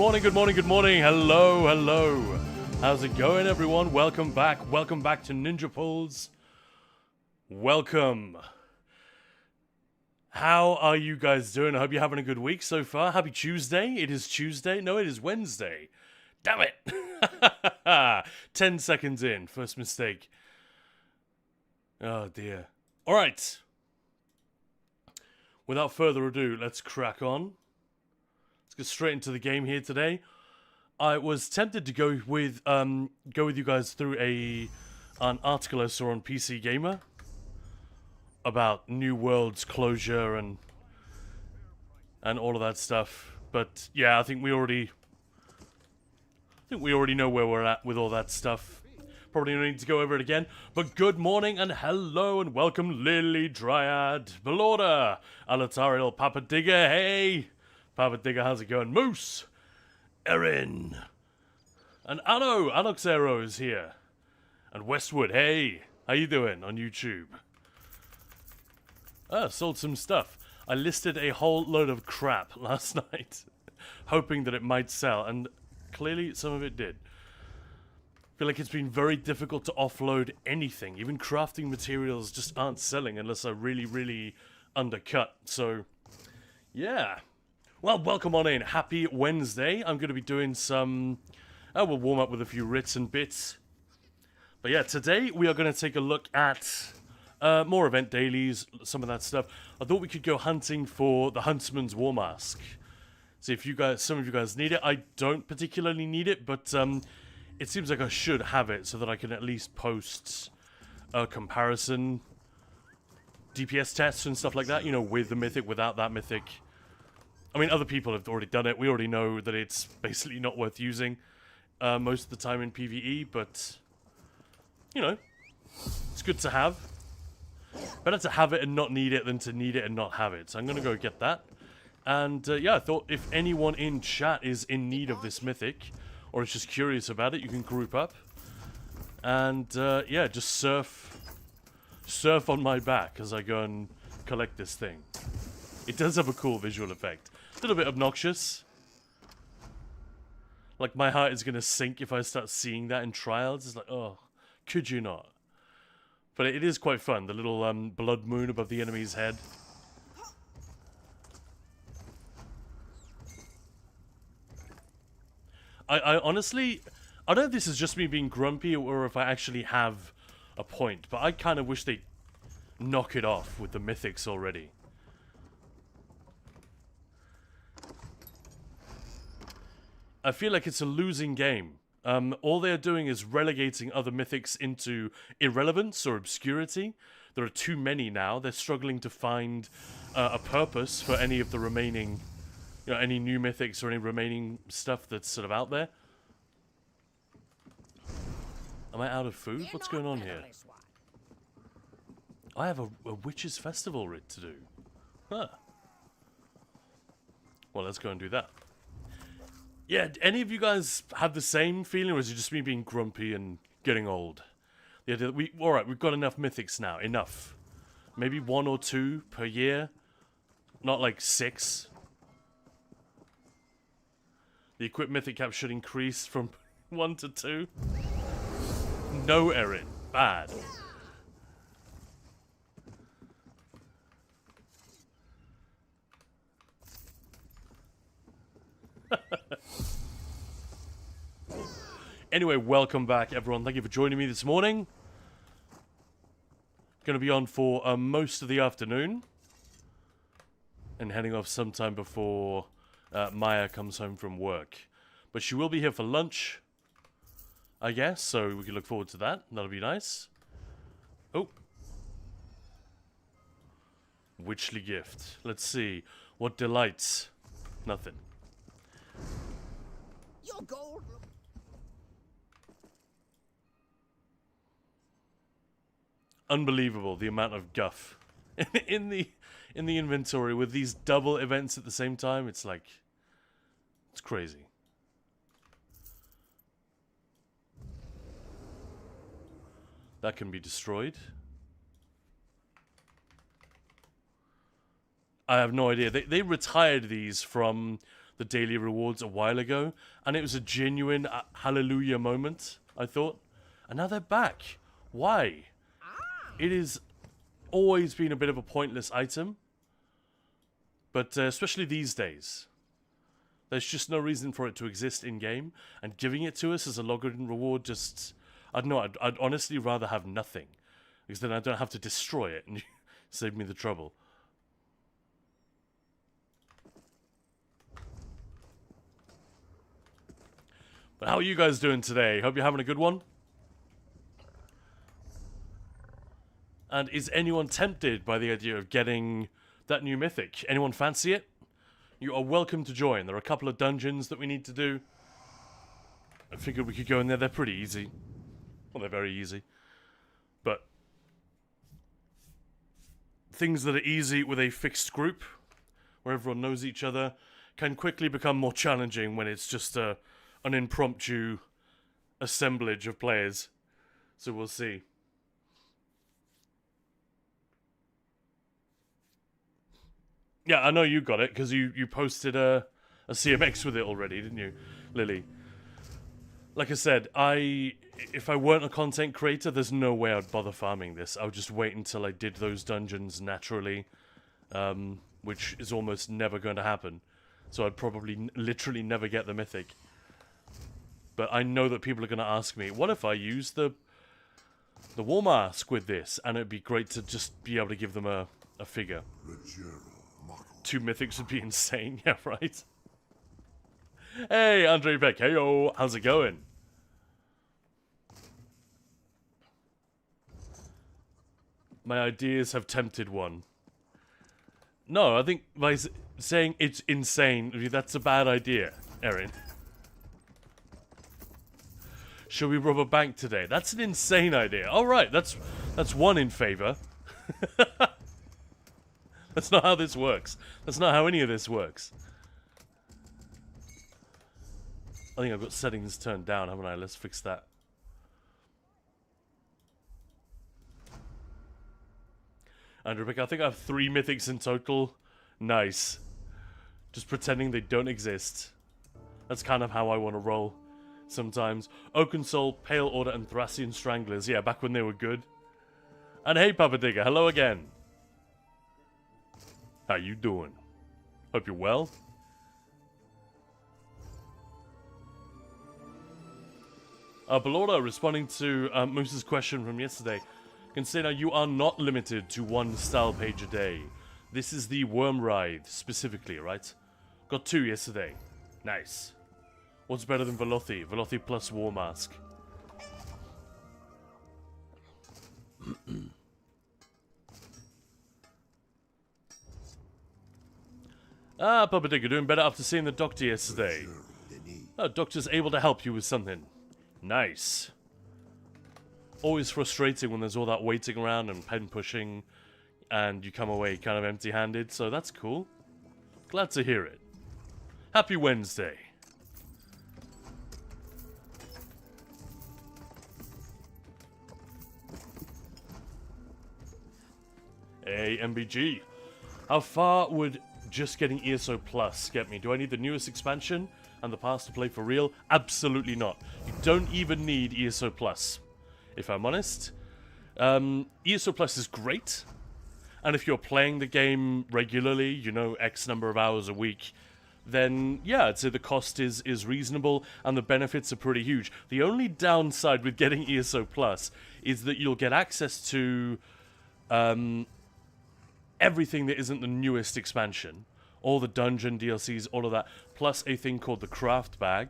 morning, good morning, good morning. Hello, hello. How's it going, everyone? Welcome back. Welcome back to Ninja Pulls. Welcome. How are you guys doing? I hope you're having a good week so far. Happy Tuesday. It is Tuesday. No, it is Wednesday. Damn it. 10 seconds in. First mistake. Oh, dear. All right. Without further ado, let's crack on. Let's get straight into the game here today. I was tempted to go with you guys through an article I saw on PC Gamer about New World's closure and all of that stuff. But yeah, I think we already know where we're at with all that stuff. Probably don't need to go over it again. But good morning and hello and welcome Lily Dryad, Belorda, Alatariel, Papa Digger, hey! Papa Digger, how's it going? Moose, Erin, and Anno, Anoxero is here. And Westwood, hey! How you doing on YouTube? Sold some stuff. I listed a whole load of crap last night, hoping that it might sell, and clearly some of it did. I feel like it's been very difficult to offload anything. Even crafting materials just aren't selling unless I really, really undercut. So, yeah. Well, welcome on in. Happy Wednesday. I'm going to be doing some... we'll warm up with a few writs and bits. But yeah, today we are going to take a look at more event dailies, some of that stuff. I thought we could go hunting for the Huntsman's War Mask. See if some of you guys need it. I don't particularly need it, but it seems like I should have it so that I can at least post a comparison DPS tests and stuff like that, you know, with the Mythic, without that Mythic. I mean, other people have already done it. We already know that it's basically not worth using most of the time in PvE, but, you know, it's good to have. Better to have it and not need it than to need it and not have it. So I'm going to go get that. And, yeah, I thought if anyone in chat is in need of this Mythic, or is just curious about it, you can group up. And, yeah, just surf on my back as I go and collect this thing. It does have a cool visual effect. A little bit obnoxious. Like, my heart is going to sink if I start seeing that in trials. It's like, oh, could you not? But it is quite fun. The little blood moon above the enemy's head. I honestly... I don't know if this is just me being grumpy or if I actually have a point. But I kind of wish they'd knock it off with the Mythics already. I feel like it's a losing game. All they're doing is relegating other Mythics into irrelevance or obscurity. There are too many now. They're struggling to find a purpose for any of the remaining, you know, any new Mythics or any remaining stuff that's sort of out there. Am I out of food? What's going on here? I have a Witches' Festival writ to do. Huh. Well, let's go and do that. Yeah, any of you guys have the same feeling, or is it just me being grumpy and getting old? The idea that alright, we've got enough Mythics now. Enough. Maybe 1 or 2 per year. Not like 6. The equipped Mythic cap should increase from 1 to 2. No, Erin. Bad. Anyway, welcome back, everyone. Thank you for joining me this morning. Going to be on for most of the afternoon. And heading off sometime before Maya comes home from work. But she will be here for lunch, I guess. So we can look forward to that. That'll be nice. Oh. Witchly gift. Let's see. What delights? Nothing. Your gold. Unbelievable the amount of guff in the inventory with these double events at the same time. It's like, it's crazy. That can be destroyed. I have no idea. They retired these from the daily rewards a while ago, and it was a genuine hallelujah moment, I thought. And now they're back. Why? It has always been a bit of a pointless item, but especially these days. There's just no reason for it to exist in-game, and giving it to us as a login reward just... I don't know, I'd honestly rather have nothing, because then I don't have to destroy it and save me the trouble. But how are you guys doing today? Hope you're having a good one. And is anyone tempted by the idea of getting that new Mythic? Anyone fancy it? You are welcome to join. There are a couple of dungeons that we need to do. I figured we could go in there. They're pretty easy. Well, they're very easy. But things that are easy with a fixed group, where everyone knows each other, can quickly become more challenging when it's just an impromptu assemblage of players. So we'll see. Yeah, I know you got it, because you posted a CMX with it already, didn't you, Lily? Like I said, if I weren't a content creator, there's no way I'd bother farming this. I would just wait until I did those dungeons naturally, which is almost never going to happen. So I'd probably literally never get the Mythic. But I know that people are going to ask me, what if I use the War Mask with this? And it'd be great to just be able to give them a figure. 2 Mythics would be insane, yeah, right? Hey, Andre Beck, heyo, how's it going? My ideas have tempted one. No, I think by saying it's insane, that's a bad idea, Erin. Should we rob a bank today? That's an insane idea. All right, that's one in favor. That's not how this works. That's not how any of this works. I think I've got settings turned down, haven't I? Let's fix that. Andrew Pick, I think I have 3 Mythics in total. Nice. Just pretending they don't exist. That's kind of how I want to roll sometimes. Oaken Soul, Pale Order, and Thracian Stranglers. Yeah, back when they were good. And hey, Papa Digger, hello again. How you doing? Hope you're well. Belorda, responding to Moose's question from yesterday. Consider you are not limited to 1 style page a day. This is the Worm Ride, specifically, right? Got 2 yesterday. Nice. What's better than Velothi? Velothi plus War Mask. Papa Digger, doing better after seeing the doctor yesterday. Oh, doctor's able to help you with something. Nice. Always frustrating when there's all that waiting around and pen pushing and you come away kind of empty-handed, so that's cool. Glad to hear it. Happy Wednesday. Hey, MBG. How far would just getting ESO Plus get me? Do I need the newest expansion and the pass to play for real? Absolutely not. You don't even need ESO Plus, if I'm honest. ESO Plus is great, and if you're playing the game regularly, you know, X number of hours a week, then yeah, I'd say the cost is reasonable and the benefits are pretty huge. The only downside with getting ESO Plus is that you'll get access to everything that isn't the newest expansion. All the dungeon DLCs, all of that, plus a thing called the Craft Bag,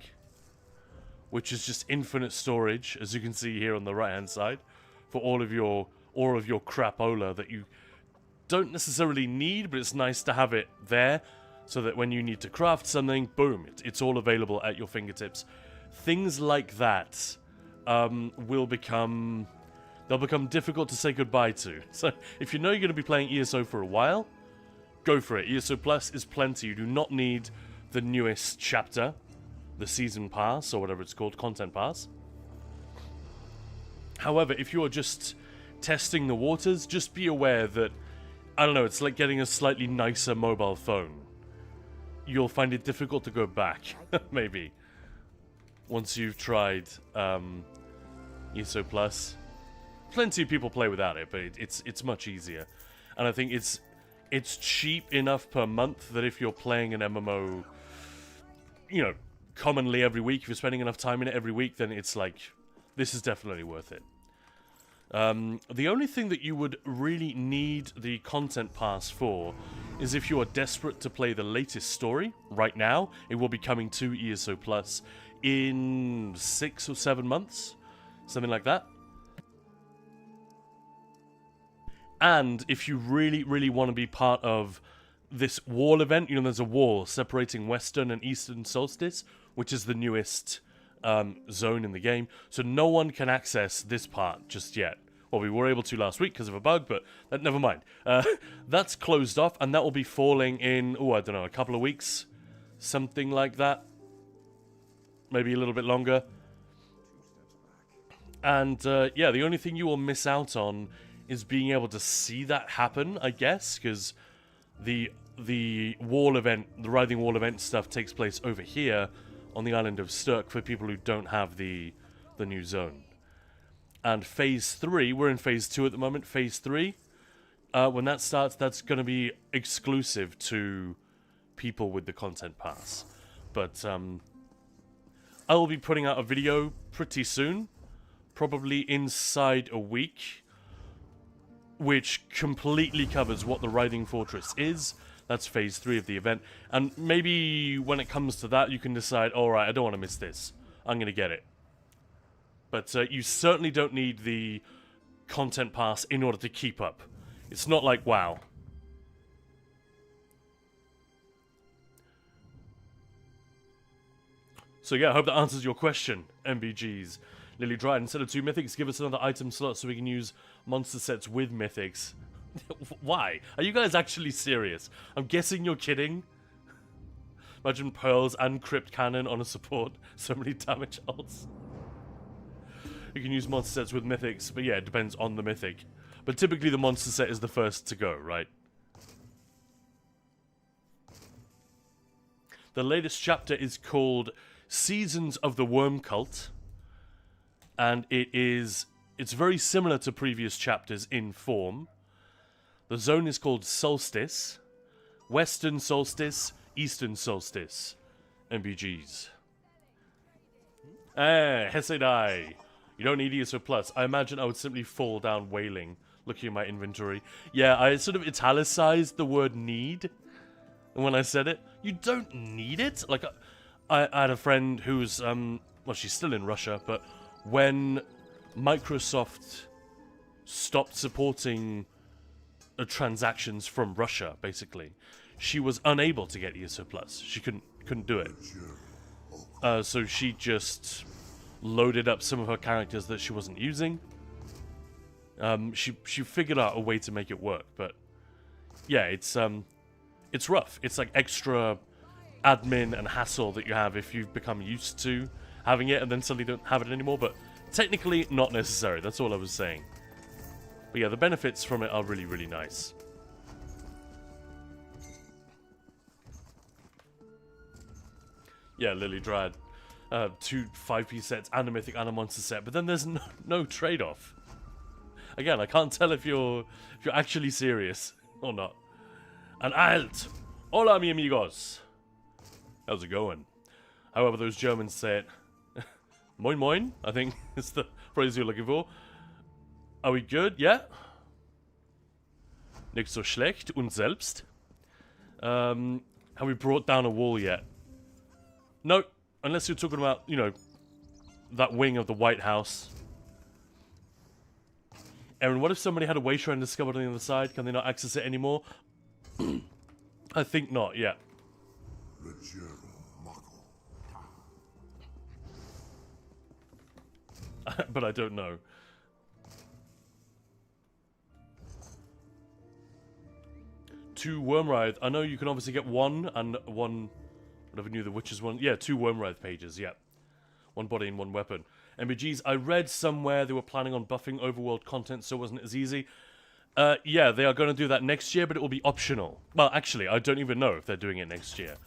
which is just infinite storage, as you can see here on the right-hand side, for all of your crapola that you don't necessarily need, but it's nice to have it there, so that when you need to craft something, boom, it's all available at your fingertips. Things like that will become... they'll become difficult to say goodbye to. So if you know you're going to be playing ESO for a while, go for it. ESO Plus is plenty. You do not need the newest chapter, the season pass, or whatever it's called, content pass. However, if you are just testing the waters, just be aware that, I don't know, it's like getting a slightly nicer mobile phone. you'll find it difficult to go back, maybe. Once you've tried ESO Plus. Plenty of people play without it, but it's much easier. And I think it's cheap enough per month that if you're playing an MMO, you know, commonly every week, if you're spending enough time in it every week, then it's like, this is definitely worth it. The only thing that you would really need the content pass for is if you are desperate to play the latest story right now. It will be coming to ESO Plus in 6 or 7 months, something like that. And if you really, really want to be part of this wall event, you know, there's a wall separating Western and Eastern Solstice, which is the newest zone in the game. So no one can access this part just yet. Well, we were able to last week because of a bug, but never mind. That's closed off, and that will be falling in, oh, I don't know, a couple of weeks. Something like that. Maybe a little bit longer. And, yeah, the only thing you will miss out on is being able to see that happen, I guess, because the wall event, the Writhing Wall event stuff takes place over here on the island of Sturk for people who don't have the new zone. And Phase 3, we're in Phase 2 at the moment, Phase 3, when that starts, that's going to be exclusive to people with the Content Pass. But I will be putting out a video pretty soon, probably inside a week, which completely covers what the Writhing Fortress is. That's Phase 3 of the event. And maybe when it comes to that, you can decide, alright, I don't want to miss this. I'm going to get it. But you certainly don't need the Content Pass in order to keep up. It's not like WoW. So yeah, I hope that answers your question, MBGs. Lily Dryden, instead of 2 mythics, give us another item slot so we can use monster sets with mythics. Why? Are you guys actually serious? I'm guessing you're kidding. Imagine Pearls and Crypt Cannon on a support. So many damage ults. You can use monster sets with mythics, but yeah, it depends on the mythic. But typically the monster set is the first to go, right? The latest chapter is called Seasons of the Worm Cult. And it's very similar to previous chapters in form. The zone is called Solstice, Western Solstice, Eastern Solstice, MBGs. Hesedai. You don't need ESO Plus. I imagine I would simply fall down wailing, looking at my inventory. Yeah, I sort of italicized the word need when I said it. You don't need it? Like, I had a friend who's, well, she's still in Russia, but when Microsoft stopped supporting transactions from Russia, basically, she was unable to get ESO Plus. She couldn't do it. So she just loaded up some of her characters that she wasn't using. She figured out a way to make it work, but yeah, it's rough. It's like extra admin and hassle that you have if you've become used to having it and then suddenly don't have it anymore, but technically not necessary. That's all I was saying. But yeah, the benefits from it are really, really nice. Yeah, Lily Dryad. 2 5p sets and a mythic and a monster set, but then there's no trade-off. Again, I can't tell if you're actually serious or not. And alt! Hola, mi amigos! How's it going? However those Germans say it. Moin moin, I think is the phrase you're looking for. Are we good? Yeah? Nicht so schlecht. Und selbst? Have we brought down a wall yet? No. Unless you're talking about, you know, that wing of the White House. Aaron, what if somebody had a way shrine discovered on the other side? Can they not access it anymore? I think not, yeah. But I don't know. Two Wormwrithe. I know you can obviously get one and one. Whatever knew the Witcher's one. Yeah, 2 Wormwrithe pages, yeah. 1 body and 1 weapon. MBGs, I read somewhere they were planning on buffing overworld content so it wasn't as easy. Yeah, they are going to do that next year, but it will be optional. Well, actually, I don't even know if they're doing it next year.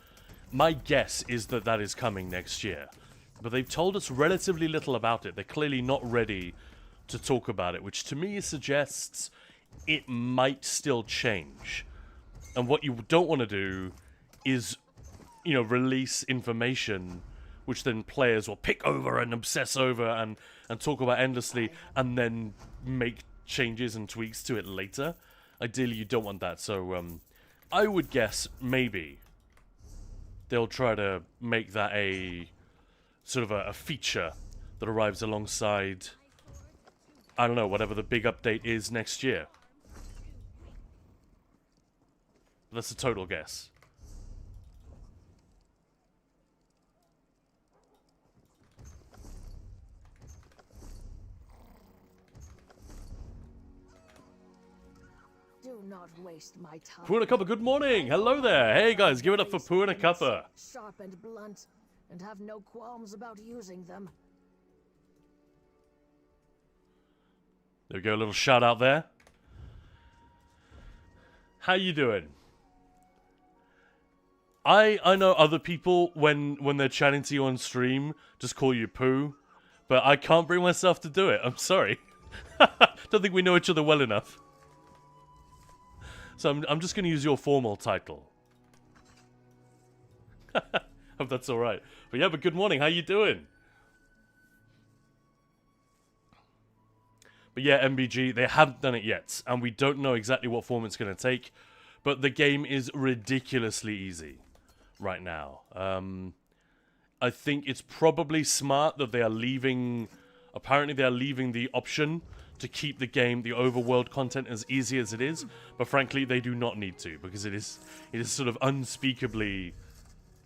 My guess is that that is coming next year. But they've told us relatively little about it. They're clearly not ready to talk about it, which to me suggests it might still change. And what you don't want to do is, you know, release information which then players will pick over and obsess over and talk about endlessly, and then make changes and tweaks to it later. Ideally, you don't want that. So, I would guess maybe they'll try to make that a sort of a feature that arrives alongside, I don't know, whatever the big update is next year. That's a total guess. Do not waste my time. Poo and a Cuppa, good morning! Hello there! Hey guys, give it up for Poo and a Cuppa! Sharp and blunt, and have no qualms about using them. There we go, a little shout out there. How you doing? I know other people, when they're chatting to you on stream, just call you Poo, but I can't bring myself to do it. I'm sorry. Don't think we know each other well enough. So I'm just going to use your formal title. Hope that's alright. But yeah, but good morning. How you doing? But yeah, MBG, they haven't done it yet. And we don't know exactly what form it's going to take. But the game is ridiculously easy right now. I think it's probably smart that they are leaving... Apparently they are leaving the option to keep the game, the overworld content, as easy as it is, but frankly they do not need to, because it is sort of unspeakably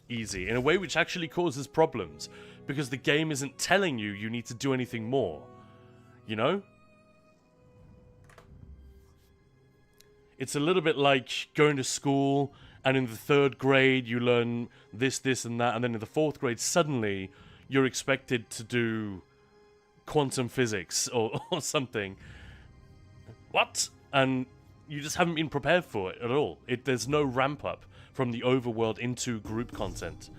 easy in a way which actually causes problems, because the game isn't telling you you need to do anything more, you know? It's a little bit like going to school and in the 3rd grade you learn this, and that, and then in the 4th grade suddenly you're expected to do quantum physics or something. What? And you just haven't been prepared for it at all. There's no ramp up from the overworld into group content.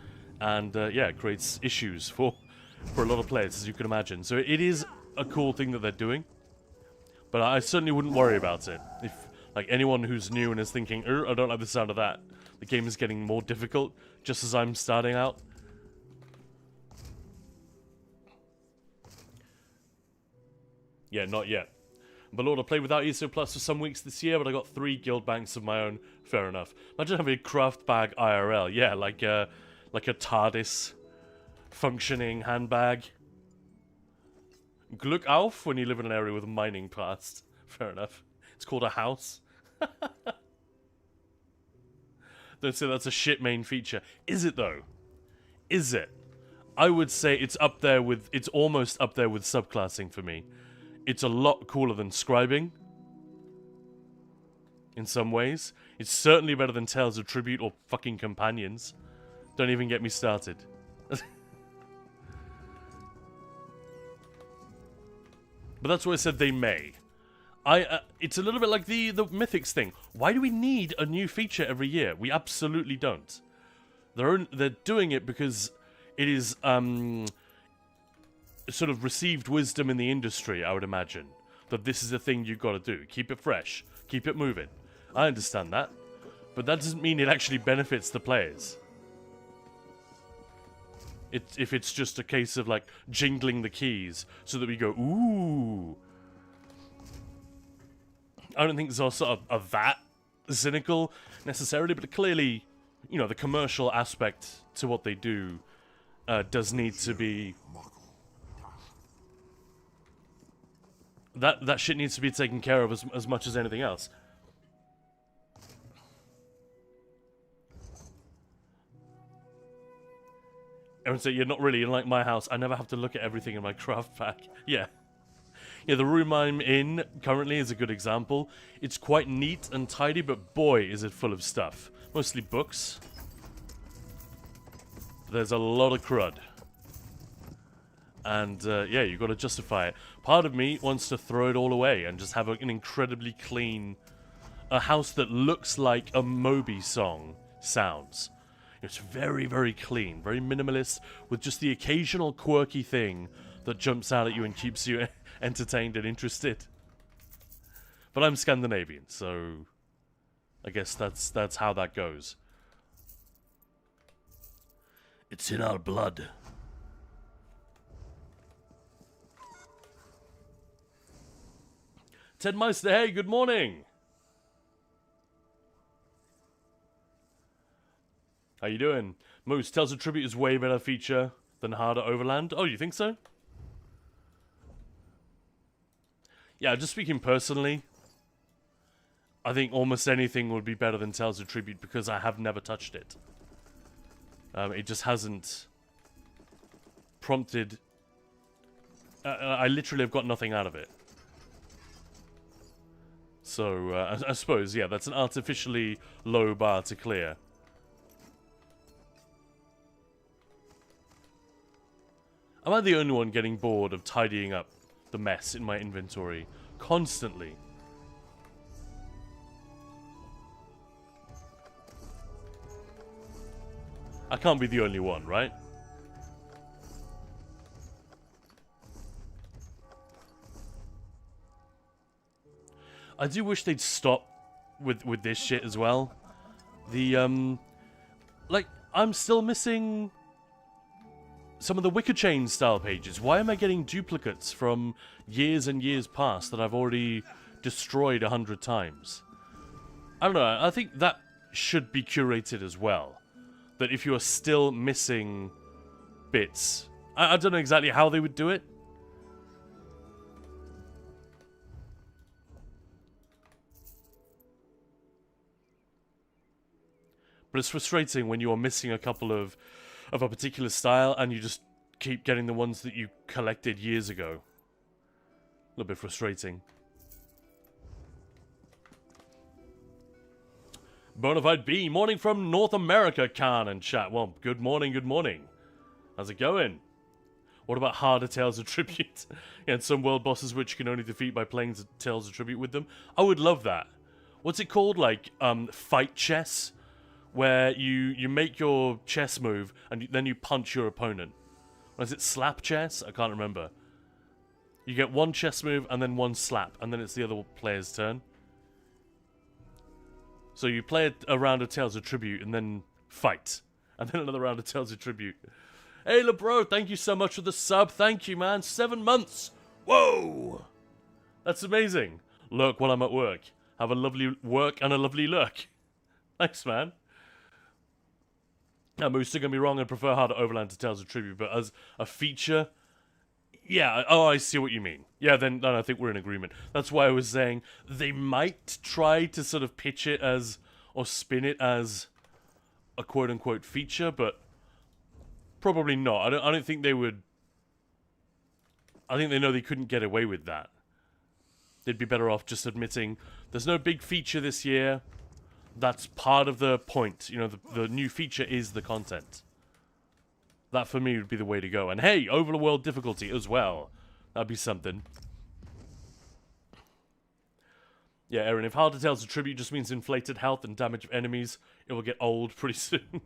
And yeah, it creates issues for a lot of players, as you can imagine. So it is a cool thing that they're doing. But I certainly wouldn't worry about it. If, like, anyone who's new and is thinking, I don't like the sound of that, the game is getting more difficult just as I'm starting out. Yeah, not yet. But Lord, I played without ESO Plus for some weeks this year, but I got 3 guild banks of my own. Fair enough. Imagine having a craft bag IRL. Yeah, like a TARDIS functioning handbag. Glück auf when you live in an area with a mining past. Fair enough. It's called a house. Don't say that's a shit main feature. Is it though? Is it? I would say it's up there with... It's almost up there with subclassing for me. It's a lot cooler than scribing. In some ways. It's certainly better than Tales of Tribute or fucking Companions. Don't even get me started. But that's why I said they may. It's a little bit like the Mythics thing. Why do we need a new feature every year? We absolutely don't. They're doing it because it is... sort of received wisdom in the industry, I would imagine, that this is a thing you've got to do. Keep it fresh. Keep it moving. I understand that. But that doesn't mean it actually benefits the players. If it's just a case of, like, jingling the keys so that we go, ooh. I don't think it's also that cynical, necessarily, but clearly, you know, the commercial aspect to what they do does need to be... That shit needs to be taken care of as much as anything else. Everyone say, you're not really in like my house. I never have to look at everything in my craft pack. Yeah. Yeah, the room I'm in currently is a good example. It's quite neat and tidy, but boy, is it full of stuff. Mostly books. There's a lot of crud. And, yeah, you've got to justify it. Part of me wants to throw it all away and just have an incredibly clean... A house that looks like a Moby song sounds. It's very, very clean, very minimalist, with just the occasional quirky thing that jumps out at you and keeps you entertained and interested. But I'm Scandinavian, so I guess that's how that goes. It's in our blood. Ted Meister, hey, good morning. How you doing? Moose, Tales of Tribute is way better feature than Harder Overland. Oh, you think so? Yeah, just speaking personally, I think almost anything would be better than Tales of Tribute because I have never touched it. It just hasn't prompted... I literally have got nothing out of it. So, I suppose, yeah, that's an artificially low bar to clear. Am I the only one getting bored of tidying up the mess in my inventory constantly? I can't be the only one, right? I do wish they'd stop with this shit as well. The, like, I'm still missing some of the Wicker Chain style pages. Why am I getting duplicates from years and years past that I've already destroyed 100 times? I don't know, I think that should be curated as well. That if you are still missing bits... I don't know exactly how they would do it. But it's frustrating when you are missing a couple of a particular style and you just keep getting the ones that you collected years ago. A little bit frustrating. Bonafide B, morning from North America, Khan and chat. Well, good morning, good morning. How's it going? What about harder Tales of Tribute? And some world bosses which you can only defeat by playing Tales of Tribute with them? I would love that. What's it called? Like, fight chess? Where you make your chess move and then you punch your opponent. Or is it slap chess? I can't remember. You get one chess move and then one slap, and then it's the other player's turn. So you play a round of Tales of Tribute and then fight. And then another round of Tales of Tribute. Hey, LeBro, thank you so much for the sub. Thank you, man. 7 months. Whoa! That's amazing. Lurk while I'm at work. Have a lovely work and a lovely lurk. Thanks, man. Now, Moose, don't get me wrong, I prefer Harder Overland to Tales of Tribute, but as a feature, yeah, oh, I see what you mean. Yeah, then I think we're in agreement. That's why I was saying they might try to sort of pitch it as, or spin it as a quote-unquote feature, but probably not. I don't think they would... I think they know they couldn't get away with that. They'd be better off just admitting, there's no big feature this year. That's part of the point. You know, the new feature is the content. That, for me, would be the way to go. And hey, overworld difficulty as well. That'd be something. Yeah, Aaron, if Harder Tales of Tribute just means inflated health and damage of enemies, it will get old pretty soon.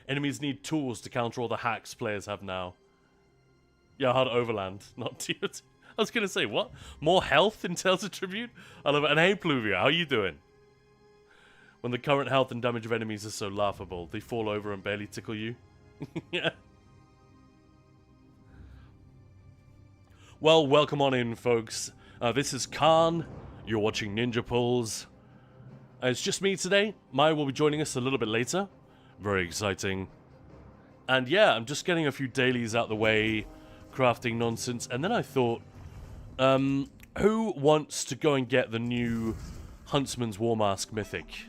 Enemies need tools to counter all the hacks players have now. Yeah, Harder Overland, not TOT. I was going to say, what? More health in Tales of Tribute? I love it. And hey, Pluvia, how you doing? When the current health and damage of enemies are so laughable, they fall over and barely tickle you. Yeah. Well, welcome on in, folks. This is Khan. You're watching Ninja Pulls. It's just me today. Maya will be joining us a little bit later. Very exciting. And yeah, I'm just getting a few dailies out the way, crafting nonsense. And then I thought, who wants to go and get the new Huntsman's War Mask Mythic?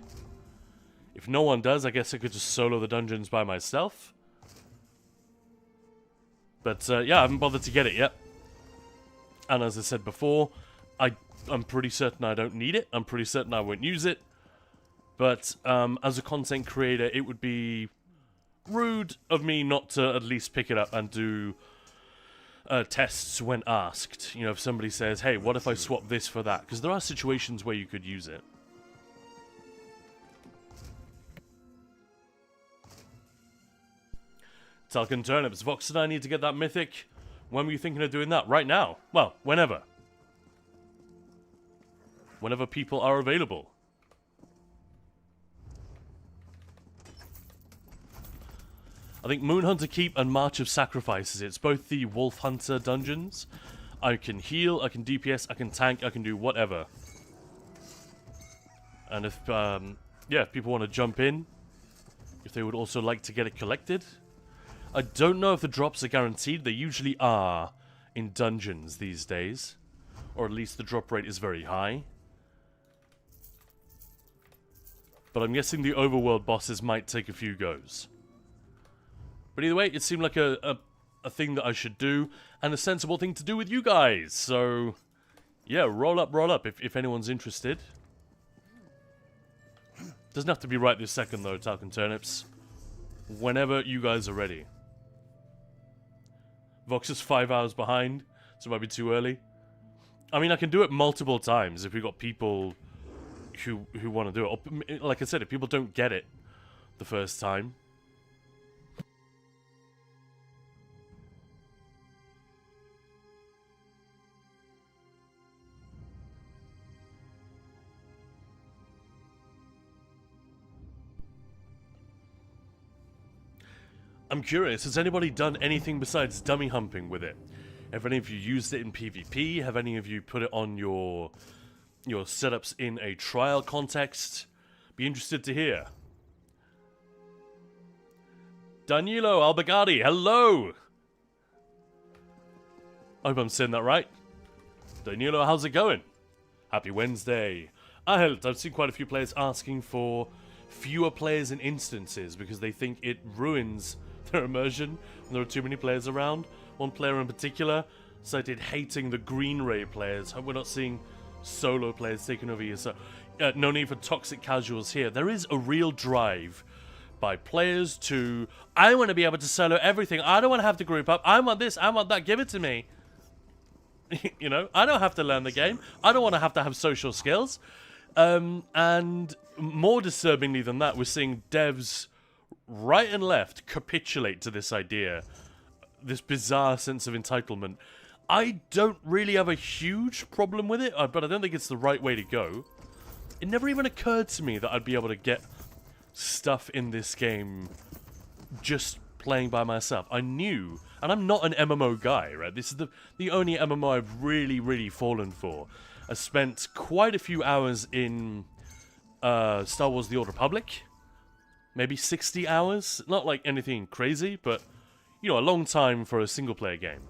If no one does, I guess I could just solo the dungeons by myself. But yeah, I haven't bothered to get it yet. And as I said before, I'm pretty certain I don't need it. I'm pretty certain I won't use it. But as a content creator, it would be rude of me not to at least pick it up and do tests when asked. You know, if somebody says, hey, what if I swap this for that? Because there are situations where you could use it. Talcon Turnips, Vox and I need to get that Mythic. When were you thinking of doing that? Right now? Well, whenever. Whenever people are available. I think Moonhunter Keep and March of Sacrifices. It's both the Wolf Hunter dungeons. I can heal, I can DPS, I can tank, I can do whatever. And if, if people want to jump in, if they would also like to get it collected. I don't know if the drops are guaranteed. They usually are in dungeons these days. Or at least the drop rate is very high. But I'm guessing the overworld bosses might take a few goes. But either way, it seemed like a thing that I should do, and a sensible thing to do with you guys. So, yeah, roll up if anyone's interested. Doesn't have to be right this second though, Talcon Turnips. Whenever you guys are ready. Vox is 5 hours behind, so it might be too early. I mean, I can do it multiple times if we've got people who want to do it. Or, like I said, if people don't get it the first time. I'm curious, has anybody done anything besides dummy humping with it? Have any of you used it in PvP? Have any of you put it on your setups in a trial context? Be interested to hear. Danilo Albagati, hello! I hope I'm saying that right. Danilo, how's it going? Happy Wednesday. I've seen quite a few players asking for fewer players in instances because they think it ruins their immersion when there are too many players around. One player in particular cited hating the Green Ray players. Hope we're not seeing solo players taking over here. So, no need for toxic casuals here. There is a real drive by players to, I want to be able to solo everything. I don't want to have to group up. I want this, I want that. Give it to me. You know, I don't have to learn the game. I don't want to have social skills. And more disturbingly than that, we're seeing devs right and left capitulate to this idea, this bizarre sense of entitlement. I don't really have a huge problem with it, but I don't think it's the right way to go. It never even occurred to me that I'd be able to get stuff in this game just playing by myself. I knew, and I'm not an MMO guy, right? This is the only MMO I've really fallen for. I spent quite a few hours in Star Wars The Old Republic. Maybe 60 hours. Not like anything crazy, but, you know, a long time for a single-player game.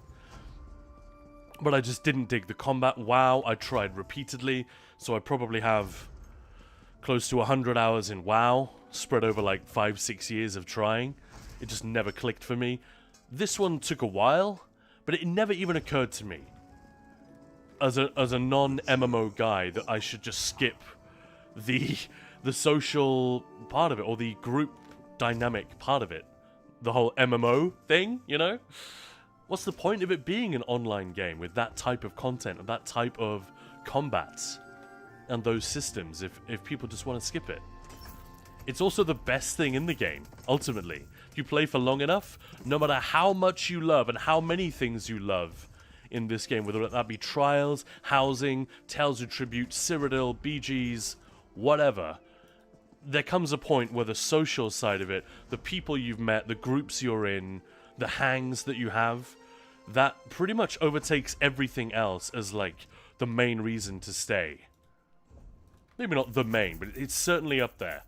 But I just didn't dig the combat. WoW, I tried repeatedly, so I probably have close to 100 hours in WoW, spread over like 5-6 years of trying. It just never clicked for me. This one took a while, but it never even occurred to me, as a non-MMO guy, that I should just skip the social part of it, or the group dynamic part of it. The whole MMO thing, you know? What's the point of it being an online game with that type of content and that type of combats and those systems if people just want to skip it? It's also the best thing in the game, ultimately. If you play for long enough, no matter how much you love and how many things you love in this game, whether that be trials, housing, Tales of Tribute, Cyrodiil, BGs, whatever, there comes a point where the social side of it, the people you've met, the groups you're in, the hangs that you have, that pretty much overtakes everything else as like the main reason to stay. Maybe not the main, but it's certainly up there.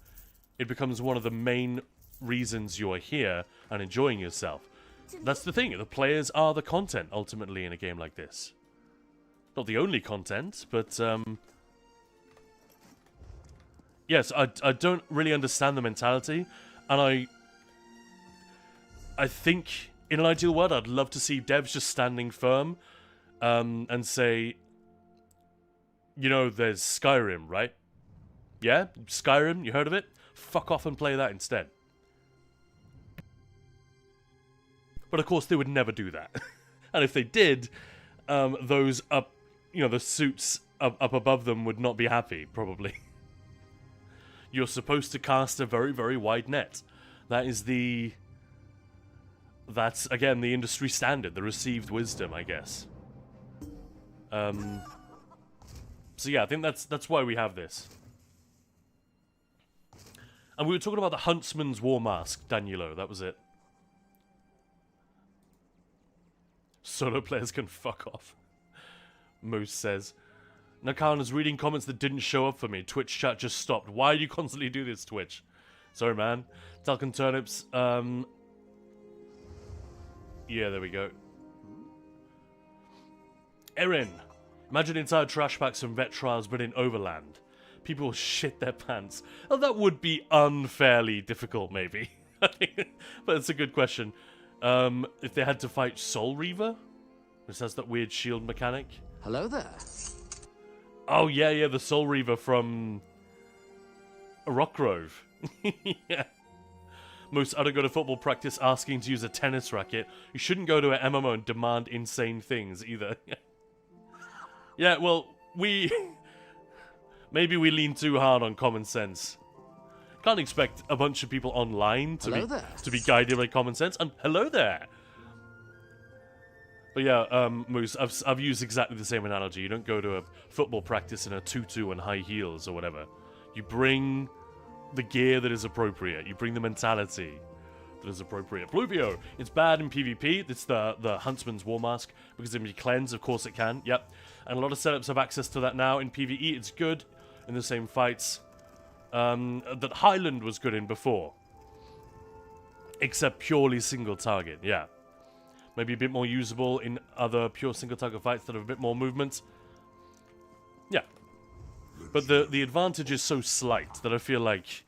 It becomes one of the main reasons you're here and enjoying yourself. That's the thing, the players are the content ultimately in a game like this. Not the only content, but yes, I don't really understand the mentality, and I think in an ideal world I'd love to see devs just standing firm and say, you know, there's Skyrim, right? Yeah, Skyrim, you heard of it? Fuck off and play that instead. But of course they would never do that. And if they did, those up, you know, the suits up above them would not be happy, probably. You're supposed to cast a very wide net. That is the that's, again, the industry standard, the received wisdom, I guess. So yeah, I think that's why we have this. And we were talking about the Huntsman's War Mask, Danilo, that was it. Solo players can fuck off, Moose says. Nakana's reading comments that didn't show up for me. Twitch chat just stopped. Why do you constantly do this, Twitch? Sorry, man. Talcon Turnips, yeah, there we go. Erin. Imagine entire trash packs from vet trials, but in Overland. People shit their pants. Oh, that would be unfairly difficult, maybe. But it's a good question. If they had to fight Soul Reaver, which has that weird shield mechanic. Hello there. Oh yeah, the Soul Reaver from Rockgrove. Yeah. Moose, I don't go to football practice asking to use a tennis racket. You shouldn't go to an MMO and demand insane things either. Yeah, well, maybe we lean too hard on common sense. Can't expect a bunch of people online to be guided by common sense. And hello there. But yeah, Moose, I've used exactly the same analogy. You don't go to a football practice in a tutu and high heels or whatever. You bring the gear that is appropriate. You bring the mentality that is appropriate. Pluvio, it's bad in PvP. It's the Huntsman's War Mask because it can be cleansed. Of course it can. Yep. And a lot of setups have access to that now. In PvE, it's good in the same fights that Highland was good in before. Except purely single target, yeah. Maybe a bit more usable in other pure single target fights that have a bit more movement. Yeah. But the advantage is so slight that I feel like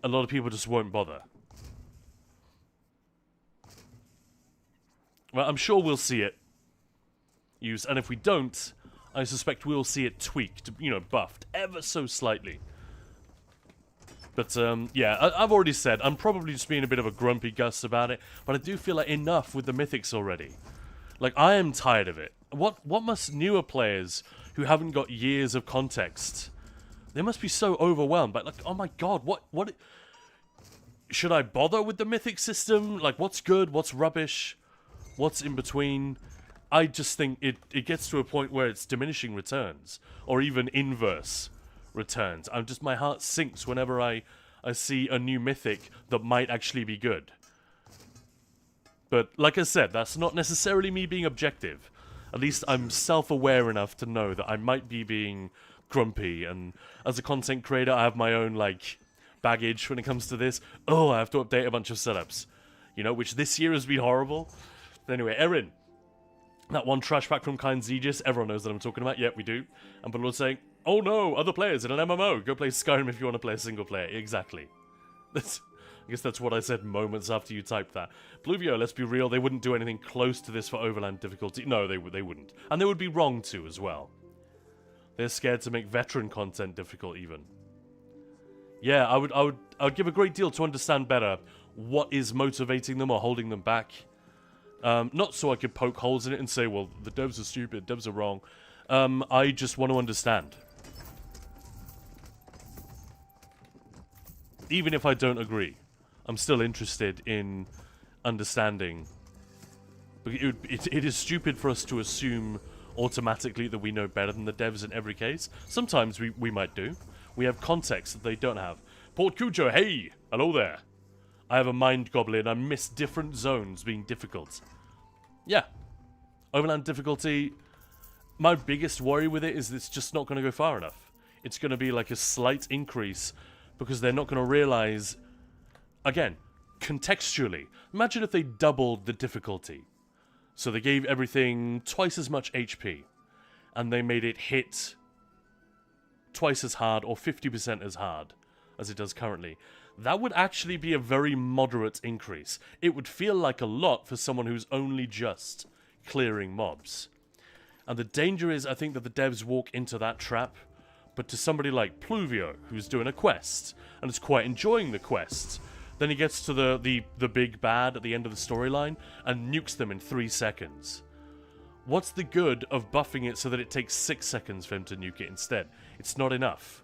a lot of people just won't bother. Well, I'm sure we'll see it used, and if we don't, I suspect we'll see it tweaked, buffed ever so slightly. But, yeah, I've already said, I'm probably just being a bit of a grumpy Gus about it, but I do feel like enough with the Mythics already. Like, I am tired of it. What must newer players who haven't got years of context, they must be so overwhelmed by, like, oh my god, what... Should I bother with the Mythic system? Like, what's good, what's rubbish, what's in between? I just think it gets to a point where it's diminishing returns, or even inverse returns. My heart sinks whenever I see a new Mythic that might actually be good. But like I said, that's not necessarily me being objective. At least I'm self-aware enough to know that I might be being grumpy, and as a content creator I have my own, like, baggage when it comes to this. Oh, I have to update a bunch of setups, which this year has been horrible. But anyway, Erin, that one trash pack from Kind Zegis, everyone knows that I'm talking about. Yep, we do. And people are saying, oh no, other players in an MMO. Go play Skyrim if you want to play a single player. Exactly. I guess that's what I said moments after you typed that. Pluvio, let's be real, they wouldn't do anything close to this for Overland difficulty. No, they wouldn't. And they would be wrong to as well. They're scared to make veteran content difficult even. Yeah, I would give a great deal to understand better what is motivating them or holding them back. Not so I could poke holes in it and say, well, the devs are stupid, devs are wrong. I just want to understand. Even if I don't agree, I'm still interested in understanding. It is stupid for us to assume automatically that we know better than the devs in every case. Sometimes we might do. We have context that they don't have. Port Cujo, hey! Hello there. I have a mind goblin. I miss different zones being difficult. Yeah. Overland difficulty. My biggest worry with it is it's just not going to go far enough. It's going to be like a slight increase because they're not going to realize, again, contextually. Imagine if they doubled the difficulty. So they gave everything twice as much HP and they made it hit twice as hard or 50% as hard as it does currently. That would actually be a very moderate increase. It would feel like a lot for someone who's only just clearing mobs. And the danger is, I think, that the devs walk into that trap, but to somebody like Pluvio, who's doing a quest, and is quite enjoying the quest, then he gets to the big bad at the end of the storyline, and nukes them in 3 seconds. What's the good of buffing it so that it takes 6 seconds for him to nuke it instead? It's not enough.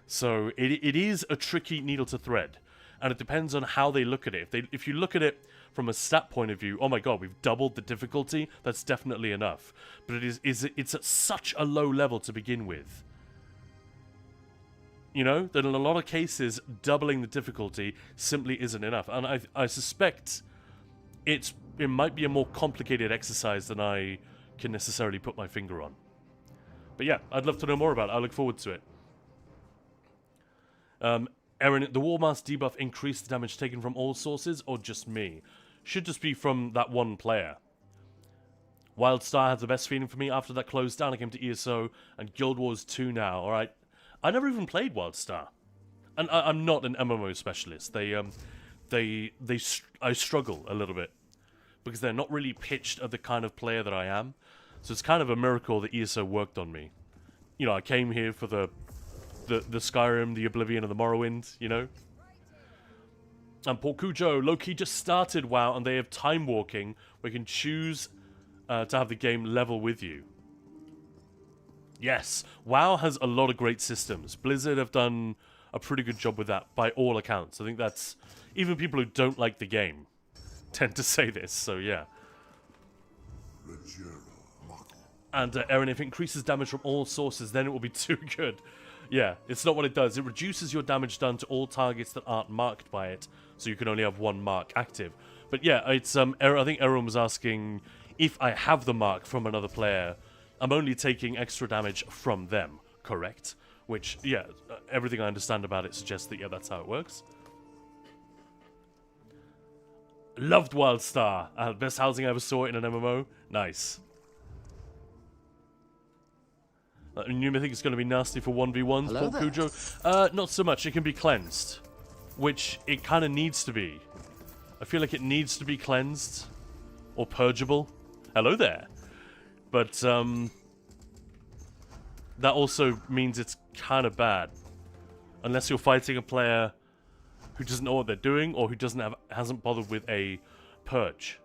So it is a tricky needle to thread, and it depends on how they look at it. If you look at it from a stat point of view, oh my god, we've doubled the difficulty, that's definitely enough. But it's at such a low level to begin with. You know, that in a lot of cases, doubling the difficulty simply isn't enough. And I suspect it might be a more complicated exercise than I can necessarily put my finger on. But yeah, I'd love to know more about it. I look forward to it. Aaron, the Warmask debuff increased the damage taken from all sources, or just me? Should just be from that one player. Wildstar had the best feeling for me after that closed down. I came to ESO and Guild Wars 2 now. Alright. I never even played Wildstar. And I'm not an MMO specialist. I struggle a little bit. Because they're not really pitched at the kind of player that I am. So it's kind of a miracle that ESO worked on me. You know, I came here for the Skyrim, the Oblivion, and the Morrowind, you know? And Paul Cujo, Loki just started WoW, and they have time walking, where you can choose to have the game level with you. Yes, WoW has a lot of great systems. Blizzard have done a pretty good job with that, by all accounts. I think that's... Even people who don't like the game tend to say this, so yeah. And Aaron, if it increases damage from all sources, then it will be too good. Yeah, it's not what it does. It reduces your damage done to all targets that aren't marked by it, so you can only have one mark active. But yeah, it's I think Aaron was asking if I have the mark from another player, I'm only taking extra damage from them, correct? Which, yeah, everything I understand about it suggests that, yeah, that's how it works. Loved Wildstar. Best housing I ever saw in an MMO. Nice. New Mythic is going to be nasty for 1v1s, Paul Cujo. Not so much. It can be cleansed. Which it kind of needs to be. I feel like it needs to be cleansed. Or purgeable. Hello there. But, that also means it's kind of bad. Unless you're fighting a player who doesn't know what they're doing, or who hasn't bothered with a purge.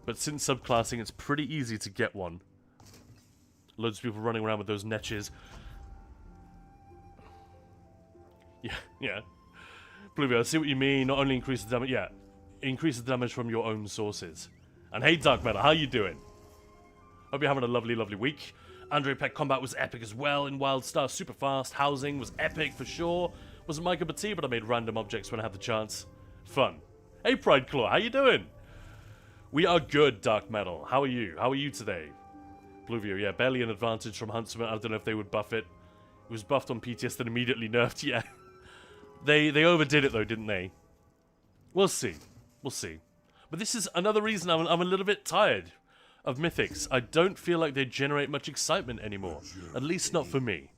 But since subclassing, it's pretty easy to get one. Loads of people running around with those netches. Yeah. Pluvio, I see what you mean. Not only increases the damage, yeah. Increases the damage from your own sources. And hey, Dark Matter, how you doing? Hope you're having a lovely, lovely week. Andre Peck combat was epic as well in Wildstar. Super fast. Housing was epic for sure. Wasn't my cup of tea, but I made random objects when I had the chance. Fun. Hey, Pride Claw, how you doing? We are good, Dark Metal. How are you? How are you today? Pluvio, yeah, barely an advantage from Huntsman. I don't know if they would buff it. It was buffed on PTS, then immediately nerfed. Yeah. They overdid it, though, didn't they? We'll see. We'll see. But this is another reason I'm a little bit tired of Mythics. I don't feel like they generate much excitement anymore. At least not for me.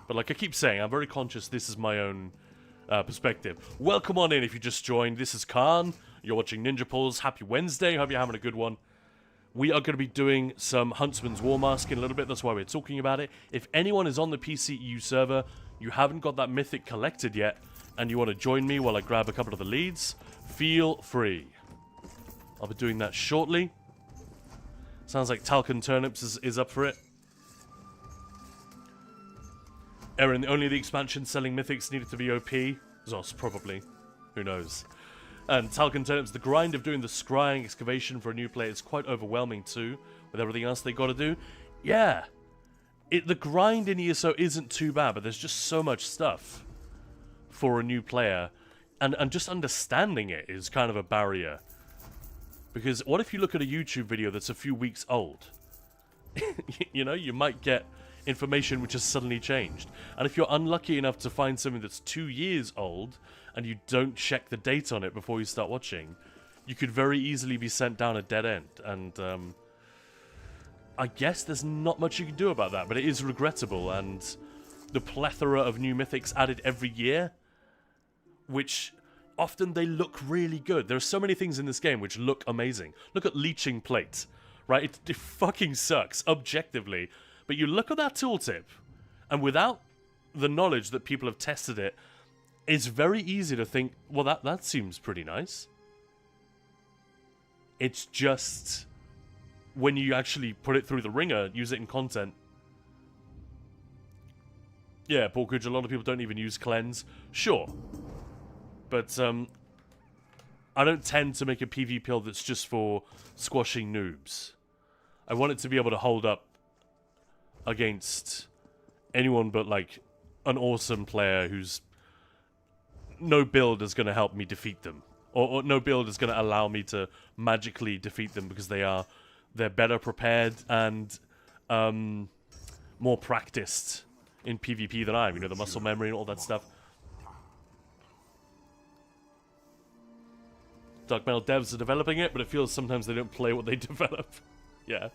But like I keep saying, I'm very conscious this is my own perspective. Welcome on in if you just joined. This is Khan. You're watching Ninja Pulls. Happy Wednesday. Hope you're having a good one. We are going to be doing some Huntsman's Warmask in a little bit. That's why we're talking about it. If anyone is on the PCEU server, you haven't got that Mythic collected yet, and you want to join me while I grab a couple of the leads, feel free. I'll be doing that shortly. Sounds like Talcon Turnips is up for it. Aaron, only the expansion selling Mythics needed to be OP. Zos, probably. Who knows? And Talcon Turnips, the grind of doing the scrying excavation for a new player is quite overwhelming too, with everything else they got to do. Yeah. The grind in ESO isn't too bad, but there's just so much stuff for a new player. And just understanding it is kind of a barrier. Because what if you look at a YouTube video that's a few weeks old? You know, you might get information which has suddenly changed. And if you're unlucky enough to find something that's 2 years old, and you don't check the date on it before you start watching, you could very easily be sent down a dead end. And I guess there's not much you can do about that, but it is regrettable. And the plethora of new mythics added every year, which often they look really good. There are so many things in this game which look amazing. Look at Leeching Plate, right? It fucking sucks, objectively. But you look at that tooltip, and without the knowledge that people have tested it, it's very easy to think, well, that seems pretty nice. It's just when you actually put it through the ringer, use it in content. Yeah, Paul Cooge, a lot of people don't even use cleanse. Sure. But, I don't tend to make a PvP build that's just for squashing noobs. I want it to be able to hold up against anyone but, like, an awesome player who's... No build is going to help me defeat them. Or no build is going to allow me to magically defeat them because they're better prepared and more practiced in PvP than I am. You know, the muscle memory and all that stuff. Dark Metal devs are developing it, but it feels sometimes they don't play what they develop. Yeah.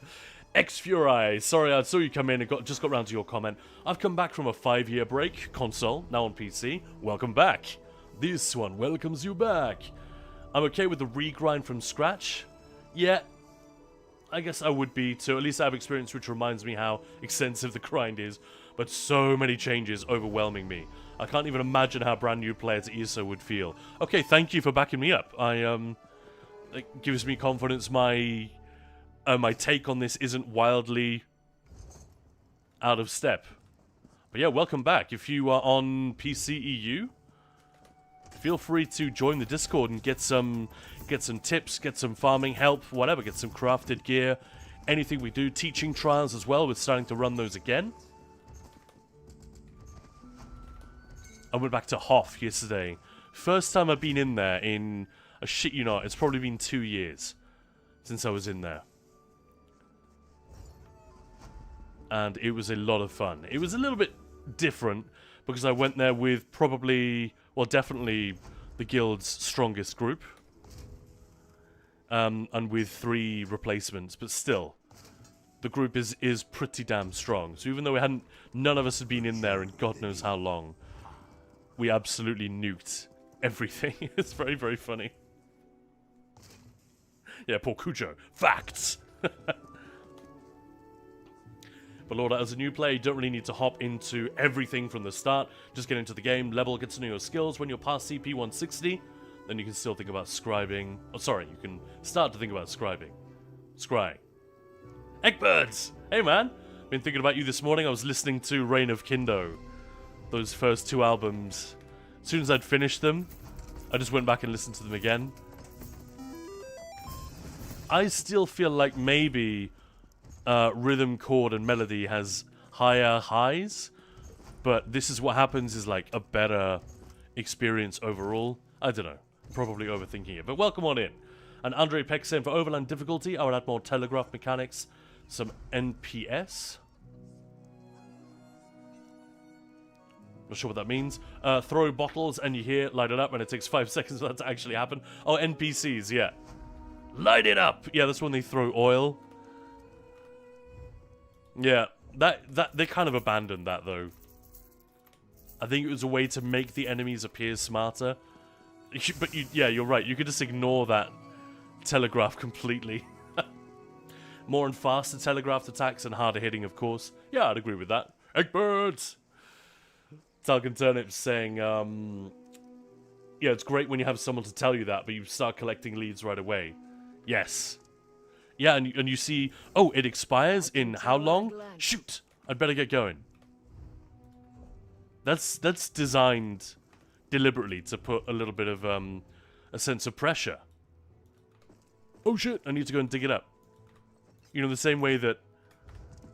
X-Fury, sorry, I saw you come in and just got round to your comment. I've come back from a 5-year break, console, now on PC. Welcome back. This one welcomes you back. I'm okay with the regrind from scratch. Yeah, I guess I would be too. At least I have experience which reminds me how extensive the grind is. But so many changes overwhelming me. I can't even imagine how brand new player to ESO would feel. Okay, thank you for backing me up. It gives me confidence my take on this isn't wildly out of step. But yeah, welcome back. If you are on PC EU, feel free to join the Discord and get some tips, get some farming help, whatever, get some crafted gear, anything we do. Teaching trials as well, we're starting to run those again. I went back to Hoff yesterday. First time I've been in there in, a shit you not, it's probably been 2 years since I was in there. And it was a lot of fun. It was a little bit different because I went there with probably, well, definitely the guild's strongest group. And with 3 replacements, but still, the group is pretty damn strong. So even though none of us had been in there in God knows how long, we absolutely nuked everything. It's very, very funny. Yeah, poor Cujo. Facts! But Lord, as a new player, you don't really need to hop into everything from the start. Just get into the game, level, get to know your skills. When you're past CP 160, then you can still think about scribing. Oh, sorry, you can start to think about scribing. Scrying. Eggbirds! Hey, man! Been thinking about you this morning. I was listening to Reign of Kindo. Those first 2 albums. As soon as I'd finished them, I just went back and listened to them again. I still feel like maybe rhythm, chord, and melody has higher highs, but this is what happens is like a better experience overall. I don't know. Probably overthinking it, but welcome on in. And Andre Peck saying for overland difficulty, I would add more telegraph mechanics, some NPS. Not sure what that means. Throw bottles and you hear light it up and it takes 5 seconds for that to actually happen. Oh, NPCs, yeah. Light it up! Yeah, that's when they throw oil. Yeah, that they kind of abandoned that though. I think it was a way to make the enemies appear smarter. But yeah, you're right. You could just ignore that telegraph completely. More and faster telegraphed attacks and harder hitting, of course. Yeah, I'd agree with that. Eggbirds! Talcon Turnip saying, yeah, it's great when you have someone to tell you that, but you start collecting leads right away. Yes. Yeah, and you see, oh, it expires in how long? Shoot! I'd better get going. That's designed deliberately to put a little bit of a sense of pressure. Oh shit, I need to go and dig it up. You know, the same way that,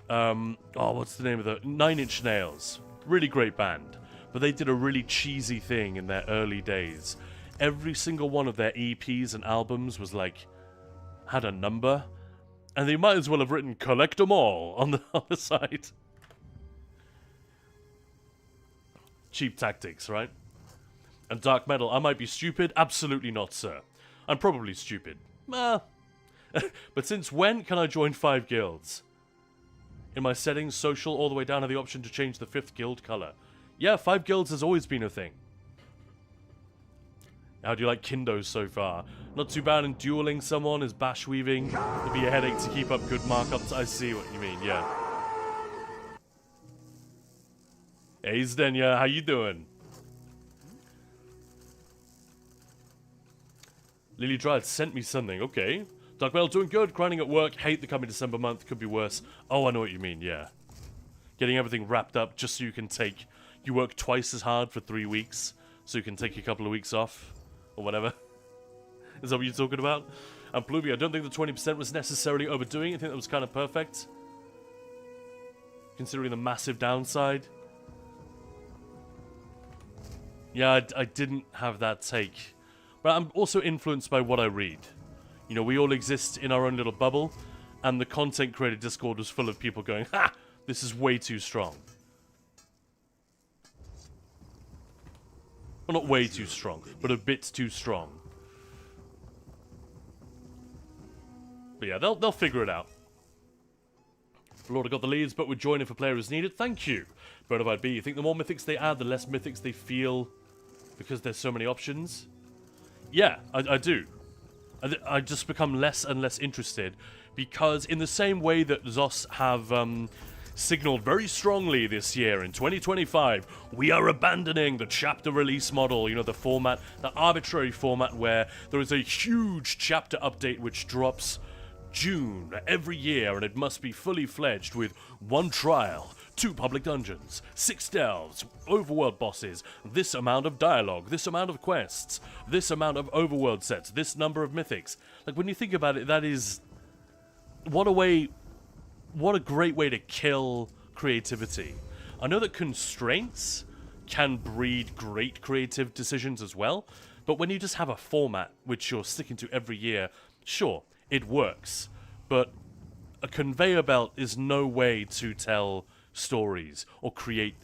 oh, what's the name of the... 9 Inch Nails. Really great band. But they did a really cheesy thing in their early days. Every single one of their EPs and albums was like, had a number. And they might as well have written, collect them all, on the side. Cheap tactics, right? And Dark Metal, I might be stupid. Absolutely not, sir. I'm probably stupid. But since when can I join 5 guilds? In my settings, social, all the way down to the option to change the 5th guild color. Yeah, 5 guilds has always been a thing. How do you like Kindos so far? Not too bad in dueling someone as bash weaving. It'd be a headache to keep up good markups. I see what you mean, yeah. Hey, Zdenya, how you doing? Lily Dryad sent me something, okay. Dark Metal doing good, grinding at work, hate the coming December month, could be worse. Oh, I know what you mean, yeah. Getting everything wrapped up just so you can take... You work twice as hard for 3 weeks, so you can take a couple of weeks off, or whatever. Is that what you're talking about? And Pluvia, I don't think the 20% was necessarily overdoing it. I think that was kind of perfect. Considering the massive downside. Yeah, I didn't have that take. But I'm also influenced by what I read. You know, we all exist in our own little bubble. And the content creator Discord was full of people going, ha! This is way too strong. Well, not way too strong, but a bit too strong. But yeah, they'll figure it out. Lord, I got the leads, but would join if a player is needed. Thank you, Bonafide B. You think the more mythics they add, the less mythics they feel because there's so many options? Yeah, I do. I just become less and less interested because in the same way that Zos have signaled very strongly this year in 2025, we are abandoning the chapter release model, you know, the format, the arbitrary format where there is a huge chapter update which drops June every year, and it must be fully fledged with 1 trial, 2 public dungeons, 6 delves, overworld bosses, this amount of dialogue, this amount of quests, this amount of overworld sets, this number of mythics. Like, when you think about it, that is... What a great way to kill creativity. I know that constraints can breed great creative decisions as well, but when you just have a format which you're sticking to every year, sure, it works, but a conveyor belt is no way to tell stories or create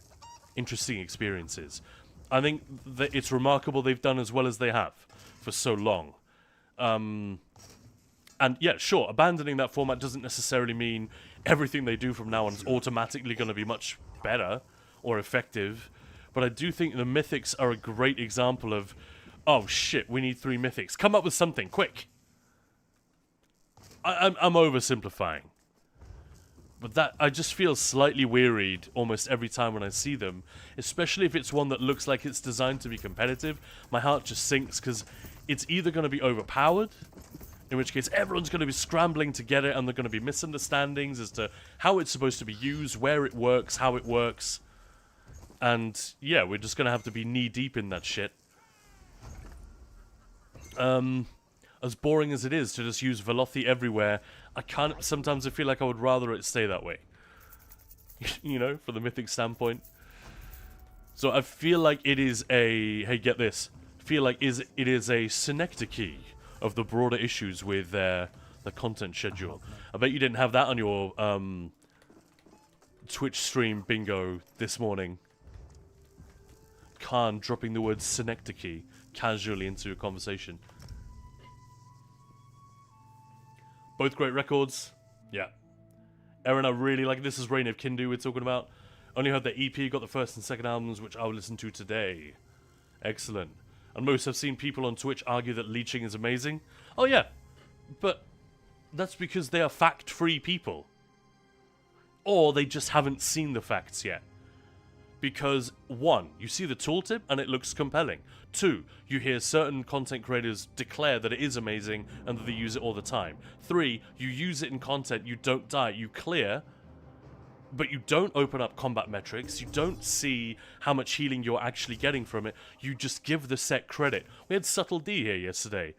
interesting experiences. I think that it's remarkable they've done as well as they have for so long. And yeah, sure, abandoning that format doesn't necessarily mean everything they do from now on is automatically going to be much better or effective, but I do think the mythics are a great example of, oh shit, we need 3 mythics. Come up with something, quick! I'm oversimplifying. But that, I just feel slightly wearied almost every time when I see them, especially if it's one that looks like it's designed to be competitive. My heart just sinks because it's either going to be overpowered, in which case everyone's going to be scrambling to get it and there are going to be misunderstandings as to how it's supposed to be used, where it works, how it works. And yeah, we're just going to have to be knee-deep in that shit. As boring as it is to just use Velothi everywhere, sometimes I feel like I would rather it stay that way. You know, for the mythic standpoint. So I feel like it is a, hey, get this, I feel like it is a synecdoche of the broader issues with the content schedule. I bet you didn't have that on your Twitch stream bingo this morning. Khan dropping the word synecdoche casually into a conversation. Both great records. Yeah. Aaron, I really like this. Is Reign of Kindu we're talking about. Only heard the EP, got the first and second albums, which I will listen to today. Excellent. And most have seen people on Twitch argue that leeching is amazing. Oh yeah, but that's because they are fact-free people. Or they just haven't seen the facts yet. Because 1, you see the tooltip and it looks compelling. 2, you hear certain content creators declare that it is amazing and that they use it all the time. 3, you use it in content, you don't die, you clear, but you don't open up combat metrics, you don't see how much healing you're actually getting from it, you just give the set credit. We had Subtle D here yesterday.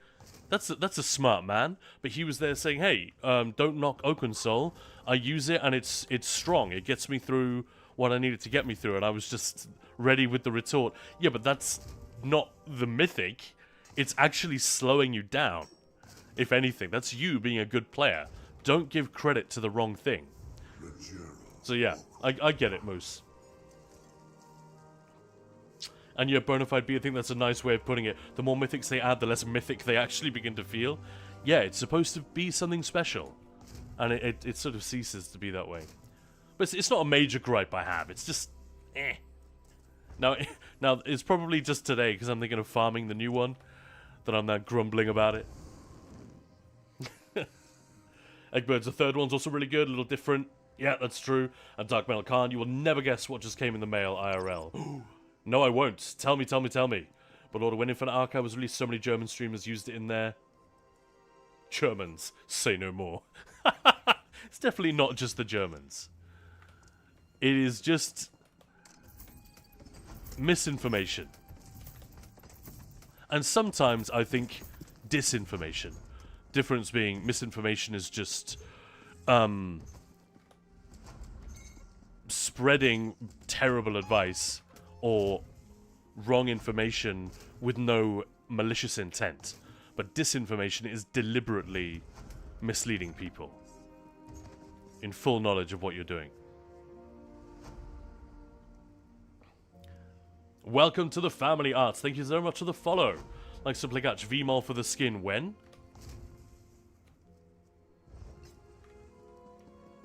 That's a smart man, but he was there saying, hey, don't knock Oaken Soul, I use it and it's strong, it gets me through what I needed to get me through, and I was just ready with the retort. Yeah, but that's not the mythic. It's actually slowing you down. If anything, that's you being a good player. Don't give credit to the wrong thing. So yeah, I get it, Moose. And yeah, Bonafide B, I think that's a nice way of putting it. The more mythics they add, the less mythic they actually begin to feel. Yeah, it's supposed to be something special. And it sort of ceases to be that way. But it's not a major gripe I have. It's just, eh. Now it's probably just today, because I'm thinking of farming the new one, that I'm now grumbling about it. Eggbird's the third one's also really good, a little different. Yeah, that's true. And Dark Metal Khan, you will never guess what just came in the mail IRL. No, I won't. Tell me. But Lord of Wind Infinite Archive was released, so many German streamers used it in there. Germans, say no more. It's definitely not just the Germans. It is just misinformation. And sometimes I think disinformation. Difference being misinformation is just spreading terrible advice or wrong information with no malicious intent. But disinformation is deliberately misleading people in full knowledge of what you're doing. Welcome to the family, Arts. Thank you so much for the follow. Like to play catch VMOL for the skin when?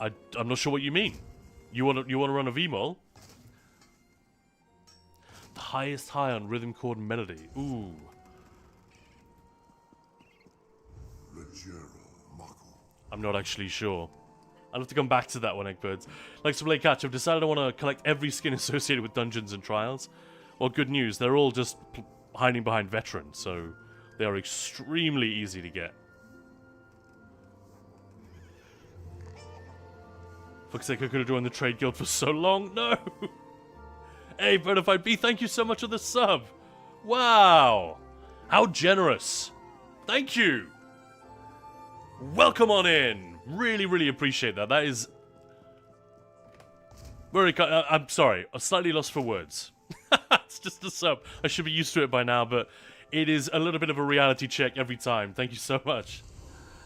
I'm not sure what you mean. You want to run a VMOL? The highest high on rhythm, chord, and melody. Ooh. I'm not actually sure. I'll have to come back to that one, Eggbirds. Like to play catch, I've decided I want to collect every skin associated with dungeons and trials. Well, good news, they're all just hiding behind veterans, so they are extremely easy to get. Fuck's sake, I could have joined the trade guild for so long. No! Hey, Bonafide B, thank you so much for the sub. Wow! How generous. Thank you! Welcome on in! Really, really appreciate that. That is very kind. I'm sorry, I'm slightly lost for words. It's just a sub. I should be used to it by now, but it is a little bit of a reality check every time. Thank you so much.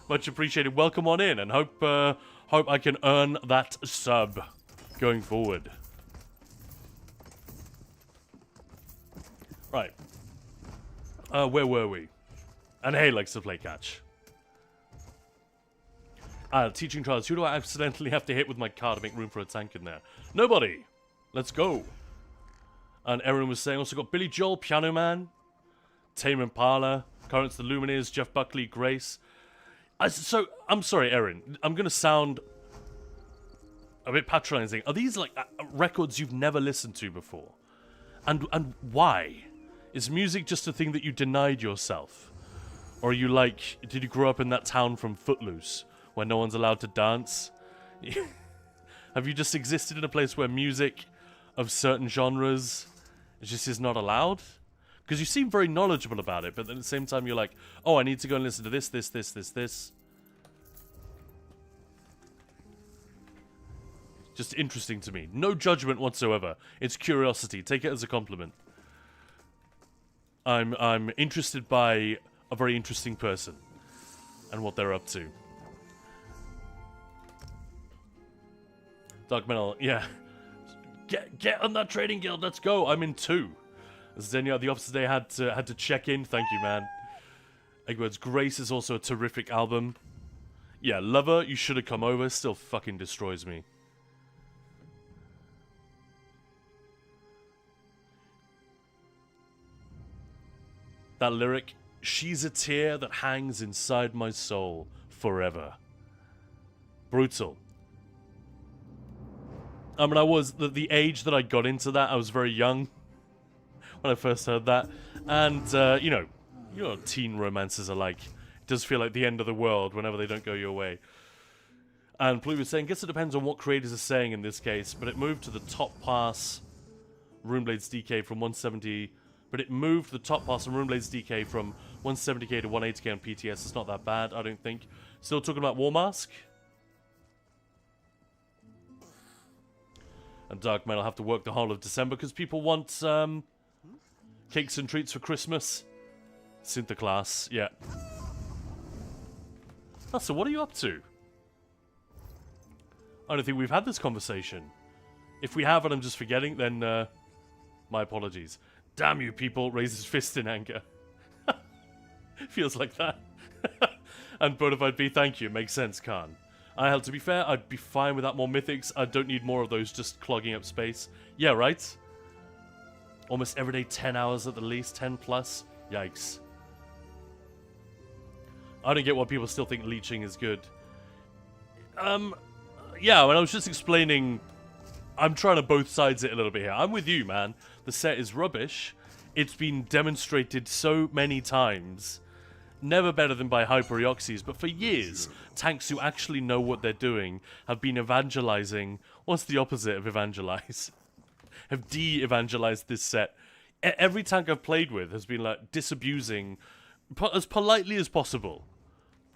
Much appreciated. Welcome on in, and hope I can earn that sub going forward. Right. Where were we? And hey likes to play catch. Teaching trials. Who do I accidentally have to hit with my car to make room for a tank in there? Nobody! Let's go. And Erin was saying, also got Billy Joel, Piano Man, Tame Impala, Currents the Lumineers, Jeff Buckley, Grace. So, I'm sorry, Erin. I'm going to sound a bit patronizing. Are these, like, records you've never listened to before? And why? Is music just a thing that you denied yourself? Or are you like, did you grow up in that town from Footloose, where no one's allowed to dance? Have you just existed in a place where music of certain genres just is not allowed? Because you seem very knowledgeable about it, but at the same time you're like, oh, I need to go and listen to this. Just interesting to me. No judgment whatsoever. It's curiosity. Take it as a compliment. I'm interested by a very interesting person and what they're up to. Dark Metal, yeah. Get on that trading guild. Let's go. I'm in 2. Xenia, the officer today had to check in. Thank you, man. Eggwords, Grace is also a terrific album. Yeah, Lover, you should have come over. Still fucking destroys me. That lyric, she's a tear that hangs inside my soul forever. Brutal. I mean, I was, the age that I got into that, I was very young when I first heard that. And, you know what teen romances are like. It does feel like the end of the world whenever they don't go your way. And Blue was saying, guess it depends on what creators are saying in this case, but it moved to the top pass Runeblade's DK from 170... But it moved the top pass on Runeblade's DK from 170k to 180k on PTS. It's not that bad, I don't think. Still talking about War Mask. And Dark Metal have to work the whole of December because people want cakes and treats for Christmas. Synthoclass, yeah. Oh, so what are you up to? I don't think we've had this conversation. If we have and I'm just forgetting, then my apologies. Damn you, people, raises fist in anger. Feels like that. And Bonafide B, thank you. Makes sense, Khan. To be fair, I'd be fine without more mythics. I don't need more of those just clogging up space. Yeah, right? Almost every day, 10 hours at the least, 10 plus. Yikes. I don't get why people still think leeching is good. Yeah, when I was just explaining... I'm trying to both sides it a little bit here. I'm with you, man. The set is rubbish. It's been demonstrated so many times. Never better than by Hyperioxys, but for years, tanks who actually know what they're doing have been evangelizing. What's the opposite of evangelize? Have de-evangelized this set. Every tank I've played with has been like disabusing as politely as possible.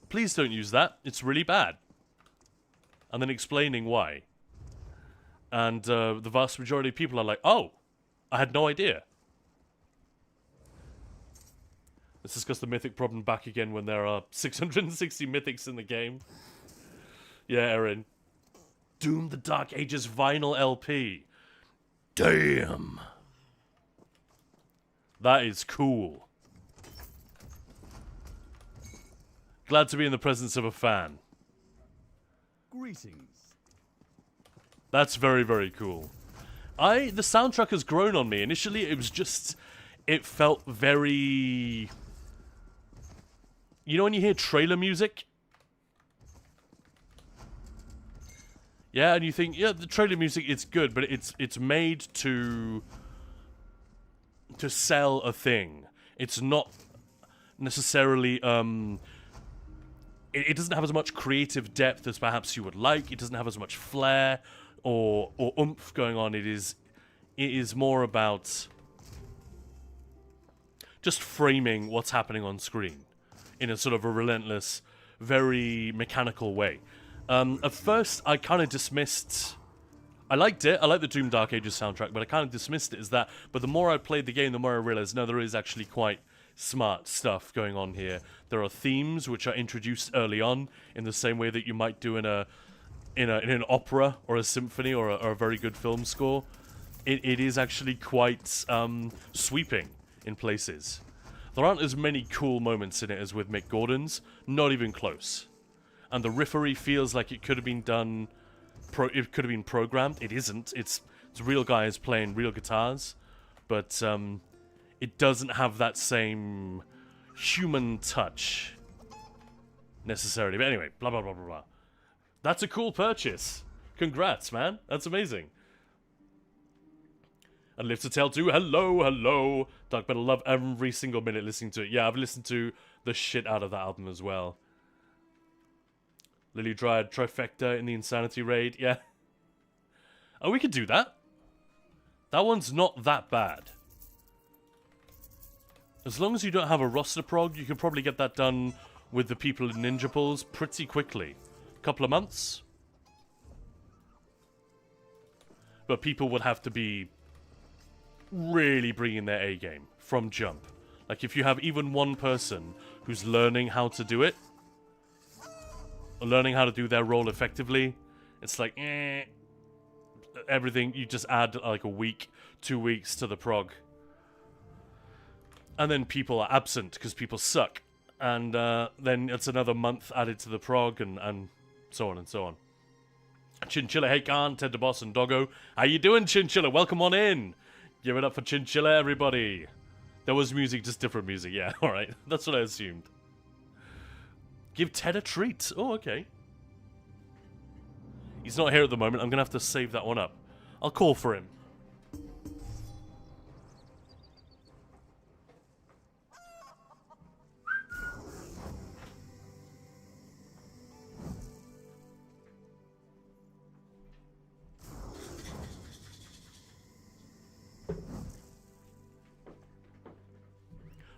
Please don't use that. It's really bad. And then explaining why. And the vast majority of people are like, oh, I had no idea. Let's discuss the Mythic problem back again when there are 660 Mythics in the game. Yeah, Erin. Doom the Dark Ages vinyl LP. Damn. That is cool. Glad to be in the presence of a fan. Greetings. That's very, very cool. The soundtrack has grown on me. Initially, it was just... It felt very... You know when you hear trailer music? Yeah, and you think, yeah, the trailer music, it's good, but it's made to sell a thing. It's not necessarily, it doesn't have as much creative depth as perhaps you would like. It doesn't have as much flair or oomph going on. It is more about just framing what's happening on screen in a sort of a relentless, very mechanical way. At first, I kind of dismissed... I liked it. I like the Doom Dark Ages soundtrack, but I kind of dismissed it as that. But the more I played the game, the more I realized, no, there is actually quite smart stuff going on here. There are themes which are introduced early on in the same way that you might do in an opera or a symphony or a very good film score. It is actually quite sweeping in places. There aren't as many cool moments in it as with Mick Gordon's. Not even close. And the riffery feels like it could have been done... it could have been programmed. It isn't. It's real guys playing real guitars. But it doesn't have that same human touch necessarily. But anyway, blah, blah, blah, blah, blah. That's a cool purchase. Congrats, man. That's amazing. And Live to Tell too. Hello, hello. Dark Metal, love every single minute listening to it. Yeah, I've listened to the shit out of that album as well. Lily Dryad trifecta in the Insanity raid. Yeah. Oh, we could do that. That one's not that bad. As long as you don't have a roster prog, you can probably get that done with the people in Ninja Pulls pretty quickly. Couple of months. But people would have to be really bringing their A game from jump. Like if you have even one person who's learning how to do it, or learning how to do their role effectively, it's like, everything, you just add like a week, 2 weeks to the prog. And then people are absent because people suck. And then it's another month added to the prog and so on and so on. Chinchilla, hey Khan, Ted the Boss and Doggo. How you doing, Chinchilla? Welcome on in. Give it up for Chinchilla, everybody. There was music, just different music. Yeah, alright. That's what I assumed. Give Ted a treat. Oh, okay. He's not here at the moment. I'm going to have to save that one up. I'll call for him.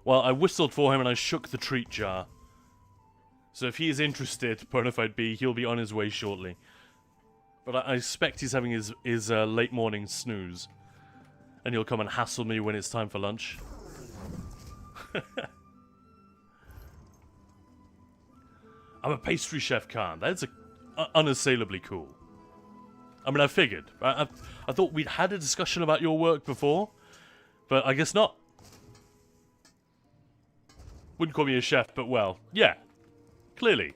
Well, I whistled for him and I shook the treat jar. So if he is interested, Bonafide B, he'll be on his way shortly. But I expect he's having his late morning snooze. And he'll come and hassle me when it's time for lunch. I'm a pastry chef, Khan. That's unassailably cool. I mean, I figured. I thought we'd had a discussion about your work before. But I guess not. Wouldn't call me a chef, but well, yeah. Clearly.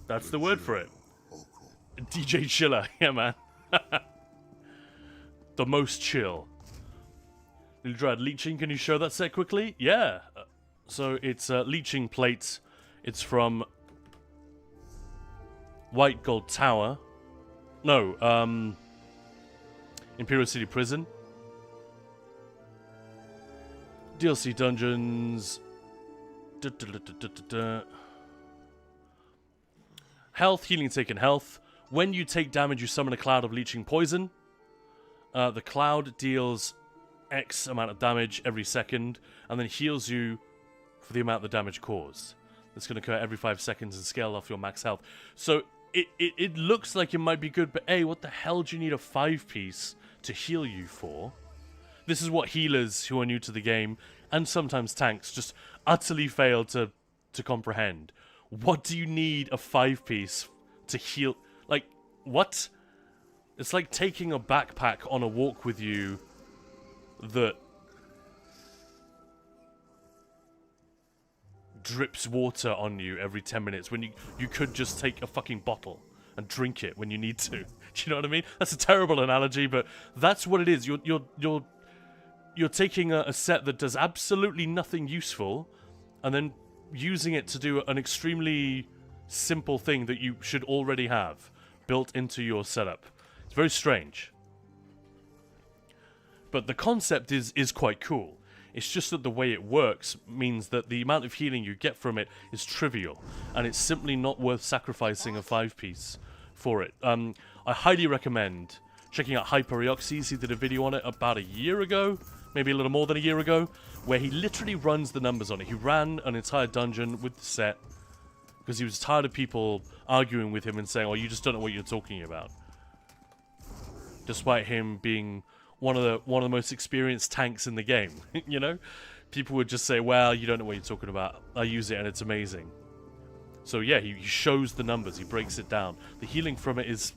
That's the word for it. DJ Chiller. Yeah, man. The most chill. Little Dread Leeching, can you show that set quickly? Yeah. So it's Leeching Plate. It's from White Gold Tower. No, Imperial City Prison. DLC Dungeons. Health, healing taken health. When you take damage, you summon a cloud of leeching poison. The cloud deals X amount of damage every second, and then heals you for the amount of damage caused. That's going to occur every 5 seconds and scale off your max health. So it looks like it might be good, but A, what the hell do you need a 5-piece to heal you for? This is what healers who are new to the game, and sometimes tanks, just utterly fail to comprehend. What do you need a 5-piece to heal? Like, what? It's like taking a backpack on a walk with you that drips water on you every 10 minutes when you could just take a fucking bottle and drink it when you need to. Do you know what I mean? That's a terrible analogy, but that's what it is. You're taking a set that does absolutely nothing useful and then using it to do an extremely simple thing that you should already have built into your setup. It's very strange. But the concept is quite cool. It's just that the way it works means that the amount of healing you get from it is trivial, and it's simply not worth sacrificing a 5-piece for it. I highly recommend checking out Hyperioxys. He did a video on it about a year ago, maybe a little more than a year ago, where he literally runs the numbers on it. He ran an entire dungeon with the set because he was tired of people arguing with him and saying, "Oh, you just don't know what you're talking about." Despite him being one of the most experienced tanks in the game, you know? People would just say, "Well, you don't know what you're talking about. I use it and it's amazing." So yeah, he shows the numbers, he breaks it down. The healing from it is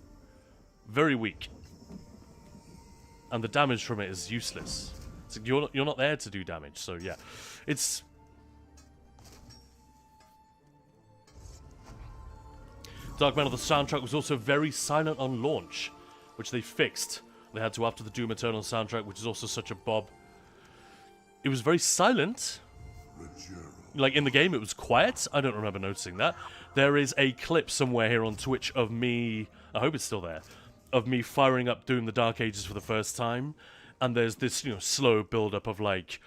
very weak. And the damage from it is useless. So you're not there to do damage, so yeah. It's... Dark Metal, the soundtrack was also very silent on launch, which they fixed. They had to after the Doom Eternal soundtrack, which is also such a bob. It was very silent. Like, in the game, it was quiet. I don't remember noticing that. There is a clip somewhere here on Twitch of me... I hope it's still there. Of me firing up Doom the Dark Ages for the first time. And there's this, you know, slow build-up of, like...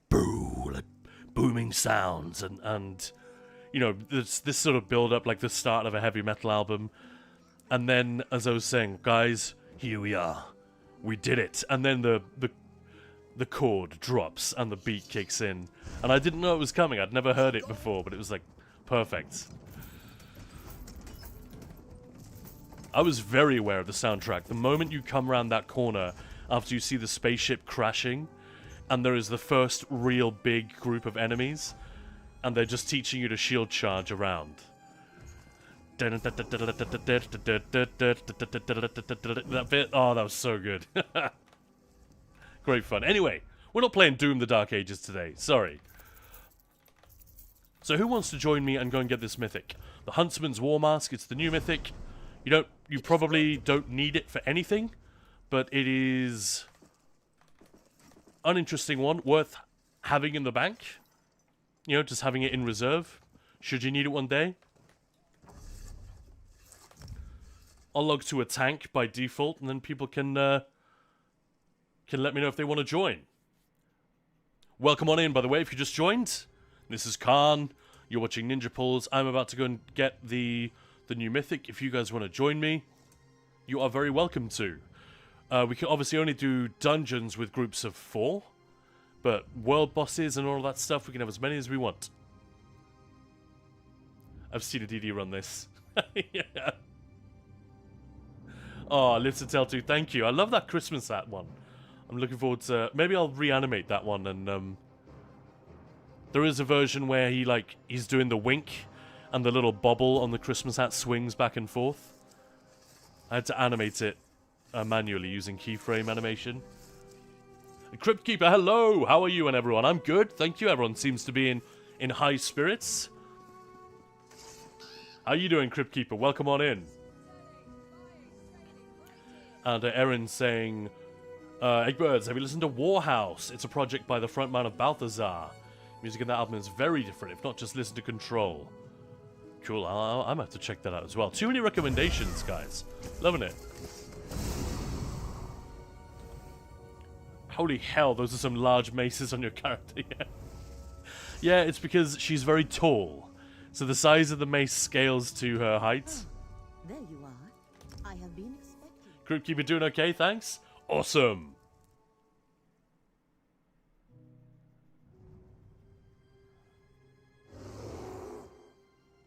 Boo! Like, booming sounds. And you know, this sort of build-up, like the start of a heavy metal album. And then, as I was saying, guys... Here we are. We did it. And then the chord drops and the beat kicks in. And I didn't know it was coming. I'd never heard it before, but it was like perfect. I was very aware of the soundtrack. The moment you come around that corner after you see the spaceship crashing and there is the first real big group of enemies and they're just teaching you to shield charge around. That bit, oh, that was so good. Great fun. Anyway, we're not playing Doom the Dark Ages today. Sorry. So who wants to join me and go and get this mythic? The Huntsman's War Mask. It's the new mythic. You probably don't need it for anything, but it is an interesting one, worth having in the bank. You know, just having it in reserve, should you need it one day. I'll log to a tank by default, and then people can let me know if they want to join. Welcome on in, by the way, if you just joined. This is Khan. You're watching Ninja Pulls. I'm about to go and get the new mythic. If you guys want to join me, you are very welcome to. We can obviously only do dungeons with groups of 4, but world bosses and all that stuff, we can have as many as we want. I've seen a DD run this. Yeah. Oh, Live to Tell 2, thank you. I love that Christmas hat one. I'm looking forward to... Maybe I'll reanimate that one and... There is a version where he's doing the wink and the little bobble on the Christmas hat swings back and forth. I had to animate it manually using keyframe animation. Crypt Keeper, hello! How are you and everyone? I'm good, thank you. Everyone seems to be in high spirits. How you doing, Crypt Keeper? Welcome on in. And Erin's saying, Eggbirds, have you listened to Warhouse? It's a project by the frontman of Balthazar. Music in that album is very different, if not just listen to Control. Cool, I'm gonna have to check that out as well. Too many recommendations, guys. Loving it. Holy hell, those are some large maces on your character. Yeah, it's because she's very tall. So the size of the mace scales to her height. There you are. I have been expecting. Crypt Keeper doing okay, thanks. Awesome.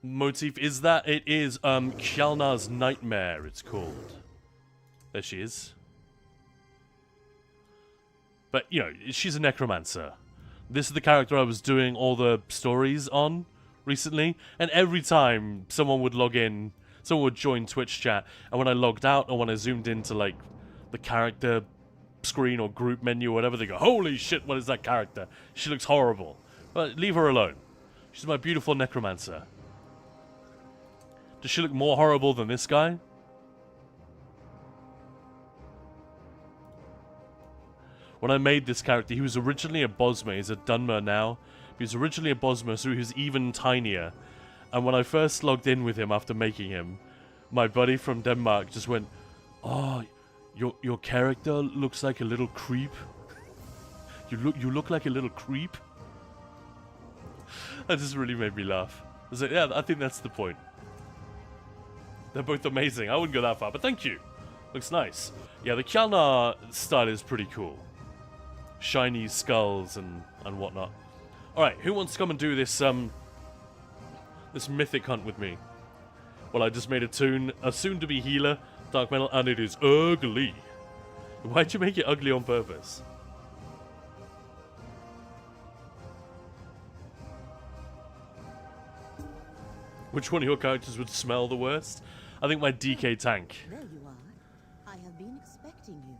motif is that. It is Kjalnar's Nightmare, it's called. There she is. But, you know, she's a necromancer. This is the character I was doing all the stories on recently, and every time someone would log in, someone would join Twitch chat, and when I logged out or when I zoomed into, like, the character screen or group menu or whatever, they go, holy shit, what is that character? She looks horrible. But leave her alone. She's my beautiful necromancer. Does she look more horrible than this guy? When I made this character, he was originally a Bosmer. He's a Dunmer now. He was originally a Bosmer, so he was even tinier. And when I first logged in with him after making him, my buddy from Denmark just went, oh, your character looks like a little creep. You look like a little creep. That just really made me laugh. I was like, yeah, I think that's the point. They're both amazing. I wouldn't go that far, but thank you. Looks nice. Yeah, the Kjalnar style is pretty cool. Shiny skulls and whatnot. Alright, who wants to come and do this this mythic hunt with me? Well, I just made a soon-to-be healer, dark metal, and it is ugly. Why'd you make it ugly on purpose? Which one of your characters would smell the worst? I think my DK tank. There you are. I have been expecting you.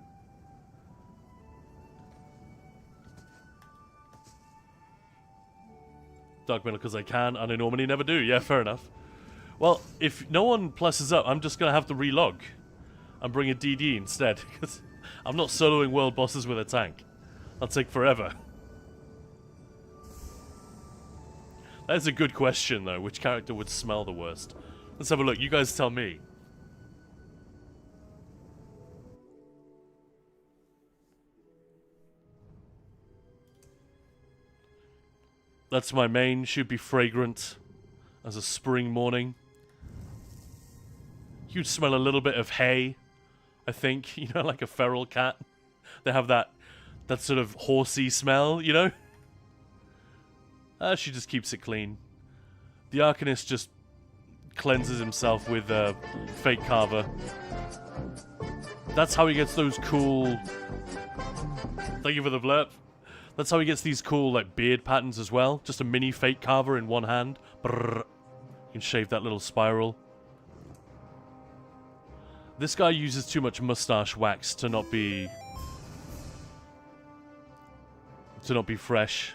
Dark metal because I can, and I normally never do. Yeah, fair enough. Well, if no one pluses up, I'm just going to have to relog and bring a DD instead, because I'm not soloing world bosses with a tank. That'll take forever. That's a good question, though. Which character would smell the worst? Let's have a look. You guys tell me. That's my main. Should be fragrant as a spring morning. You'd smell a little bit of hay, I think. You know, like a feral cat. They have that sort of horsey smell, you know? She just keeps it clean. The Arcanist just cleanses himself with fake carver. That's how he gets those cool... Thank you for the blurb. That's how he gets these cool, like, beard patterns as well. Just a mini fake carver in one hand. Brrr. You can shave that little spiral. This guy uses too much mustache wax to not be... fresh.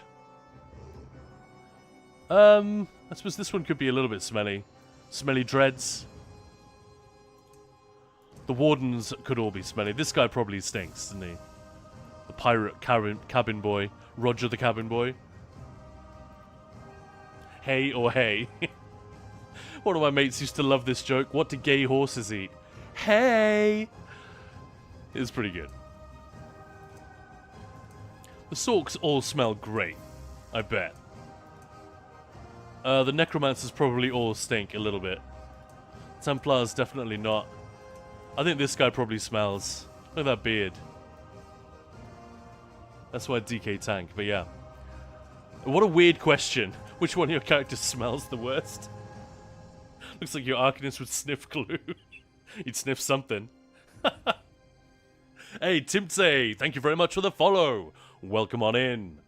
I suppose this one could be a little bit smelly. Smelly dreads. The wardens could all be smelly. This guy probably stinks, doesn't he? The pirate cabin boy. Roger the cabin boy. Hey or hey. One of my mates used to love this joke. What do gay horses eat? Hey! It's pretty good. The Sorks all smell great. I bet. The Necromancers probably all stink a little bit. Templars definitely not. I think this guy probably smells. Look at that beard. That's why DK tank, but yeah. What a weird question. Which one of your characters smells the worst? Looks like your Arcanist would sniff glue. He'd sniff something. Hey, Timtse, thank you very much for the follow. Welcome on in.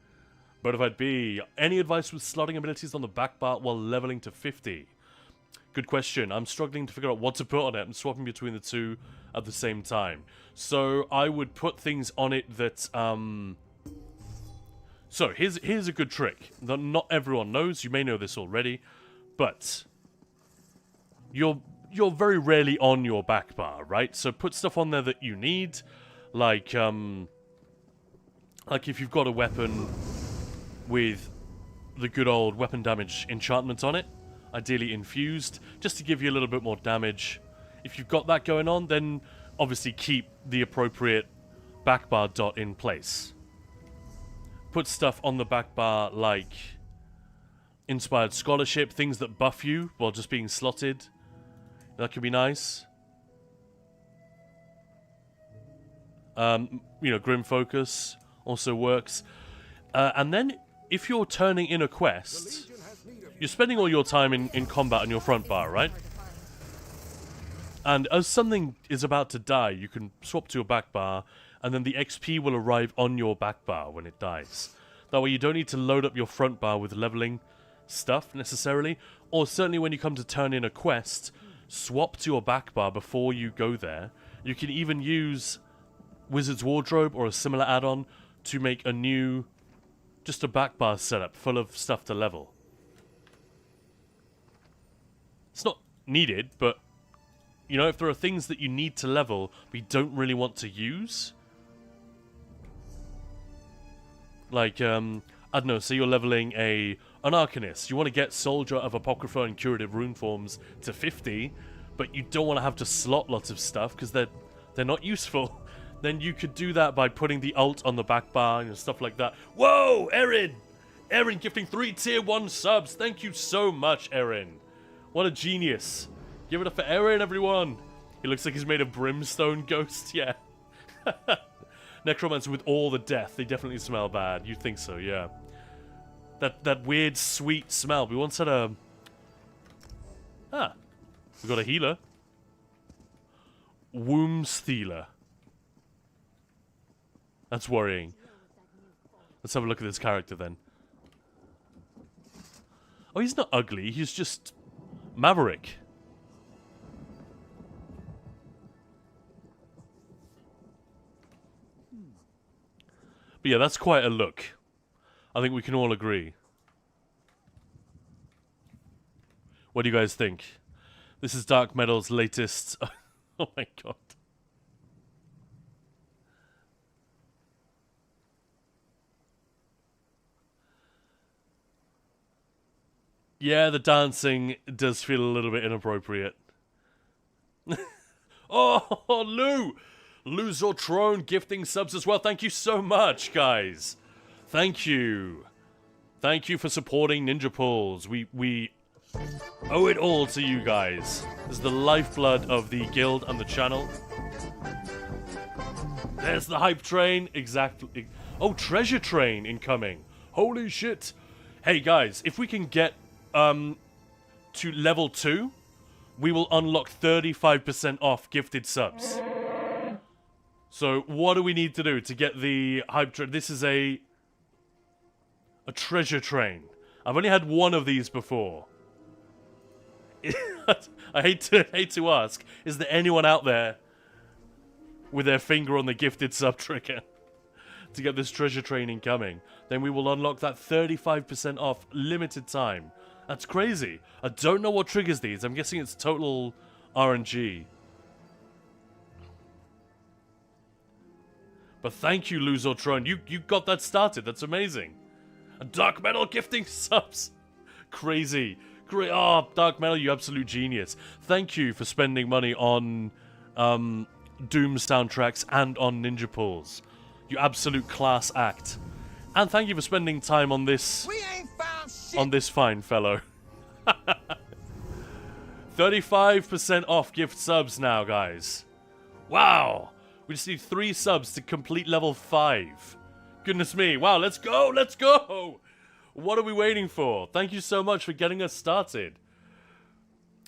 Bonafide B, any advice with slotting abilities on the back bar while leveling to 50? Good question. I'm struggling to figure out what to put on it. I'm swapping between the two at the same time. So I would put things on it that... So here's a good trick that not everyone knows. You may know this already, but you're very rarely on your back bar, right? So put stuff on there that you need, like if you've got a weapon with the good old weapon damage enchantment on it, ideally infused, just to give you a little bit more damage. If you've got that going on, then obviously keep the appropriate back bar dot in place. Put stuff on the back bar like inspired scholarship, things that buff you while just being slotted. That could be nice. You know, Grim Focus also works. And then if you're turning in a quest, you're spending all your time in combat on your front bar, right? And as something is about to die, you can swap to your back bar, and then the XP will arrive on your back bar when it dies. That way you don't need to load up your front bar with leveling stuff, necessarily. Or certainly when you come to turn in a quest, swap to your back bar before you go there. You can even use Wizard's Wardrobe or a similar add-on to make a new, just a back bar setup full of stuff to level. It's not needed, but, you know, if there are things that you need to level but you don't really want to use, like, I don't know, say you're leveling an Arcanist. You want to get Soldier of Apocrypha and Curative Rune Forms to 50, but you don't want to have to slot lots of stuff because they're not useful. Then you could do that by putting the ult on the back bar and stuff like that. Whoa, Erin! Erin gifting 3 tier 1 subs. Thank you so much, Erin. What a genius. Give it up for Erin, everyone. He looks like he's made of brimstone ghost, yeah. Necromancer with all the death. They definitely smell bad. You'd think so, yeah. That weird, sweet smell. We once had a... Ah. We got a healer. Womb Stealer. That's worrying. Let's have a look at this character then. Oh, he's not ugly. He's just Maverick. But yeah, that's quite a look. I think we can all agree. What do you guys think? This is Dark Metal's latest... Oh my god. Yeah, the dancing does feel a little bit inappropriate. Oh, Lou! Lose your throne, gifting subs as well. Thank you so much, guys. Thank you. Thank you for supporting Ninja Pulls. We owe it all to you guys. This is the lifeblood of the guild and the channel. There's the hype train. Exactly. Oh, treasure train incoming. Holy shit. Hey, guys, if we can get to level 2, we will unlock 35% off gifted subs. So, what do we need to do to get the hype train? This is a treasure train. I've only had one of these before. I hate to ask, is there anyone out there with their finger on the gifted sub trigger to get this treasure train incoming? Then we will unlock that 35% off limited time. That's crazy. I don't know what triggers these. I'm guessing it's total RNG. But thank you, Luzotron. You got that started. That's amazing. And Dark Metal gifting subs. Crazy. Great. Oh, Dark Metal, you absolute genius. Thank you for spending money on Doom soundtracks and on Ninja Pulls. You absolute class act. And thank you for spending time on this... on this fine fellow. 35% off gift subs now, guys. Wow. We just need 3 subs to complete level 5. Goodness me. Wow, let's go. Let's go. What are we waiting for? Thank you so much for getting us started.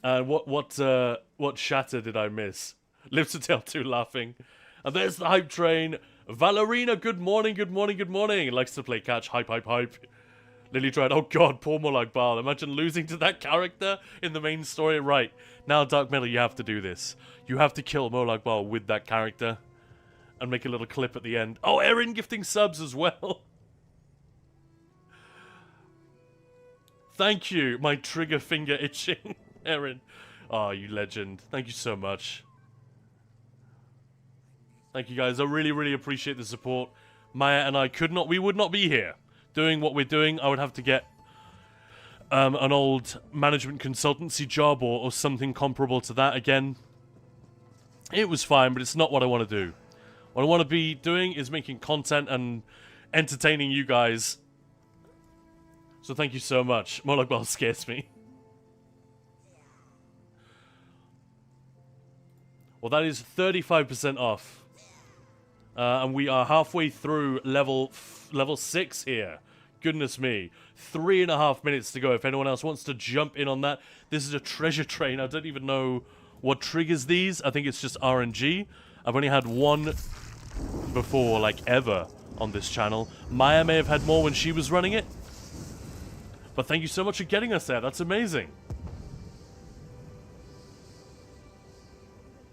And what shatter did I miss? Live to tell 2 laughing. And there's the hype train. Valerina, good morning, good morning, good morning. Likes to play catch. Hype, hype, hype. Lily tried. Oh god, poor Morlock Bal. Imagine losing to that character in the main story. Right. Now, Dark Metal, you have to do this. You have to kill Morlock Bal with that character. And make a little clip at the end. Oh, Erin gifting subs as well. Thank you. My trigger finger itching. Erin. Oh, you legend. Thank you so much. Thank you, guys. I really, really appreciate the support. Maya and I we would not be here doing what we're doing. I would have to get an old management consultancy job or something comparable to that again. It was fine, but it's not what I want to do. What I want to be doing is making content and entertaining you guys. So thank you so much. Morlock Bal scares me. Well, that is 35% off. And we are halfway through level 6 here. goodness me. 3.5 minutes to go. If anyone else wants to jump in on that, this is a treasure train. I don't even know what triggers these. I think it's just RNG. I've only had one before, like, ever on this channel. Maya may have had more when she was running it. But thank you so much for getting us there. That's amazing.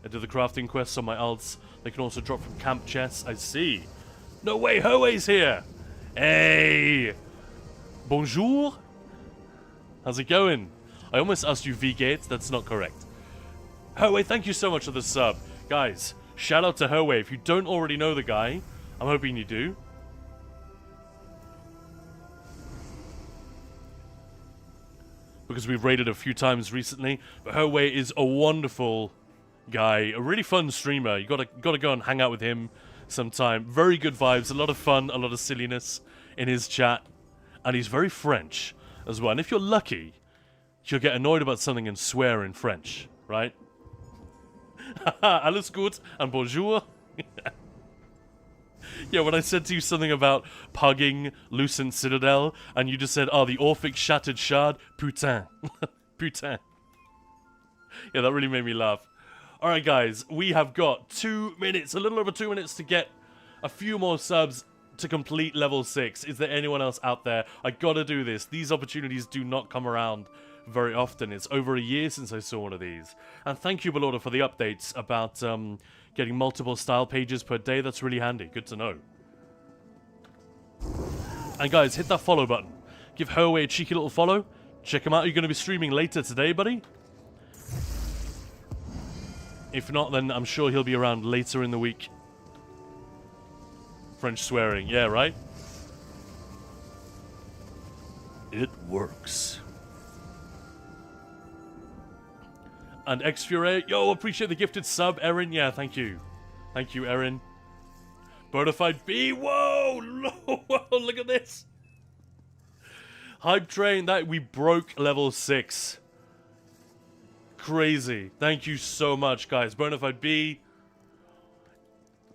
I do the crafting quests on my alts. They can also drop from camp chests. I see. No way, Herway's here. Hey. Bonjour. How's it going? I almost asked you V-Gates. That's not correct. Herway, thank you so much for the sub. Guys, shout out to Herway. If you don't already know the guy, I'm hoping you do. Because we've raided a few times recently. But Herway is a wonderful guy, a really fun streamer. You gotta go and hang out with him sometime. Very good vibes, a lot of fun, a lot of silliness in his chat, and he's very French as well. And if you're lucky, you'll get annoyed about something and swear in French, right? Alles gut and bonjour. Yeah, when I said to you something about pugging Lucent Citadel, and you just said, oh, the Orphic Shattered Shard, putain. Putain. Yeah, that really made me laugh. Alright, guys, we have got 2 minutes, a little over 2 minutes to get a few more subs to complete level 6. Is there anyone else out there? I gotta do this. These opportunities do not come around very often. It's over a year since I saw one of these. And thank you, Belorda, for the updates about getting multiple style pages per day. That's really handy. Good to know. And guys, hit that follow button. Give Herway a cheeky little follow. Check him out. You're going to be streaming later today, buddy. If not, then I'm sure he'll be around later in the week. French swearing. Yeah, right? It works. And Xfury, yo, appreciate the gifted sub, Erin. Yeah, thank you. Thank you, Erin. Bonafide B, whoa, whoa, look at this. Hype train, that we broke level 6. Crazy. Thank you so much, guys. Bonafide B.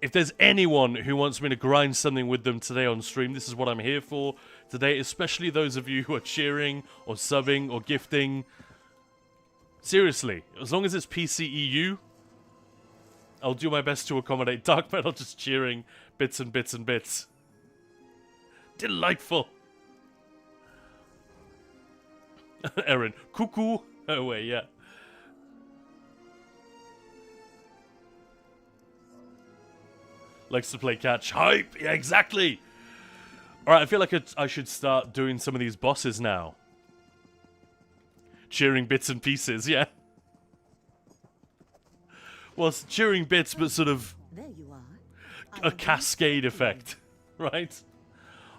If there's anyone who wants me to grind something with them today on stream, this is what I'm here for today, especially those of you who are cheering or subbing or gifting. Seriously, as long as it's PCEU, I'll do my best to accommodate. Dark Metal just cheering bits and bits and bits. Delightful. Erin, cuckoo. Oh, wait, yeah. Likes to play catch. Hype! Yeah, exactly! Alright, I feel like I should start doing some of these bosses now. Cheering bits and pieces, yeah. Well, it's cheering bits, but sort of There you are. a cascade effect, right?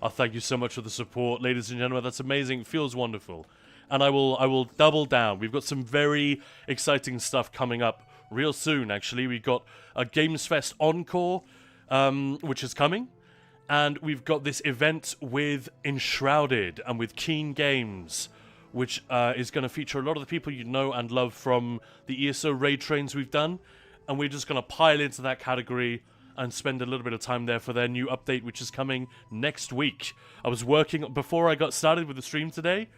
Oh, thank you so much for the support, ladies and gentlemen. That's amazing. It feels wonderful. And I will double down. We've got some very exciting stuff coming up real soon, actually. We've got a Games Fest Encore, which is coming. And we've got this event with Enshrouded and with Keen Games, which is going to feature a lot of the people you know and love from the ESO raid trains we've done. And we're just going to pile into that category and spend a little bit of time there for their new update, which is coming next week. I was working, before I got started with the stream today,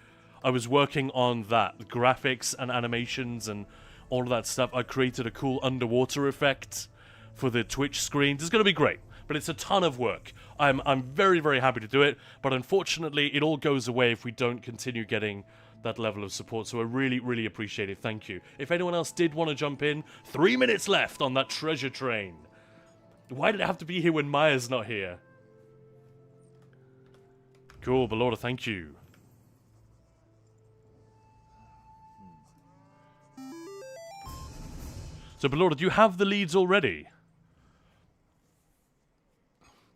I was working on that, the graphics and animations and all of that stuff. I created a cool underwater effect for the Twitch screen. This is going to be great, but it's a ton of work. I'm very, very happy to do it, but unfortunately, it all goes away if we don't continue getting that level of support, so I really, really appreciate it. Thank you. If anyone else did want to jump in, 3 minutes left on that treasure train. Why did it have to be here when Maya's not here? Cool, Belorda, thank you. So, Belorda, do you have the leads already?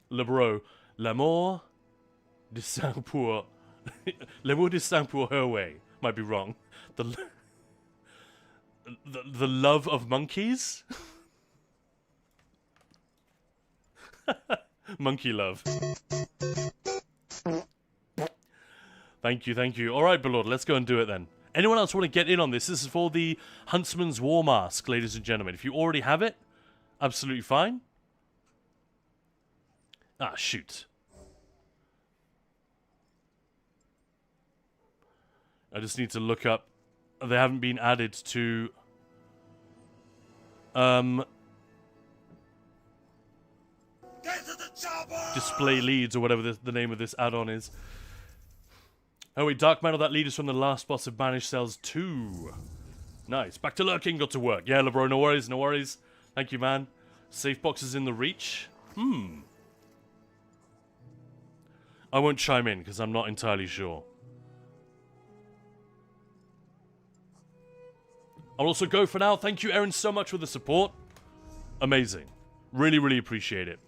Le bro, l'amour de sang pour... l'amour de sang pour Herway. Might be wrong. The love of monkeys? Monkey love. Thank you, thank you. Alright, Belorda, let's go and do it then. Anyone else want to get in on this? This is for the Huntsman's War Mask, ladies and gentlemen. If you already have it, absolutely fine. Ah, shoot. I just need to look up. They haven't been added to display leads or whatever the name of this add-on is. Oh wait, Dark Matter, that lead is from the last boss of Banished Cells 2. Nice. Back to lurking, got to work. Yeah, LeBro, no worries, no worries. Thank you, man. Safe boxes in the reach. I won't chime in because I'm not entirely sure. I'll also go for now. Thank you, Erin, so much for the support. Amazing. Really, really appreciate it.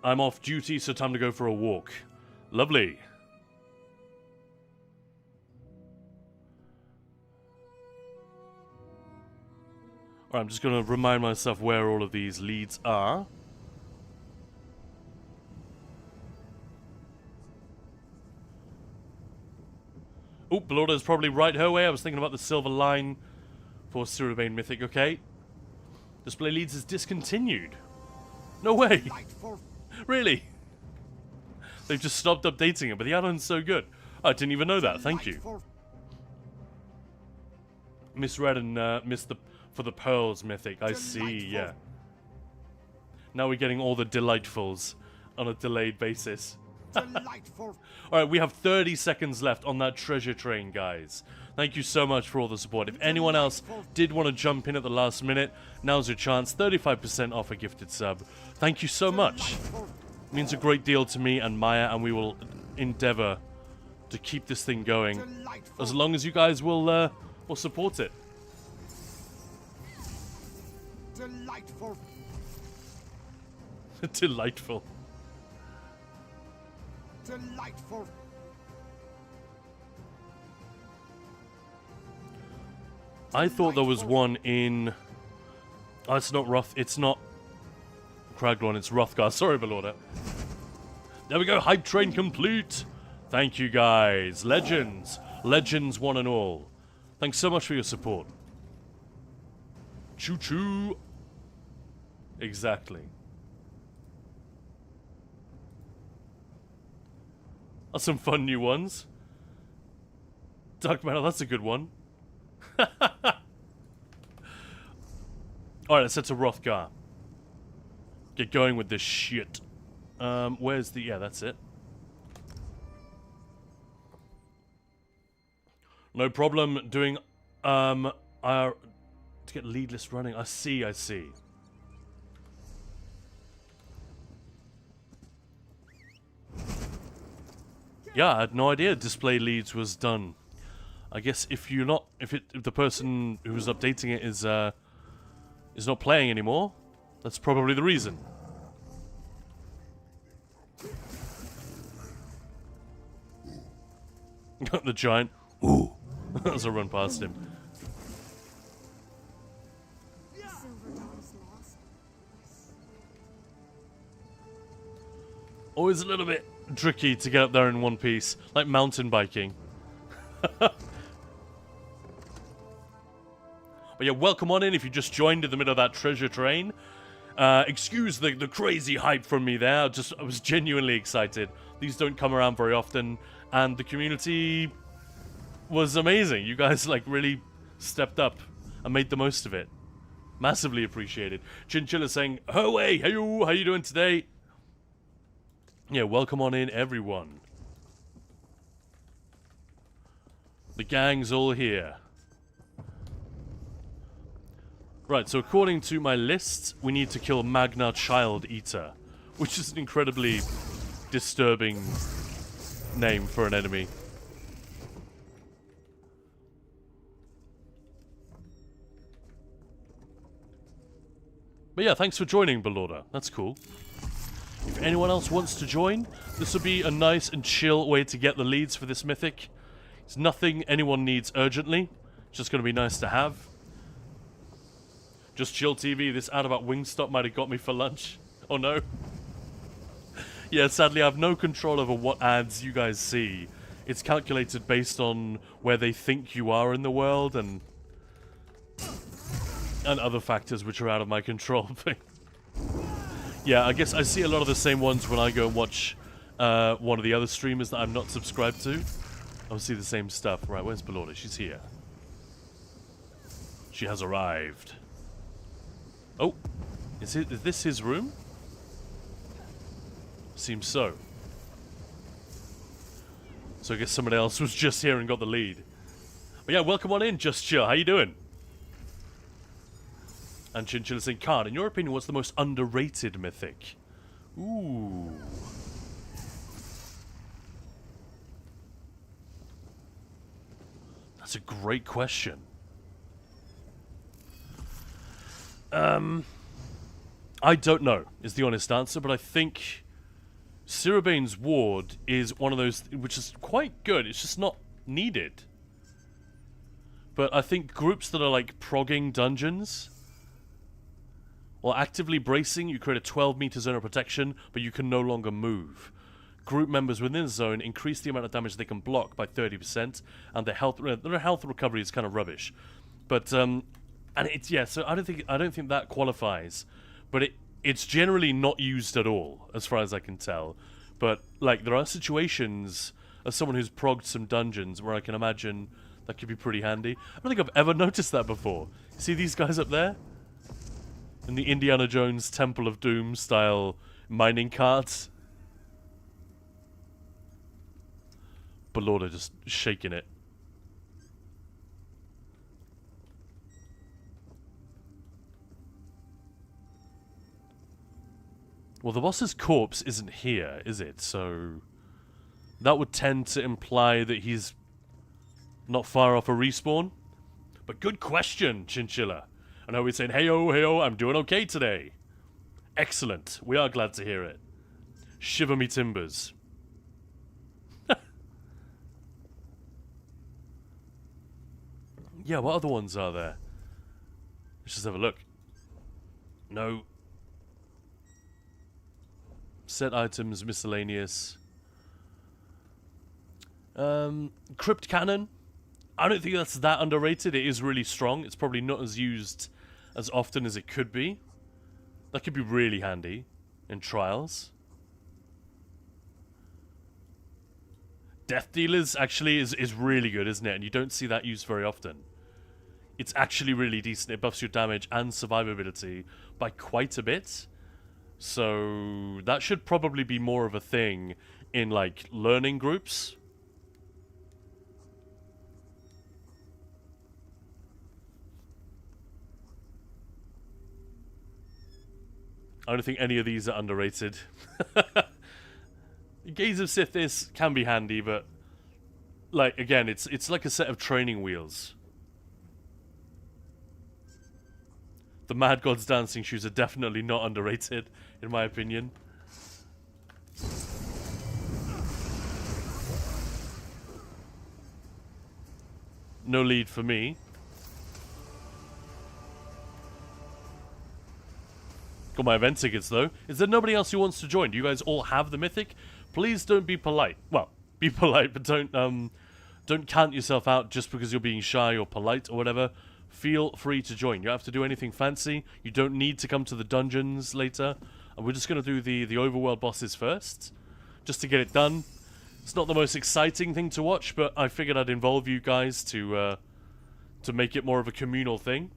I'm off duty, so time to go for a walk. Lovely. Alright, I'm just going to remind myself where all of these leads are. Oh, Belorda's probably right her way. I was thinking about the silver line for Surabane Mythic. Okay. Display leads is discontinued. No way. Really? They've just stopped updating it, but the add-on's so good. I didn't even know that. Thank you. Misread and missed the for the pearls Mythic. I see, yeah. Now we're getting all the delightfuls on a delayed basis. Alright, we have 30 seconds left on that treasure train, guys. Thank you so much for all the support. If anyone else did want to jump in at the last minute, now's your chance. 35% off a gifted sub. Thank you so much. It means a great deal to me and Maya, and we will endeavor to keep this thing going as long as you guys will support it. Delightful. Delightful. Delightful. I thought there was one in... Oh, it's not Roth. It's not Kraglorn. It's Rothgar. Sorry, Belorda. There we go. Hype train complete. Thank you, guys. Legends. Legends, one and all. Thanks so much for your support. Choo-choo. Exactly. That's some fun new ones. Dark Matter, that's a good one. Alright, let's head to Rothgar. Get going with this shit. Where's the... Yeah, that's it. No problem doing... to get leadless running. I see, I see. Yeah, I had no idea display leads was done. I guess if you're not, if the person who's updating it is not playing anymore, that's probably the reason. Got the giant. Ooh, as I run past him. Always a little bit tricky to get up there in one piece, like mountain biking. But yeah, welcome on in if you just joined in the middle of that treasure train. Excuse the crazy hype from me there. I was genuinely excited. These don't come around very often, and the community was amazing. You guys like really stepped up and made the most of it. Massively appreciated. Chinchilla saying, "Oh hey, how you doing today?" Yeah, welcome on in, everyone. The gang's all here. Right, so according to my list, we need to kill Magna Child Eater, which is an incredibly disturbing name for an enemy. But yeah, thanks for joining, Belorda. That's cool. If anyone else wants to join, this will be a nice and chill way to get the leads for this mythic. It's nothing anyone needs urgently. It's just going to be nice to have. Just chill TV. This ad about Wingstop might have got me for lunch. Oh no. Yeah, sadly I have no control over what ads you guys see. It's calculated based on where they think you are in the world and other factors which are out of my control. Yeah, I guess I see a lot of the same ones when I go and watch one of the other streamers that I'm not subscribed to. Obviously the same stuff. Right, where's Belorda? She's here. She has arrived. Oh, is this his room? Seems so. So I guess somebody else was just here and got the lead. But yeah, welcome on in, Just Chill. How you doing? And Chinchilla saying, Card, in your opinion, what's the most underrated mythic? Ooh. That's a great question. I don't know, is the honest answer, but I think Cirabane's Ward is one of those which is quite good. It's just not needed. But I think groups that are like progging dungeons or actively bracing, you create a 12-meter zone of protection, but you can no longer move. Group members within the zone increase the amount of damage they can block by 30%, and their health recovery is kind of rubbish. But and it's so I don't think that qualifies. But it's generally not used at all, as far as I can tell. But like there are situations as someone who's progged some dungeons where I can imagine that could be pretty handy. I don't think I've ever noticed that before. See these guys up there? In the Indiana Jones Temple of Doom style mining carts. Belorda just shaking it. Well, the boss's corpse isn't here, is it? So that would tend to imply that he's not far off a respawn. But good question, Chinchilla. I know we're saying, hey-oh, I'm doing okay today. Excellent. We are glad to hear it. Shiver me timbers. Yeah, what other ones are there? Let's just have a look. No. Set items, miscellaneous. Crypt Cannon. I don't think that's that underrated. It is really strong. It's probably not as used as often as it could be. That could be really handy in trials. Death Dealers actually is really good, isn't it? And you don't see that used very often. It's actually really decent. It buffs your damage and survivability by quite a bit. So that should probably be more of a thing in like learning groups. I don't think any of these are underrated. Gaze of Sithis can be handy, but like again, it's like a set of training wheels. The Mad God's dancing shoes are definitely not underrated, in my opinion. No lead for me. Got my event tickets, though. Is there nobody else who wants to join? Do you guys all have the Mythic? Please don't be polite. Well, be polite, but don't count yourself out just because you're being shy or polite or whatever. Feel free to join. You don't have to do anything fancy. You don't need to come to the dungeons later. And we're just going to do the overworld bosses first, just to get it done. It's not the most exciting thing to watch, but I figured I'd involve you guys to make it more of a communal thing.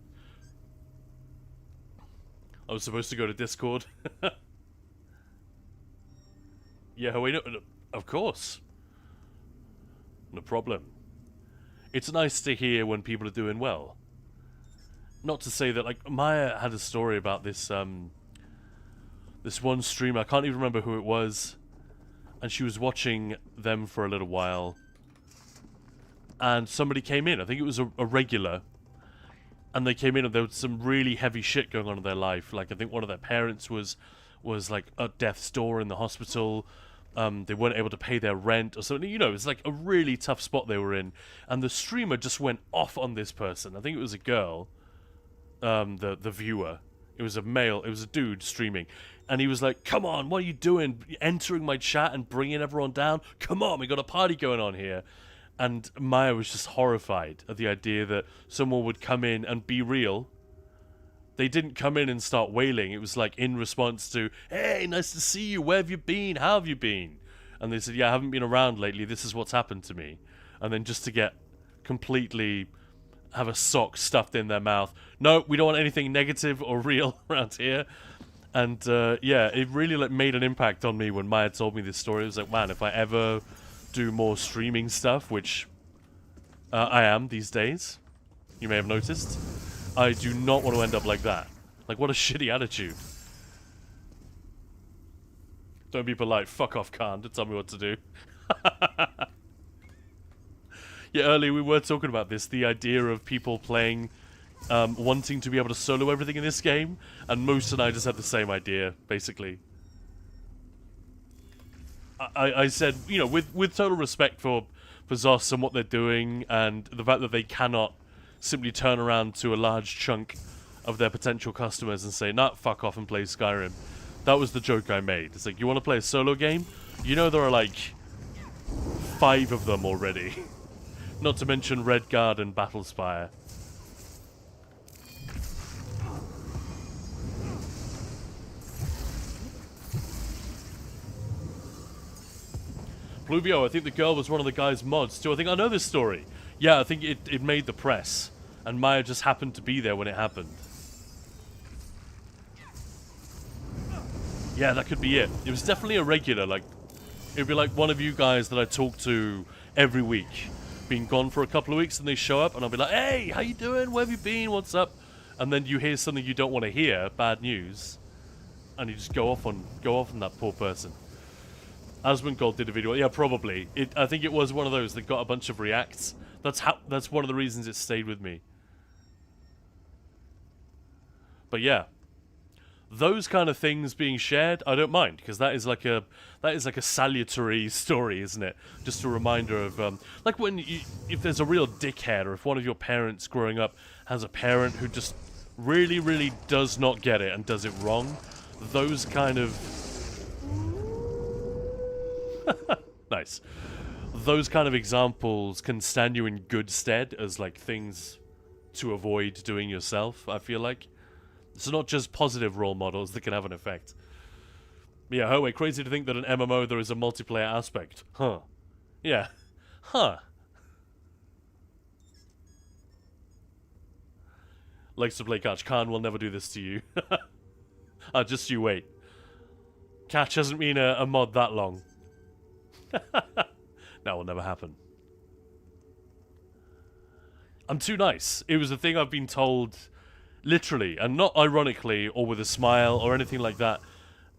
I was supposed to go to Discord. Yeah, wait, no, of course. No problem. It's nice to hear when people are doing well. Not to say that, like, Maya had a story about this, this one streamer, I can't even remember who it was, and she was watching them for a little while, and somebody came in, I think it was a regular, and they came in and there was some really heavy shit going on in their life, like, I think one of their parents was like, at death's door in the hospital, they weren't able to pay their rent or something, you know, it's like a really tough spot they were in, and the streamer just went off on this person, I think it was a girl, the viewer. It was a male, it was a dude streaming. And he was like, come on, what are you doing? Entering my chat and bringing everyone down? Come on, we got a party going on here. And Maya was just horrified at the idea that someone would come in and be real. They didn't come in and start wailing. It was like in response to, hey, nice to see you. Where have you been? How have you been? and they said, yeah, I haven't been around lately, this is what's happened to me. And then just to get completely have a sock stuffed in their mouth. No, we don't want anything negative or real around here. And yeah, it really like made an impact on me when Maya told me this story. It was like, man, if I ever do more streaming stuff, which I am these days, you may have noticed, I do not want to end up like that. Like, what a shitty attitude. Don't be polite. Fuck off, Khan. Don't tell me what to do. Yeah, earlier we were talking about this, the idea of people playing, wanting to be able to solo everything in this game, and Moose and I just had the same idea, basically. I said, you know, with total respect for ZOS and what they're doing, and the fact that they cannot simply turn around to a large chunk of their potential customers and say, nah, fuck off and play Skyrim. That was the joke I made. It's like, you want to play a solo game? You know there are like 5 of them already. Not to mention Redguard and Battlespire. Pluvio, I think the girl was one of the guy's mods too. I think I know this story. Yeah, I think it made the press. And Maya just happened to be there when it happened. Yeah, that could be it. It was definitely a regular, like, it'd be like one of you guys that I talk to every week. Been gone for a couple of weeks and they show up and I'll be like, hey, how you doing? Where have you been? What's up? And then you hear something you don't want to hear, bad news, and you just go off on that poor person. Asmongold did a video. Yeah, probably. I think it was one of those that got a bunch of reacts. That's one of the reasons it stayed with me. But yeah, those kind of things being shared, I don't mind, because that is like a salutary story, isn't it? Just a reminder of like when if there's a real dickhead, or if one of your parents growing up has a parent who just really, really does not get it and does it wrong. Those kind of nice. Those kind of examples can stand you in good stead as like things to avoid doing yourself, I feel like. It's not just positive role models that can have an effect. Yeah, oh wait, crazy to think that an MMO there is a multiplayer aspect. Huh. Yeah. Huh. Likes to play catch. Khan will never do this to you. Just you wait. Catch hasn't been a mod that long. That will never happen. I'm too nice. It was a thing I've been told... Literally, and not ironically or with a smile or anything like that.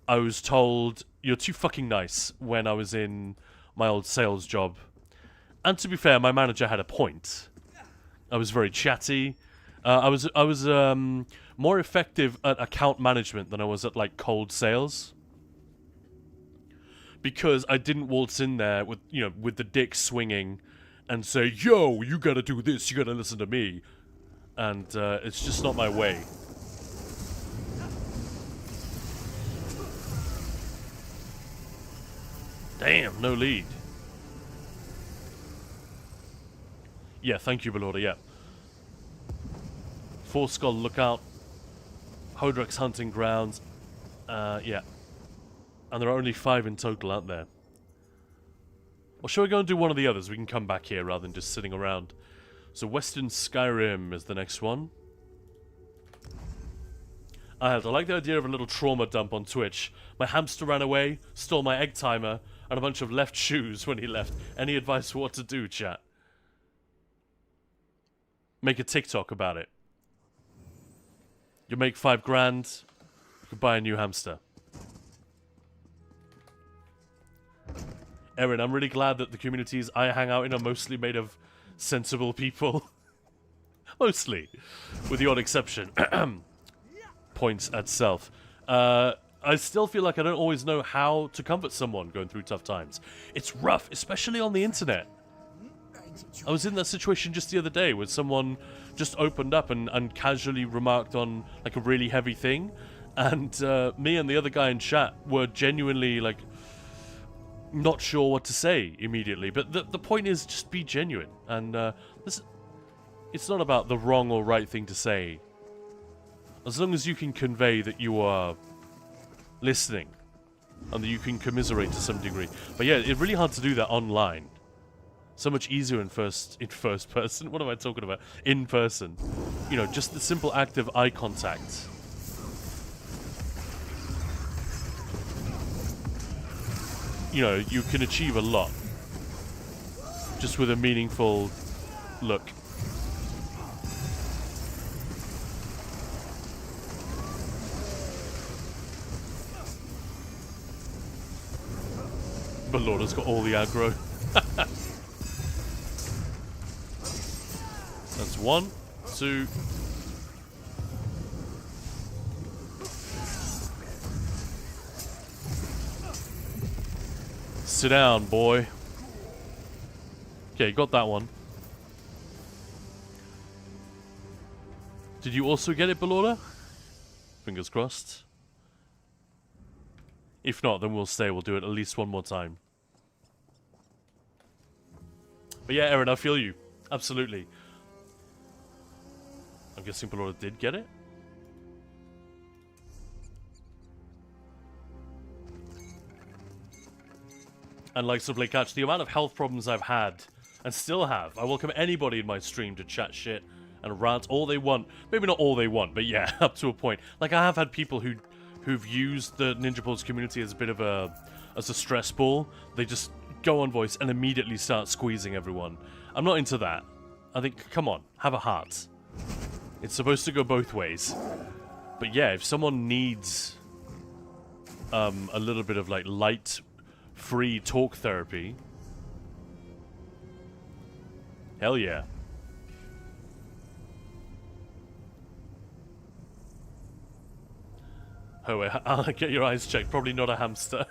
I was told, you're too fucking nice when I was in my old sales job. And to be fair, my manager had a point. I was very chatty. I was more effective at account management than I was at like cold sales. Because I didn't waltz in there with, you know, with the dick swinging and say, yo, you gotta do this, you gotta listen to me. And it's just not my way. Damn, no lead. Yeah, thank you, Belorda, yeah. Four Skull Lookout. Hodrek's Hunting Grounds. Yeah. And there are only 5 in total out there. Or shall we go and do one of the others? We can come back here rather than just sitting around. So Western Skyrim is the next one. I like the idea of a little trauma dump on Twitch. My hamster ran away, stole my egg timer, and a bunch of left shoes when he left. Any advice for what to do, chat? Make a TikTok about it. You make 5 grand, you can buy a new hamster. Erin, I'm really glad that the communities I hang out in are mostly made of sensible people. Mostly. With the odd exception. Points at self. I still feel like I don't always know how to comfort someone going through tough times. It's rough, especially on the internet. I was in that situation just the other day where someone just opened up and casually remarked on like a really heavy thing. And me and the other guy in chat were genuinely like not sure what to say immediately. But the point is just be genuine. And it's not about the wrong or right thing to say. As long as you can convey that you are listening, and that you can commiserate to some degree. But yeah, it's really hard to do that online. So much easier in first person. What am I talking about? In person. You know, just the simple act of eye contact. You know, you can achieve a lot just with a meaningful look. But Lord has got all the aggro. That's 1, 2. Sit down, boy. Okay, got that one. Did you also get it, Belorda? Fingers crossed. If not, then we'll stay. We'll do it at least one more time. But yeah, Aaron, I feel you. Absolutely. I'm guessing Belorda did get it. And like to play catch, the amount of health problems I've had, and still have, I welcome anybody in my stream to chat shit and rant all they want. Maybe not all they want, but yeah, up to a point. Like, I have had people who've used the Ninja Pulse community as a bit of a stress ball. They just go on voice and immediately start squeezing everyone. I'm not into that. I think, come on, have a heart. It's supposed to go both ways. But yeah, if someone needs a little bit of like light, free talk therapy, hell yeah. Oh wait, I'll get your eyes checked. Probably not a hamster.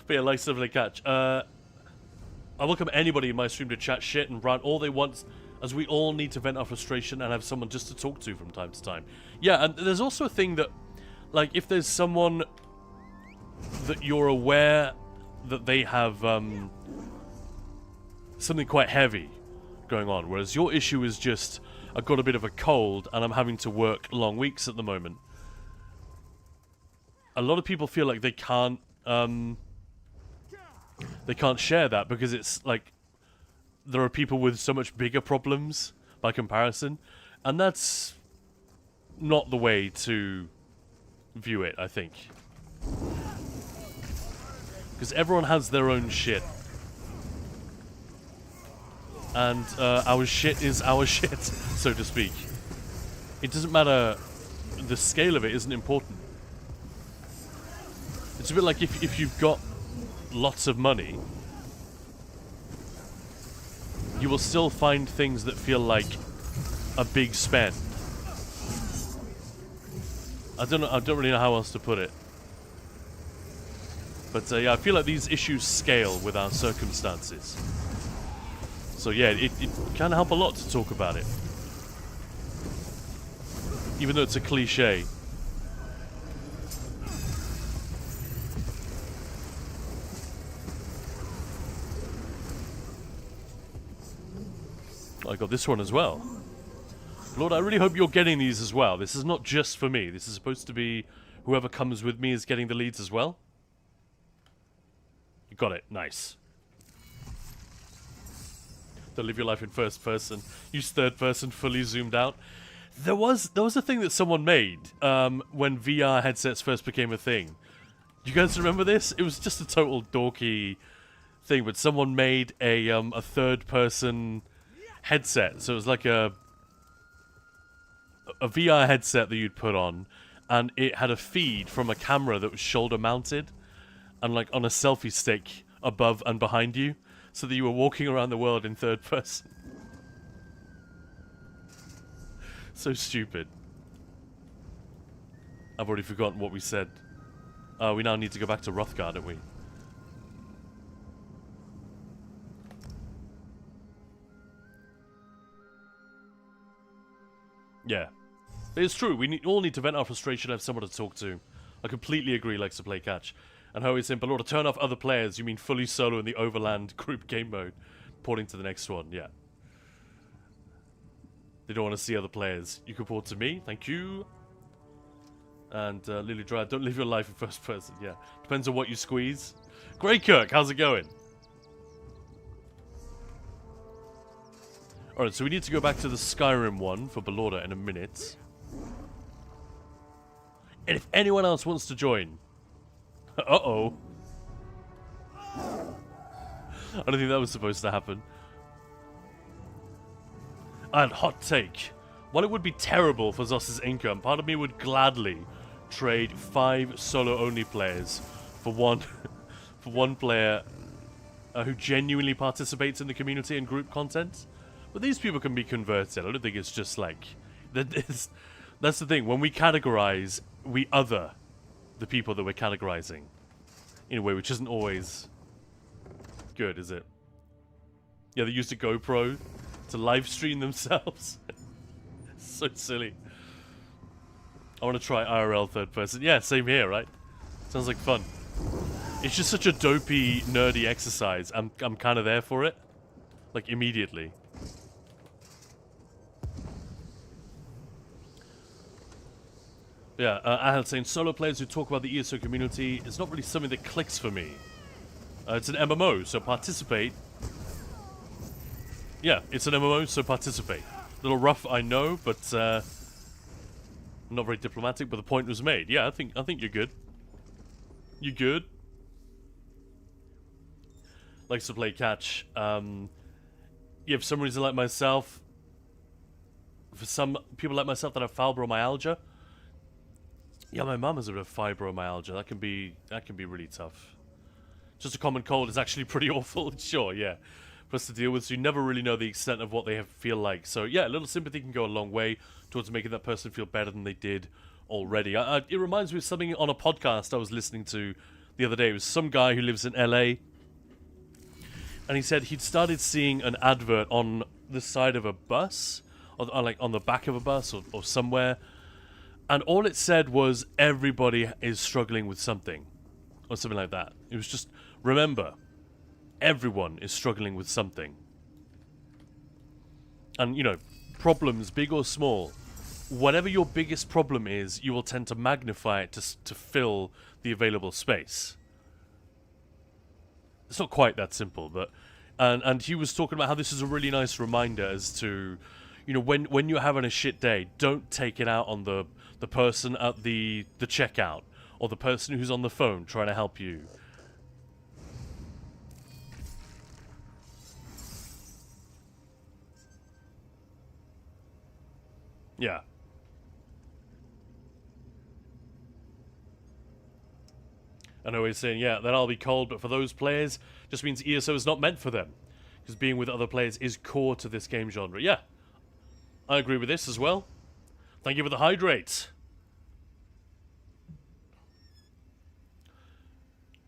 But yeah, like Silver Catch. I welcome anybody in my stream to chat shit and rant all they want, as we all need to vent our frustration and have someone just to talk to from time to time. Yeah, and there's also a thing that, like, if there's someone that you're aware that they have something quite heavy going on, whereas your issue is just, I've got a bit of a cold and I'm having to work long weeks at the moment. A lot of people feel like they can't share that because it's like there are people with so much bigger problems by comparison, and that's not the way to view it, I think. Because everyone has their own shit. And our shit is our shit, so to speak. It doesn't matter, the scale of it isn't important. It's a bit like if you've got lots of money, you will still find things that feel like a big spend. I don't really know how else to put it. But yeah, I feel like these issues scale with our circumstances. So yeah, it can help a lot to talk about it. Even though it's a cliche. I got this one as well. Lord, I really hope you're getting these as well. This is not just for me. This is supposed to be whoever comes with me is getting the leads as well. You got it. Nice. Don't live your life in first person. Use third person fully zoomed out. There was a thing that someone made when VR headsets first became a thing. You guys remember this? It was just a total dorky thing, but someone made a third person headset. So it was like a VR headset that you'd put on, and it had a feed from a camera that was shoulder mounted and like on a selfie stick above and behind you, so that you were walking around the world in third person. So stupid. I've already forgotten what we said. We now need to go back to Hrothgar, don't we? Yeah. It's true, we all need to vent our frustration and have someone to talk to. I completely agree, likes to play catch. And Hoey's saying, but Lord, to turn off other players, you mean fully solo in the Overland group game mode. Porting to the next one, yeah. They don't want to see other players. You can port to me, thank you. And Lily Dry, don't live your life in first person. Yeah, depends on what you squeeze. Grey Kirk, how's it going? Alright, so we need to go back to the Skyrim one for Belorda in a minute. And if anyone else wants to join... Uh-oh. I don't think that was supposed to happen. And hot take. While it would be terrible for Zos's income, part of me would gladly trade 5 solo-only players for one for one player who genuinely participates in the community and group content. But these people can be converted. I don't think it's just like... That's the thing. When we categorize, we other the people that we're categorizing. In a way which isn't always good, is it? Yeah, they used a GoPro to live stream themselves. So silly. I want to try IRL third person. Yeah, same here, right? Sounds like fun. It's just such a dopey, nerdy exercise. I'm kind of there for it. Like, immediately. Yeah, Ahel saying, solo players who talk about the ESO community is not really something that clicks for me. It's an MMO, so participate. Yeah, it's an MMO, so participate. A little rough, I know, but not very diplomatic. But the point was made. Yeah, I think you're good. You good? Likes to play catch. Yeah, for some reason like myself, for some people like myself that have fibromyalgia. Yeah, my mum has a bit of fibromyalgia. That can be really tough. Just a common cold is actually pretty awful. Sure, yeah. For us to deal with, so you never really know the extent of what they feel like. So yeah, a little sympathy can go a long way towards making that person feel better than they did already. It reminds me of something on a podcast I was listening to the other day. It was some guy who lives in LA, and he said he'd started seeing an advert on the side of a bus, or like on the back of a bus or somewhere, and all it said was everybody is struggling with something, or something like that. It was just, remember, everyone is struggling with something. And, you know, problems, big or small, whatever your biggest problem is, you will tend to magnify it to fill the available space. It's not quite that simple, but... And he was talking about how this is a really nice reminder as to, you know, when you're having a shit day, don't take it out on the person at the checkout, or the person who's on the phone trying to help you. Yeah. I know he's saying, yeah, then I'll be cold, but for those players, just means ESO is not meant for them. Because being with other players is core to this game genre. Yeah. I agree with this as well. Thank you for the hydrate.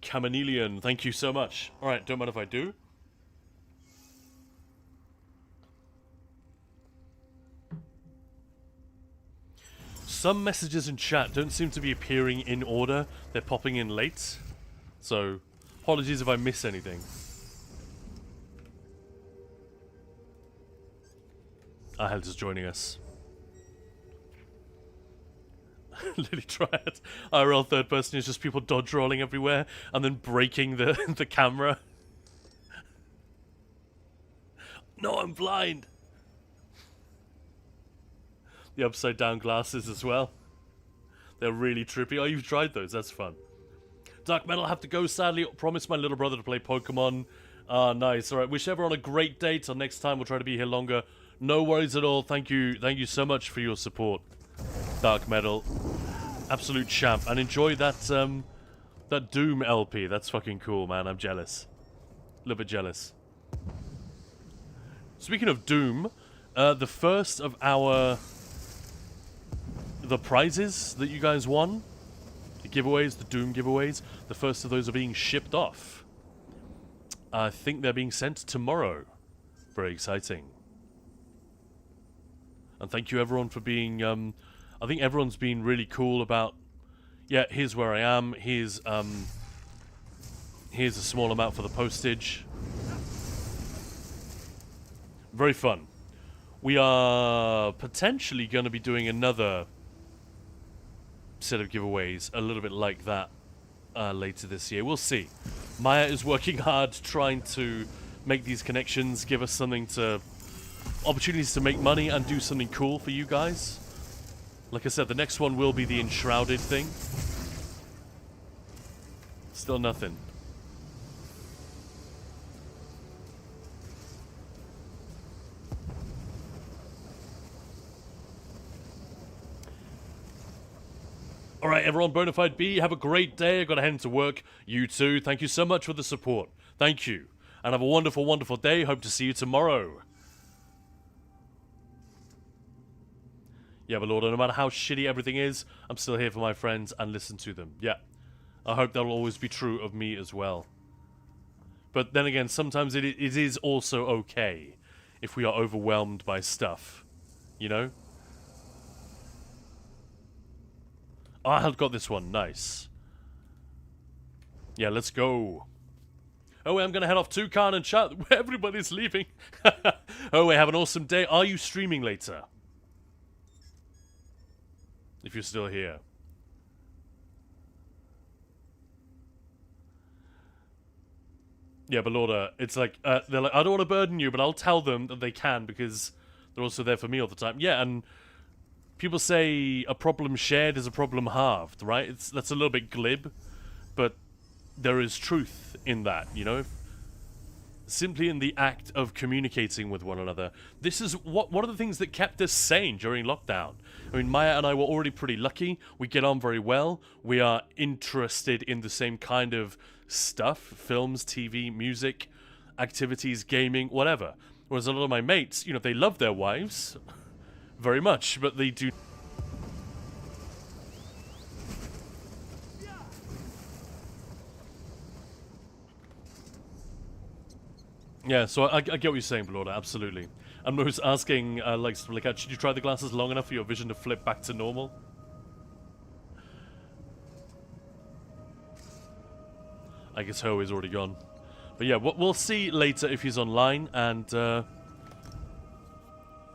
Chameleon, thank you so much. Alright, don't mind if I do. Some messages in chat don't seem to be appearing in order. They're popping in late. So, apologies if I miss anything. Ahel is joining us. Lily Triad. IRL third person is just people dodge rolling everywhere and then breaking the camera. No, I'm blind. The upside down glasses as well. They're really trippy. Oh, you've tried those. That's fun. Dark Metal, have to go, sadly. Promised my little brother to play Pokemon. Ah, nice. Alright, wish everyone a great day. Till next time, we'll try to be here longer. No worries at all. Thank you so much for your support, Dark Metal. Absolute champ. And enjoy that, that Doom LP. That's fucking cool, man. I'm jealous. A little bit jealous. Speaking of Doom, the first of the prizes that you guys won, the giveaways, the Doom giveaways, the first of those are being shipped off. I think they're being sent tomorrow. Very exciting. And thank you everyone for being, I think everyone's been really cool about, yeah, here's where I am, here's a small amount for the postage. Very fun. We are potentially going to be doing another set of giveaways a little bit like that later this year. We'll see. Maya is working hard trying to make these connections, give us something to... opportunities to make money and do something cool for you guys. Like I said, the next one will be the Enshrouded thing. Still nothing. Alright, everyone, Bonafide B, have a great day. I've got to head into work. You too. Thank you so much for the support. Thank you. And have a wonderful, wonderful day. Hope to see you tomorrow. Yeah, but Lord, no matter how shitty everything is, I'm still here for my friends and listen to them. Yeah. I hope that'll always be true of me as well. But then again, sometimes it is also okay if we are overwhelmed by stuff. You know? Oh, I've got this one. Nice. Yeah, let's go. Oh, wait, I'm going to head off to Khan and chat. Everybody's leaving. Oh, wait, have an awesome day. Are you streaming later? If you're still here. Yeah, but Lorda, it's like, they're like, I don't want to burden you, but I'll tell them that they can because they're also there for me all the time. Yeah, and people say a problem shared is a problem halved, right? That's a little bit glib, but there is truth in that, you know? Simply in the act of communicating with one another. This is one of the things that kept us sane during lockdown. I mean, Maya and I were already pretty lucky. We get on very well. We are interested in the same kind of stuff. Films, TV, music, activities, gaming, whatever. Whereas a lot of my mates, you know, they love their wives very much, but they do... Yeah, so I get what you're saying, Blorda, absolutely. And Mo's asking, should you try the glasses long enough for your vision to flip back to normal? I guess Ho is already gone. But yeah, we'll see later if he's online, and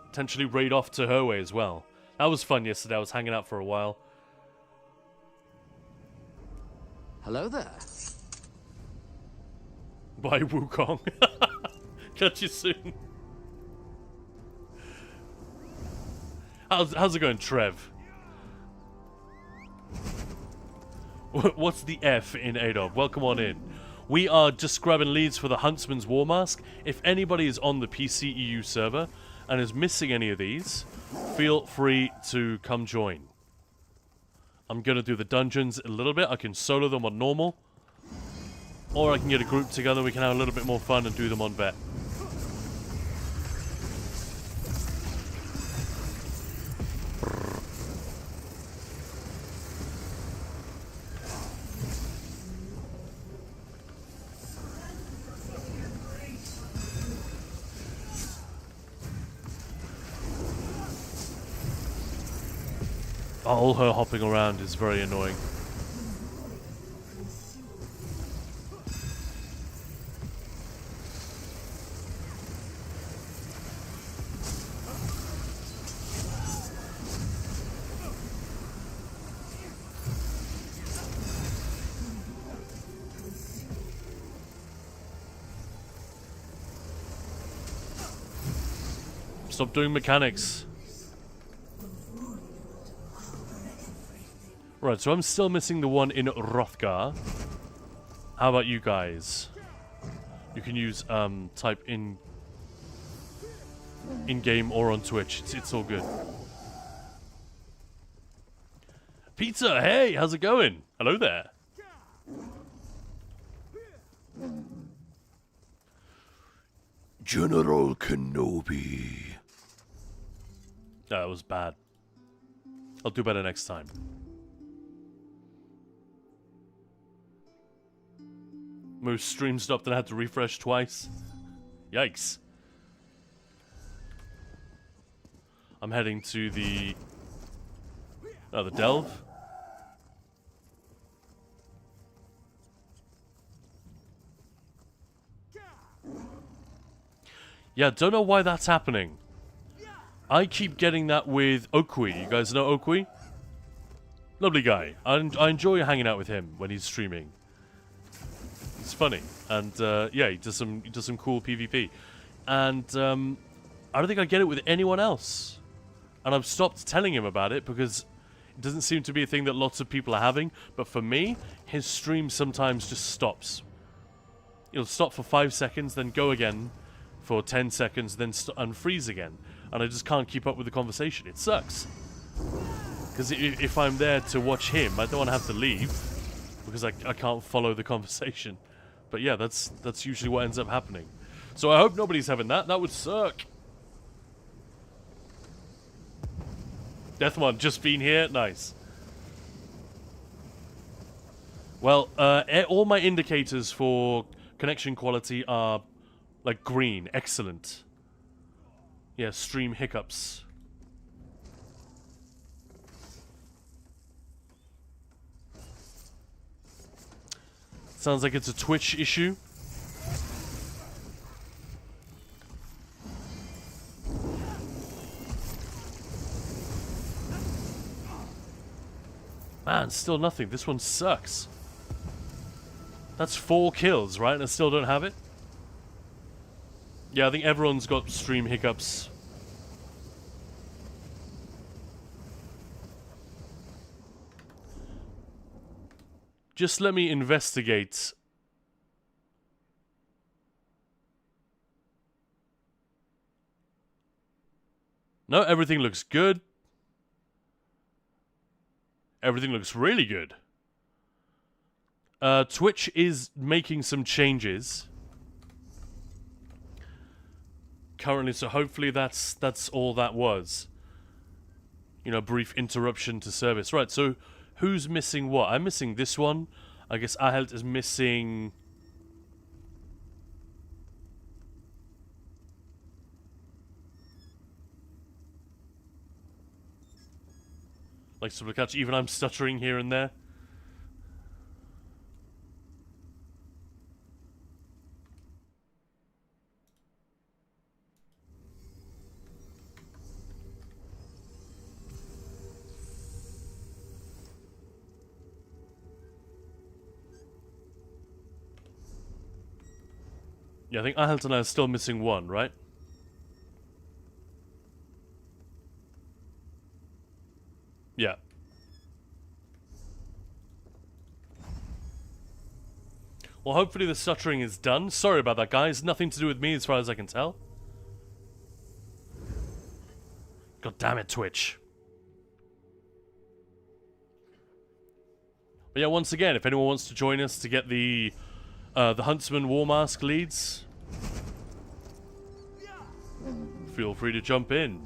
potentially raid off to Hoey as well. That was fun yesterday, I was hanging out for a while. Hello there. Bye, Wukong. Catch you soon. How's it going, Trev? What's the F in ADOB? Welcome on in. We are just grabbing leads for the Huntsman's War Mask. If anybody is on the PCEU server and is missing any of these, feel free to come join. I'm going to do the dungeons a little bit. I can solo them on normal. Or I can get a group together, we can have a little bit more fun and do them on vet. All her hopping around is very annoying. Stop doing mechanics. Right, so I'm still missing the one in Hrothgar. How about you guys? You can use type in-game or on Twitch. It's all good. Peter, hey, how's it going? Hello there. General Kenobi. That was bad. I'll do better next time. Moose stream stopped and I had to refresh twice. Yikes. I'm heading to the Delve. Yeah, don't know why that's happening. I keep getting that with Okui. You guys know Okui? Lovely guy. I enjoy hanging out with him when he's streaming. It's funny, and yeah, he does some cool PvP, and I don't think I get it with anyone else, and I've stopped telling him about it because it doesn't seem to be a thing that lots of people are having. But for me, his stream sometimes just stops. He'll stop for 5 seconds, then go again for 10 seconds, then unfreeze again, and I just can't keep up with the conversation. It sucks. Because if I'm there to watch him, I don't want to have to leave because I can't follow the conversation. But yeah, that's usually what ends up happening. So I hope nobody's having that. That would suck. Deathmon, just been here? Nice. Well, all my indicators for connection quality are like green. Excellent. Yeah, stream hiccups. Sounds like it's a Twitch issue. Man, still nothing. This one sucks. That's 4 kills, right? And I still don't have it? Yeah, I think everyone's got stream hiccups. Just let me investigate. No, everything looks good. Everything looks really good. Twitch is making some changes currently, so hopefully that's all that was. You know, brief interruption to service. Right, so who's missing what? I'm missing this one. I guess Ahelt is missing... Like to catch, even I'm stuttering here and there. Yeah, I think Ahelt and I are still missing one, right? Yeah. Well, hopefully the stuttering is done. Sorry about that, guys. Nothing to do with me as far as I can tell. God damn it, Twitch. But yeah, once again, if anyone wants to join us to get the Huntsman War Mask leads, feel free to jump in.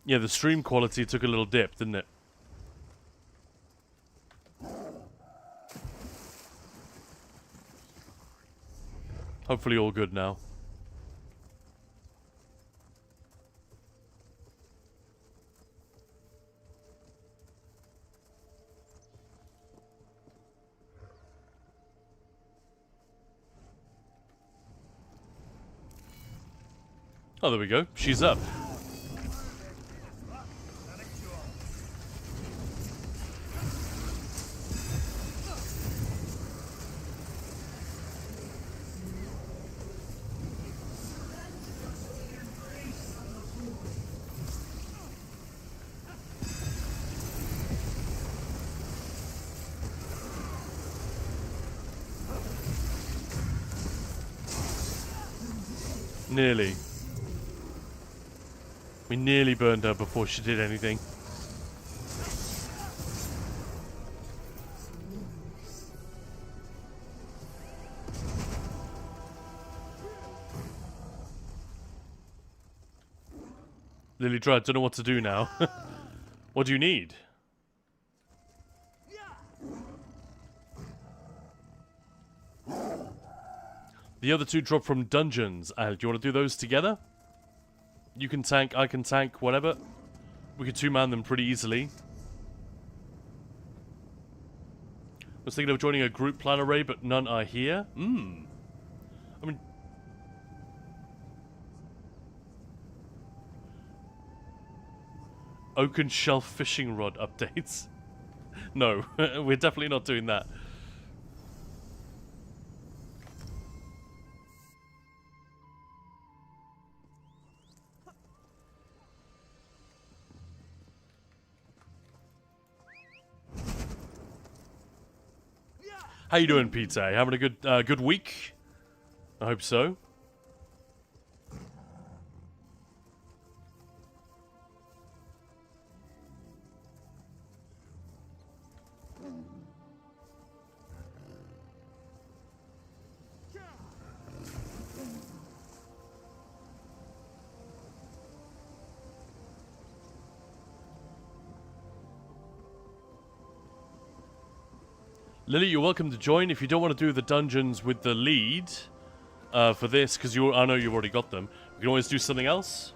Yeah, the stream quality took a little dip, didn't it? Hopefully all good now. Oh, there we go. She's up. Nearly. We nearly burned her before she did anything. Lily Dread, don't know what to do now. What do you need? The other two drop from dungeons. Do you want to do those together? You can tank, I can tank, whatever. We could two-man them pretty easily. Was thinking of joining a group plan array, but none are here. I mean, oaken shelf fishing rod updates. No, we're definitely not doing that. How you doing, Peter? Having a good week? I hope so. Lily, you're welcome to join. If you don't want to do the dungeons with the lead for this, because I know you've already got them, we can always do something else.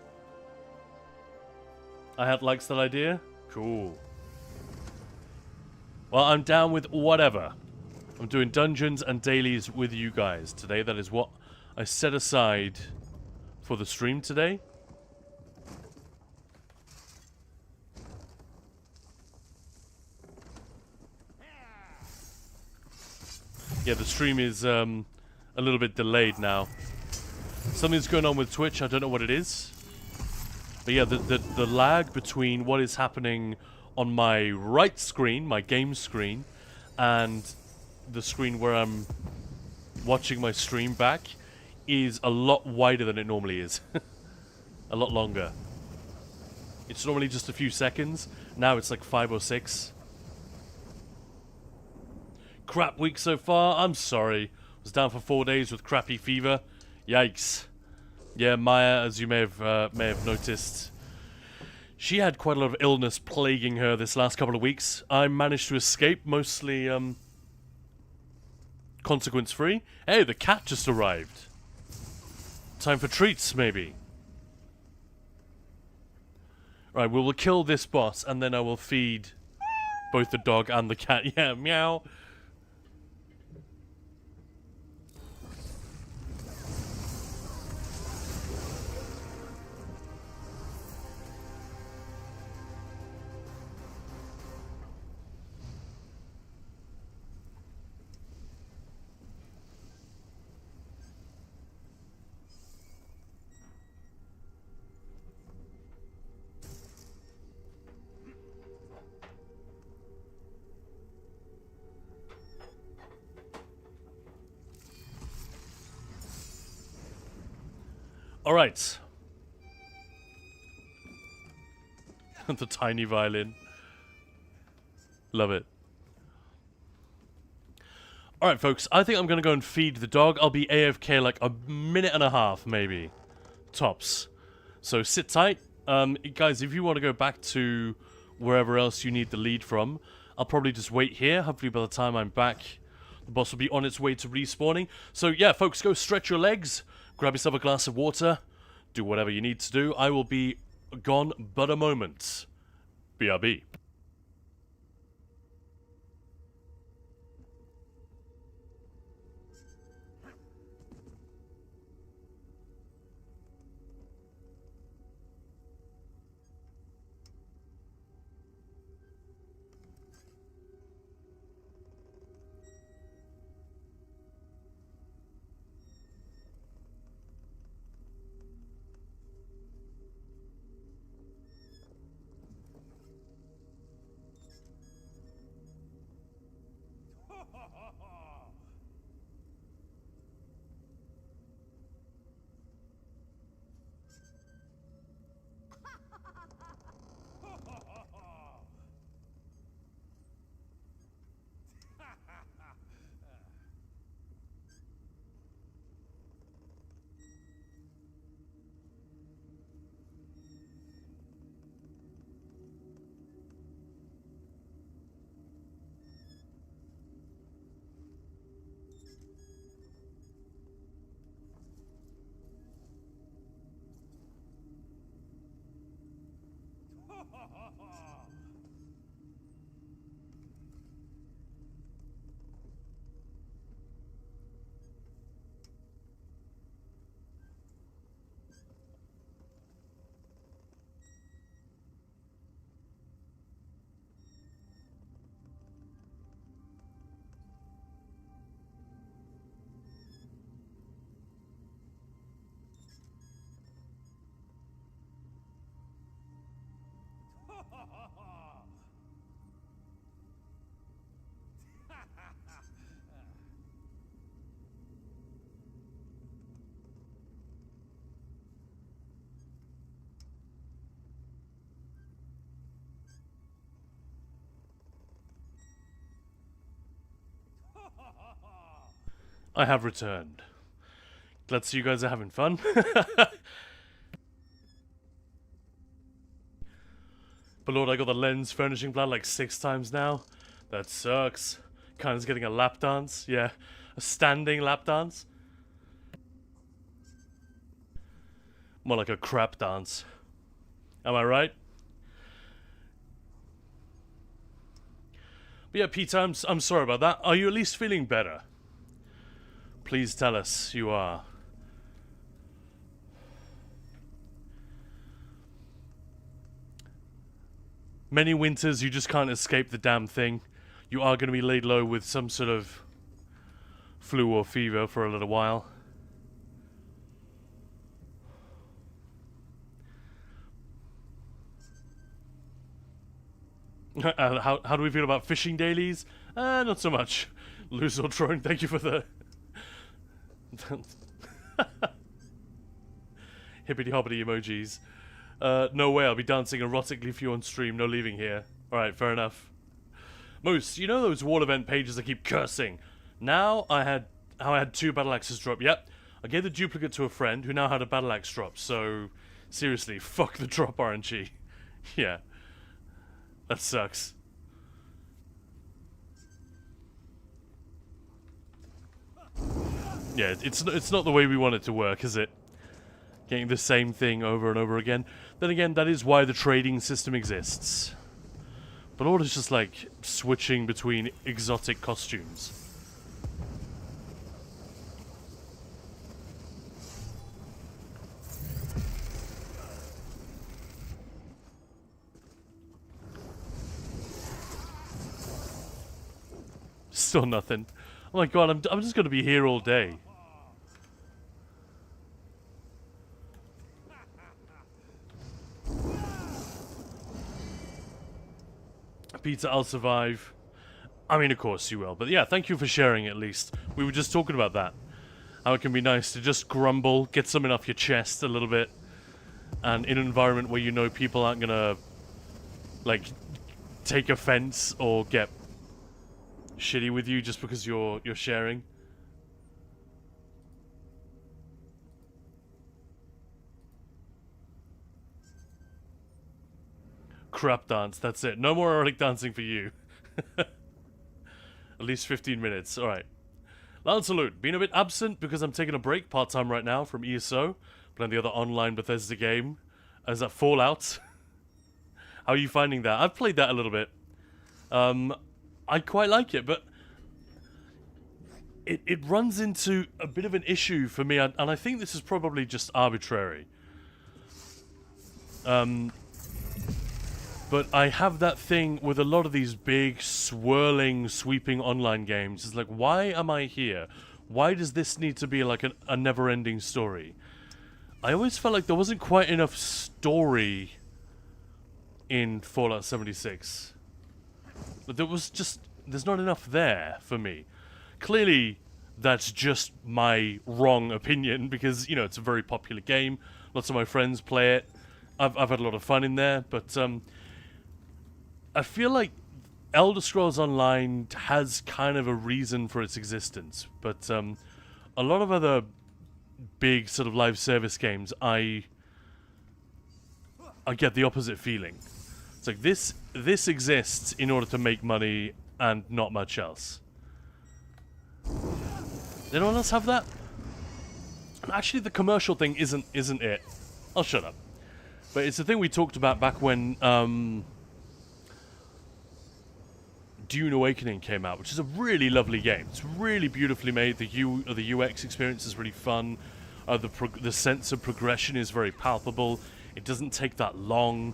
I had likes that idea. Cool. Well, I'm down with whatever. I'm doing dungeons and dailies with you guys today. That is what I set aside for the stream today. Yeah, the stream is a little bit delayed now. Something's going on with Twitch. I don't know what it is. But yeah, the lag between what is happening on my right screen, my game screen, and the screen where I'm watching my stream back is a lot wider than it normally is. A lot longer. It's normally just a few seconds. Now it's like 5 or 6. Crap week so far. I'm sorry. Was down for 4 days with crappy fever. Yikes. Yeah, Maya, as you may have noticed, she had quite a lot of illness plaguing her this last couple of weeks. I managed to escape, mostly consequence-free. Hey, the cat just arrived. Time for treats, maybe. Right, we will kill this boss, and then I will feed both the dog and the cat. Yeah, meow. All right. The tiny violin. Love it. All right, folks. I think I'm going to go and feed the dog. I'll be AFK like a minute and a half, maybe. Tops. So sit tight. Guys, if you want to go back to wherever else you need the lead from, I'll probably just wait here. Hopefully by the time I'm back, the boss will be on its way to respawning. So yeah, folks, go stretch your legs. Grab yourself a glass of water. Do whatever you need to do. I will be gone but a moment. BRB. I have returned. Glad to see you guys are having fun. But Lord, I got the lens furnishing plan like 6 times now. That sucks. Kinda's getting a lap dance. Yeah, a standing lap dance. More like a crap dance. Am I right? But yeah, Peter, I'm sorry about that. Are you at least feeling better? Please tell us you are. Many winters you just can't escape the damn thing. You are going to be laid low with some sort of flu or fever for a little while. How do we feel about fishing dailies? Not so much. Lose or drone, thank you for the... hippity hoppity emojis. No way, I'll be dancing erotically for you on stream, no leaving here. Alright, fair enough. Moose, you know those wall event pages that keep cursing? Now I had 2 battle axes drop. Yep, I gave the duplicate to a friend who now had a battle axe drop, so seriously, fuck the drop RNG. Yeah. That sucks. Yeah, it's not the way we want it to work, is it? Getting the same thing over and over again. Then again, that is why the trading system exists. But all is just like switching between exotic costumes. Still nothing. Oh my god, I'm just gonna be here all day. Peter, I'll survive. I mean, of course you will. But yeah, thank you for sharing at least. We were just talking about that. How it can be nice to just grumble, get something off your chest a little bit. And in an environment where you know people aren't gonna, like, take offense or get shitty with you just because you're sharing. Crap dance, that's it. No more erotic dancing for you. At least 15 minutes, alright. Lancelot, been a bit absent because I'm taking a break part-time right now from ESO. Playing the other online Bethesda game. Is that Fallout? How are you finding that? I've played that a little bit. I quite like it, but it runs into a bit of an issue for me, and I think this is probably just arbitrary. But I have that thing with a lot of these big, swirling, sweeping online games. It's like, why am I here? Why does this need to be like a never-ending story? I always felt like there wasn't quite enough story in Fallout 76. But there's not enough there for me. Clearly, that's just my wrong opinion because, you know, it's a very popular game. Lots of my friends play it. I've had a lot of fun in there, but I feel like Elder Scrolls Online has kind of a reason for its existence, but a lot of other big sort of live service games, I get the opposite feeling. It's like this exists in order to make money and not much else. Does anyone else have that? And actually, the commercial thing isn't it. I'll shut up. But it's the thing we talked about back when Dune Awakening came out, which is a really lovely game. It's really beautifully made. The UX experience is really fun. The sense of progression is very palpable. It doesn't take that long.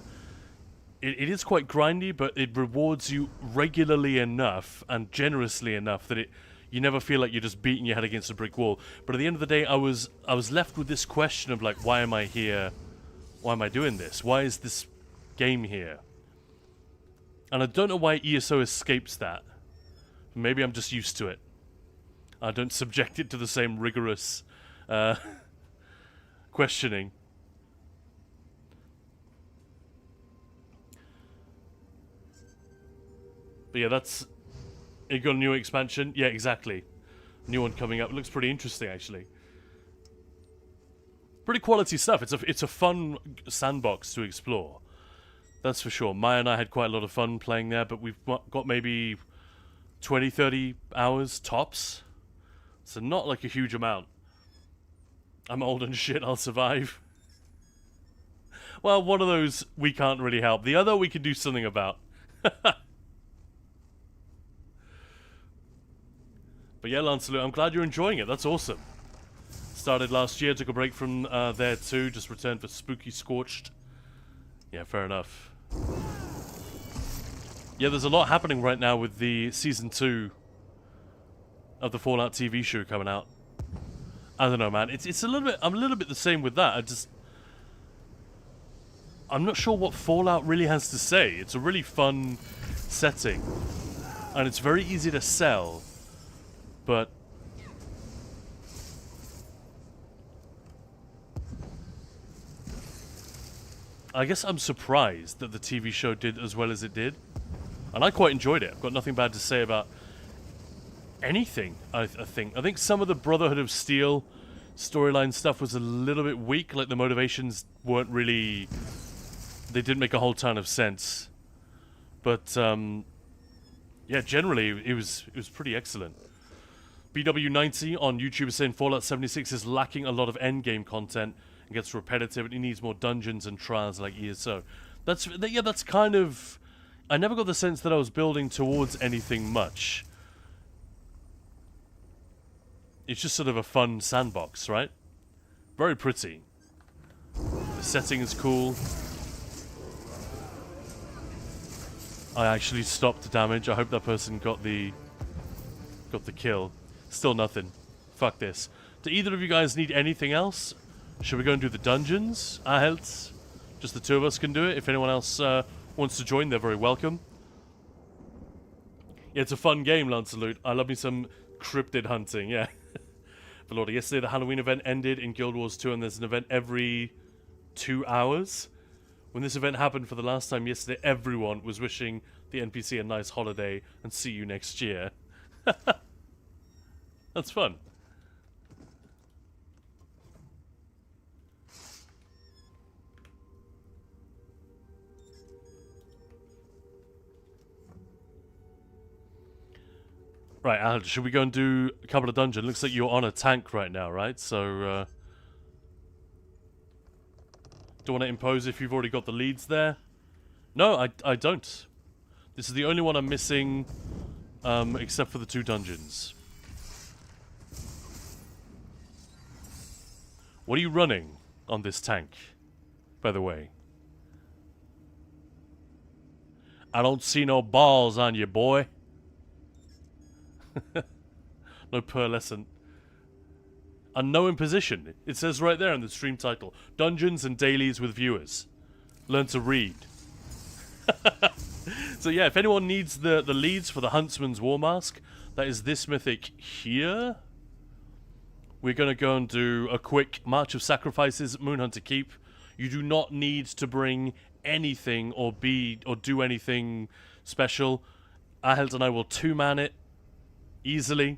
It is quite grindy, but it rewards you regularly enough and generously enough that you never feel like you're just beating your head against a brick wall. But at the end of the day, I was left with this question of like, why am I here? Why am I doing this? Why is this game here? And I don't know why ESO escapes that. Maybe I'm just used to it. I don't subject it to the same rigorous questioning. But yeah, that's... You got a new expansion? Yeah, exactly. New one coming up. It looks pretty interesting, actually. Pretty quality stuff. It's a fun sandbox to explore. That's for sure. Maya and I had quite a lot of fun playing there, but we've got maybe 20, 30 hours tops. So not like a huge amount. I'm old and shit, I'll survive. Well, one of those we can't really help. The other we can do something about. But yeah, Lancelot, I'm glad you're enjoying it. That's awesome. Started last year, took a break from there too. Just returned for Spooky Scorched. Yeah, fair enough. Yeah, there's a lot happening right now with the Season 2 of the Fallout TV show coming out. I don't know, man. It's a little bit... I'm a little bit the same with that. I'm not sure what Fallout really has to say. It's a really fun setting. And it's very easy to sell. But... I guess I'm surprised that the TV show did as well as it did. And I quite enjoyed it. I've got nothing bad to say about anything, I think. I think some of the Brotherhood of Steel storyline stuff was a little bit weak. Like, the motivations weren't really... They didn't make a whole ton of sense. But, yeah, generally, it was pretty excellent. BW90 on YouTube is saying Fallout 76 is lacking a lot of endgame content. It gets repetitive and it needs more dungeons and trials like ESO. That's kind of... I never got the sense that I was building towards anything much. It's just sort of a fun sandbox, right? Very pretty. The setting is cool. I actually stopped the damage. I hope that person got the kill. Still nothing. Fuck this. Do either of you guys need anything else? Should we go and do the dungeons? Ahelt? Just the two of us can do it. If anyone else wants to join, they're very welcome. Yeah, it's a fun game, Lancelot. I love me some cryptid hunting, yeah. But Lord, yesterday the Halloween event ended in Guild Wars 2 and there's an event every 2 hours. When this event happened for the last time yesterday, everyone was wishing the NPC a nice holiday and see you next year. That's fun. Right, Al, should we go and do a couple of dungeons? Looks like you're on a tank right now, right? So, don't want to impose if you've already got the leads there. No, I don't. This is the only one I'm missing, except for the 2 dungeons. What are you running on this tank, by the way? I don't see no balls on you, boy. No pearlescent. Unknown position. It says right there in the stream title. Dungeons and dailies with viewers. Learn to read. So yeah, if anyone needs the leads for the Huntsman's War Mask, that is this mythic here. We're going to go and do a quick March of Sacrifices at Moonhunter Keep. You do not need to bring anything or do anything special. Ahelt and I will 2-man it easily.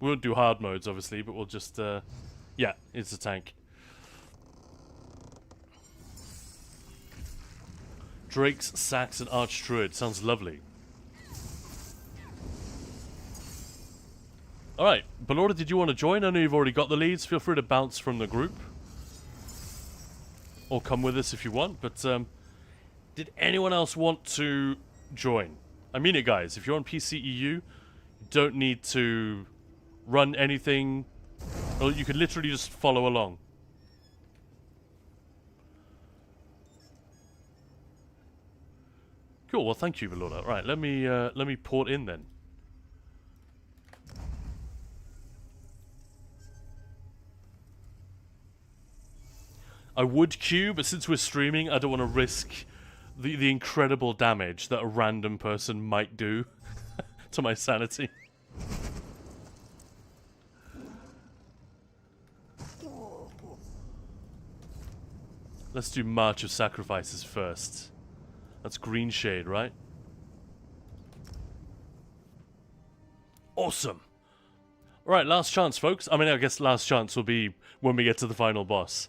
We won't do hard modes, obviously, but we'll just, yeah, it's a tank. Drakes, Sax, and Archdruid. Sounds lovely. Alright, Belorda, did you want to join? I know you've already got the leads. Feel free to bounce from the group. or come with us if you want. But did anyone else want to join? I mean it, guys. If you're on PC EU, you don't need to run anything. Or you could literally just follow along. Cool. Well, thank you, Velorda. Right, let me port in then. I would queue, but since we're streaming, I don't want to risk the incredible damage that a random person might do to my sanity. Let's do March of Sacrifices first. That's Green Shade, right? Awesome. Alright, last chance, folks. I mean, I guess last chance will be when we get to the final boss.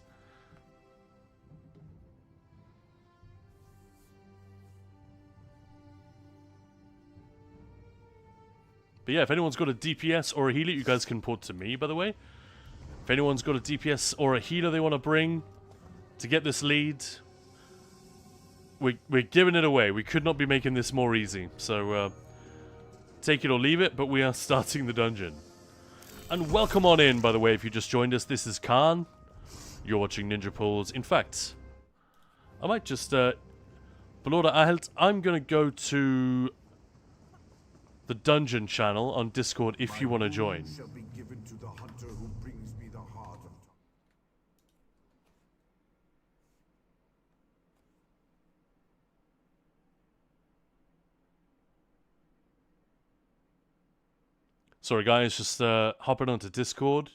But yeah, if anyone's got a DPS or a healer, you guys can port to me, by the way. If anyone's got a DPS or a healer they want to bring to get this lead, we're giving it away. We could not be making this more easy. So, take it or leave it, but we are starting the dungeon. And welcome on in, by the way, if you just joined us. This is Khan. You're watching Ninja Pools. In fact, I might just... Belorda, I'm going to go to the dungeon channel on Discord if you want to join. Shall be given to the hunter who brings me the heart of Sorry guys, just hopping onto Discord.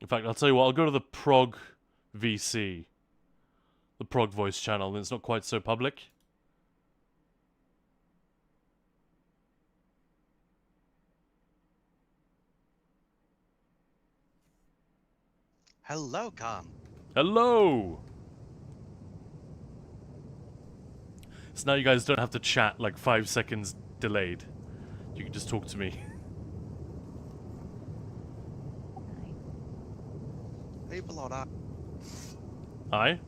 In fact, I'll tell you what, I'll go to the Prog VC. The Prog voice channel, and it's not quite so public. Hello, Khan. Hello! So now you guys don't have to chat like 5 seconds delayed. You can just talk to me. Hey, Belorda. Hi? Alright,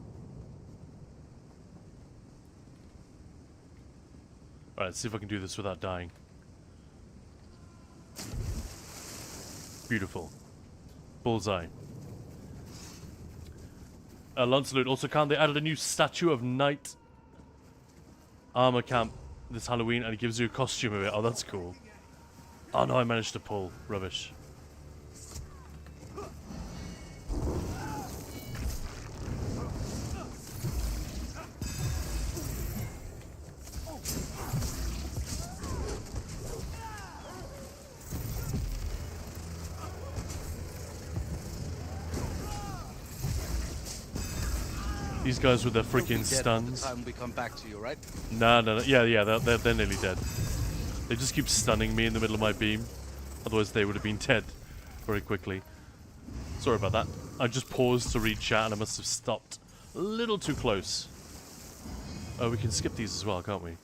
let's see if I can do this without dying. Beautiful. Bullseye. Lancelot, also they added a new statue of Knight Armor Camp this Halloween, and it gives you a costume of it. Oh, that's cool. Oh no, I managed to pull. Rubbish. These guys with their freaking stuns. By the time we come back to you, right? No. Yeah, they're nearly dead. They just keep stunning me in the middle of my beam. Otherwise they would have been dead very quickly. Sorry about that. I just paused to read chat and I must have stopped a little too close. Oh, we can skip these as well, can't we?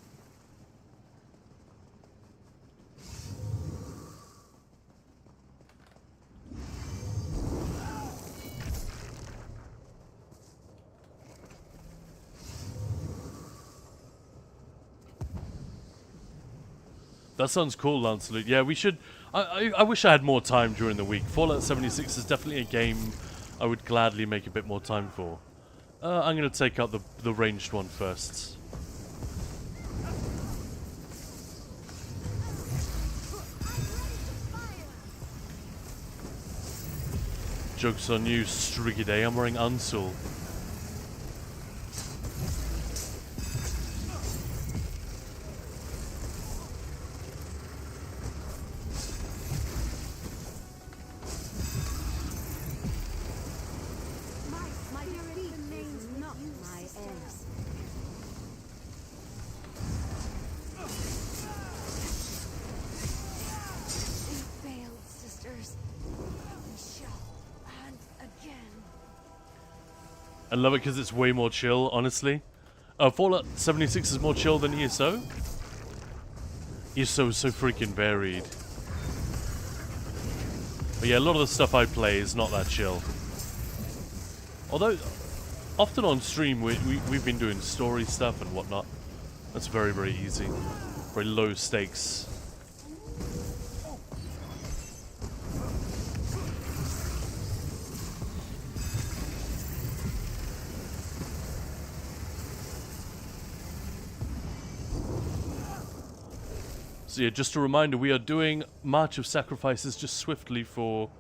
That sounds cool, Lancelot. Yeah, we should... I wish I had more time during the week. Fallout 76 is definitely a game I would gladly make a bit more time for. I'm going to take out the ranged one first. Joke's on you, Strigidae. I'm wearing Unsul. I love it because it's way more chill, honestly. Fallout 76 is more chill than ESO. is so freaking varied. But yeah, a lot of the stuff I play is not that chill. Although, often on stream we've been doing story stuff and whatnot. That's very, very easy. Very low stakes. So yeah, just a reminder, we are doing March of Sacrifices just swiftly for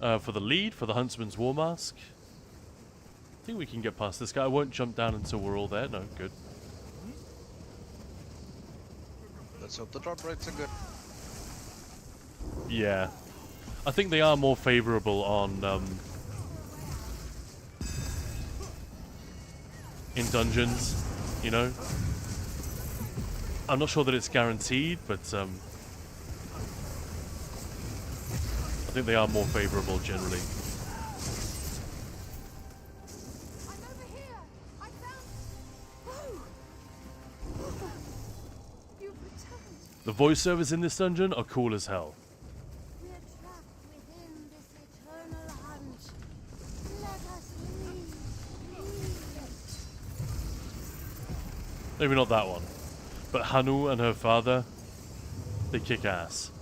the lead, for the Huntsman's War Mask. I think we can get past this guy. I won't jump down until we're all there. No, good. Let's hope the drop rates are good. Yeah. I think they are more favorable on in dungeons, you know. I'm not sure that it's guaranteed, but I think they are more favorable generally. I'm over here! I found... Whoa! You've returned. The voiceovers in this dungeon are cool as hell. We're trapped within this eternal hunt. Let us leave. Maybe not that one. But Hanu and her father, they kick ass.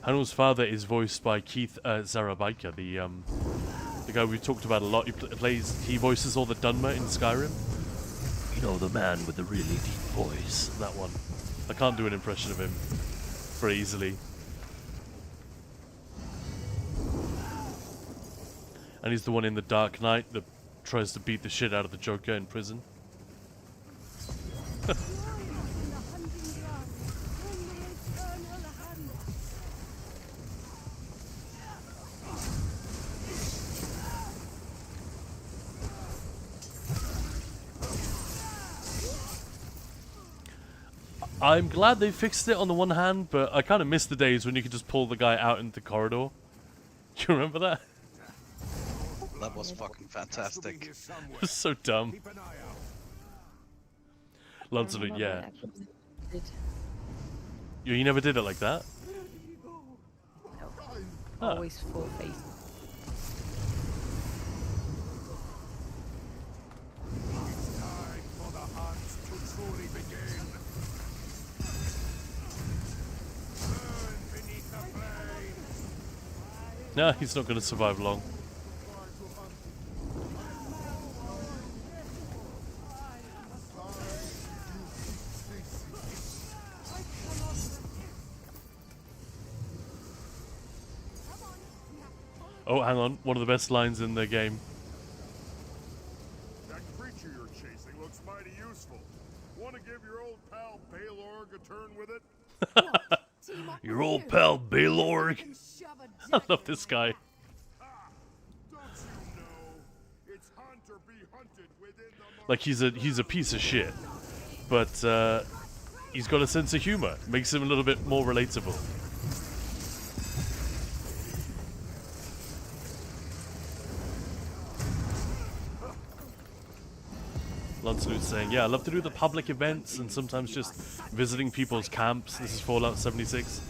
Hanu's father is voiced by Keith Zarabaika, the guy we talked about a lot. He voices all the Dunmer in Skyrim. You know, the man with the really deep voice. That one. I can't do an impression of him very easily. And he's the one in The Dark Knight that tries to beat the shit out of the Joker in prison. I'm glad they fixed it on the one hand, but I kind of miss the days when you could just pull the guy out into the corridor. Do you remember that? That was fucking fantastic. It was so dumb. Lancelot, yeah. You never did it like that? No. Ah. Always full face. Time for the hunt to truly begin. Burn beneath the flames. No, he's not going to survive long. Oh, hang on. One of the best lines in the game. That creature you're chasing looks mighty useful. Want to give your old pal Baylorg a turn with it? Your old pal Baylorg. I love this guy. Don't you know? It's hunt or be hunted within the Like he's a piece of shit, but he's got a sense of humor. Makes him a little bit more relatable. Lancelot's saying, yeah, I love to do the public events and sometimes just visiting people's camps. This is Fallout 76.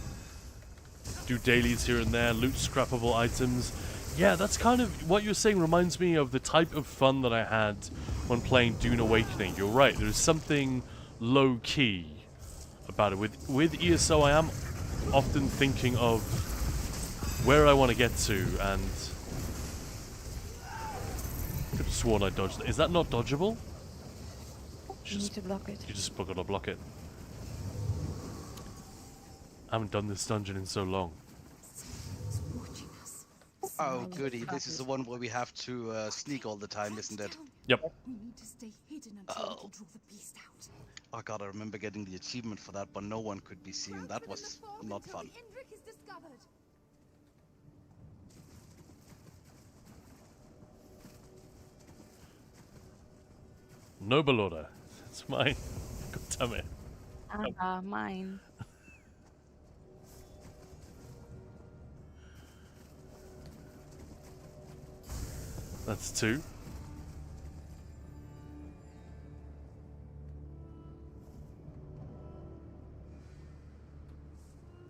Do dailies here and there, loot scrappable items. Yeah, that's kind of what you're saying reminds me of the type of fun that I had when playing Dune Awakening. You're right, there's something low-key about it. With ESO, I am often thinking of where I want to get to, and I could have sworn I dodged it. Is that not dodgeable? You need to block it. You just gotta block it. I haven't done this dungeon in so long. Oh, goody. This is the one where we have to sneak all the time, isn't it? Yep. We need to stay hidden until we can draw the beast out. Oh god, I remember getting the achievement for that, but no one could be seen. That was not fun. Hendrik is discovered. Noble order. It's mine. God damn it. Mine. That's 2.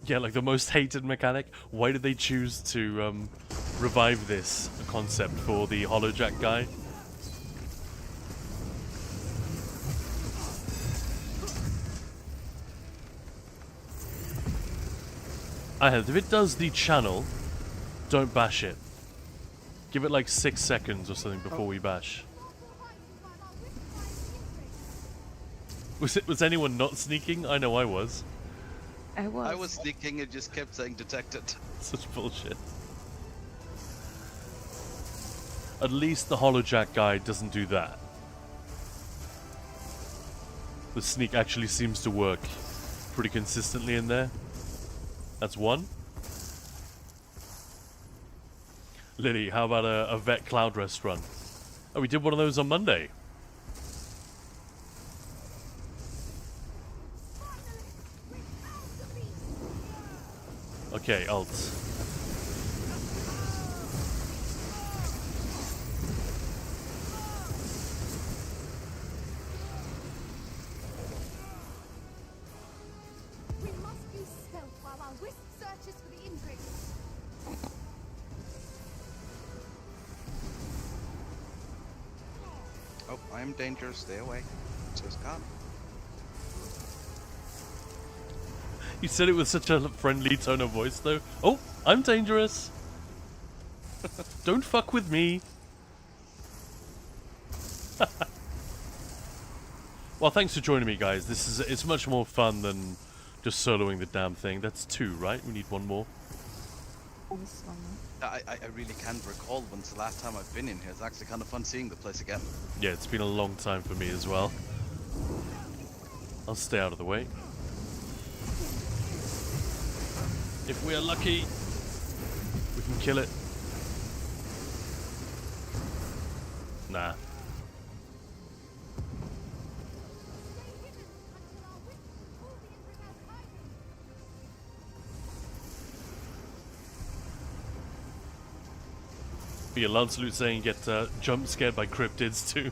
Yeah, like the most hated mechanic. Why did they choose to revive this concept for the Hollowjack guy? If it does the channel, don't bash it. Give it like 6 seconds or something before we bash. Was anyone not sneaking? I know I was. I was. I was sneaking, it just kept saying detected. Such bullshit. At least the Hollowjack guy doesn't do that. The sneak actually seems to work pretty consistently in there. That's one. Lily, how about a vet cloud restaurant? Oh, we did one of those on Monday. Okay, alt. We must use stealth while our wisp searches for the ingredients. Oh, I am dangerous, stay away. Says God. You said it with such a friendly tone of voice, though. Oh, I'm dangerous. Don't fuck with me. Well, thanks for joining me, guys. It's much more fun than just soloing the damn thing. That's 2, right? We need one more. This one. I really can't recall when's the last time I've been in here. It's actually kind of fun seeing the place again. Yeah, it's been a long time for me as well. I'll stay out of the way. If we are lucky, we can kill it. Nah. Be a Lancelot saying get jump scared by cryptids too.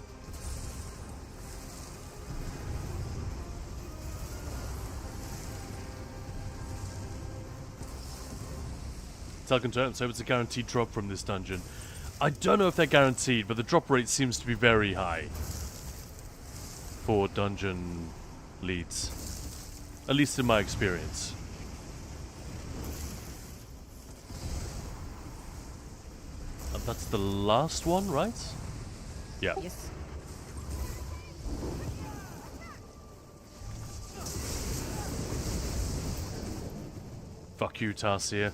Talcon so it's a guaranteed drop from this dungeon. I don't know if they're guaranteed, but the drop rate seems to be very high for dungeon leads. At least in my experience. And that's the last one, right? Yeah. Yes. Fuck you, Tarsier.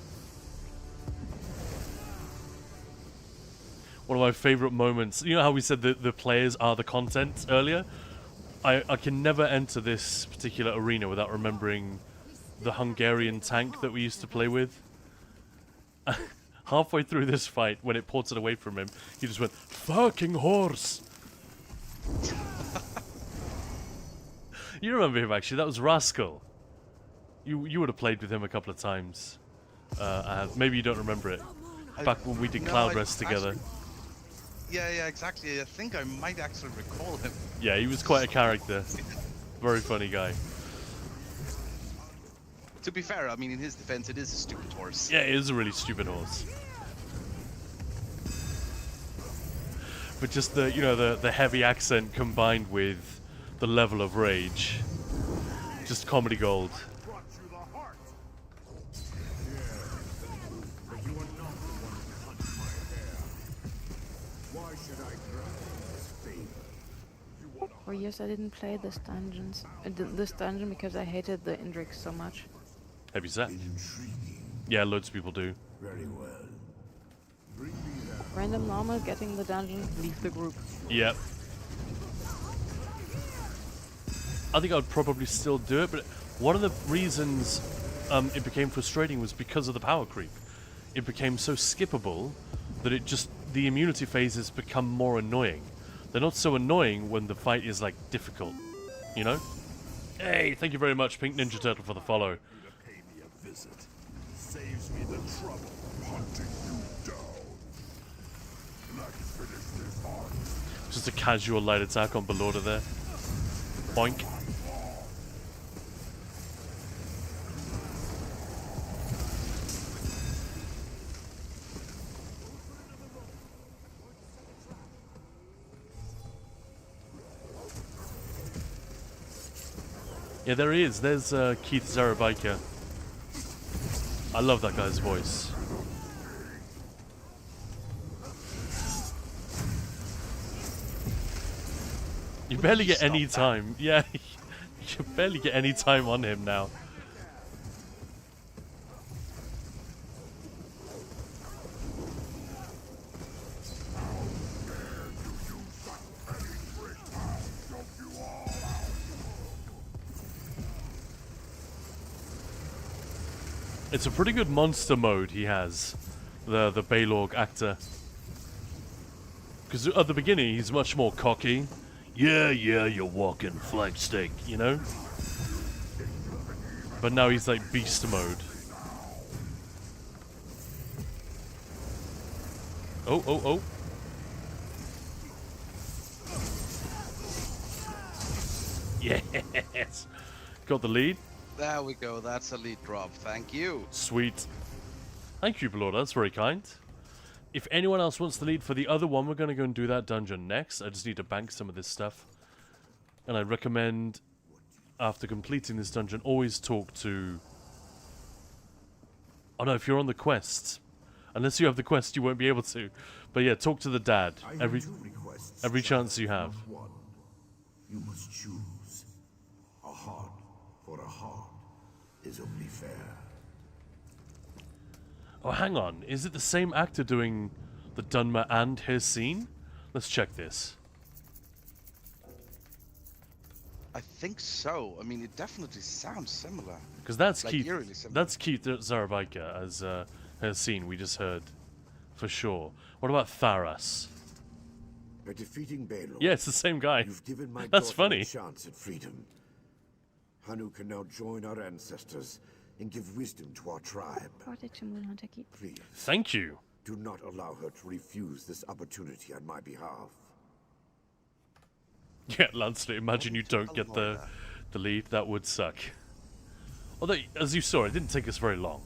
One of my favorite moments. You know how we said that the players are the content earlier? I can never enter this particular arena without remembering the Hungarian tank that we used to play with. Halfway through this fight, when it ported away from him, he just went, "Fucking horse!" You remember him, actually. That was Rascal. You would have played with him a couple of times. Maybe you don't remember it. Back when we did Cloud Rest together. Yeah, exactly. I think I might actually recall him. Yeah, he was quite a character. Very funny guy. To be fair, I mean, in his defense, it is a stupid horse. Yeah, it is a really stupid horse. But just the heavy accent combined with the level of rage. Just comedy gold. Brought you the heart. Yeah, but you are not the one who cut my hair. Why should I grant this favor? You want For years I didn't play this dungeon because I hated the Indrix so much. Heavy set. intriguing. Yeah, loads of people do. Very well. Bring me that. Random normal getting the dungeon, leave the group. Yep. I think I would probably still do it, but one of the reasons it became frustrating was because of the power creep. It became so skippable that the immunity phases become more annoying. They're not so annoying when the fight is, like, difficult, you know? Hey, thank you very much, Pink Ninja Turtle, for the follow. You to pay me a visit. Saves me the trouble of hunting you down. Let's finish this off. Just a casual light attack on Belorda there. Boink. Yeah, there he is. There's Keith Zarabica. I love that guy's voice. You barely get any time. Yeah, you barely get any time on him now. It's a pretty good monster mode he has, the Baylorg actor. Because at the beginning he's much more cocky. Yeah, you're walking flank steak, you know? But now he's like beast mode. Oh. Yes! Got the lead. There we go. That's a lead drop. Thank you. Sweet. Thank you, Belord. That's very kind. If anyone else wants the lead for the other one, we're going to go and do that dungeon next. I just need to bank some of this stuff. And I recommend, after completing this dungeon, always talk to... Oh no, if you're on the quest. Unless you have the quest, you won't be able to. But yeah, talk to the dad. Every chance you have. One. You must choose. A heart for a heart is only fair. Oh, hang on. Is it the same actor doing the Dunmer and his scene? Let's check this. I think so. I mean, it definitely sounds similar. Because that's Like, Keith. eerily similar. That's Keith Zarabica as her scene we just heard, for sure. What about Tharas? By defeating Baylor, Yeah, it's the same guy. you've given my That's daughter funny. a chance at freedom. Hanu can now join our ancestors and give wisdom to our tribe. Please, Thank you. do not allow her to refuse this opportunity on my behalf. Yeah, Lancelot, imagine you don't get the lead. That would suck. Although, as you saw, it didn't take us very long.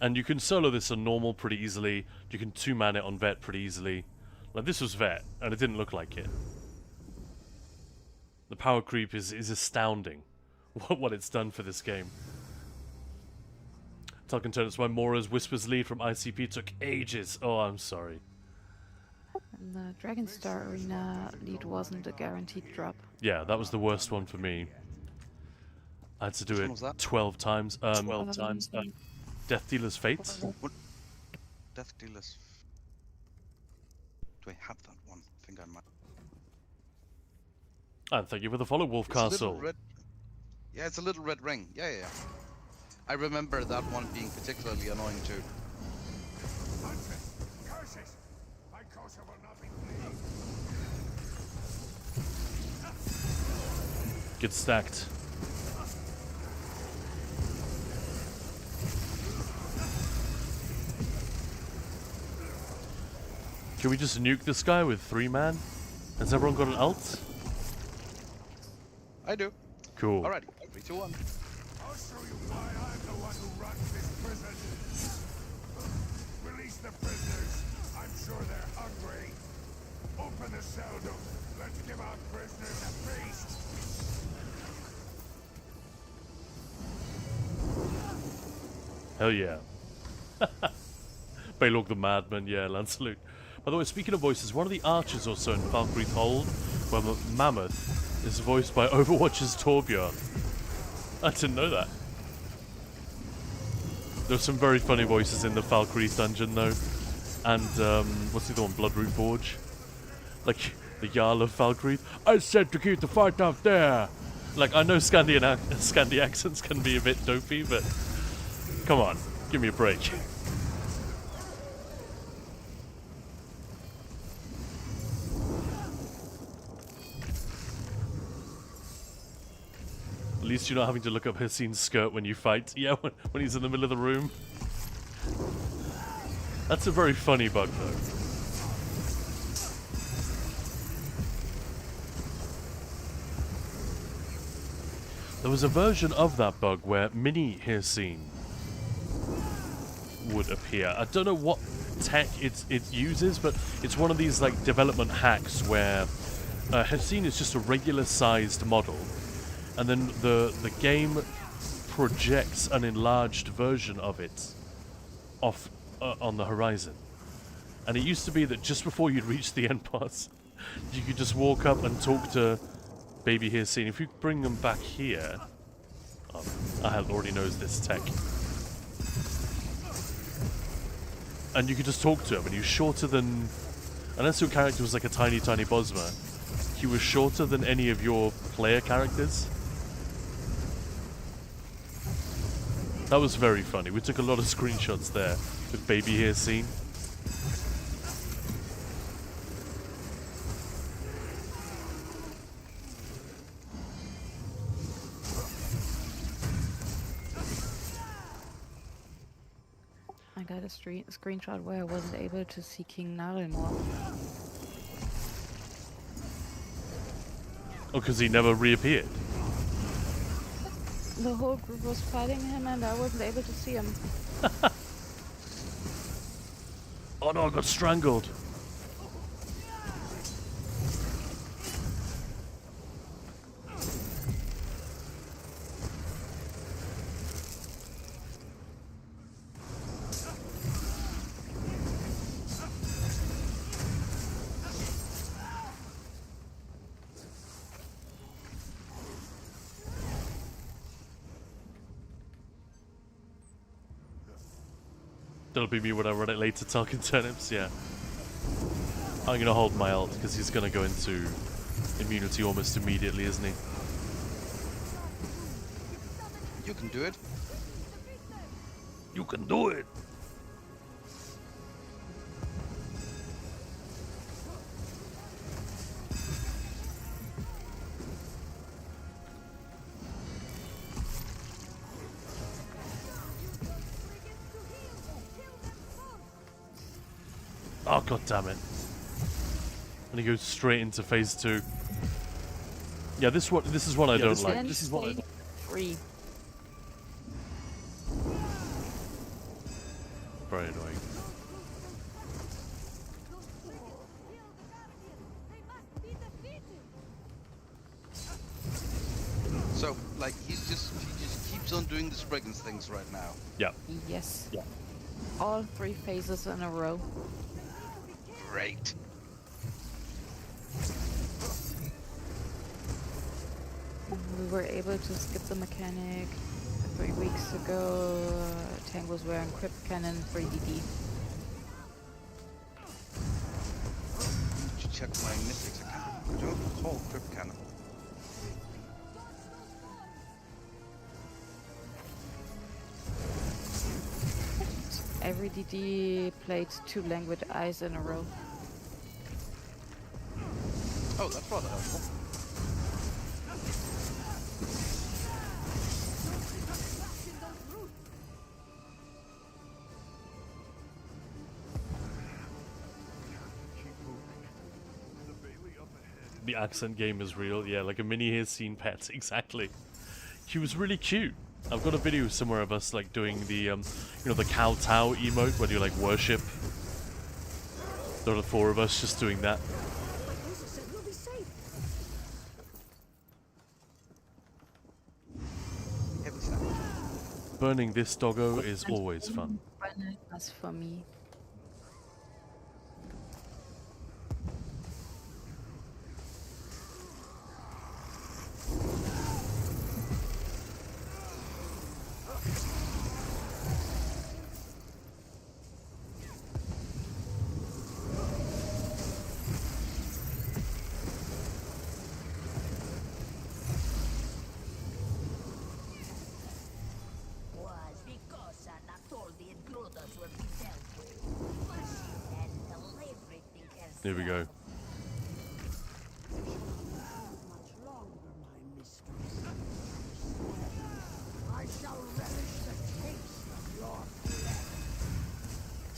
And you can solo this on normal pretty easily. You can two-man it on vet pretty easily. Like, this was vet, and it didn't look like it. The power creep is astounding. What it's done for this game. Tulkin Turnips by Mora's Whispers lead from ICP took ages. Oh, I'm sorry. And the Dragonstar Arena lead wasn't a guaranteed drop. Yeah, that was the worst one for me. I had to do Which it one was that? 12 times. 12 times. Death Dealer's Fate. What? Death Dealers. Do I have that one? I think I might. And thank you for the follow, Wolf It's a little Castle. red. Yeah, it's a little red ring. Yeah. I remember that one being particularly annoying too. Curses! My cause will not be Get stacked. Can we just nuke this guy with 3-man? Has everyone got an ult? I do. Cool. Alrighty. 3, 2, 1. I'll show you why I'm the one who runs this prison. Release the prisoners. I'm sure they're hungry. Open the cell door. Let's give our prisoners a feast. Hell yeah. Baylorg the Madman, yeah, Lancelot. By the way, speaking of voices, one of the archers or so in Valkyrie Hold, where Mammoth is voiced by Overwatch's Torbjorn. I didn't know that. There's some very funny voices in the Valkyrie dungeon, though. And, what's the other one? Bloodroot Forge? Like, the Jarl of Valkyrie. I said to keep the fight out there! Like, I know Scandi accents can be a bit dopey, but... Come on, give me a break. At least you're not having to look up Hassine's skirt when you fight. Yeah, when he's in the middle of the room. That's a very funny bug, though. There was a version of that bug where Mini Hassine would appear. I don't know what tech it uses, but it's one of these like development hacks where Hassine is just a regular sized model, and then the game projects an enlarged version of it off on the horizon. And it used to be that just before you'd reach the end boss, you could just walk up and talk to Baby Here Scene. If you bring them back here, I already knows this tech. And you could just talk to him, and he was shorter than, unless your character was like a tiny Bosma, he was shorter than any of your player characters. That was very funny. We took a lot of screenshots there with Baby Here Scene. I got a screenshot where I wasn't able to see King Narimor. Oh, because he never reappeared. The whole group was fighting him and I wasn't able to see him. Oh no, I got strangled. That'll be me when I run it later, talking turnips, yeah. I'm gonna hold my ult, because he's gonna go into immunity almost immediately, isn't he? You can do it. You can do it! Oh, god damn it. And he goes straight into phase 2. Yeah, this is what I don't like. This is what I don't. Free. Very annoying. So, like, he just keeps on doing the Spriggans things right now. Yeah. Yes. Yeah. All 3 phases in a row. Great. We were able to skip the mechanic 3 weeks ago. Tang was wearing Crypt Cannon 3DD. You should check my Mythics account. I don't recall Crypt Cannon. Every DD played 2 language eyes in a row. Oh, that's rather helpful. The accent game is real, yeah, like a mini Here Scene pet, exactly. He was really cute. I've got a video somewhere of us like doing the, you know, the kowtow emote where you like worship. There are the 4 of us just doing that. Burning this doggo is always fun. That's for me. Here we go. I shall relish the taste of your flesh.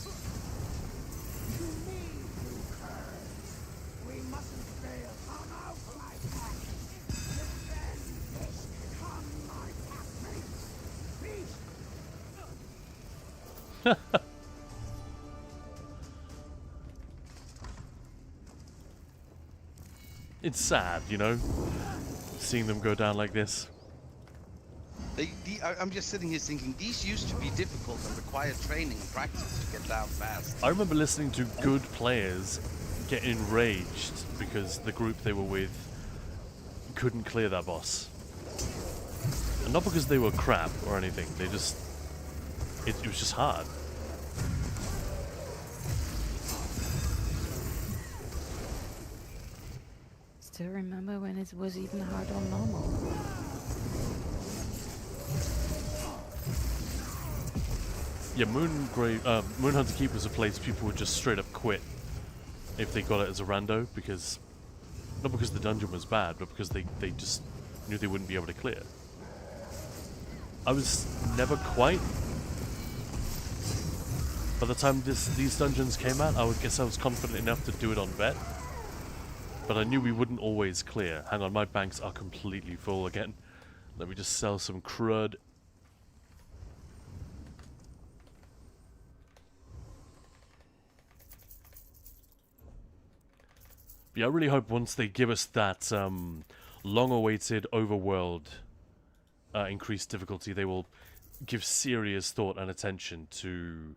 To me, you curs. We mustn't fail. Come out, my pack. Defend this. Come, my packmates. Feast. It's sad, you know? seeing them go down like this. I'm just sitting here thinking, these used to be difficult and require training and practice to get down fast. I remember listening to good players get enraged because the group they were with couldn't clear that boss. And not because they were crap or anything, they just... It was just hard. Still remember when it was even hard on normal. Yeah, Moonhunter Keep was a place people would just straight up quit if they got it as a rando, because... Not because the dungeon was bad, but because they just knew they wouldn't be able to clear. I was never quite... By the time these dungeons came out, I would guess I was confident enough to do it on vet. But I knew we wouldn't always clear. Hang on, my banks are completely full again. Let me just sell some crud. But yeah, I really hope once they give us that long-awaited overworld increased difficulty, they will give serious thought and attention to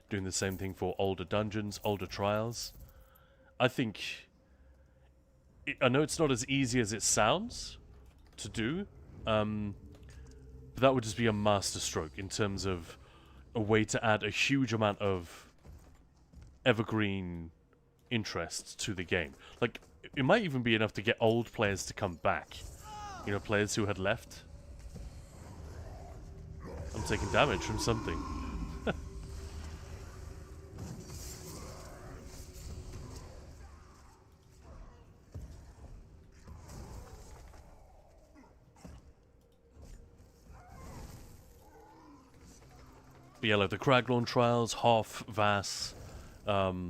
doing the same thing for older dungeons, older trials. I think... I know it's not as easy as it sounds to do, but that would just be a masterstroke in terms of a way to add a huge amount of evergreen interest to the game. Like, it might even be enough to get old players to come back. You know, players who had left. I'm taking damage from something. But yeah, like the Craglorn trials, Hoff, Vass, Vimol,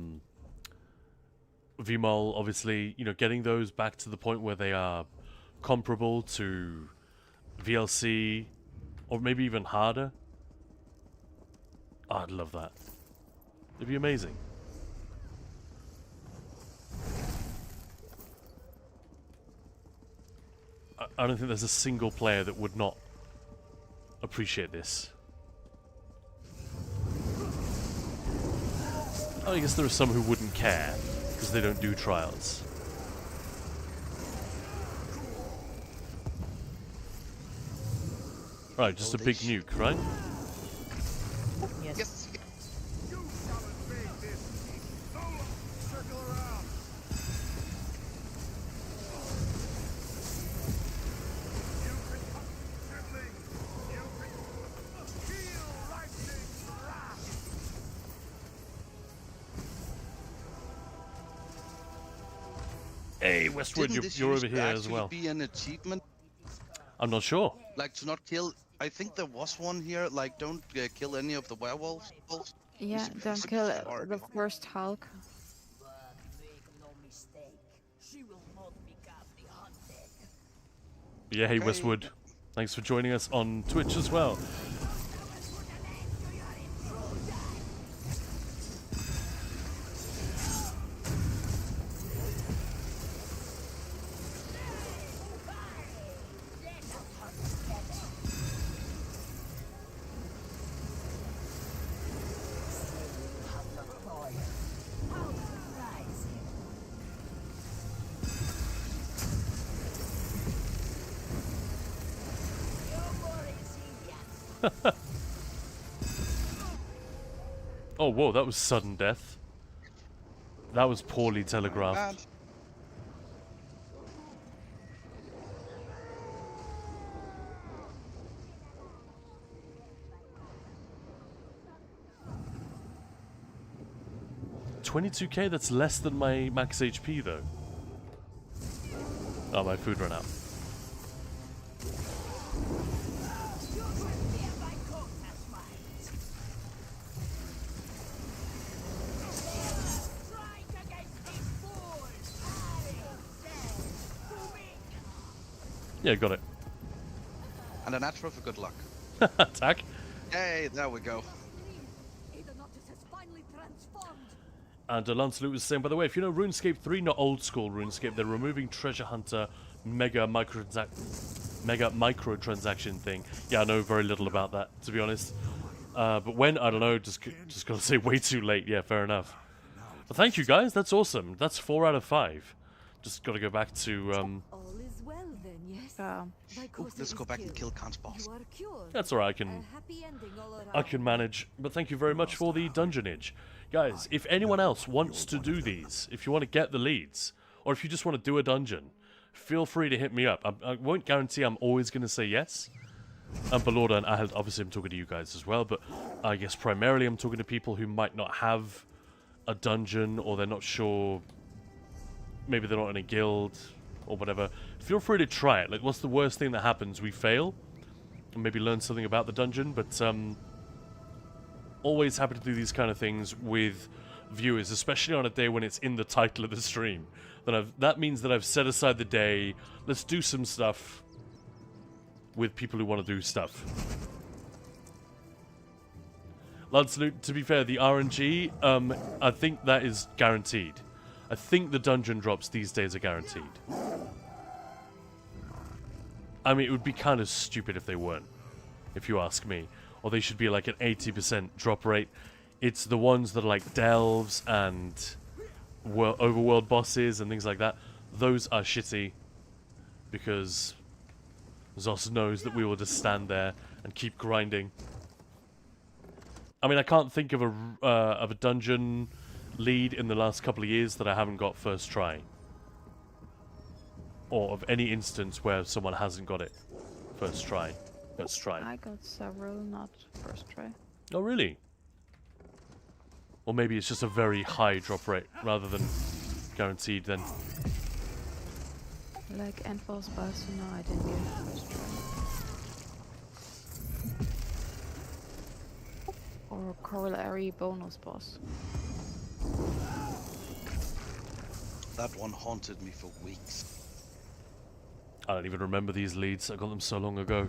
obviously, you know, getting those back to the point where they are comparable to VLC, or maybe even harder. Oh, I'd love that. It'd be amazing. I don't think there's a single player that would not appreciate this. I guess there are some who wouldn't care, because they don't do trials. Right, just a big nuke, right? Yes. Yes. You shall invade this. Solo, circle around. You can fiddling. You can feel lightning's wrath. Hey, Westwood, Didn't this you're used over to here as actually well. be an achievement? I'm not sure. Like, to not kill... I think there was one here, like, don't kill any of the werewolves. Yeah, It's don't super kill hard. the first Hulk. Make no mistake, she will not become the hunted. Yeah, hey, Okay. Westwood. Thanks for joining us on Twitch as well. Oh, whoa, that was sudden death. That was poorly telegraphed. And 22k, that's less than my max HP though. Oh, my food ran out. Yeah, got it. and a natural for good luck. Attack. Hey, there we go. Aedonatus has finally transformed. And Lancelot was saying, by the way, if you know RuneScape 3, not old school RuneScape, they're removing Treasure Hunter mega microtransaction thing. Yeah, I know very little about that, to be honest. But when, I don't know, just gotta say way too late. Yeah, fair enough. But thank you guys, that's awesome. That's 4 out of 5. Just gotta go back to All is well then, yes? Ooh, let's go back and kill Kant's boss. You are cured. that's alright, A happy ending all around. I can manage. But thank you very much for the dungeonage. Guys, if anyone else wants to do these, if you want to get the leads, or if you just want to do a dungeon, feel free to hit me up. I won't guarantee I'm always going to say yes. And Belorda and Ahel, obviously I'm talking to you guys as well, but I guess primarily I'm talking to people who might not have a dungeon, or they're not sure, maybe they're not in a guild, or whatever. Feel free to try it. Like, what's the worst thing that happens? We fail, and maybe learn something about the dungeon, but always happy to do these kind of things with viewers, especially on a day when it's in the title of the stream. That means that I've set aside the day. Let's do some stuff with people who want to do stuff. Lancelot, to be fair, the RNG, I think that is guaranteed. I think the dungeon drops these days are guaranteed. I mean, it would be kind of stupid if they weren't, if you ask me. Or they should be like an 80% drop rate. It's the ones that are like delves and overworld bosses and things like that. Those are shitty because Zos knows that we will just stand there and keep grinding. I mean, I can't think of a dungeon lead in the last couple of years that I haven't got first try. Or of any instance where someone hasn't got it first try. First try. I got several, not first try. Oh, really? Or maybe it's just a very high drop rate rather than guaranteed then. Like end boss boss, no, I didn't get it first try. Or corollary bonus boss. That one haunted me for weeks. I don't even remember these leads. I got them so long ago.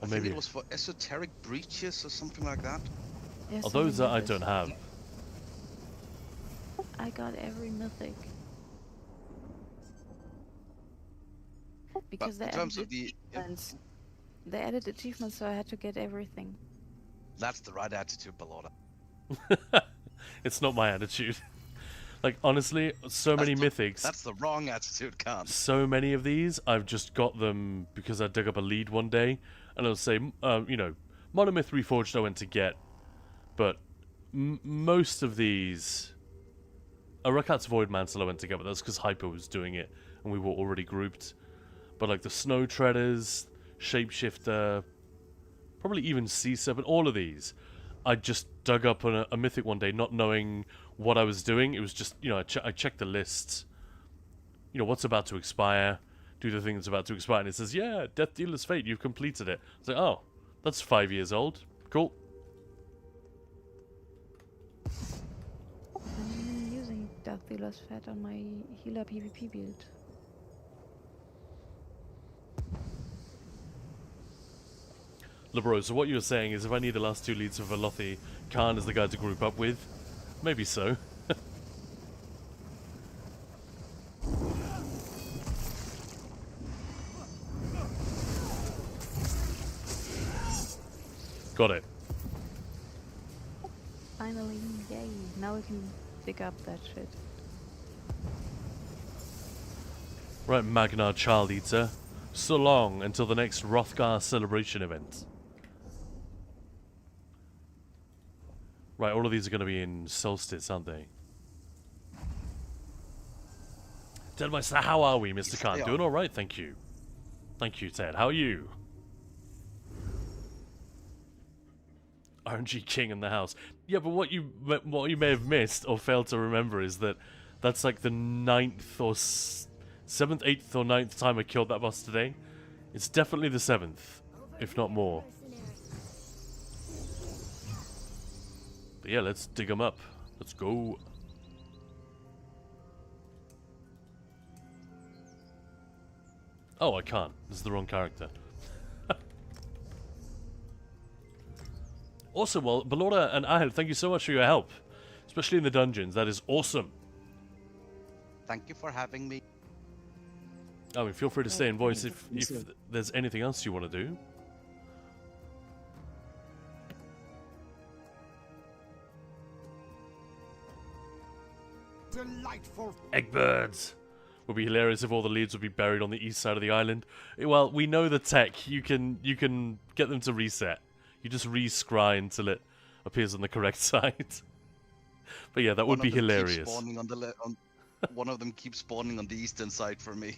I think it was for esoteric breaches or something like that. Yes, Oh, those something I like don't this. have. I got every mythic. Because in they terms added of the achievements. They added achievements, so I had to get everything. that's the right attitude, Belorda. It's not my attitude. Like, honestly, so many mythics. That's the wrong attitude, Kant. So many of these, I've just got them because I dug up a lead one day, and it'll say, you know, Monomyth Reforged I went to get, but most of these, Rakat's Void Mantle I went to get, but that's because Hyper was doing it, and we were already grouped. But like the Snow Treaders, Shapeshifter, probably even Sea Serpent, all of these, I just dug up on a mythic one day, not knowing what I was doing. It was just, you know, I checked the lists. You know, what's about to expire, do the thing that's about to expire, and it says, yeah, Death Dealer's Fate, you've completed it. I was like, oh, that's 5 years old. Cool. I'm using Death Dealer's Fat on my healer PvP build. Lebro, so what you're saying is if I need the last 2 leads of Velothi, Khan is the guy to group up with? Maybe so. Got it. Finally, yay! Now we can pick up that shit. Right, Magnar Child Eater. So long until the next Rothgar celebration event. Right, all of these are going to be in Solstice, aren't they? Deadmeister, how are we, Mr. Khan? they Doing alright, thank you. Thank you, Ted. How are you? RNG King in the house. Yeah, but what you may have missed or failed to remember is that that's like the 9th or 7th, 8th or 9th time I killed that boss today. It's definitely the 7th, if not more. But yeah, let's dig them up. Let's go. Oh, I can't. This is the wrong character. Awesome. Well, Belorda and Ahel, thank you so much for your help. Especially in the dungeons. That is awesome. Thank you for having me. I mean, feel free to stay in voice if Easy. there's anything else you want to do. Delightful. Eggbirds! Would be hilarious if all the leads would be buried on the east side of the island. Well, we know the tech. You can get them to reset. You just re-scry until it appears on the correct side. But yeah, that would be hilarious. One of them keeps spawning on the eastern side for me.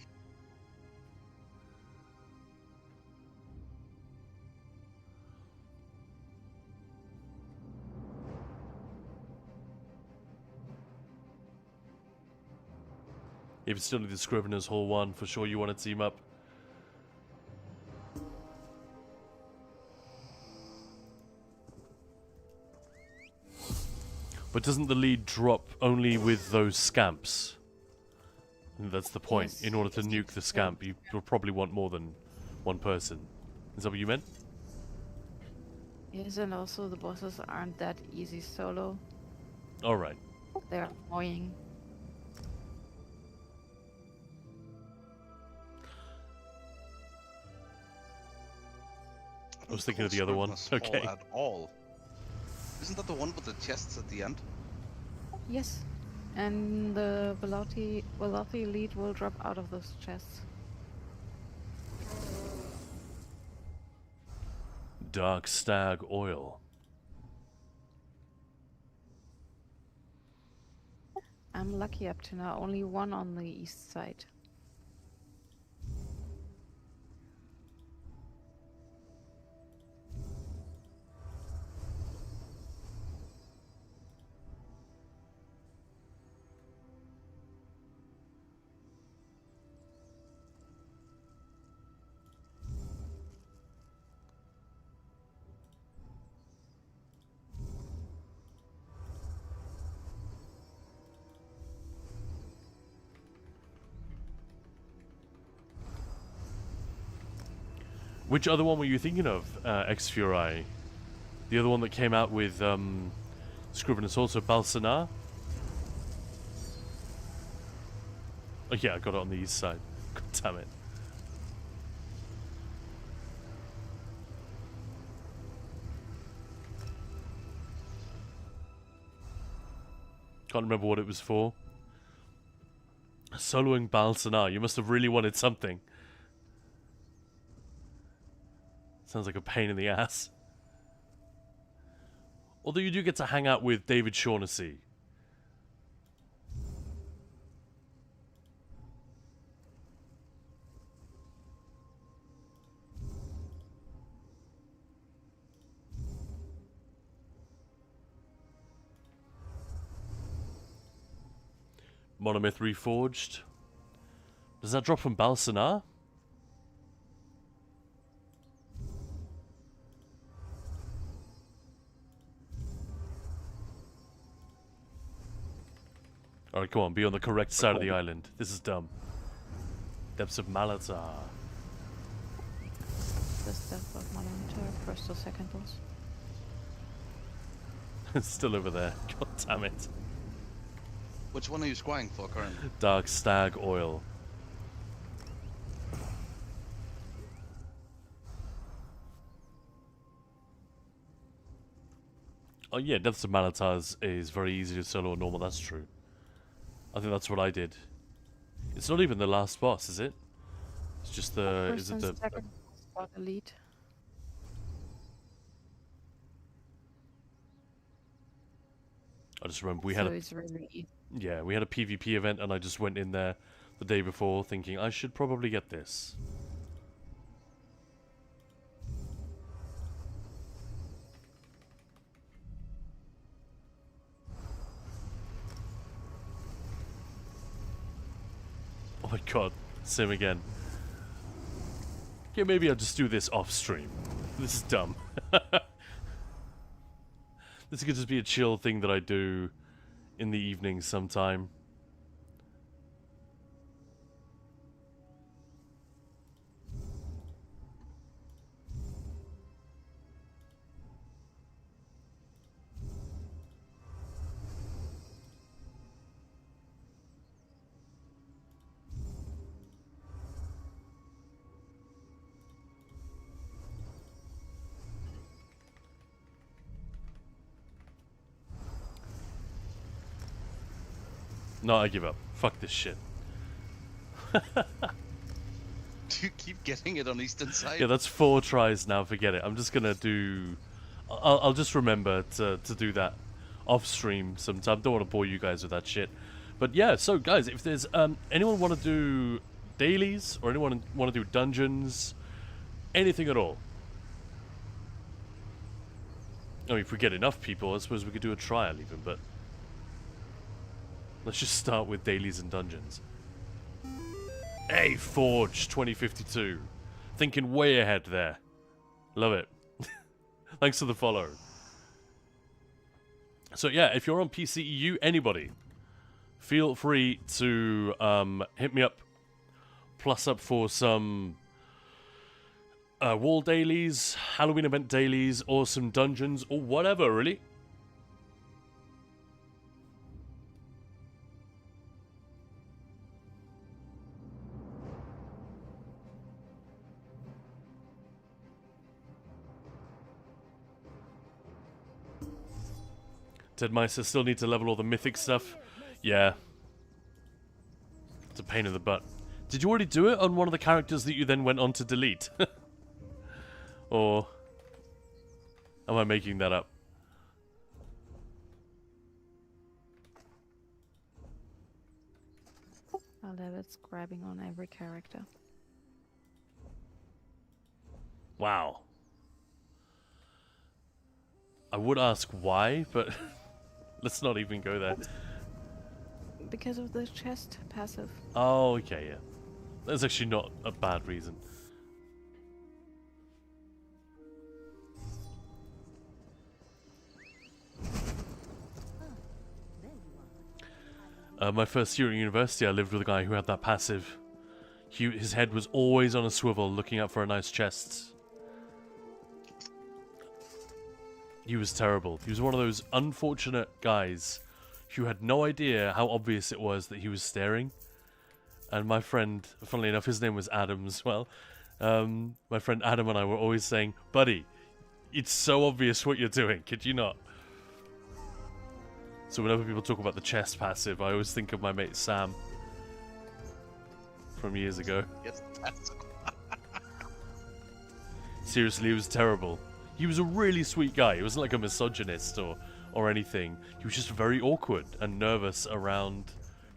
If you still need the Scrivener's Hall 1, for sure you want to team up. But doesn't the lead drop only with those scamps? I think that's the point. Yes, In order to yes, nuke the scamp, you'll probably want more than one person. Is that what you meant? Yes, and also the bosses aren't that easy solo. Alright. They're annoying. I was thinking of the other one. Okay. At all. Isn't that the one with the chests at the end? Yes. And the Velothi lead will drop out of those chests. Dark Stag Oil. I'm lucky up to now. Only one on the east side. Which other one were you thinking of, Ex Furai? The other one that came out with Scrivener's Hall, so Balsanar? Oh yeah, I got it on the east side. God damn it. Can't remember what it was for. Soloing Balsanar. You must have really wanted something. Sounds like a pain in the ass. Although you do get to hang out with David Shaughnessy. Monomyth Reforged. Does that drop from Balsanar? Alright, come on, be on the correct side of the island. This is dumb. Depths of Malatar. The stuff of Monitor, first or second boss. It's still over there. God damn it. Which one are you scrying for currently? Dark Stag Oil. Oh yeah, Depths of Malatar is very easy to solo or normal, that's true. I think that's what I did. It's not even the last boss, is it? It's just the... First is it and the... second spot elite. I just remember we So had a... it's really easy. Yeah, we had a PvP event and I just went in there the day before thinking I should probably get this. Oh my god, Sim again. Yeah, maybe I'll just do this off stream. This is dumb. This could just be a chill thing that I do in the evening sometime. No, I give up. Fuck this shit. Do you keep getting it on Eastern side? Yeah, that's 4 tries now. Forget it. I'm just gonna do. I'll just remember to do that off stream sometime. Don't want to bore you guys with that shit. But yeah, so guys, if there's anyone want to do dailies or anyone want to do dungeons, anything at all. I mean, if we get enough people, I suppose we could do a trial even. But let's just start with dailies and dungeons. Hey, Forge 2052. Thinking way ahead there. Love it. Thanks for the follow. So yeah, if you're on PCEU, anybody, feel free to hit me up. Plus up for some wall dailies, Halloween event dailies, or some dungeons, or whatever, really. Dead Mice still need to level all the mythic stuff. Yeah. It's a pain in the butt. Did you already do it on one of the characters that you then went on to delete? Or am I making that up? I'll have it grabbing on every character. Wow. I would ask why, but let's not even go there. Because of the chest passive. Oh, okay, yeah. That's actually not a bad reason. My first year at university, I lived with a guy who had that passive. His head was always on a swivel, looking out for a nice chest. He was terrible. He was one of those unfortunate guys who had no idea how obvious it was that he was staring. And my friend, funnily enough, his name was Adam as well. My friend Adam and I were always saying, "Buddy, it's so obvious what you're doing. Could you not?" So whenever people talk about the chest passive, I always think of my mate Sam from years ago. Yes, that's... Seriously, it was terrible. He was a really sweet guy. He wasn't like a misogynist or anything. He was just very awkward and nervous around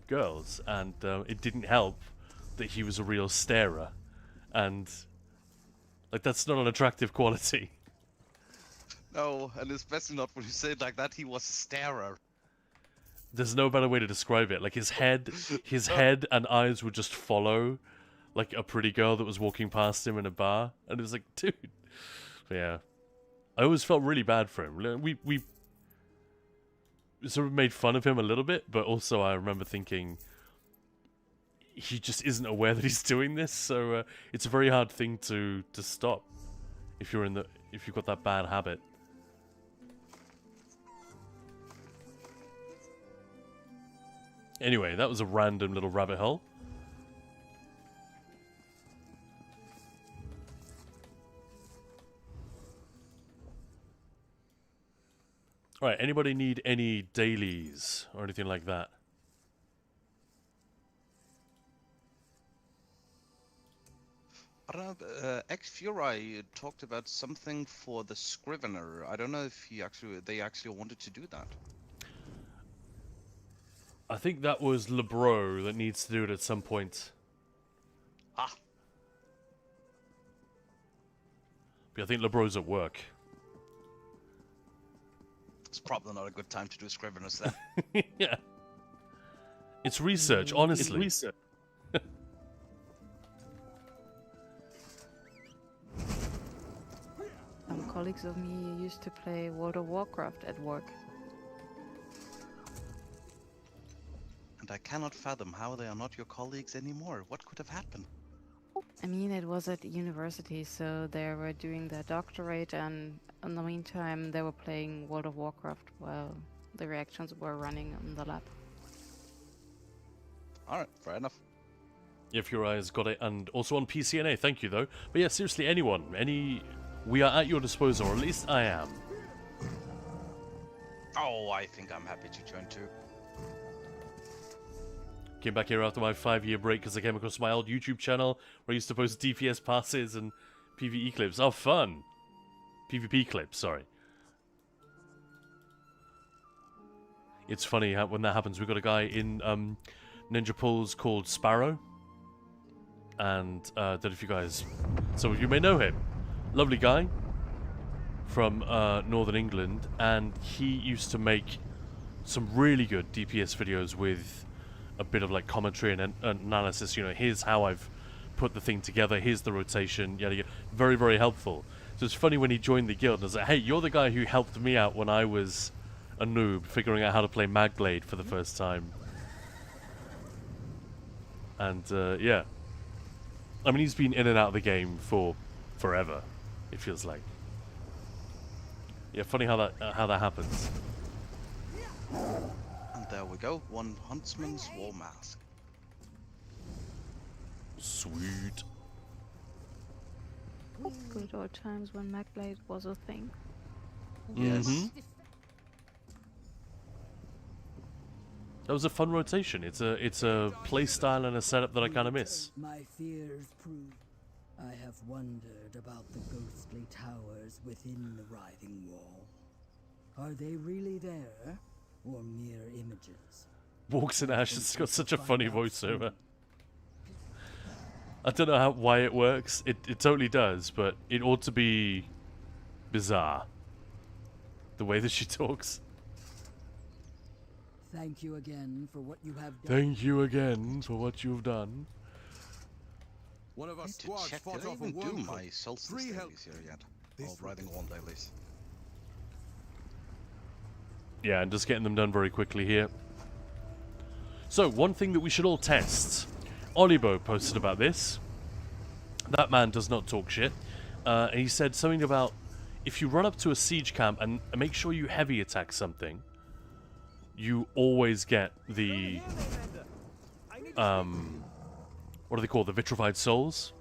girls, and it didn't help that he was a real starer, and like that's not an attractive quality. No, and especially not when you say it like that. He was a starer. There's no better way to describe it. Like his head and eyes would just follow like a pretty girl that was walking past him in a bar, and it was like, dude. Yeah, I always felt really bad for him. We sort of made fun of him a little bit, but also I remember thinking he just isn't aware that he's doing this. So it's a very hard thing to stop if you've got that bad habit. Anyway, that was a random little rabbit hole. Alright, anybody need any dailies or anything like that? I don't know, X-Fury talked about something for the Scrivener. I don't know if they actually wanted to do that. I think that was LeBro that needs to do it at some point. Ah. But I think LeBro's at work. It's probably not a good time to do Scriveners then. Yeah. It's research, honestly. It's research. Some colleagues of me used to play World of Warcraft at work. And I cannot fathom how they are not your colleagues anymore. What could have happened? I mean, it was at university, so they were doing their doctorate, and in the meantime, they were playing World of Warcraft while the reactions were running on the lab. Alright, fair enough. If your eyes got it, and also on PCNA, thank you though. But yeah, seriously, anyone, we are at your disposal, or at least I am. Oh, I think I'm happy to join too. Came back here after my 5-year break because I came across my old YouTube channel where I used to post DPS passes and PvE clips. Oh, fun! PvP clips, sorry. It's funny how, when that happens. We've got a guy in Ninja Pools called Sparrow. And don't know if you guys... Some of you may know him. Lovely guy from Northern England. And he used to make some really good DPS videos with a bit of like commentary and analysis. You know, here's how I've put the thing together. Here's the rotation. Yada yada. Very, very helpful. So it's funny when he joined the guild. And I was like, hey, you're the guy who helped me out when I was a noob, figuring out how to play Magblade for the first time. And yeah, I mean, he's been in and out of the game for forever. It feels like. Yeah, funny how that happens. And there we go, one huntsman's war mask. Sweet. Good old times when Magblade was a thing. Yes. That was a fun rotation. It's a play style and a setup that I kind of miss. My fears prove. I have wondered about the ghostly towers within the writhing wall. Are they really there, or mere images? Walks in Ash has got such a funny voiceover. I don't know why it works. It totally does, but it ought to be bizarre. The way that she talks. Thank you again for what you have done. Thank you again for what you've done. One of our To squads check, fought did I off a even do worm my cult. solstice 3 dailies health. here yet? This Oh, Writhing Wall dailies. Yeah, and just getting them done very quickly here. So, one thing that we should all test. Olibo posted about this. That man does not talk shit. And he said something about if you run up to a siege camp and make sure you heavy attack something, you always get the what are they called? The vitrified souls.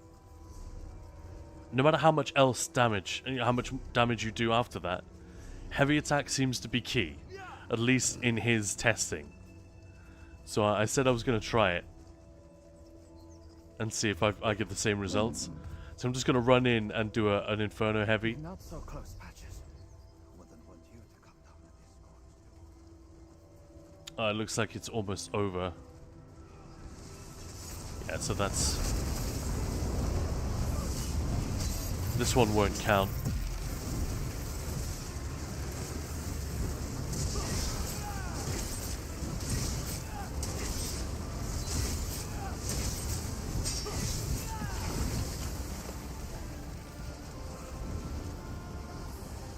No matter how much else damage, how much damage you do after that, heavy attack seems to be key, at least in his testing. So I said I was going to try it and see if I get the same results. So I'm just going to run in and do an Inferno heavy. Not so close, Patches. Wouldn't want you to come down with this. It looks like it's almost over. Yeah, so that's... This one won't count.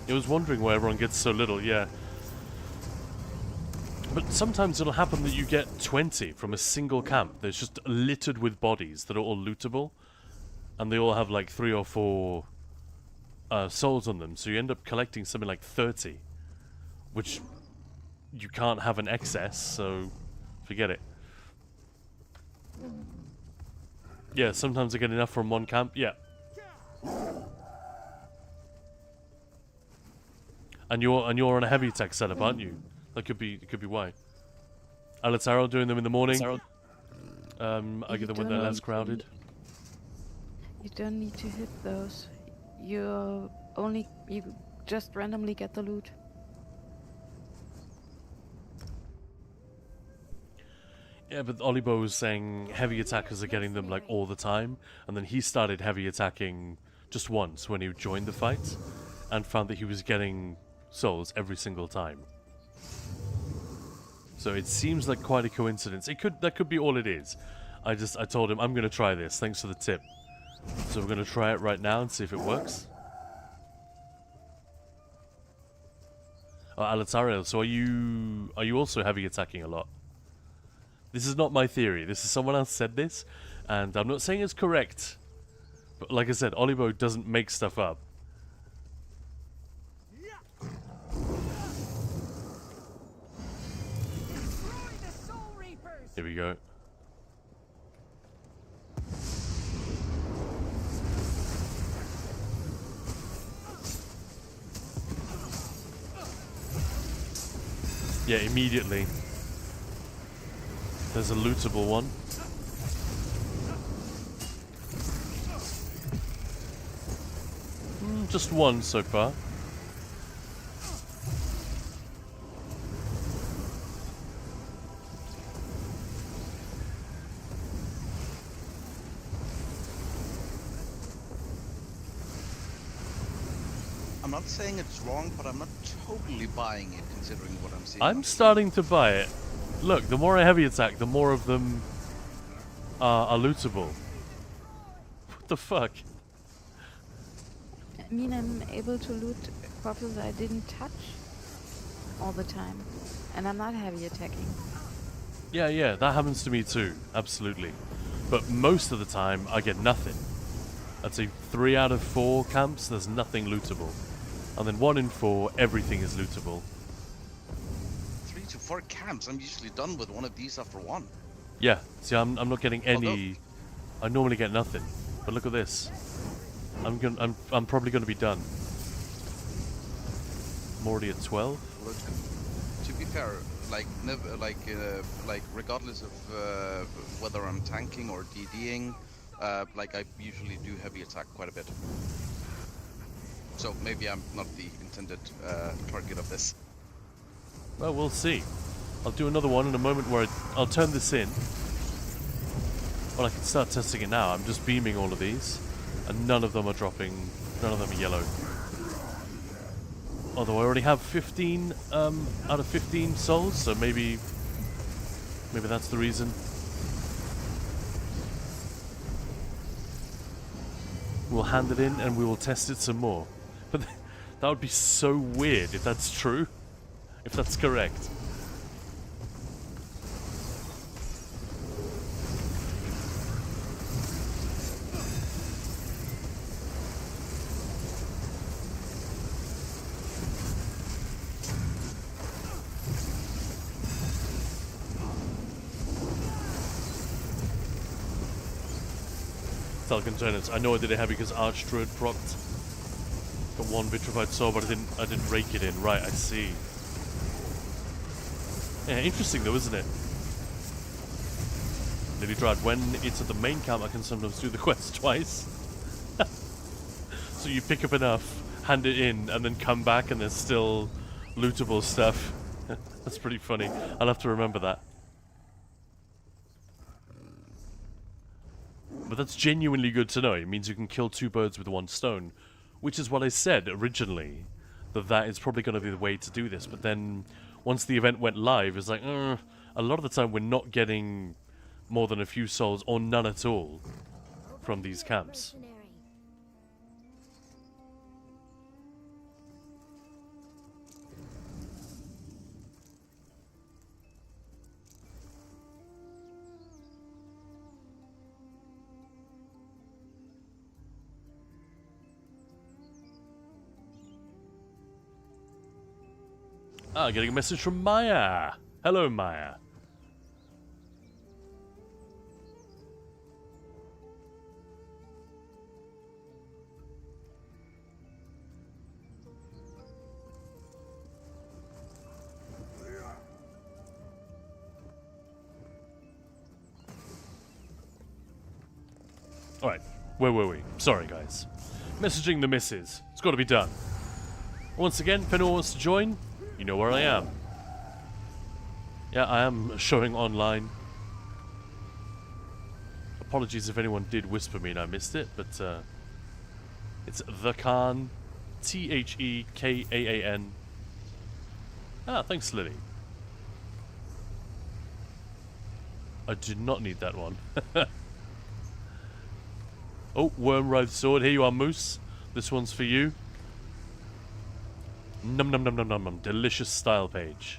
I was wondering why everyone gets so little, yeah. But sometimes it'll happen that you get 20 from a single camp. That's just littered with bodies that are all lootable. And they all have like 3 or 4 souls on them. So you end up collecting something like 30. Which you can't have an excess, so forget it. Yeah, sometimes I get enough from one camp, yeah. And you're on a heavy attack setup, aren't you? That could be why. Alataro doing them in the morning. I get them when they're less crowded. You don't need to hit those. You just randomly get the loot. Yeah, but Olibo was saying heavy attackers are getting them like all the time, and then he started heavy attacking just once when he joined the fight, and found that he was getting souls every single time. So it seems like quite a coincidence. That could be all it is. I told him I'm gonna try this. Thanks for the tip. So we're gonna try it right now and see if it works. Oh, Alatariel, so are you also heavy attacking a lot? This is not my theory. This is someone else said this, and I'm not saying it's correct. But like I said, Olibo doesn't make stuff up. Here we go. Yeah, immediately. There's a lootable one. Just one so far. I'm not saying it's wrong, but I'm not totally buying it considering what I'm seeing. I'm starting to buy it. Look, the more I heavy attack, the more of them are lootable. What the fuck? I mean, I'm able to loot corpses I didn't touch all the time. And I'm not heavy attacking. Yeah, that happens to me too. Absolutely. But most of the time, I get nothing. I'd say 3 out of 4 camps, there's nothing lootable. And then 1 in 4, everything is lootable. 3 to 4 camps. I'm usually done with one of these after one. Yeah, see, I'm not getting any. I normally get nothing, but look at this. I'm probably gonna be done. I'm already at 12. Look, to be fair, like never, like regardless of whether I'm tanking or DDing, like I usually do heavy attack quite a bit. So maybe I'm not the intended target of this. Well, we'll see. I'll do another one in a moment where I'll turn this in. Well, I can start testing it now. I'm just beaming all of these, and none of them are dropping. None of them are yellow. Although I already have 15 out of 15 souls, so maybe that's the reason. We'll hand it in and we will test it some more. But that would be so weird if that's true. If that's correct. Containers. I know I did it heavy because Archdruid procced. Got 1 vitrified soul, but I didn't rake it in. Right, I see. Yeah, interesting though, isn't it? Lily Dryad, when it's at the main camp, I can sometimes do the quest twice. So you pick up enough, hand it in, and then come back, and there's still lootable stuff. That's pretty funny. I'll have to remember that. But that's genuinely good to know. It means you can kill 2 birds with 1 stone. Which is what I said originally. That is probably going to be the way to do this. But then, once the event went live, it's like, a lot of the time we're not getting more than a few souls, or none at all, from these camps. Ah, getting a message from Maya. Hello, Maya. Alright, where were we? Sorry, guys. Messaging the missus. It's got to be done. Once again, if anyone wants to join, you know where I am. Yeah, I am showing online. Apologies if anyone did whisper me and I missed it, but it's The Khan, Thekaan. Ah, thanks, Lily. I do not need that one. Oh, Wormwrithe Sword. Here you are, Moose. This one's for you. Num num num num num num. Delicious style page.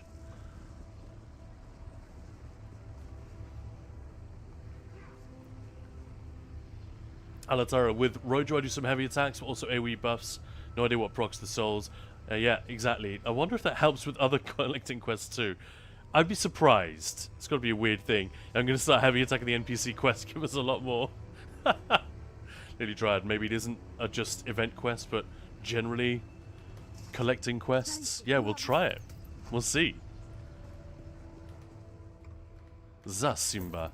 Alatara, with Rojo I do some heavy attacks, but also AoE buffs. No idea what procs the souls. Yeah, exactly. I wonder if that helps with other collecting quests too. I'd be surprised. It's got to be a weird thing. I'm going to start heavy attacking the NPC quest. Give us a lot more. Nearly tried. Maybe it isn't a just event quest, but generally collecting quests. Yeah, we'll try it. We'll see. Zasimba.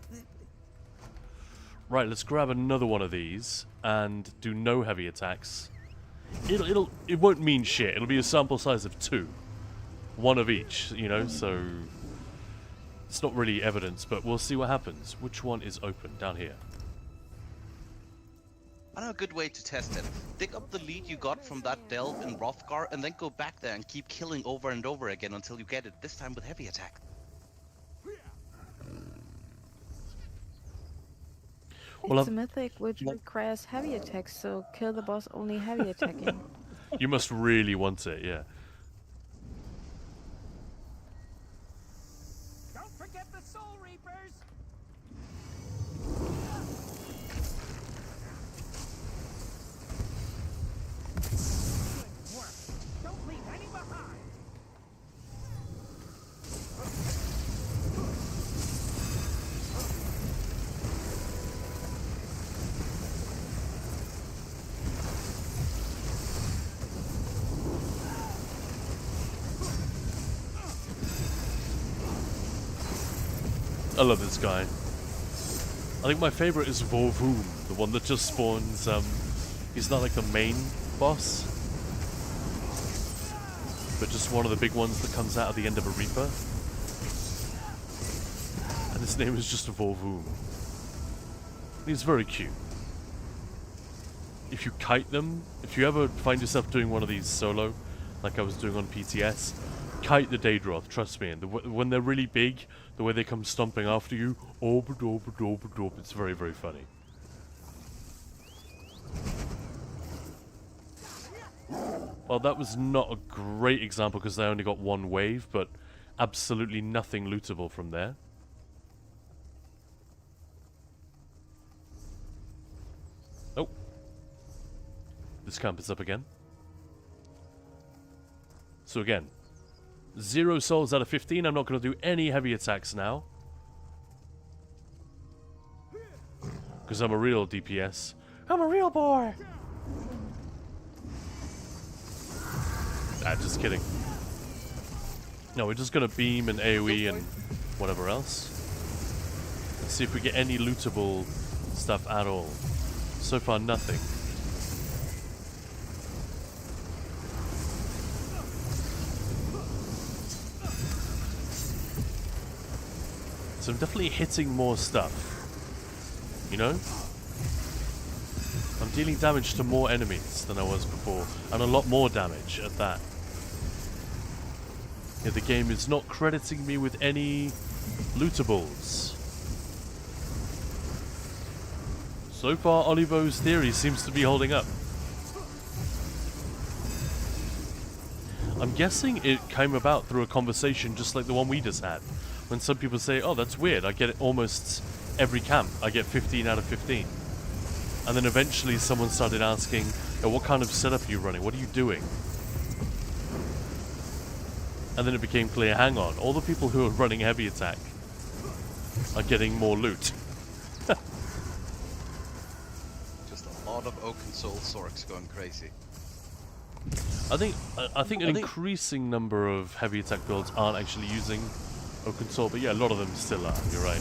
Right, let's grab another one of these and do no heavy attacks. It won't mean shit. It'll be a sample size of 2. One of each, you know, so it's not really evidence, but we'll see what happens. Which one is open? Down here. I know a good way to test it. Dig up the lead you got from that delve in Rothgar, and then go back there and keep killing over and over again until you get it, this time with heavy attack. Well, It's a mythic which requires heavy attacks, so kill the boss only heavy attacking. you must really want it, yeah. Don't forget the Soul Reapers! Good work! Don't leave any behind! I love this guy. I think my favorite is Vorvoom, the one that just spawns, he's not like the main boss, but just one of the big ones that comes out at the end of a Reaper. And his name is just Vorvoom. He's very cute. If you kite them, if you ever find yourself doing one of these solo, like I was doing on PTS, kite the Daedroth, trust me. And when they're really big, the way they come stomping after you, it's very, very funny. Well, that was not a great example because they only got one wave, but absolutely nothing lootable from there. Oh. This camp is up again. So again, 0 souls out of 15. I'm not going to do any heavy attacks now. Because I'm a real DPS. I'm a real boy! Ah, just kidding. No, we're just going to beam and AoE and whatever else. Let's see if we get any lootable stuff at all. So far, nothing. So I'm definitely hitting more stuff. You know? I'm dealing damage to more enemies than I was before. And a lot more damage at that. Yeah, the game is not crediting me with any lootables. So far, Olivo's theory seems to be holding up. I'm guessing it came about through a conversation just like the one we just had. When some people say, oh, that's weird, I get it almost every camp. I get 15 out of 15. And then eventually someone started asking, oh, what kind of setup are you running? What are you doing? And then it became clear, hang on, all the people who are running heavy attack are getting more loot. Just a lot of Oaken Soul Sorks going crazy. I think an increasing number of heavy attack builds aren't actually using Oaken Soul, but yeah, a lot of them still are, you're right.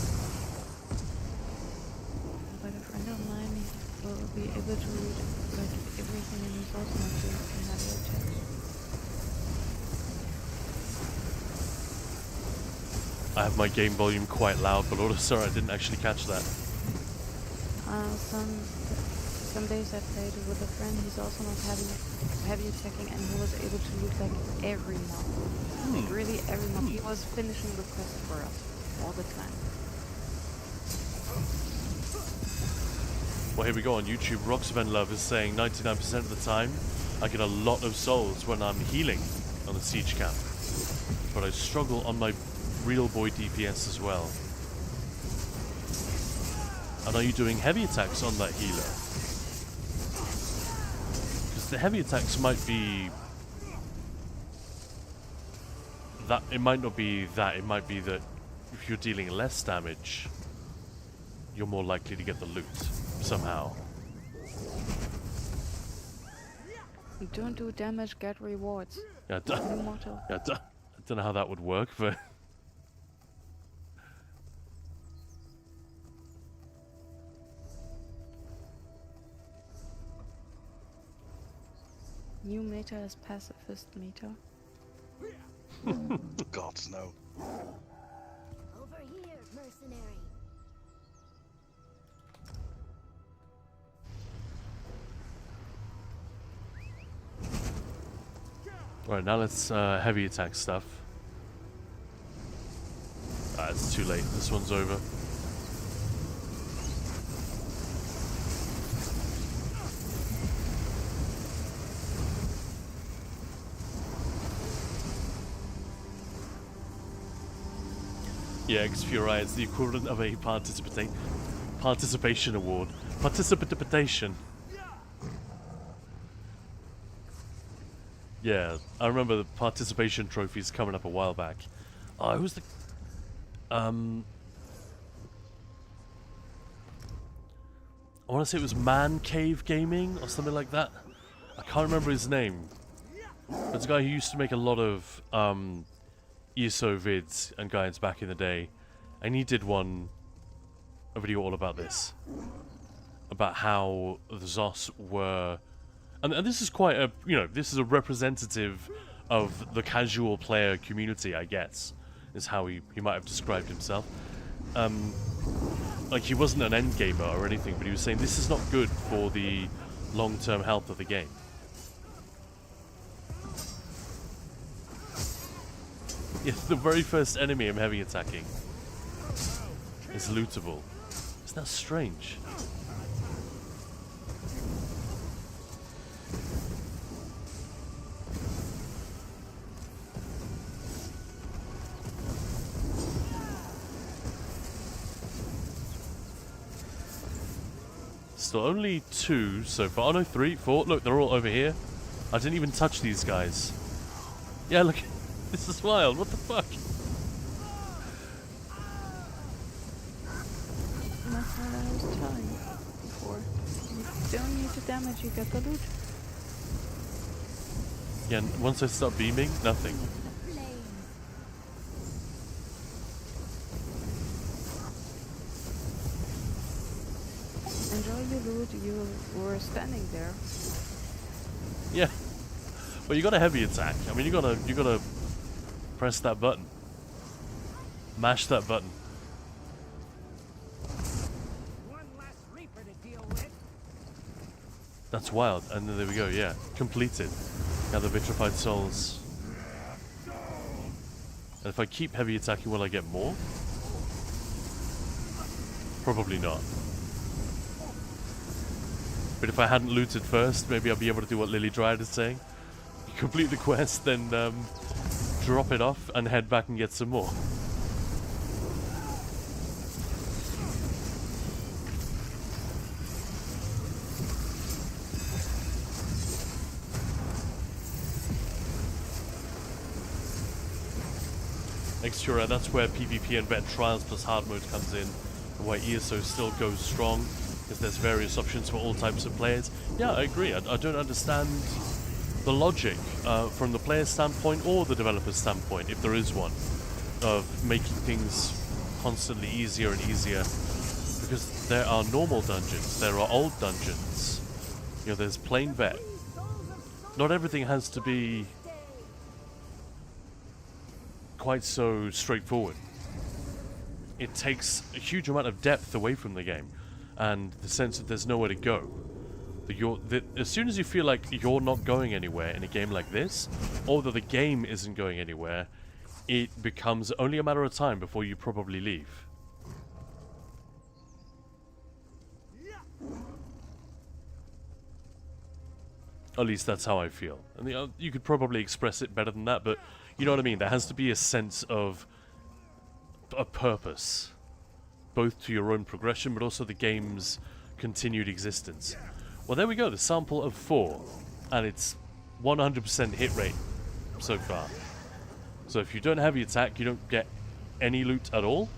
But a friend of mine will be able to read like everything in his automatic and heavy attacks. I have my game volume quite loud, but also sorry, I didn't actually catch that. Some days I played with a friend, he's also not heavy attacking, and he was able to loot like every mob. Like really every mob. He was finishing the quest for us all the time. Well, here we go on YouTube. Roxven Love is saying 99% of the time I get a lot of souls when I'm healing on the siege camp, but I struggle on my real boy DPS as well. And are you doing heavy attacks on that healer? Because the heavy attacks might be that. It might not be that. It might be that if you're dealing less damage, you're more likely to get the loot somehow. You don't do damage, get rewards. Yeah, New motto. I don't know how that would work, but New meta is pacifist meta. God, no. Over here, mercenary. Right, now let's heavy attack stuff. Ah, it's too late. This one's over. Yeah, X-Fury is the equivalent of a participation award. Participation. Yeah, I remember the participation trophies coming up a while back. Oh, who's the... I want to say it was Man Cave Gaming or something like that. I can't remember his name. It's a guy who used to make a lot of ESO vids and guides back in the day, and he did a video all about this, about how the Zos were, and this is quite a, this is a representative of the casual player community, I guess, is how he might have described himself. Like, he wasn't an end gamer or anything, but he was saying this is not good for the long-term health of the game. Yeah, the very first enemy I'm heavy attacking is lootable. Isn't that strange? Still only 2 so far. Oh no, 3, 4. Look, they're all over here. I didn't even touch these guys. Yeah, look. This is wild. What the fuck? That's what I was telling you before. You don't need to damage, you get the loot. Yeah, and once I start beaming, nothing. Enjoy your loot, you were standing there. Yeah. Well, you got a heavy attack. I mean, you gotta press that button. Mash that button. One less Reaper to deal with. That's wild. And then there we go, yeah. Completed. Now the vitrified souls. And if I keep heavy attacking, will I get more? Probably not. But if I hadn't looted first, maybe I'll be able to do what Lily Dryad is saying. Complete the quest, then drop it off and head back and get some more. Extura, that's where PvP and vet trials plus hard mode comes in, and why ESO still goes strong, because there's various options for all types of players. Yeah, I agree. I don't understand the logic from the player standpoint or the developer's standpoint, if there is one, of making things constantly easier and easier, because there are normal dungeons, there are old dungeons, there's plain vet. Not everything has to be quite so straightforward. It takes a huge amount of depth away from the game, and the sense that there's nowhere to go. As soon as you feel like you're not going anywhere in a game like this, or that the game isn't going anywhere, it becomes only a matter of time before you probably leave. At least that's how I feel. And you could probably express it better than that, but you know what I mean? There has to be a sense of a purpose, both to your own progression, but also the game's continued existence. Well, there we go, the sample of 4, and it's 100% hit rate so far. So if you don't heavy attack, you don't get any loot at all,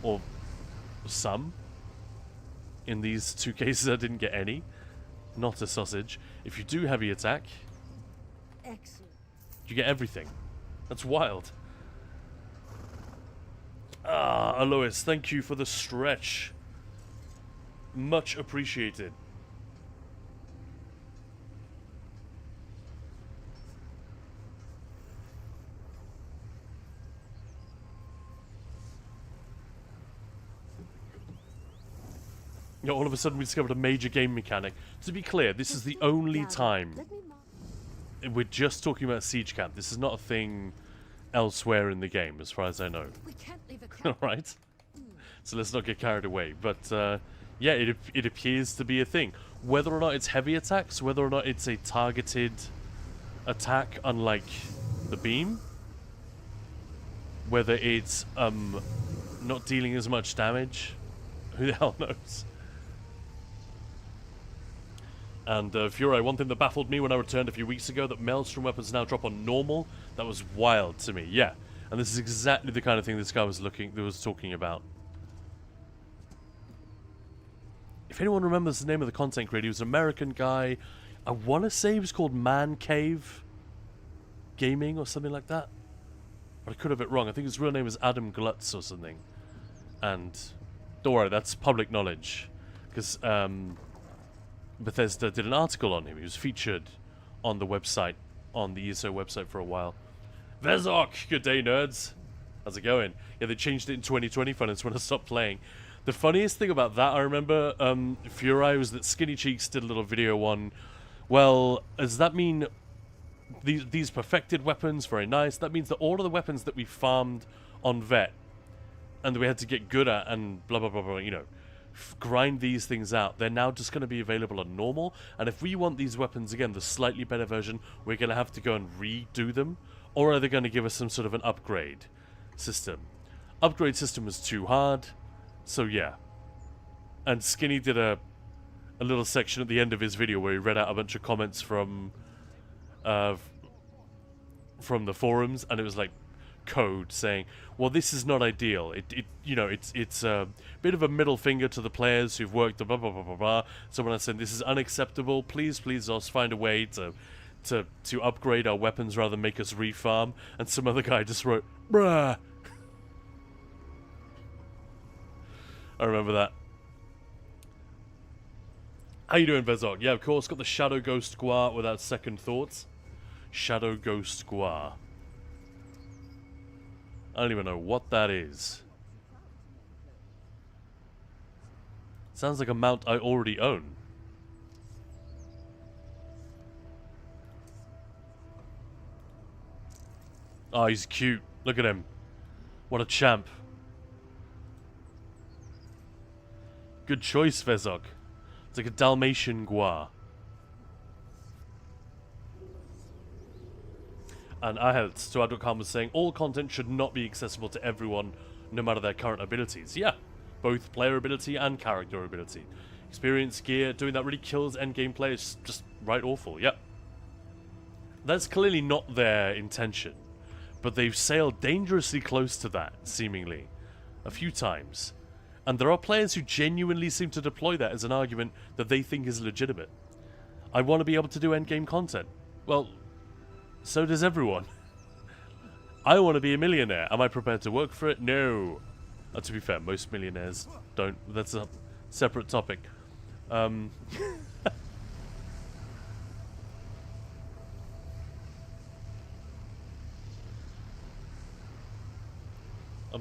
or some. In these 2 cases, I didn't get any. Not a sausage. If you do heavy attack, Excellent. you get everything. That's wild. Ah, Alois, thank you for the stretch. Much appreciated. You know, all of a sudden we discovered a major game mechanic. To be clear, this is the only time we're just talking about Siege Camp. This is not a thing elsewhere in the game, as far as I know. We can't leave a camp. Alright? So let's not get carried away. But, yeah, it appears to be a thing. Whether or not it's heavy attacks, whether or not it's a targeted attack, unlike the beam, whether it's not dealing as much damage, who the hell knows? And Fury, one thing that baffled me when I returned a few weeks ago, that Maelstrom weapons now drop on normal, that was wild to me. Yeah, and this is exactly the kind of thing this guy was talking about. If anyone remembers the name of the content creator, he was an American guy. I want to say he was called Man Cave Gaming or something like that. But I could have it wrong. I think his real name is Adam Glutz or something. And don't worry, that's public knowledge. Because Bethesda did an article on him. He was featured on the website, on the ESO website for a while. Vezok! Good day, nerds! How's it going? Yeah, they changed it in 2020 for us when I stopped playing. The funniest thing about that, I remember, Furai, was that Skinny Cheeks did a little video on, well, does that mean these perfected weapons, very nice, that means that all of the weapons that we farmed on Vet, and that we had to get good at, and blah, blah, blah, blah, you know, grind these things out, they're now just going to be available on normal, and if we want these weapons, again, the slightly better version, we're going to have to go and redo them, or are they going to give us some sort of an upgrade system? Upgrade system was too hard. So yeah, and Skinny did a little section at the end of his video where he read out a bunch of comments from the forums, and it was like code saying, "Well, this is not ideal. It's a bit of a middle finger to the players who've worked blah blah blah blah blah." Someone else said, "This is unacceptable. Please, us find a way to upgrade our weapons rather than make us refarm." And some other guy just wrote, "Bruh." I remember that. How you doing, Vezog? Yeah, of course, got the Shadow Ghost Guar without second thoughts. Shadow Ghost Guar. I don't even know what that is. Sounds like a mount I already own. Oh, he's cute. Look at him. What a champ. Good choice, Vezog. It's like a Dalmatian Guar. And Ahelt, to Ad.com, was saying, all content should not be accessible to everyone, no matter their current abilities. Yeah, both player ability and character ability. Experience, gear, doing that really kills endgame play. It's just right awful, yep. That's clearly not their intention. But they've sailed dangerously close to that, seemingly. A few times. And there are players who genuinely seem to deploy that as an argument that they think is legitimate. I want to be able to do endgame content. Well, so does everyone. I want to be a millionaire. Am I prepared to work for it? No. To be fair, most millionaires don't. That's a separate topic. And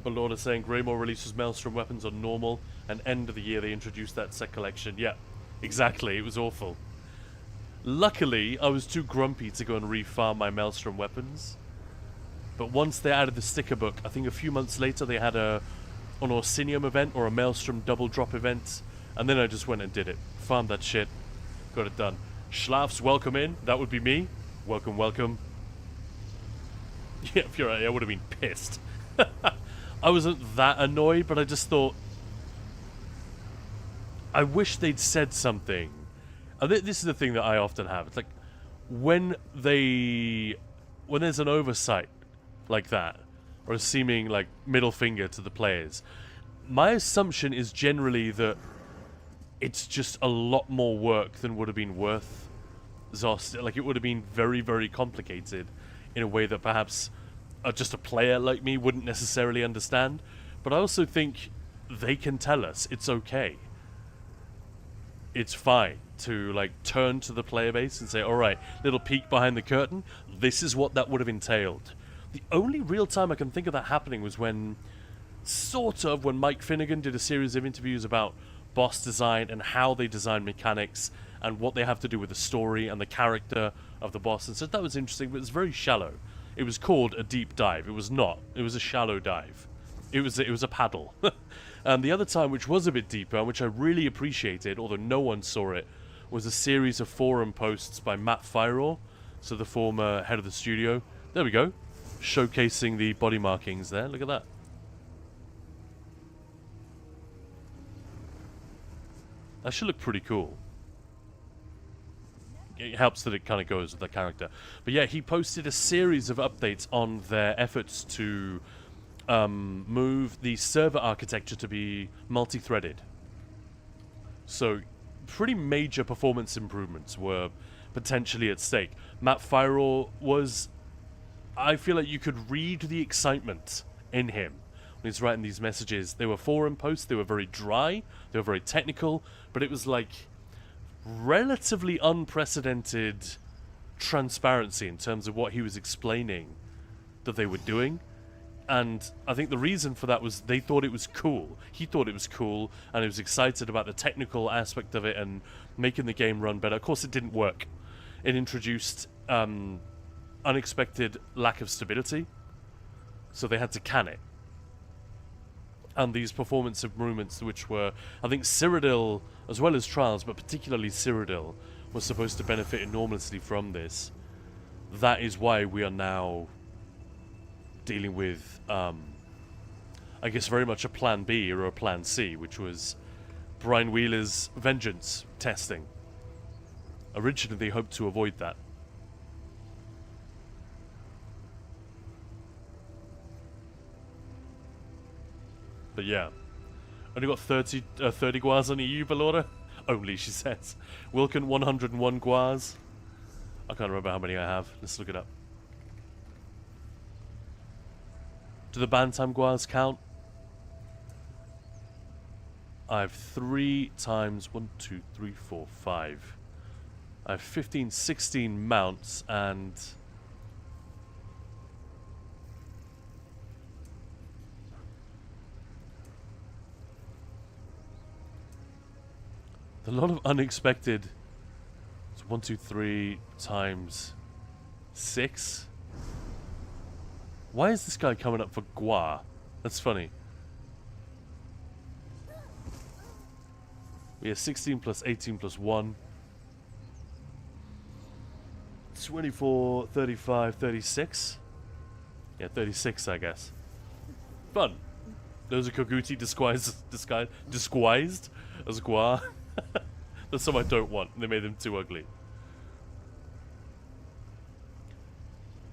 Ballord is saying Greymore releases Maelstrom weapons on normal, and end of the year they introduced that set collection. Yeah, exactly. It was awful. Luckily, I was too grumpy to go and refarm my Maelstrom weapons. But once they added the sticker book, I think a few months later they had an Orsinium event or a Maelstrom double drop event, and then I just went and did it. Farmed that shit. Got it done. Schlafs, welcome in. That would be me. Welcome, welcome. Yeah, if you're right, I would have been pissed. I wasn't that annoyed, but I just thought, I wish they'd said something. And this is the thing that I often have. It's like, when there's an oversight like that, or a seeming like middle finger to the players, my assumption is generally that it's just a lot more work than would have been worth Zost. Like, it would have been very, very complicated in a way that perhaps just a player like me wouldn't necessarily understand. But I also think they can tell us it's okay. It's fine to like turn to the player base and say, alright, little peek behind the curtain, this is what that would have entailed. The only real time I can think of that happening was when Mike Finnegan did a series of interviews about boss design and how they design mechanics and what they have to do with the story and the character of the boss. And so that was interesting, but it was very shallow. It was called a deep dive. It was not. It was a shallow dive. It was a paddle. And the other time, which was a bit deeper, and which I really appreciated, although no one saw it, was a series of forum posts by Matt Firor, so the former head of the studio. There we go. Showcasing the body markings there. Look at that. That should look pretty cool. It helps that it kind of goes with the character. But yeah, he posted a series of updates on their efforts to move the server architecture to be multi-threaded. So pretty major performance improvements were potentially at stake. Matt Firor was... I feel like you could read the excitement in him when he's writing these messages. They were forum posts, they were very dry, they were very technical, but it was like relatively unprecedented transparency in terms of what he was explaining that they were doing. And I think the reason for that was they thought it was cool. He thought it was cool, and he was excited about the technical aspect of it and making the game run better. Of course, it didn't work. It introduced unexpected lack of stability, so they had to can it. And these performance improvements, which were, I think, Cyrodiil, as well as Trials, but particularly Cyrodiil, was supposed to benefit enormously from this. That is why we are now dealing with, I guess, very much a Plan B or a Plan C, which was Brian Wheeler's Vengeance testing. Originally, they hoped to avoid that. But yeah, only got 30 guas on EU, Ballora? Only, she says. Wilkin, 101 guas. I can't remember how many I have. Let's look it up. Do the Bantam guas count? I have 3 times 1, 2, 3, 4, 5. I have 15, 16 mounts and... a lot of unexpected. It's 1, 2, 3 times 6. Why is this guy coming up for Gua? That's funny. We have 16 plus 18 plus 1. 24, 35, 36. Yeah, 36, I guess. Fun. Those are Koguti disguised as Gua. That's some I don't want. They made them too ugly.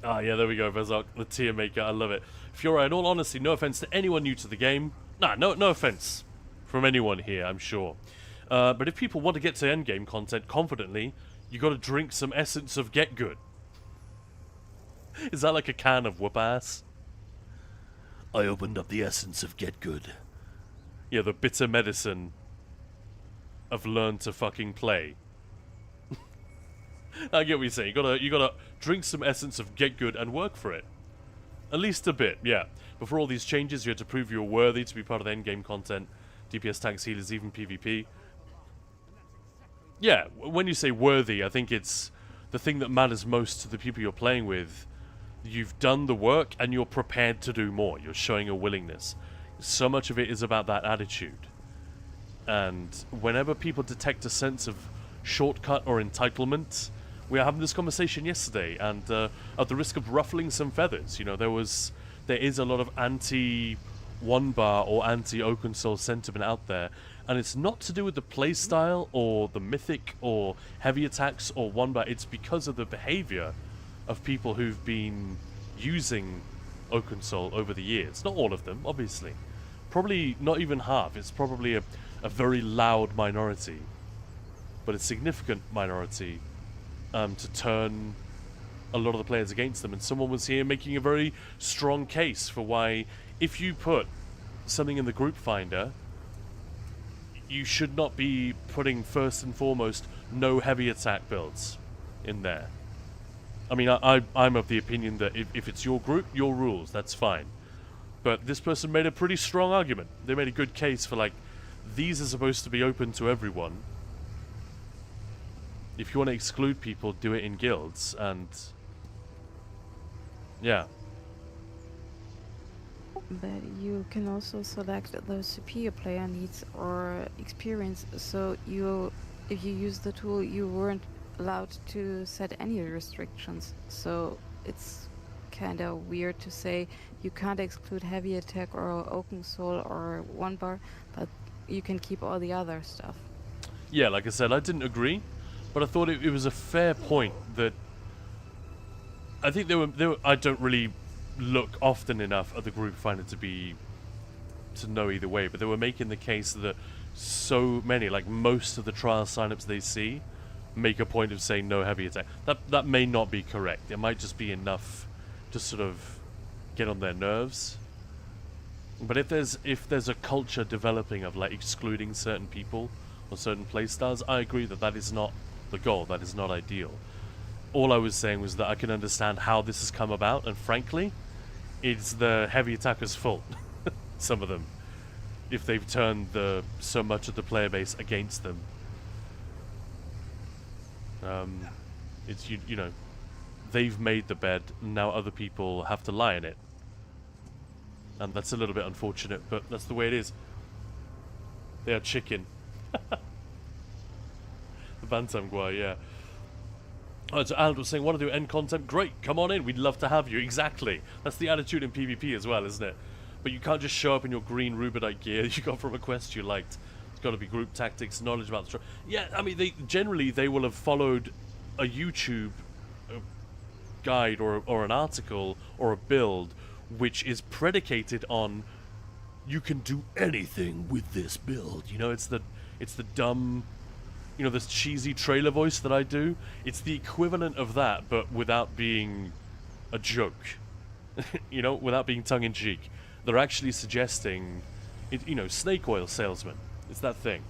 Ah, yeah, there we go, Vezok, the tier maker. I love it. Fiora, in all honesty, no offense to anyone new to the game. Nah, no offense from anyone here, I'm sure. But if people want to get to endgame content confidently, you got to drink some essence of Get Good. Is that like a can of whoop ass? I opened up the essence of Get Good. Yeah, the bitter medicine of learn to fucking play. I get what you're saying. You gotta drink some essence of Get Good and work for it. At least a bit, yeah. Before all these changes, you had to prove you were worthy to be part of the endgame content. DPS, tanks, healers, even PvP. Yeah, when you say worthy, I think it's the thing that matters most to the people you're playing with. You've done the work and you're prepared to do more. You're showing a willingness. So much of it is about that attitude. And whenever people detect a sense of shortcut or entitlement, we were having this conversation yesterday, and at the risk of ruffling some feathers, you know, there is a lot of anti-one bar or anti-Oaken Soul sentiment out there, and it's not to do with the playstyle or the mythic or heavy attacks or one bar. It's because of the behavior of people who've been using Oaken Soul over the years. Not all of them, obviously. Probably not even half. It's probably a very loud minority, but a significant minority to turn a lot of the players against them. And someone was here making a very strong case for why, if you put something in the group finder, you should not be putting first and foremost no heavy attack builds in there. I mean, I'm of the opinion that if it's your group, your rules, that's fine. But this person made a pretty strong argument. They made a good case for, like, these are supposed to be open to everyone. If you want to exclude people, do it in guilds, and yeah. But you can also select the superior player needs or experience. So if you use the tool, you weren't allowed to set any restrictions. So it's kind of weird to say you can't exclude heavy attack or oaken soul or one bar, but you can keep all the other stuff. Yeah, like I said, I didn't agree, but I thought it was a fair point that I think they were. I don't really look often enough at the group finder to know either way, but they were making the case that so many, like most of the trial signups they see, make a point of saying no heavy attack. That may not be correct. It might just be enough to sort of get on their nerves. But if there's a culture developing of like excluding certain people or certain playstyles, I agree that is not the goal. That is not ideal. All I was saying was that I can understand how this has come about, and frankly, it's the heavy attackers' fault. Some of them, if they've turned so much of the player base against them. It's you know, they've made the bed, now other people have to lie in it, and that's a little bit unfortunate, but that's the way it is. They are chicken. The Bantam Guai, yeah. Oh, so Alan was saying, want to do end content? Great, come on in, we'd love to have you. Exactly. That's the attitude in PvP as well, isn't it? But you can't just show up in your green Rubidite gear you got from a quest you liked. It's got to be group tactics, knowledge about the... Yeah, I mean, they will have followed a YouTube guide or an article or a build which is predicated on you can do anything with this build. You know, it's the dumb... You know, this cheesy trailer voice that I do? It's the equivalent of that, but without being a joke. You know, without being tongue-in-cheek. They're actually suggesting, you know, snake oil salesman. It's that thing.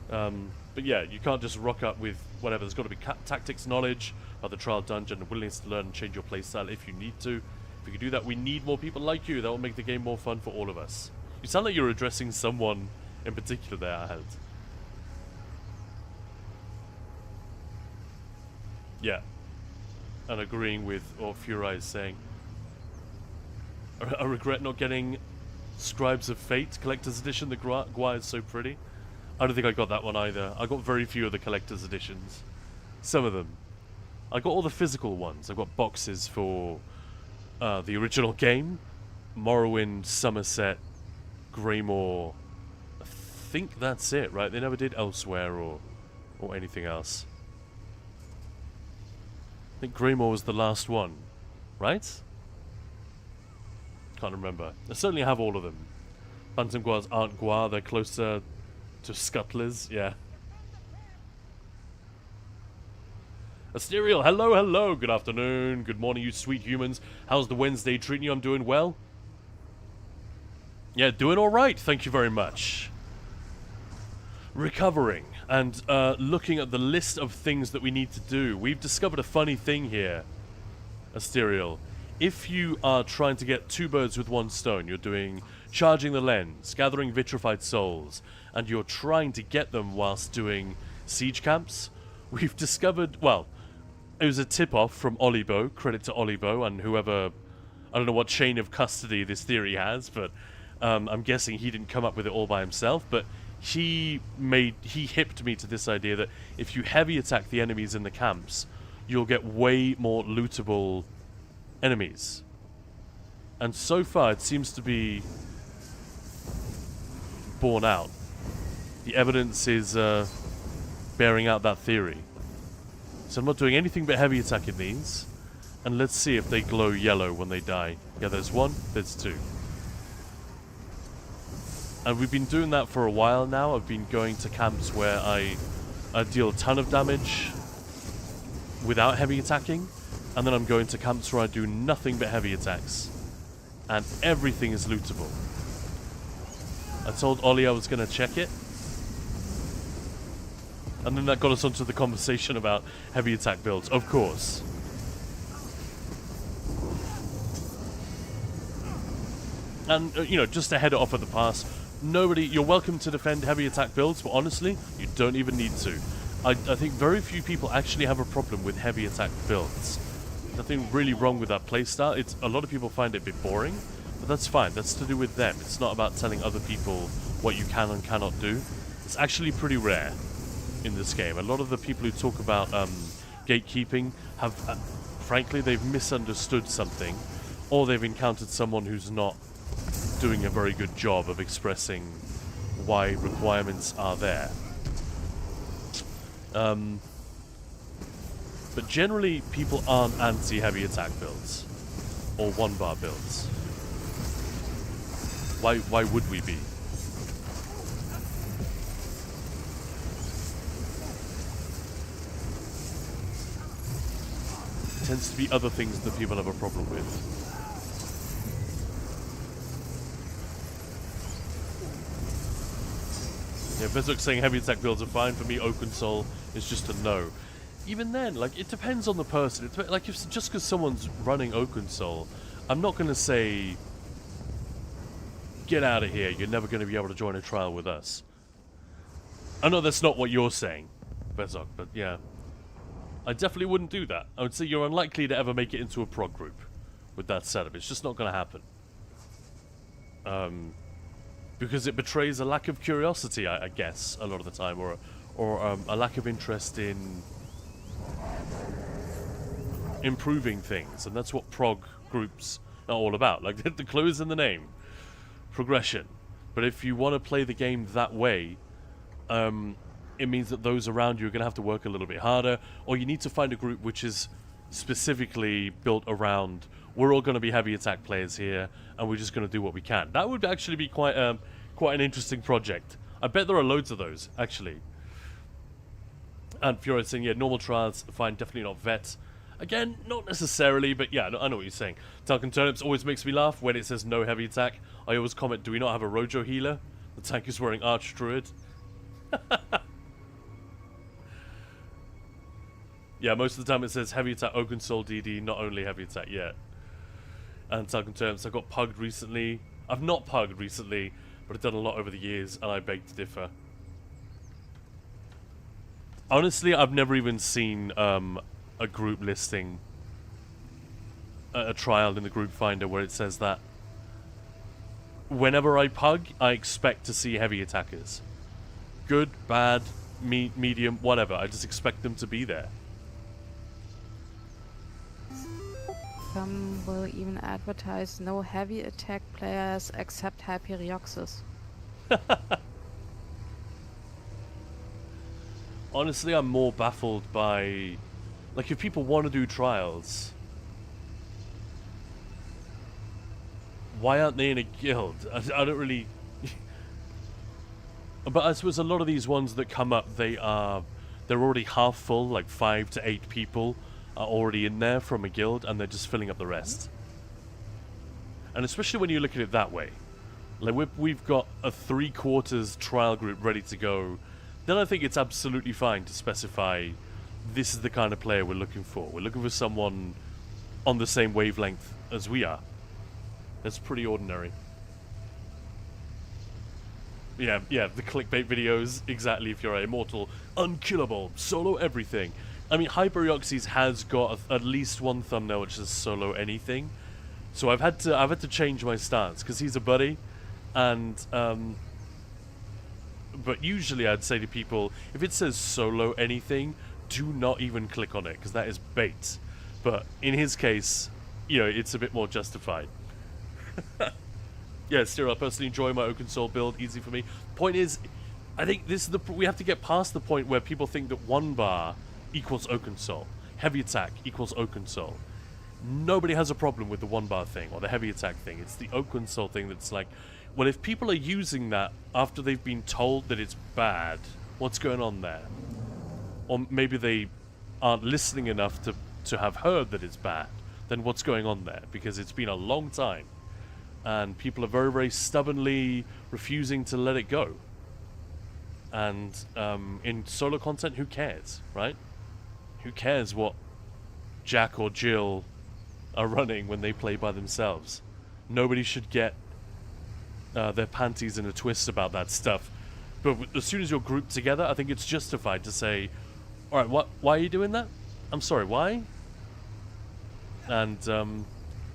But yeah, you can't just rock up with whatever. There's got to be tactics knowledge of the trial dungeon and willingness to learn and change your playstyle if you need to. If you can do that, we need more people like you. That will make the game more fun for all of us. You sound like you're addressing someone in particular there, Ahad. Yeah, and agreeing with what Furai is saying. I regret not getting Scribes of Fate Collector's Edition. The Guai is so pretty. I don't think I got that one either. I got very few of the Collector's Editions. Some of them. I got all the physical ones. I got boxes for the original game, Morrowind, Somerset, Greymore. I think that's it, right? They never did Elsewhere or anything else. I think Greymore was the last one, right? Can't remember. I certainly have all of them. Bantam Guas aren't Gua, they're closer to Scuttlers, yeah. Asterial, hello, hello, good afternoon, good morning, you sweet humans. How's the Wednesday treating you? I'm doing well. Yeah, doing alright, thank you very much. Recovering. And looking at the list of things that we need to do, we've discovered a funny thing here, Asterial. If you are trying to get two birds with one stone, you're doing charging the lens, gathering vitrified souls, and you're trying to get them whilst doing siege camps, we've discovered, well, it was a tip-off from Olibo, credit to Olibo, and whoever, I don't know what chain of custody this theory has, but I'm guessing he didn't come up with it all by himself, but he hipped me to this idea that if you heavy attack the enemies in the camps, you'll get way more lootable enemies. And so far it seems to be borne out. The evidence is bearing out that theory. So I'm not doing anything but heavy attacking these, and let's see if they glow yellow when they die. Yeah, there's one, there's two. And we've been doing that for a while now. I've been going to camps where I deal a ton of damage without heavy attacking, and then I'm going to camps where I do nothing but heavy attacks, and everything is lootable. I told Ollie I was going to check it, and then that got us onto the conversation about heavy attack builds, of course. And, you know, just to head it off at the pass, nobody, you're welcome to defend heavy attack builds, but honestly, you don't even need to. I think very few people actually have a problem with heavy attack builds. Nothing really wrong with that playstyle. It's a lot of people find it a bit boring, but that's fine. That's to do with them. It's not about telling other people what you can and cannot do. It's actually pretty rare in this game. A lot of the people who talk about gatekeeping have, frankly, they've misunderstood something, or they've encountered someone who's not doing a very good job of expressing why requirements are there. But generally, people aren't anti-heavy attack builds or one-bar builds. Why would we be? It tends to be other things that people have a problem with. Yeah, Vezok's saying heavy attack builds are fine. For me, Oaken Soul is just a no. Even then, like, it depends on the person. Like, if just because someone's running Oaken Soul, I'm not going to say, get out of here, you're never going to be able to join a trial with us. I know that's not what you're saying, Vezok, but yeah. I definitely wouldn't do that. I would say you're unlikely to ever make it into a prog group with that setup. It's just not going to happen. Because it betrays a lack of curiosity, I guess, a lot of the time, or a lack of interest in improving things, and that's what prog groups are all about. Like, the clue is in the name, progression. But if you want to play the game that way, it means that those around you are going to have to work a little bit harder, or you need to find a group which is specifically built around, we're all going to be heavy attack players here, and we're just going to do what we can. That would actually be quite an interesting project. I bet there are loads of those, actually. And Fiora saying, yeah, normal trials, fine, definitely not vet. Again, not necessarily, but yeah, I know what you're saying. Talcum Turnips always makes me laugh when it says no heavy attack. I always comment, do we not have a Rojo healer? The tank is wearing Arch Druid. Yeah, most of the time it says heavy attack, Oaken Soul DD, not only heavy attack yet. And Talcum Turnips, I got pugged recently. I've not pugged recently, but I've done a lot over the years, and I beg to differ. Honestly, I've never even seen a group listing, a trial in the group finder where it says that whenever I pug, I expect to see heavy attackers. Good, bad, medium, whatever. I just expect them to be there. Some will even advertise no heavy attack players except Hyperioxus. Honestly, I'm more baffled by, like, if people want to do trials, why aren't they in a guild? I don't really... But I suppose a lot of these ones that come up, they're already half full, like 5 to 8 people are already in there from a guild, and they're just filling up the rest. And especially when you look at it that way, like we've got a 3/4 trial group ready to go, then I think it's absolutely fine to specify this is the kind of player we're looking for. We're looking for someone on the same wavelength as we are. That's pretty ordinary. Yeah, the clickbait videos, exactly. If you're immortal, unkillable, solo everything. I mean, Hyperioxys has got at least one thumbnail which says solo anything, so I've had to change my stance because he's a buddy, and but usually I'd say to people, if it says solo anything, do not even click on it because that is bait. But in his case, you know, it's a bit more justified. Yeah, still, I personally enjoy my Oaken Soul build. Easy for me. Point is, I think this is we have to get past the point where people think that one bar equals Oaken Soul, heavy attack equals Oaken Soul. Nobody has a problem with the one bar thing or the heavy attack thing. It's the Oaken Soul thing that's like, well, if people are using that after they've been told that it's bad, what's going on there? Or maybe they aren't listening enough to have heard that it's bad, then what's going on there? Because it's been a long time, and people are very, very stubbornly refusing to let it go. And in solo content, who cares, right? Who cares what Jack or Jill are running when they play by themselves? Nobody should get their panties in a twist about that stuff. But as soon as you're grouped together, I think it's justified to say, all right, why are you doing that? I'm sorry, why? And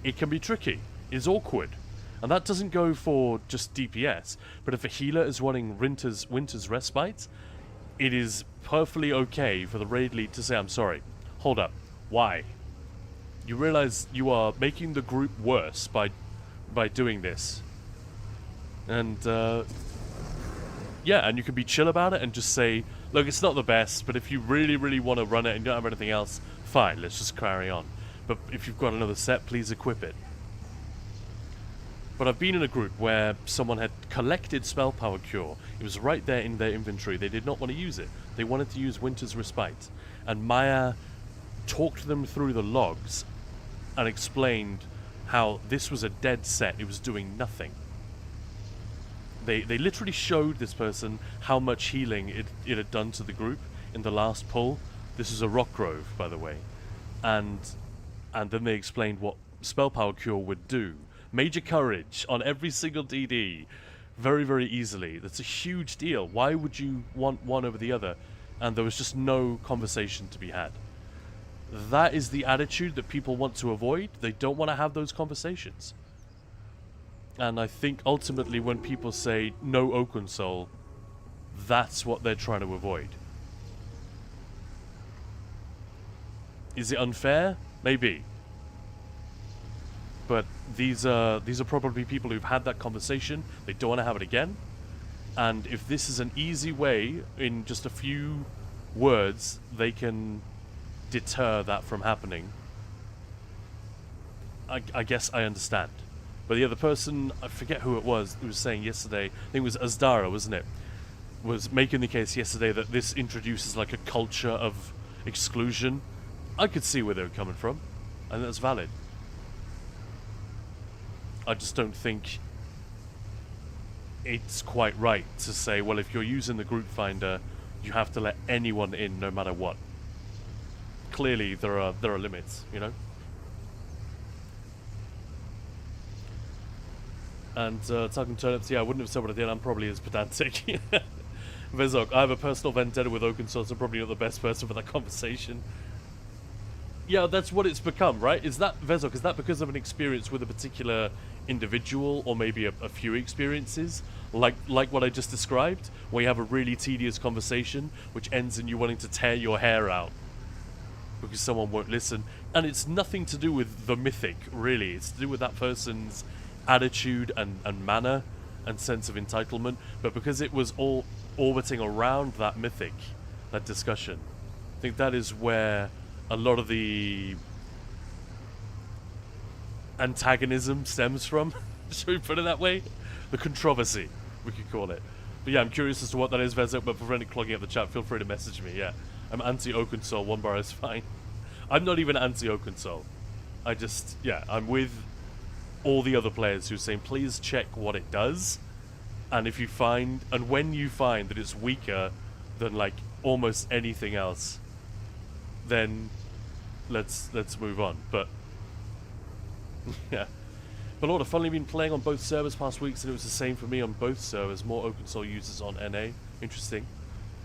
it can be tricky. It's awkward. And that doesn't go for just DPS, but if a healer is running Winter's Respite, it is perfectly okay for the raid lead to say, I'm sorry, hold up, why? You realize you are making the group worse by doing this. And, yeah, and you can be chill about it and just say, look, it's not the best, but if you really, really want to run it and don't have anything else, fine, let's just carry on. But if you've got another set, please equip it. But I've been in a group where someone had collected Spell Power Cure. It was right there in their inventory. They did not want to use it. They wanted to use Winter's Respite. And Maya talked them through the logs and explained how this was a dead set. It was doing nothing. They literally showed this person how much healing it had done to the group in the last pull. This is a rock grove, by the way. And then they explained what Spell Power Cure would do. Major courage on every single DD. Very, very easily. That's a huge deal. Why would you want one over the other? And there was just no conversation to be had. That is the attitude that people want to avoid. They don't want to have those conversations. And I think ultimately when people say no Oaken Soul, that's what they're trying to avoid. Is it unfair? Maybe. But these are probably people who've had that conversation. They don't want to have it again. And if this is an easy way, in just a few words, they can deter that from happening, I guess I understand. But the other person, I forget who it was saying yesterday, I think it was Azdara, wasn't it? Was making the case yesterday that this introduces like a culture of exclusion. I could see where they were coming from, and that's valid. I just don't think it's quite right to say, well, if you're using the group finder, you have to let anyone in no matter what. Clearly, there are limits, you know? And Talking Turnips, yeah, I wouldn't have said what I did. I'm probably as pedantic. Vezok, I have a personal vendetta with Oaken Soul, so I'm probably not the best person for that conversation. Yeah, that's what it's become, right? Is that, Vezok, is that because of an experience with a particular individual, or maybe a few experiences, like what I just described, where you have a really tedious conversation, which ends in you wanting to tear your hair out because someone won't listen? And it's nothing to do with the Mythic, really. It's to do with that person's attitude and manner and sense of entitlement, but because it was all orbiting around that Mythic, that discussion, I think that is where a lot of the antagonism stems from. Should we put it that way? The controversy, we could call it. But yeah, I'm curious as to what that is, Vezok, but for any clogging up the chat, feel free to message me. Yeah, I'm anti-Oaken Soul, 1 bar is fine. I'm not even anti-Oaken Soul. I just, yeah, I'm with all the other players who are saying, please check what it does, and if you find, and when you find that it's weaker than like almost anything else, then let's move on. But yeah, but Lord, I've finally been playing on both servers past weeks, and it was the same for me on both servers. More Oaken Soul users on NA. Interesting.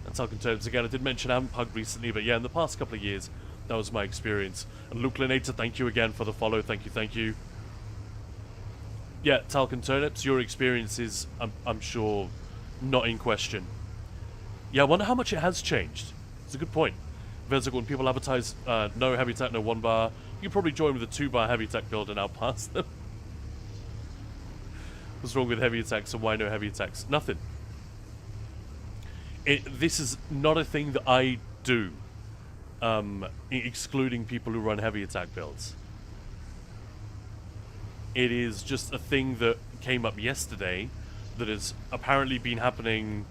And Talking Terms again. I did mention I haven't pugged recently, but yeah, in the past couple of years, that was my experience. And Luke Linator, thank you again for the follow. Thank you. Yeah, Talcon Turnips, your experience is, I'm sure, not in question. Yeah, I wonder how much it has changed. It's a good point. Vertical, when people advertise no heavy attack, no 1 bar, you can probably join with a 2 bar heavy attack build and outpass them. What's wrong with heavy attacks and why no heavy attacks? Nothing. This is not a thing that I do, excluding people who run heavy attack builds. It is just a thing that came up yesterday that has apparently been happening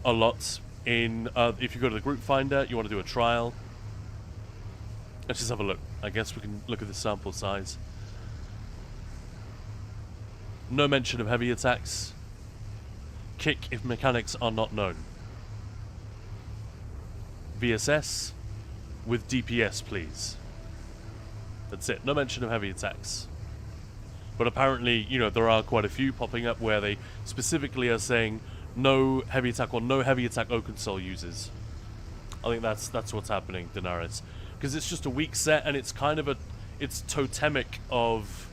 a lot in, if you go to the group finder, you want to do a trial. Let's just have a look. I guess we can look at the sample size. No mention of heavy attacks. Kick if mechanics are not known. VSS with DPS, please. That's it. No mention of heavy attacks. But apparently, you know, there are quite a few popping up where they specifically are saying no heavy attack or no heavy attack Oaken Soul users. I think that's what's happening, Daenerys. Because it's just a weak set, and it's kind of it's totemic of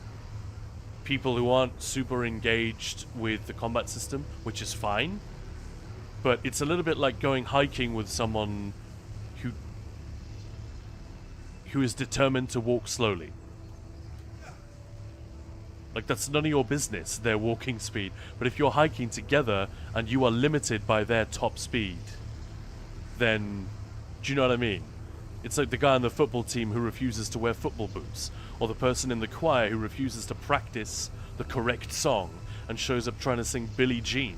people who aren't super engaged with the combat system, which is fine. But it's a little bit like going hiking with someone who is determined to walk slowly. Like, that's none of your business, their walking speed. But if you're hiking together and you are limited by their top speed, then, do you know what I mean? It's like the guy on the football team who refuses to wear football boots, or the person in the choir who refuses to practice the correct song and shows up trying to sing Billie Jean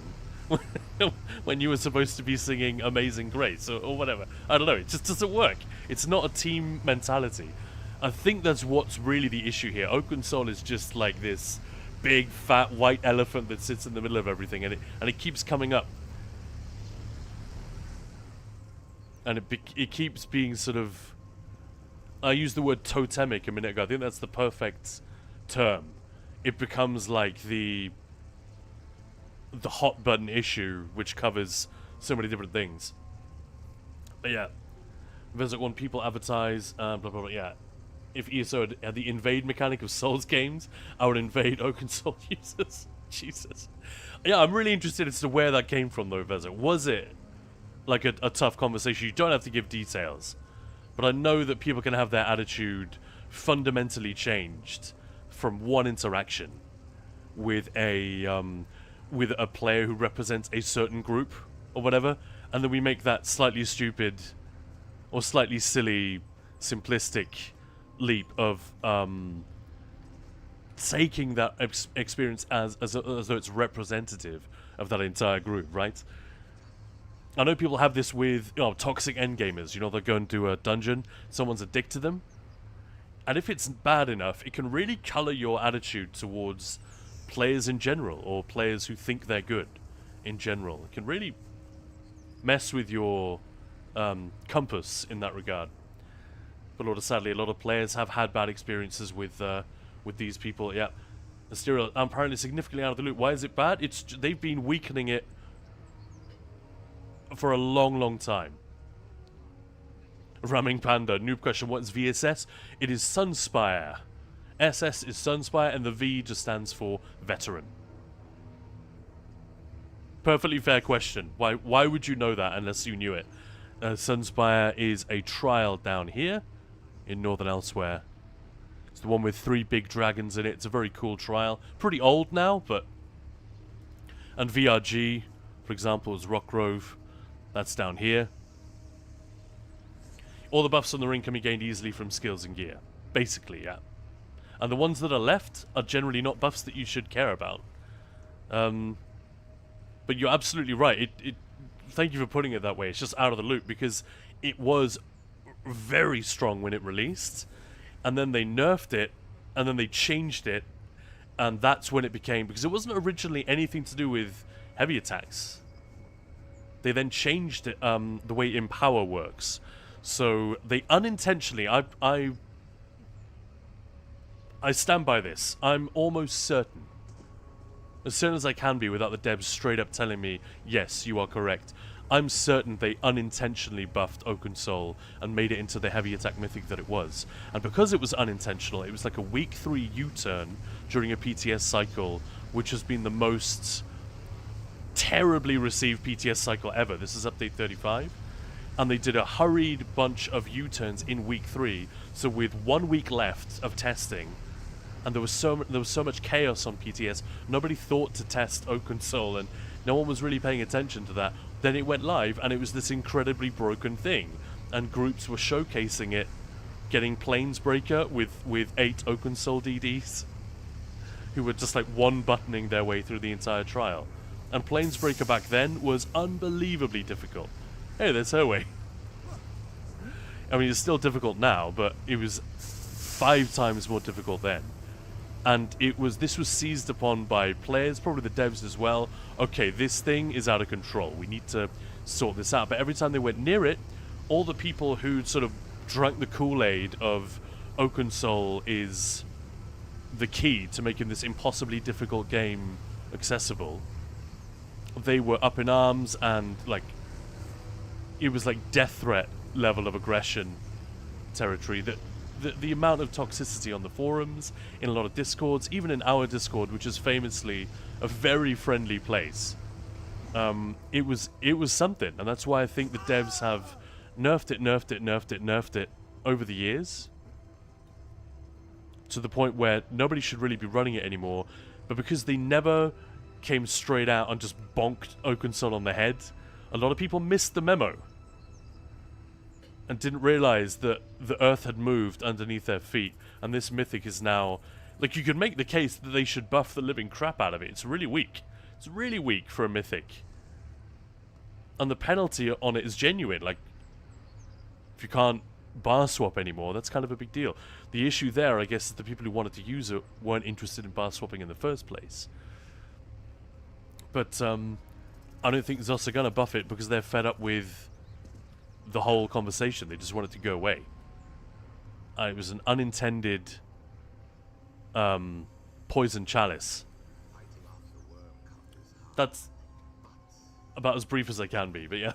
when you were supposed to be singing Amazing Grace, or whatever. I don't know, it just doesn't work. It's not a team mentality. I think that's what's really the issue here. Oaken Soul is just like this big, fat, white elephant that sits in the middle of everything, and it keeps coming up. And it keeps being sort of... I used the word totemic a minute ago. I think that's the perfect term. It becomes like the hot button issue, which covers so many different things. But yeah, there's like when people advertise, blah blah blah. Yeah, if ESO had the invade mechanic of Souls games, I would invade Oaken Soul users. Jesus. Yeah, I'm really interested as to where that came from, though, Vezza. Was it like a tough conversation? You don't have to give details, but I know that people can have their attitude fundamentally changed from one interaction with a player who represents a certain group or whatever, and then we make that slightly stupid or slightly silly, simplistic leap of taking that experience as though it's representative of that entire group, right? I know people have this with toxic endgamers. You know, they go into a dungeon, someone's addicted to them, and if it's bad enough, it can really color your attitude towards players in general, or players who think they're good in general. It can really mess with your compass in that regard. But sadly, a lot of players have had bad experiences with these people. Yeah, Mysterio apparently significantly out of the loop. Why is it bad? They've been weakening it for a long, long time. Ramming Panda, noob question, what is VSS? It is Sunspire. SS is Sunspire, and the V just stands for Veteran. Perfectly fair question. Why would you know that unless you knew it? Sunspire is a trial down here in Northern Elsewhere. It's the one with 3 big dragons in it. It's a very cool trial. Pretty old now, but... And VRG, for example, is Rockgrove. That's down here. All the buffs on the ring can be gained easily from skills and gear. Basically, yeah. And the ones that are left are generally not buffs that you should care about. But you're absolutely right. Thank you for putting it that way. It's just out of the loop, because it was very strong when it released, and then they nerfed it, and then they changed it, and that's when it became... Because it wasn't originally anything to do with heavy attacks. They then changed it, the way Empower works. So they unintentionally... I stand by this. I'm almost certain, as certain as I can be without the devs straight up telling me, yes, you are correct, I'm certain they unintentionally buffed Oaken Soul and made it into the heavy attack mythic that it was. And because it was unintentional, it was like a week 3 U-turn during a PTS cycle, which has been the most terribly received PTS cycle ever. This is update 35. And they did a hurried bunch of U-turns in week 3. So with 1 week left of testing, and there was so much chaos on PTS, nobody thought to test Oaken Soul, and no one was really paying attention to that. Then it went live, and it was this incredibly broken thing, and groups were showcasing it, getting Planesbreaker with 8 Oaken Soul DDs, who were just like one-buttoning their way through the entire trial. And Planesbreaker back then was unbelievably difficult. Hey, there's her way. I mean, it's still difficult now, but it was 5 times more difficult then. And this was seized upon by players, probably the devs as well. Okay, this thing is out of control. We need to sort this out. But every time they went near it, all the people who sort of drank the Kool-Aid of Oaken Soul is the key to making this impossibly difficult game accessible, they were up in arms and like it was like death threat level of aggression territory. That the amount of toxicity on the forums, in a lot of discords, even in our Discord, which is famously a very friendly place, it was something, and that's why I think the devs have nerfed it over the years to the point where nobody should really be running it anymore. But because they never came straight out and just bonked Oakensol on the head, a lot of people missed the memo and didn't realize that the earth had moved underneath their feet, and this mythic is now... Like, you could make the case that they should buff the living crap out of it. It's really weak. It's really weak for a mythic. And the penalty on it is genuine. Like, if you can't bar swap anymore, that's kind of a big deal. The issue there, I guess, is the people who wanted to use it weren't interested in bar swapping in the first place. But, I don't think Zos are going to buff it because they're fed up with the whole conversation. They just want it to go away. It was an unintended poison chalice. That's about as brief as I can be, but yeah.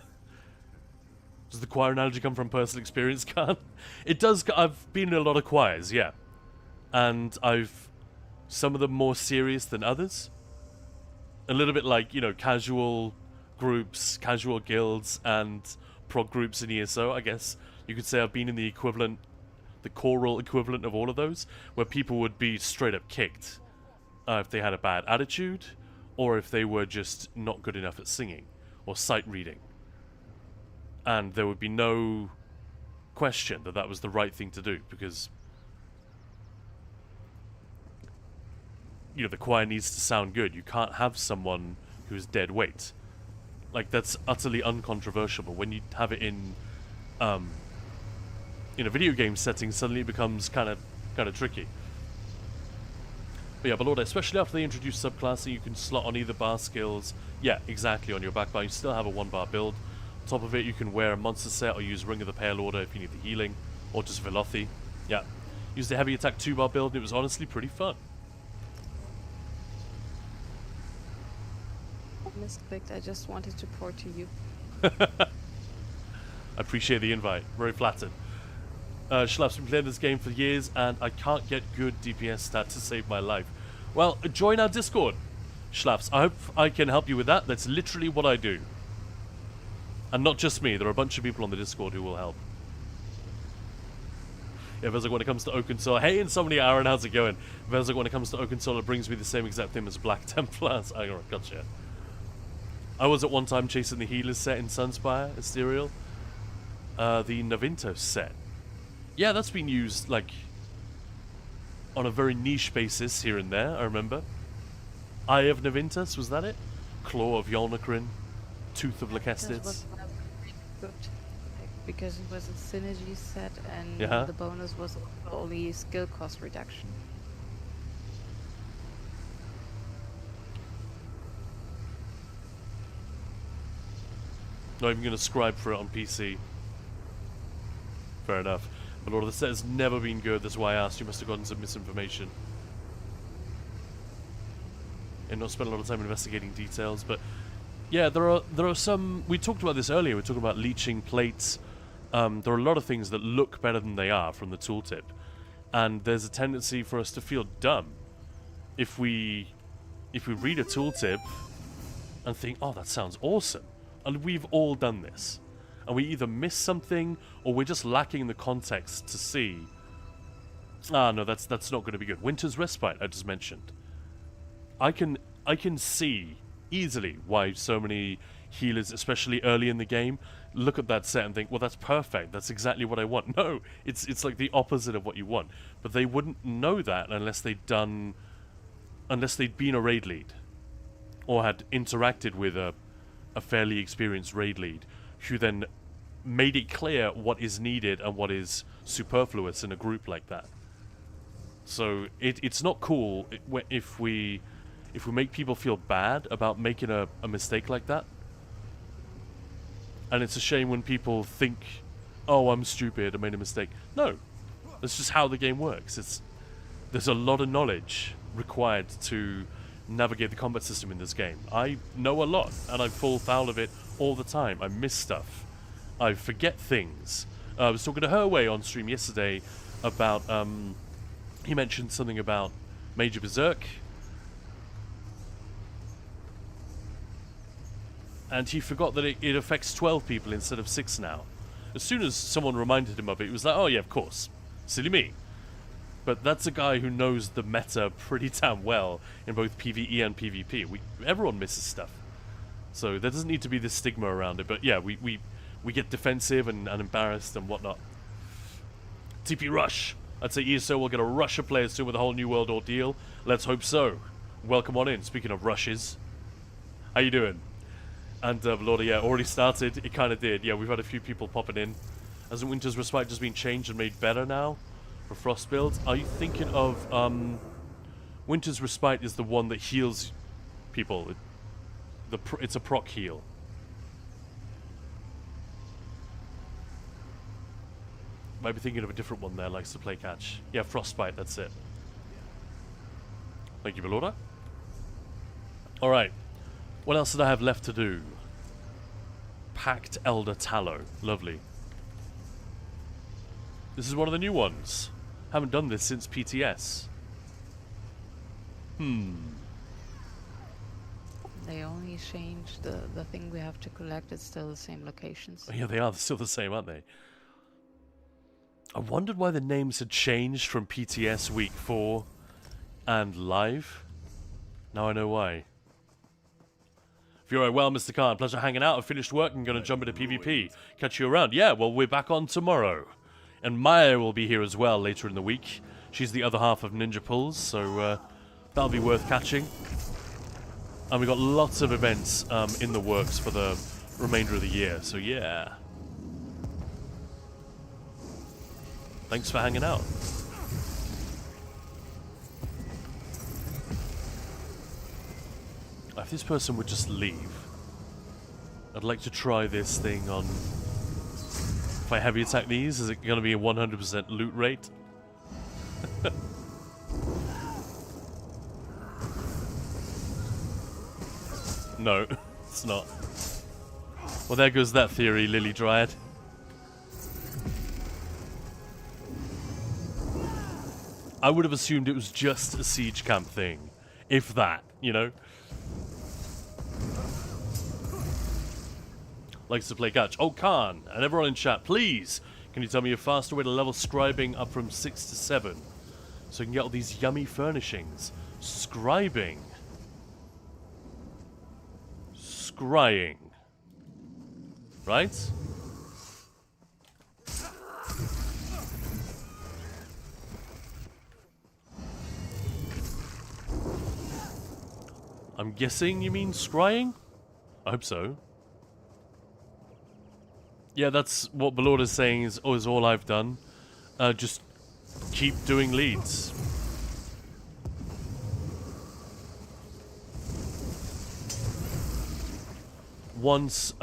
Does the choir analogy come from personal experience, Khan? It does. I've been in a lot of choirs, yeah. And some of them more serious than others. A little bit like, you know, casual groups, casual guilds, and prog groups in ESO, I guess. You could say I've been in the equivalent, the choral equivalent of all of those, where people would be straight up kicked if they had a bad attitude, or if they were just not good enough at singing, or sight reading. And there would be no question that that was the right thing to do, because, you know, the choir needs to sound good. You can't have someone who's dead weight. Like, that's utterly uncontroversial, but when you have it in a video game setting, suddenly it becomes kind of tricky. But yeah, Lord, especially after they introduce subclassing, you can slot on either bar skills. Yeah, exactly, on your back bar. You still have a 1-bar build. On top of it, you can wear a monster set or use Ring of the Pale Order if you need the healing, or just Velothi. Yeah, use the heavy attack 2-bar build, and it was honestly pretty fun. Misclicked. I just wanted to pour to you. I appreciate the invite. Very flattered. Schlapp's been playing this game for years, and I can't get good DPS stat to save my life. Well, join our Discord, Schlaps. I hope I can help you with that. That's literally what I do. And not just me. There are a bunch of people on the Discord who will help. Yeah, Vezok, when it comes to Oakensol... Hey, Insomnia Aaron, how's it going? Vezok, when it comes to Oakensol, it brings me the same exact thing as Black Templars. Oh, gotcha. I was at one time chasing the Healers set in Sunspire, Asterial. The Navintos set. Yeah, that's been used, like, on a very niche basis here and there, I remember. Eye of Navintos, was that it? Claw of Yolnacrin. Tooth of Lachestyx. Good. Because it was a synergy set, and Yeah. the bonus was only skill cost reduction. Not even going to scribe for it on PC. Fair enough. But Lord of the set has never been good, that's why I asked. You must have gotten some misinformation. And not spent a lot of time investigating details, but yeah, there are some... We talked about this earlier, we were talking about leeching plates. There are a lot of things that look better than they are from the tooltip. And there's a tendency for us to feel dumb if we read a tooltip and think, oh, that sounds awesome. And we've all done this. And we either miss something, or we're just lacking the context to see, ah, no, that's not going to be good. Winter's Respite, I just mentioned. I can see easily why so many healers, especially early in the game, look at that set and think, well, that's perfect. That's exactly what I want. No, it's like the opposite of what you want. But they wouldn't know that unless they'd been a raid lead, or had interacted with a fairly experienced raid lead, who then made it clear what is needed and what is superfluous in a group like that. So it's not cool if we make people feel bad about making a mistake like that. And it's a shame when people think, oh, I'm stupid, I made a mistake. No, that's just how the game works. there's a lot of knowledge required to navigate the combat system in this game. I know a lot, and I fall foul of it all the time. I miss stuff. I forget things. I was talking to Herway on stream yesterday about, he mentioned something about Major Berserk. And he forgot that it affects 12 people instead of 6 now. As soon as someone reminded him of it, he was like, oh yeah, of course. Silly me. But that's a guy who knows the meta pretty damn well in both PvE and PvP. Everyone misses stuff. So there doesn't need to be this stigma around it. But yeah, we get defensive and embarrassed and whatnot. TP Rush. I'd say ESO will get a rush of players soon with a whole new world ordeal. Let's hope so. Welcome on in. Speaking of rushes. How you doing? And Lorda, yeah, already started. It kind of did. Yeah, we've had a few people popping in. Hasn't Winter's Respite just been changed and made better now for Frost builds? Are you thinking of Winter's Respite is the one that heals people. It's a proc heal. Might be thinking of a different one there, likes to play catch. Yeah, Frostbite, that's it. Thank you, Belorda. Alright. What else did I have left to do? Packed Elder Tallow. Lovely. This is one of the new ones. Haven't done this since PTS. They only changed the thing we have to collect. It's still the same locations. Oh, yeah, they are still the same, aren't they? I wondered why the names had changed from PTS Week 4 and Live. Now I know why. If you're well, Mr. Khan, pleasure hanging out. I've finished work and going to jump into PvP. Catch you around. Yeah, well, we're back on tomorrow. And Maya will be here as well later in the week. She's the other half of Ninja Pulls, so that'll be worth catching. And we've got lots of events in the works for the remainder of the year, so yeah. Thanks for hanging out. If this person would just leave, I'd like to try this thing on... If I heavy attack these, is it going to be a 100% loot rate? No, it's not. Well, there goes that theory, Lily Dryad. I would have assumed it was just a siege camp thing. If that, you know? Likes to play catch. Oh, Khan, and everyone in chat, please, can you tell me a faster way to level scribing up from 6 to 7? So we can get all these yummy furnishings. Scribing. Scrying. Right? I'm guessing you mean scrying? I hope so. Yeah, that's what Belord is saying is all I've done. Just keep doing leads. Once, this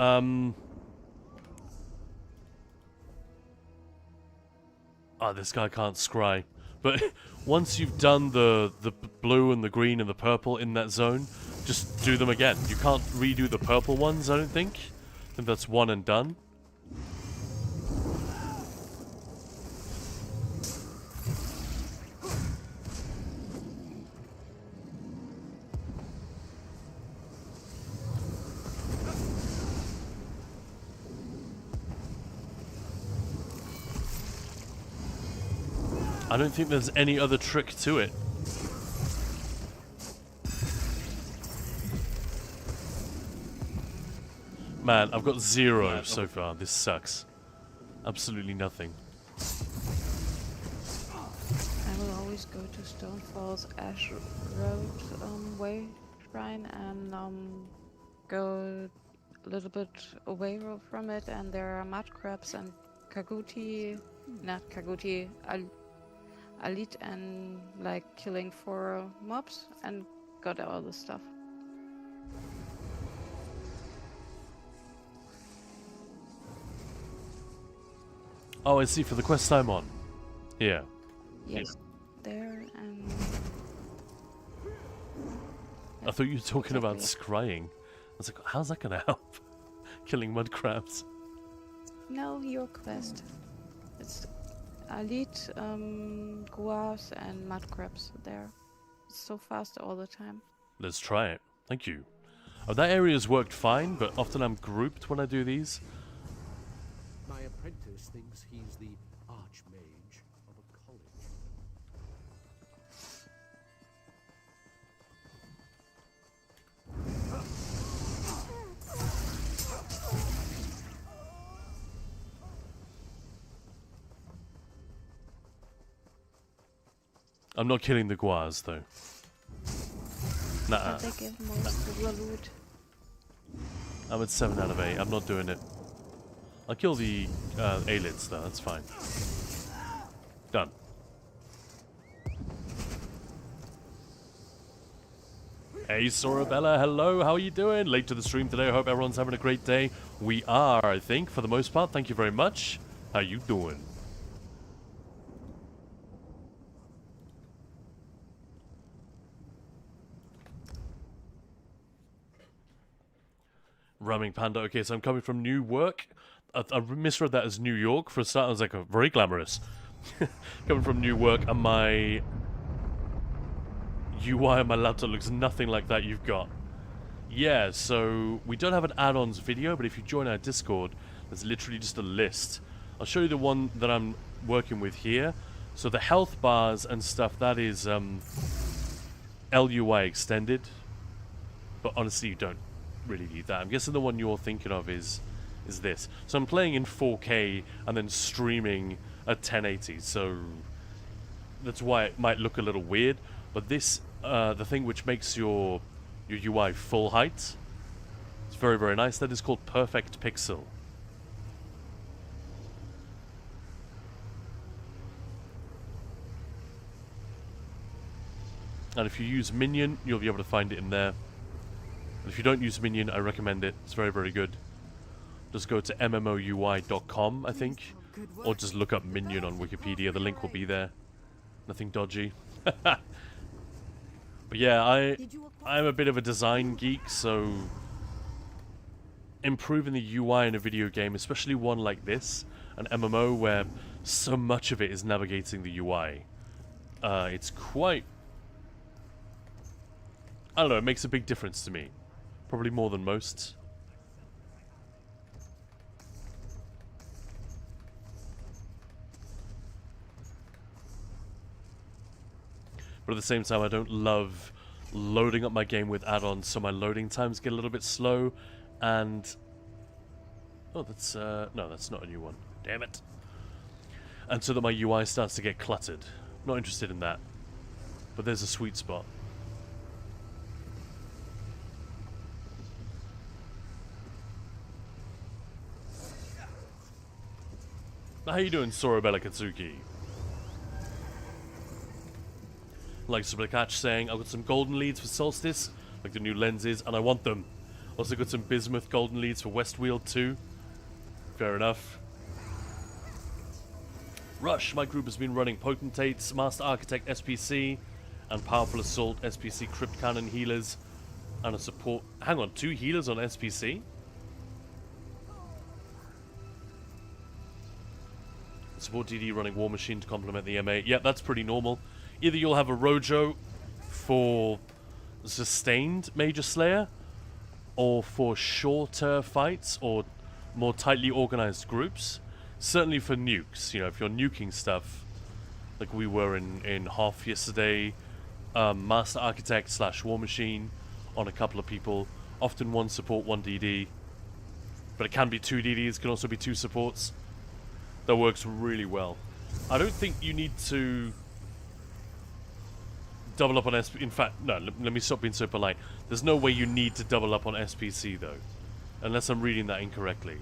guy can't scry. But once you've done the blue and the green and the purple in that zone, just do them again. You can't redo the purple ones, I don't think. I think that's one and done. I don't think there's any other trick to it. Man, I've got 0 so far. This sucks. Absolutely nothing. I will always go to Stonefall's Ash Road way shrine and go a little bit away from it, and there are mud crabs and Alit, and like killing 4 mobs and got all the stuff. Oh, I see, for the quest I'm on. Yeah. Yes. there and... I thought you were talking about Exactly. scrying. I was like, how's that gonna help? Killing mud crabs. No, your quest. It's elite guas and mud crabs there. It's so fast all the time. Let's try it. Thank you. Oh, that area's worked fine, but often I'm grouped when I do these. My apprentice thinks he's the archmage of a college. I'm not killing the guas, though. Nah, But they give most of the loot. I'm at 7 out of 8. I'm not doing it. I'll kill the A-lids, though. That's fine. Done. Hey, Sorabella, hello, how are you doing? Late to the stream today, I hope everyone's having a great day. We are, I think, for the most part. Thank you very much. How you doing? Ramming Panda, okay, so I'm coming from Newark. I misread that as New York for a start. I was like, very glamorous. Coming from Newark, and my UI on my laptop looks nothing like that you've got. Yeah, so we don't have an add-ons video, but if you join our Discord, there's literally just a list. I'll show you the one that I'm working with here. So the health bars and stuff, that is LUI extended. But honestly, you don't really need that. I'm guessing the one you're thinking of is this. So I'm playing in 4K and then streaming at 1080. So that's why it might look a little weird. But this, the thing which makes your UI full height, it's very, very nice. That is called Perfect Pixel. And if you use Minion, you'll be able to find it in there. And if you don't use Minion, I recommend it. It's very, very good. Just go to MMOUI.com, I think. Or just look up Minion on Wikipedia. The link will be there. Nothing dodgy. But yeah, I'm a bit of a design geek, so improving the UI in a video game, especially one like this, an MMO where so much of it is navigating the UI, it's quite... I don't know, it makes a big difference to me. Probably more than most. But at the same time, I don't love loading up my game with add-ons, so my loading times get a little bit slow, and... Oh, that's, no, that's not a new one. Damn it. And so that my UI starts to get cluttered. Not interested in that. But there's a sweet spot. How you doing, Sorabella Katsuki? Like Catch saying, I've got some golden leads for Solstice, like the new lenses, and I want them. Also got some bismuth golden leads for Westweald too. Fair enough. Rush, my group has been running Potentates, Master Architect SPC, and Powerful Assault SPC Crypt Cannon healers, and a support... Hang on, 2 healers on SPC? Support DD running War Machine to complement the MA. Yeah, that's pretty normal. Either you'll have a Rojo for sustained Major Slayer, or for shorter fights, or more tightly organized groups. Certainly for nukes, you know, if you're nuking stuff, like we were in Hoth yesterday, Master Architect / War Machine on a couple of people. Often 1 support, 1 DD. But it can be 2 DDs, can also be 2 supports. That works really well. I don't think you need to double up on SP... In fact, no, let me stop being so polite. There's no way you need to double up on SPC, though. Unless I'm reading that incorrectly.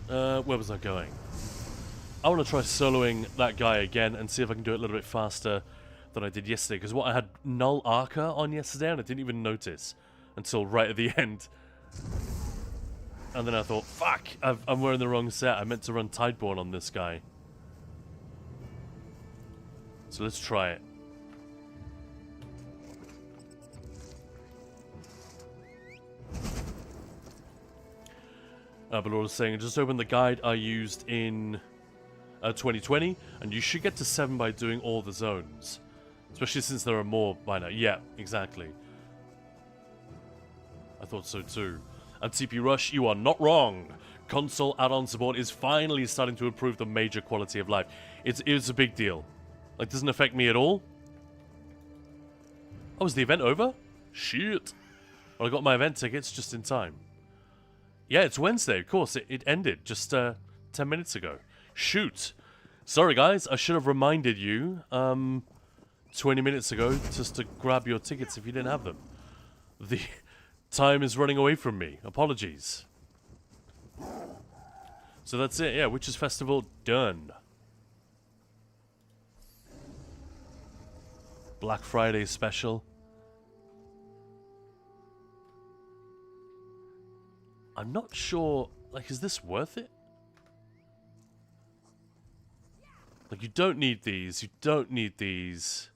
Where was I going? I want to try soloing that guy again and see if I can do it a little bit faster than I did yesterday, because what I had Null Arca on yesterday and I didn't even notice until right at the end. And then I thought, fuck, I'm wearing the wrong set. I meant to run Tideborn on this guy. So let's try it. But what I was saying, just open the guide I used in 2020, and you should get to 7 by doing all the zones. Especially since there are more by now. Yeah, exactly. I thought so too. And CP Rush, you are not wrong. Console add-on support is finally starting to improve the major quality of life. It's a big deal. Like, doesn't affect me at all. Oh, is the event over? Shit. Well, I got my event tickets just in time. Yeah, it's Wednesday, of course. It ended just 10 minutes ago. Shoot. Sorry, guys. I should have reminded you 20 minutes ago just to grab your tickets if you didn't have them. The time is running away from me. Apologies. So that's it. Yeah, Witches Festival done. Black Friday special. I'm not sure, like, is this worth it? Like, you don't need these, you don't need these.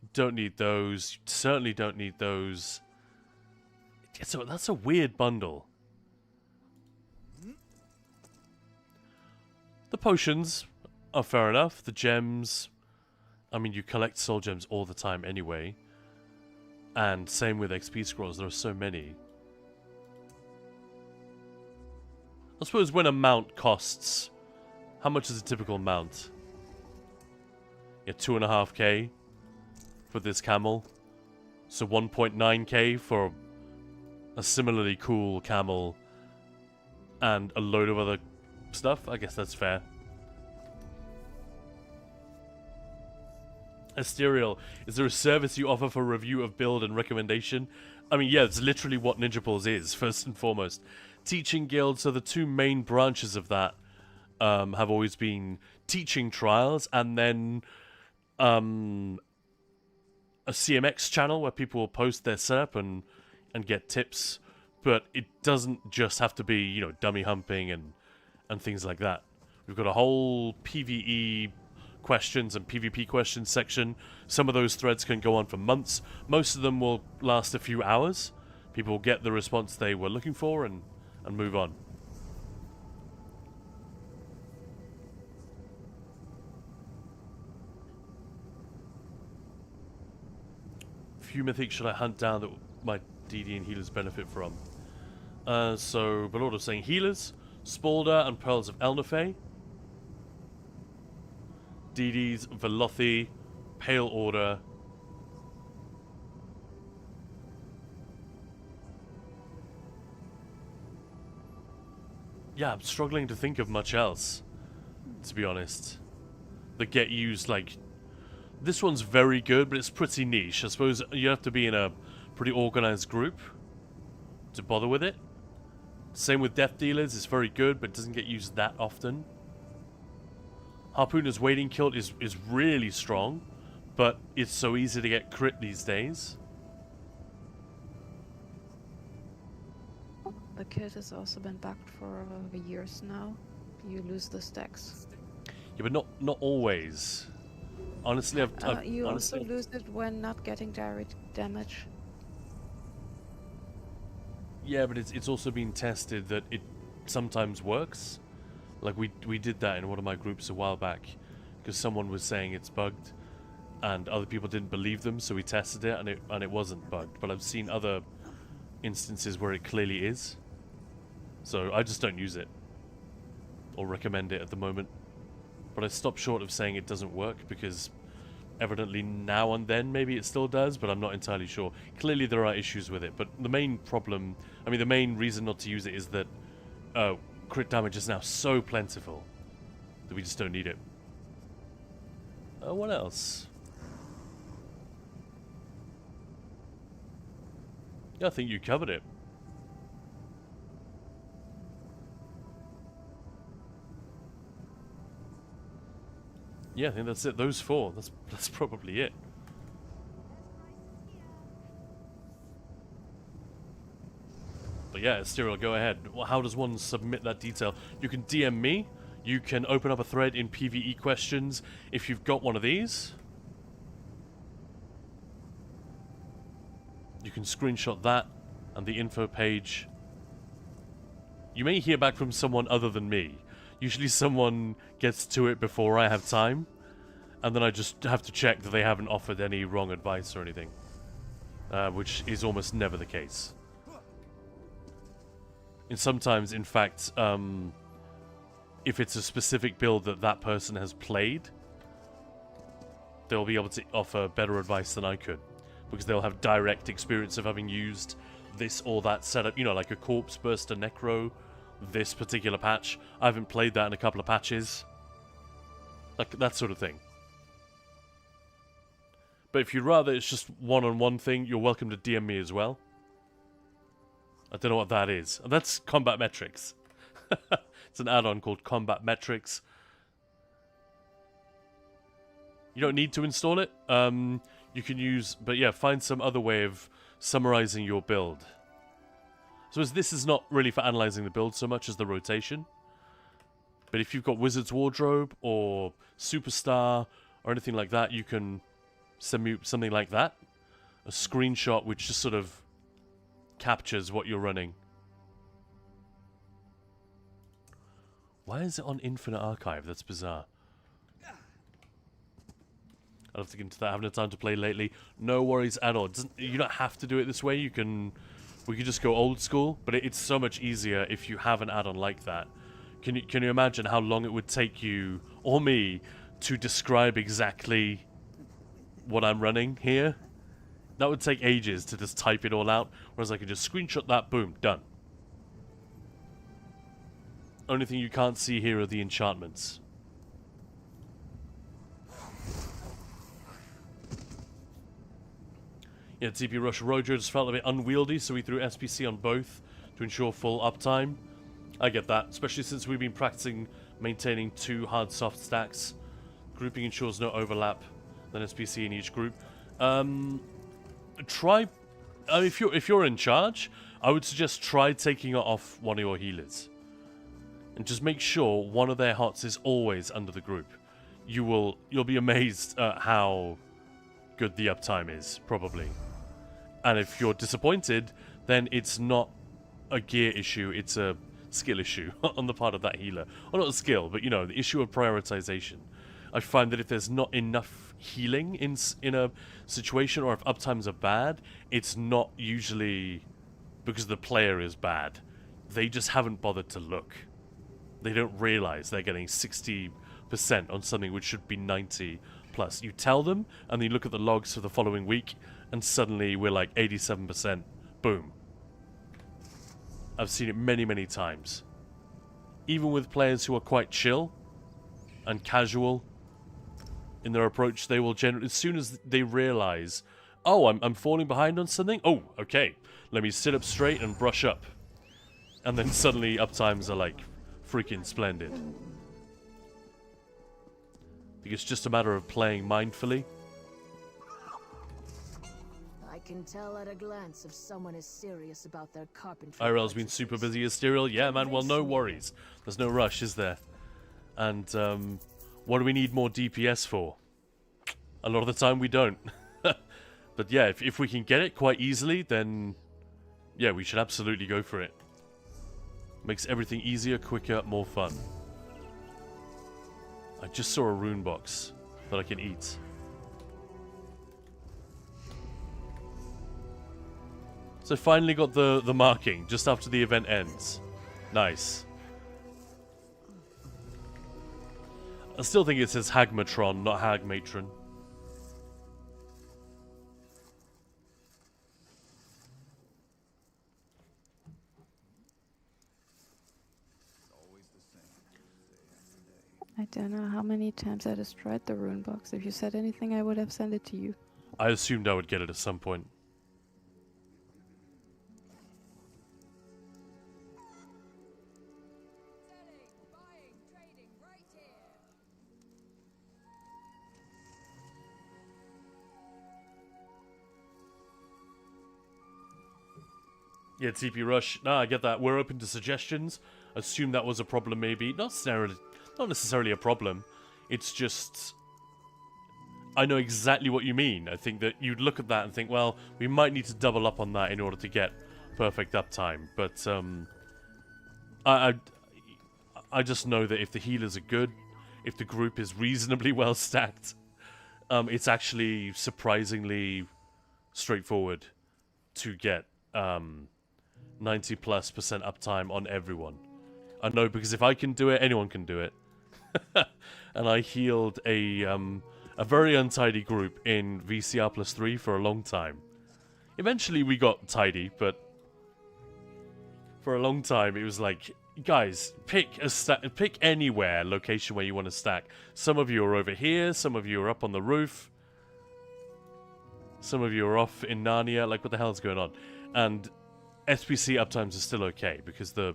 You don't need those, you certainly don't need those. So that's a weird bundle. The potions are fair enough, the gems, I mean, you collect soul gems all the time anyway. And same with XP scrolls, there are so many. I suppose when a mount costs, how much is a typical mount? Yeah, 2.5k for this camel. So 1.9k for a similarly cool camel and a load of other stuff. I guess that's fair. Asterial, is there a service you offer for review of build and recommendation? I mean, yeah, it's literally what Ninja Pulse is, first and foremost. Teaching guild, so the two main branches of that have always been teaching trials and then a CMX channel where people will post their setup and get tips. But it doesn't just have to be, you know, dummy humping and things like that. We've got a whole PvE questions and PvP questions section. Some of those threads can go on for months. Most of them will last a few hours. People will get the response they were looking for and move on. Few mythics should I hunt down that my DD and healers benefit from? So, Belord was saying healers, Spalder and Pearls of Elnafay. DDs, Velothi, Pale Order. Yeah, I'm struggling to think of much else, to be honest. That get used, like... This one's very good, but it's pretty niche. I suppose you have to be in a pretty organized group to bother with it. Same with Death Dealers, it's very good, but it doesn't get used that often. Harpooner's Waiting Kilt is really strong, but it's so easy to get crit these days. The kit has also been bugged for years now. You lose the stacks. Yeah, but not always. Honestly, you honestly, also lose it when not getting direct damage. Yeah, but it's also been tested that it sometimes works. Like we did that in one of my groups a while back because someone was saying it's bugged and other people didn't believe them, so we tested it and it wasn't bugged. But I've seen other instances where it clearly is. So I just don't use it or recommend it at the moment. But I stopped short of saying it doesn't work because evidently now and then maybe it still does, but I'm not entirely sure. Clearly there are issues with it, but the main problem, I mean the main reason not to use it is that crit damage is now so plentiful that we just don't need it. What else? Yeah, I think you covered it. Yeah, I think that's it. Those four. That's probably it. But yeah, Asterial, go ahead. Well, how does one submit that detail? You can DM me. You can open up a thread in PvE questions if you've got one of these. You can screenshot that and the info page. You may hear back from someone other than me. Usually someone gets to it before I have time. And then I just have to check that they haven't offered any wrong advice or anything. Which is almost never the case. And sometimes, in fact, if it's a specific build that that person has played, they'll be able to offer better advice than I could. Because they'll have direct experience of having used this or that setup. You know, like a Corpse Burster Necro, this particular patch. I haven't played that in a couple of patches. Like, that sort of thing. But if you'd rather it's just one-on-one thing, you're welcome to DM me as well. I don't know what that is. That's Combat Metrics. It's an add-on called Combat Metrics. You don't need to install it. You can use... But yeah, find some other way of summarizing your build. So this is not really for analyzing the build so much as the rotation. But if you've got Wizard's Wardrobe or Superstar or anything like that, you can... send me something like that. A screenshot which just sort of captures what you're running. Why is it on Infinite Archive? That's bizarre. I'll have to get into that. I haven't had time to play lately. No worries at all. You don't have to do it this way. We can just go old school, but it's so much easier if you have an add-on like that. Can you imagine how long it would take you or me to describe exactly what I'm running here? That would take ages to just type it all out, whereas I can just screenshot that, boom, done. Only thing you can't see here are the enchantments. Yeah, TP Rush Rojo just felt a bit unwieldy, so we threw SPC on both to ensure full uptime. I get that, especially since we've been practicing maintaining 2 hard-soft stacks. Grouping ensures no overlap, then SPC in each group. If you're in charge, I would suggest try taking it off one of your healers. And just make sure one of their hots is always under the group. You'll be amazed at how good the uptime is, probably. And if you're disappointed, then it's not a gear issue, it's a skill issue on the part of that healer. Or not a skill, but you know, the issue of prioritization. I find that if there's not enough healing in a situation, or if uptimes are bad, it's not usually because the player is bad. They just haven't bothered to look. They don't realize they're getting 60% on something which should be 90 plus. You tell them, and then you look at the logs for the following week, and suddenly we're like 87%. Boom. I've seen it many, many times. Even with players who are quite chill and casual in their approach, they will generally, as soon as they realize, oh, I'm falling behind on something, oh, okay, let me sit up straight and brush up. And then suddenly uptimes are like freaking splendid. I think it's just a matter of playing mindfully. I can tell at a glance if someone is serious about their carpentry. IRL's been super busy as Styriel. Yeah, man, well, no worries. There's no rush, is there? And, what do we need more DPS for? A lot of the time we don't. But yeah, if we can get it quite easily, then yeah, we should absolutely go for it. Makes everything easier, quicker, more fun. I just saw a rune box that I can eat. So finally got the marking just after the event ends. Nice. I still think it says Hagmatron, not Hagmatron. I don't know how many times I destroyed the rune box. If you said anything, I would have sent it to you. I assumed I would get it at some point. Yeah, TP Rush. No, I get that. We're open to suggestions. Assume that was a problem, maybe. Not necessarily a problem. It's just... I know exactly what you mean. I think that you'd look at that and think, well, we might need to double up on that in order to get perfect uptime. But, I just know that if the healers are good, if the group is reasonably well stacked, it's actually surprisingly straightforward to get 90+% uptime on everyone. I know, because if I can do it, anyone can do it. And I healed a very untidy group in VCR+3 for a long time. Eventually we got tidy, but for a long time it was like, guys, pick anywhere, location where you want to stack. Some of you are over here, some of you are up on the roof, some of you are off in Narnia. Like, what the hell is going on? And SPC uptimes are still okay because the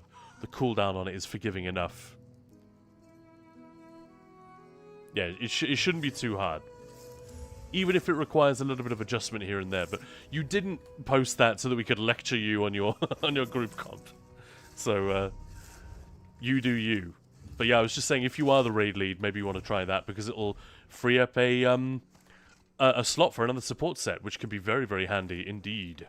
cooldown on it is forgiving enough. Yeah, it shouldn't be too hard. Even if it requires a little bit of adjustment here and there. But you didn't post that so that we could lecture you on your on your group comp. So, you do you. But yeah, I was just saying, if you are the raid lead, maybe you want to try that, because it'll free up a slot for another support set, which can be very, very handy indeed.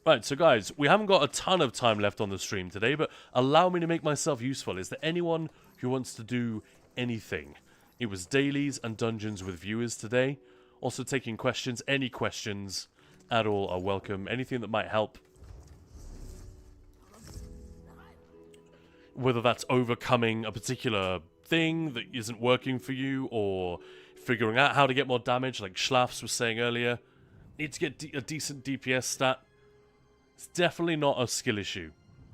Right, so guys, we haven't got a ton of time left on the stream today, but allow me to make myself useful. Is there anyone who wants to do anything? It was dailies and dungeons with viewers today. Also taking questions. Any questions at all are welcome. Anything that might help. Whether that's overcoming a particular thing that isn't working for you, or figuring out how to get more damage, like Schlafs was saying earlier. Need to get a decent DPS stat. It's definitely not a skill issue.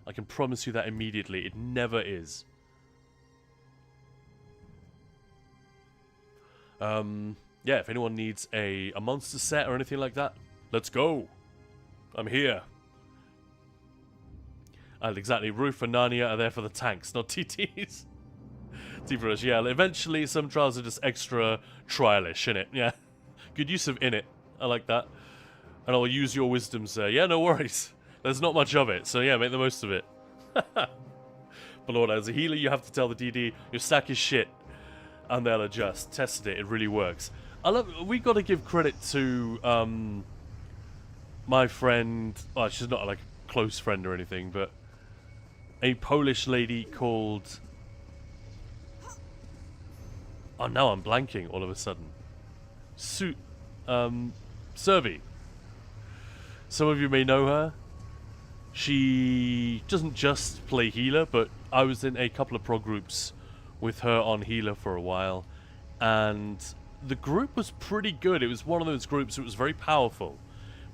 I can promise you that immediately. It never is. Yeah, if anyone needs a monster set or anything like that, let's go. I'm here. Exactly. Roof and Narnia are there for the tanks, not TTs. T-Brush, yeah. Eventually, some trials are just extra trialish, innit? Yeah. Good use of innit. I like that. And I'll use your wisdom, sir. Yeah, no worries. There's not much of it, so yeah, make the most of it. But Lord, as a healer, you have to tell the DD, your stack is shit. And they'll adjust. Tested it. It really works. We got to give credit to my friend. Oh, she's not like a close friend or anything, but a Polish lady called... Oh, now I'm blanking all of a sudden. Serby. Some of you may know her. She doesn't just play healer, but I was in a couple of prog groups with her on healer for a while, and the group was pretty good. It was one of those groups that was very powerful,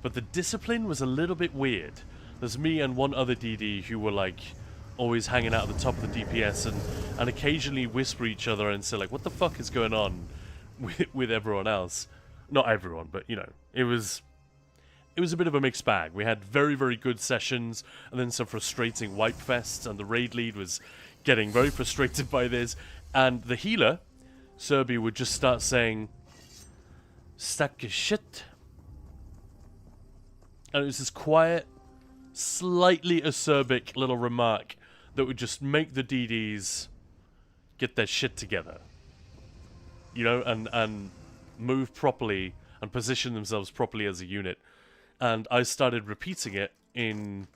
but the discipline was a little bit weird. There's me and one other DD who were like always hanging out at the top of the DPS and occasionally whisper each other and say like, what the fuck is going on with everyone else? Not everyone, but you know, it was a bit of a mixed bag. We had very, very good sessions and then some frustrating wipe fests, and the raid lead was getting very frustrated by this, and the healer, Serby, would just start saying, stack your shit. And it was this quiet, slightly acerbic little remark that would just make the DDs get their shit together. You know, and move properly and position themselves properly as a unit. And I started repeating it in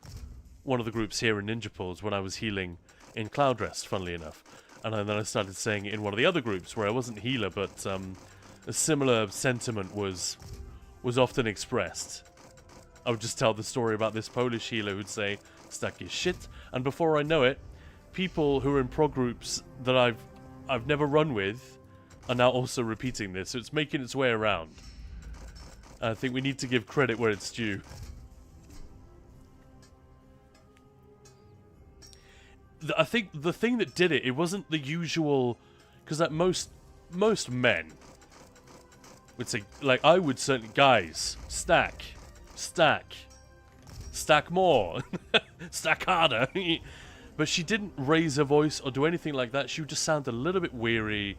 one of the groups here in Ninja Pools when I was healing in Cloud Rest, funnily enough. And then I started saying it in one of the other groups where I wasn't healer, but a similar sentiment was often expressed. I would just tell the story about this Polish healer who'd say, stack your shit. And before I know it, people who are in prog groups that I've never run with are now also repeating this. So it's making its way around. I think we need to give credit where it's due. I think the thing that did it wasn't the usual, because like most men would say, like I would certainly, guys, stack more, stack harder. But she didn't raise her voice or do anything like that. She would just sound a little bit weary,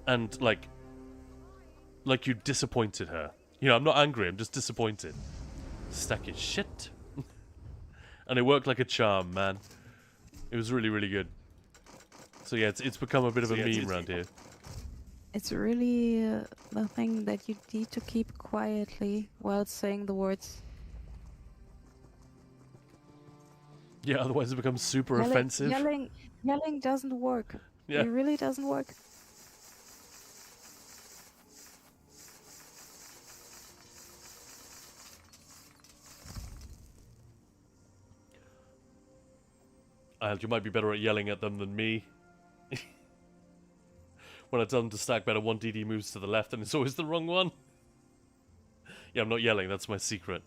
and like you disappointed her. You know, I'm not angry, I'm just disappointed. Stack is shit. And it worked like a charm, man. It was really, really good. So yeah, it's become a bit of a meme around here. It's really the thing that you need to keep quietly while saying the words. Yeah, otherwise it becomes super offensive. Yelling doesn't work. Yeah. It really doesn't work. You might be better at yelling at them than me. When I tell them to stack better, one DD moves to the left and it's always the wrong one. Yeah, I'm not yelling, that's my secret.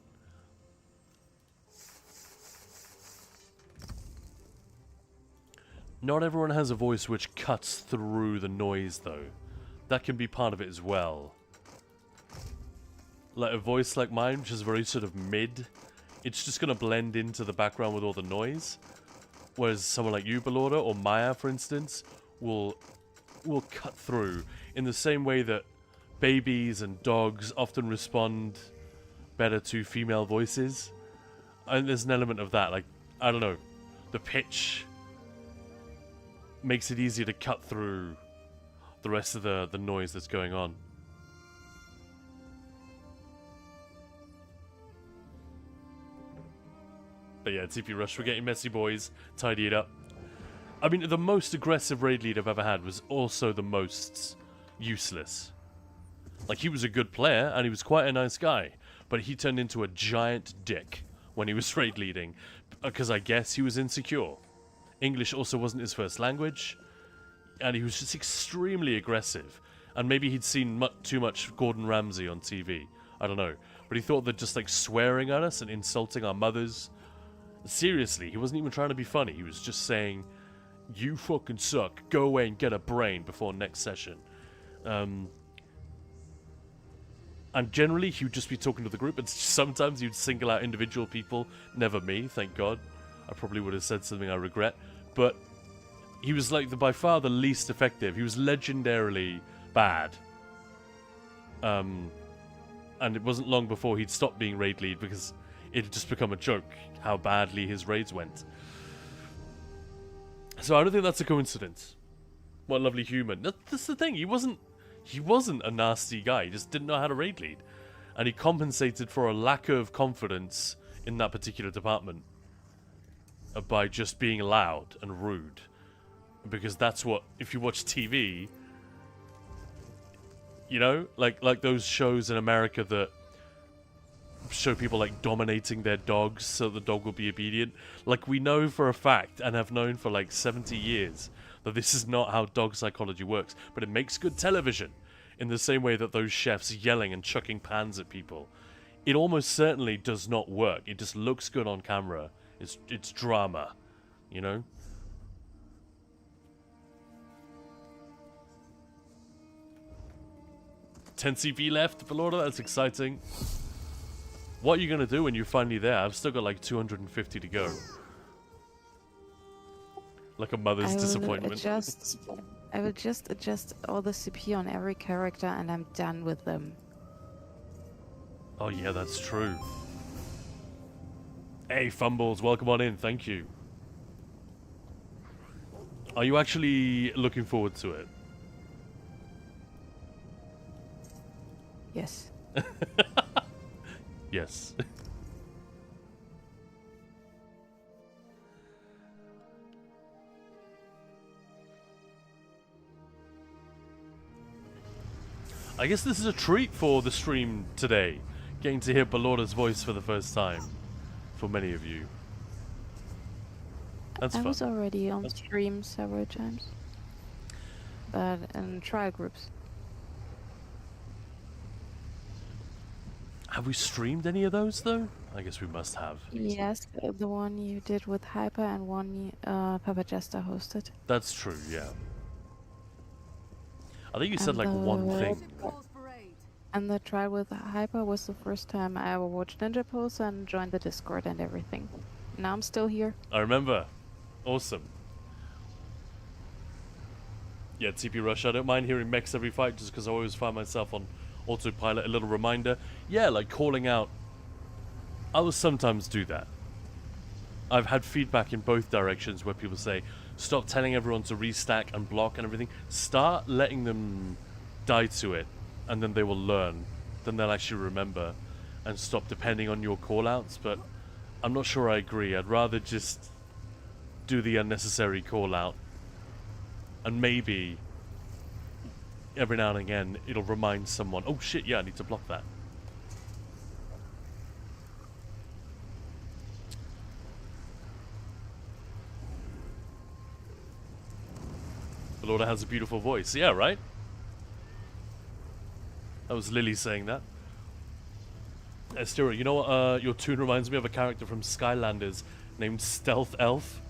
Not everyone has a voice which cuts through the noise, though. That can be part of it as well. Like a voice like mine, which is very sort of mid, it's just going to blend into the background with all the noise. Whereas someone like you, Belorda, or Maya, for instance, will cut through in the same way that babies and dogs often respond better to female voices. And there's an element of that, like, I don't know, the pitch makes it easier to cut through the rest of the noise that's going on. But yeah, TP Rush, we're getting messy, boys. Tidy it up. I mean, the most aggressive raid lead I've ever had was also the most useless. Like, he was a good player, and he was quite a nice guy. But he turned into a giant dick when he was raid leading. Because I guess he was insecure. English also wasn't his first language. And he was just extremely aggressive. And maybe he'd seen too much Gordon Ramsay on TV. I don't know. But he thought that just, like, swearing at us and insulting our mothers... Seriously, he wasn't even trying to be funny. He was just saying, you fucking suck. Go away and get a brain before next session. And generally, he would just be talking to the group. And sometimes he'd single out individual people. Never me, thank God. I probably would have said something I regret. But he was like by far the least effective. He was legendarily bad. And it wasn't long before he'd stopped being raid lead because it had just become a joke how badly his raids went. So I don't think that's a coincidence. What a lovely human. That's the thing. He wasn't a nasty guy. He just didn't know how to raid lead. And he compensated for a lack of confidence in that particular department by just being loud and rude. Because that's what, if you watch TV, you know, like those shows in America that show people like dominating their dogs so the dog will be obedient. Like, we know for a fact and have known for like 70 years that this is not how dog psychology works, but it makes good television in the same way that those chefs yelling and chucking pans at people. It almost certainly does not work. It just looks good on camera. It's drama, you know? $10 CP left, Belorda, that's exciting. What are you going to do when you're finally there? I've still got like 250 to go. Like a mother's disappointment. I will just adjust all the CP on every character and I'm done with them. Oh yeah, that's true. Hey, Fumbles, welcome on in. Thank you. Are you actually looking forward to it? Yes. Yes. I guess this is a treat for the stream today. Getting to hear Belorda's voice for the first time. For many of you. That's fun. I was already on stream several times. But in trial groups. Have we streamed any of those, though? I guess we must have. Yes, the one you did with Hyper and one Papa Jester hosted. That's true, yeah. I think you said like one thing. And the trial with Hyper was the first time I ever watched Ninja Pulse and joined the Discord and everything. Now I'm still here. I remember. Awesome. Yeah, TP Rush. I don't mind hearing mechs every fight just because I always find myself on autopilot, a little reminder. Yeah, like calling out. I will sometimes do that. I've had feedback in both directions where people say, stop telling everyone to restack and block and everything. Start letting them die to it, and then they will learn. Then they'll actually remember and stop depending on your callouts. But I'm not sure I agree. I'd rather just do the unnecessary callout, and maybe every now and again it'll remind someone, oh shit, yeah, I need to block that. Lorda has a beautiful voice. Yeah, right? That was Lily saying that. Estira, you know what your tune reminds me of? A character from Skylanders named Stealth Elf.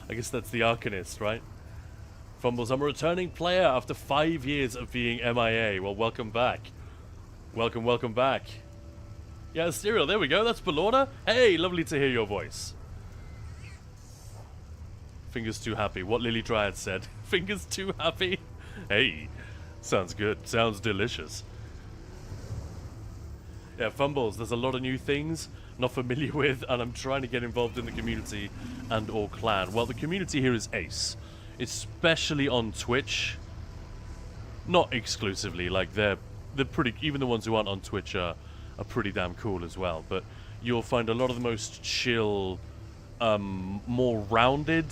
I guess that's the Arcanist, right? Fumbles, I'm a returning player after 5 years of being MIA. Well, welcome back. Welcome back. Yeah, Estira, there we go. That's Belorda. Hey, lovely to hear your voice. Fingers too happy. What Lily Dryad said. Fingers too happy. Hey, sounds good. Sounds delicious. Yeah, Fumbles, there's a lot of new things not familiar with, and I'm trying to get involved in the community and or clan. Well, the community here is ace, especially on Twitch. Not exclusively, like they're pretty, even the ones who aren't on Twitch are pretty damn cool as well, but you'll find a lot of the most chill, more rounded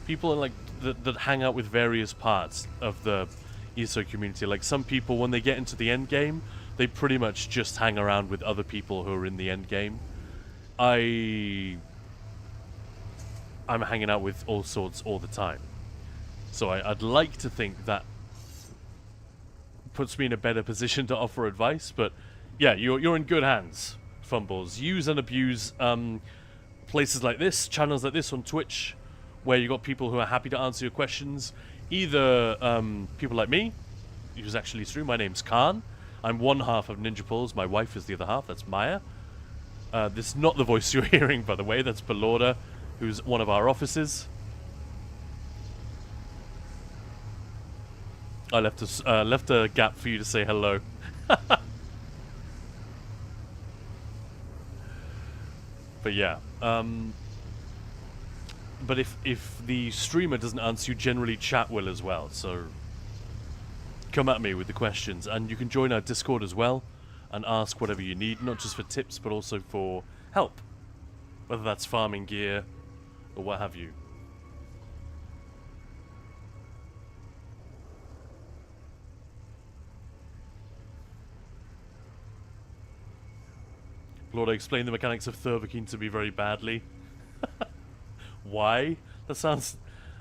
people, and like that hang out with various parts of the ESO community. Like some people, when they get into the end game, they pretty much just hang around with other people who are in the end game. I'm hanging out with all sorts all the time, so I'd like to think that puts me in a better position to offer advice. But yeah, you're in good hands, Fumbles. Use and abuse places like this, channels like this on Twitch, where you got people who are happy to answer your questions. Either people like me, who's actually stream. My name's Khan. I'm one half of Ninja Pulls. My wife is the other half. That's Maya. This is not the voice you're hearing, by the way. That's Belorda, who's one of our officers. I left a gap for you to say hello. But yeah. But if the streamer doesn't answer you, generally chat will as well. So come at me with the questions, and you can join our Discord as well and ask whatever you need, not just for tips but also for help, whether that's farming gear or what have you. Lord, I explained the mechanics of Thurvakeen to me very badly. Why? That sounds,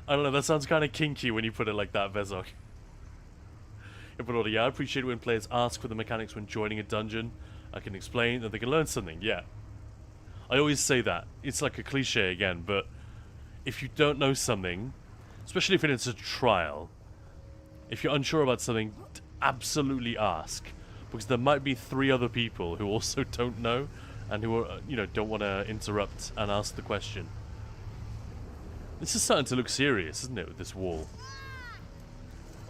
I don't know, that sounds kind of kinky when you put it like that, Vezok. Yeah, I appreciate it when players ask for the mechanics when joining a dungeon. I can explain that they can learn something, yeah. I always say that. It's like a cliche again, but if you don't know something, especially if it's a trial, if you're unsure about something, absolutely ask. Because there might be 3 other people who also don't know and who are, don't want to interrupt and ask the question. This is starting to look serious, isn't it, with this wall?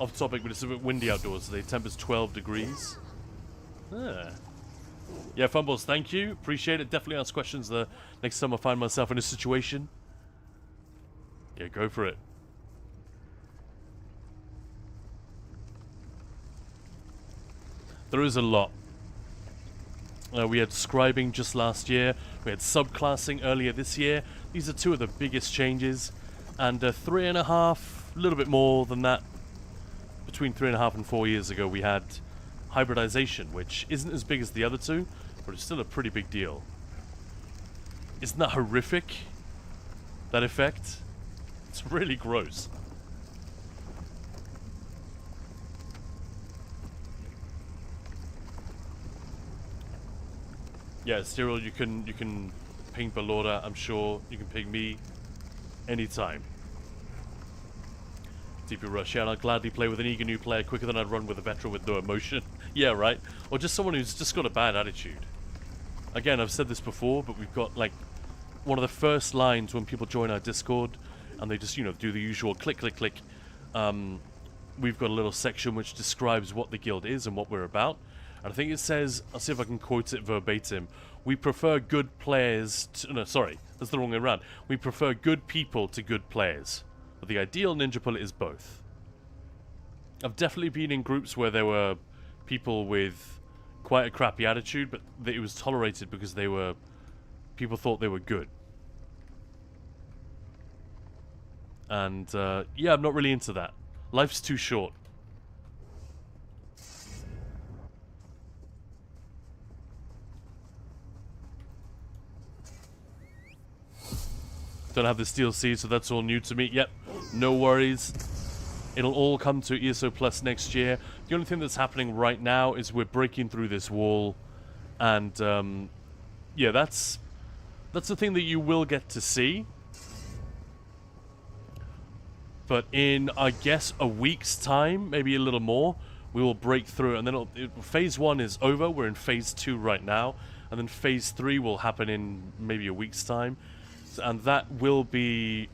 Off topic, but it's a bit windy outdoors. The temp is 12 degrees. Ah. Yeah, Fumbles, thank you. Appreciate it. Definitely ask questions the next time I find myself in a situation. Yeah, go for it. There is a lot. We had scribing just last year. We had subclassing earlier this year. These are 2 of the biggest changes. And 3.5, a little bit more than that. Between 3.5 and 4 years ago, we had hybridization, which isn't as big as the other 2, but it's still a pretty big deal. Isn't that horrific? That effect? It's really gross. Yeah, Cyril, you can ping Belorda, I'm sure. You can ping me anytime. DP Rush, yeah, I'd gladly play with an eager new player quicker than I'd run with a veteran with no emotion. Yeah, right? Or just someone who's just got a bad attitude. Again, I've said this before, but we've got, like, one of the first lines when people join our Discord, and they just, do the usual click, click, click, we've got a little section which describes what the guild is and what we're about. And I think it says, I'll see if I can quote it verbatim, we prefer good players to, no, sorry, that's the wrong way around. We prefer good people to good players. But the ideal ninja bullet is both. I've definitely been in groups where there were people with quite a crappy attitude, but it was tolerated because they were, people thought they were good. And, yeah, I'm not really into that. Life's too short. Don't have this DLC, so that's all new to me. Yep, no worries. It'll all come to ESO Plus next year. The only thing that's happening right now is we're breaking through this wall. And, yeah, that's the thing that you will get to see. But in, I guess, a week's time, maybe a little more, we will break through. And then phase 1 is over. We're in phase 2 right now. And then phase 3 will happen in maybe a week's time. And that will be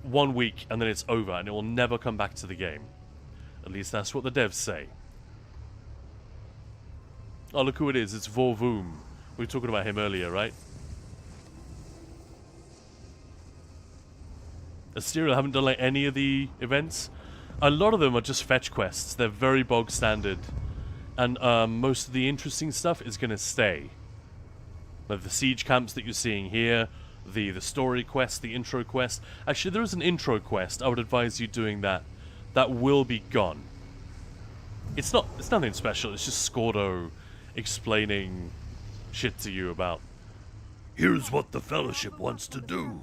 1 week, and then it's over. And it will never come back to the game. At least that's what the devs say. Oh, look who it is. It's Vorvoom. We were talking about him earlier, right? Asterial haven't done like any of the events. A lot of them are just fetch quests. They're very bog standard. And most of the interesting stuff is going to stay. Like the siege camps that you're seeing here, the story quest, the intro quest. Actually, there is an intro quest. I would advise you doing that. That will be gone. It's nothing special. It's just Scordo explaining shit to you about, here's what the Fellowship wants to do.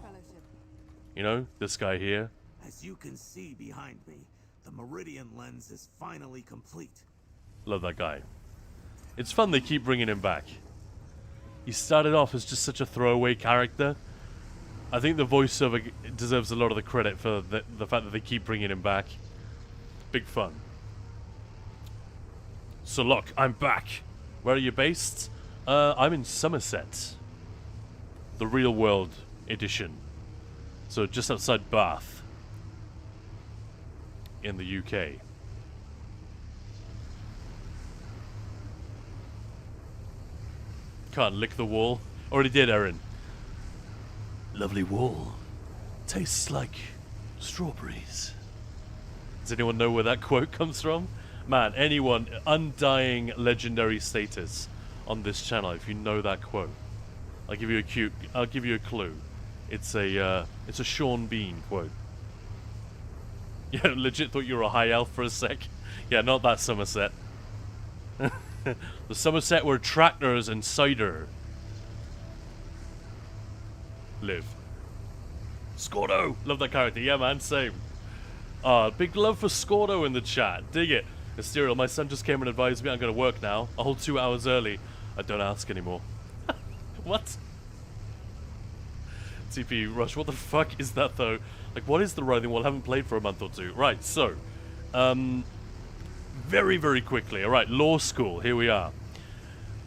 You know, this guy here. As you can see behind me, the Meridian lens is finally complete. Love that guy. It's fun they keep bringing him back. He started off as just such a throwaway character. I think the voiceover deserves a lot of the credit for the fact that they keep bringing him back. Big fun. So look, I'm back. Where are you based? I'm in Somerset. The real world edition. So just outside Bath. In the UK. Can't lick the wall. Already did, Erin. Lovely wall. Tastes like strawberries. Does anyone know where that quote comes from? Man, anyone, undying legendary status on this channel if you know that quote. I'll give you a clue. It's a Sean Bean quote. Yeah, legit thought you were a high elf for a sec. Yeah, not that Somerset. The Somerset where tractors and cider live. Scordo! Love that character. Yeah, man, same. Big love for Scordo in the chat. Dig it. Asterial, my son just came and advised me I'm going to work now. A whole 2 hours early. I don't ask anymore. What? TP Rush, what the fuck is that though? Like, what is the Writhing Wall? I haven't played for a month or two. Right, so. Very, very quickly. Alright, law school. Here we are.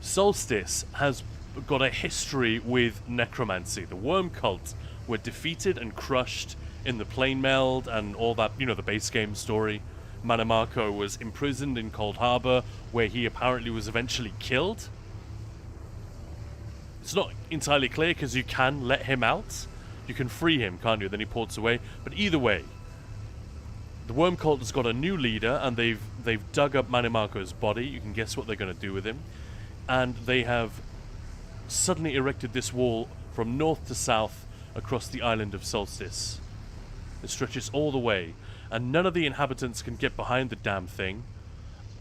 Solstice has got a history with necromancy. The worm cult were defeated and crushed in the plane meld and all that, you know, the base game story. Manamako was imprisoned in Cold Harbor, where he apparently was eventually killed. It's not entirely clear because you can let him out. You can free him, can't you? Then he ports away. But either way, the worm cult has got a new leader, and they've dug up Manimako's body. You can guess what they're going to do with him. And they have suddenly erected this wall from north to south across the island of Solstice. It stretches all the way, and none of the inhabitants can get behind the damn thing.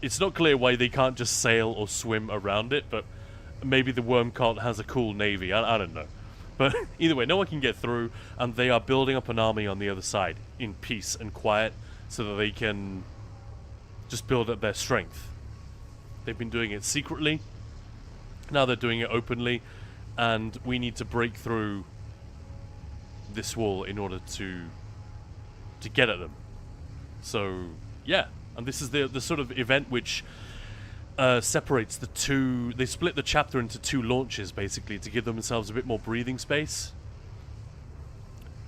It's not clear why they can't just sail or swim around it, but maybe the worm cult has a cool navy. I don't know. But either way, no one can get through, and they are building up an army on the other side in peace and quiet so that they can just build up their strength. They've been doing it secretly. Now they're doing it openly, and we need to break through this wall in order to get at them. So, yeah. And this is the sort of event which separates the two. They split the chapter into two launches, basically, to give themselves a bit more breathing space.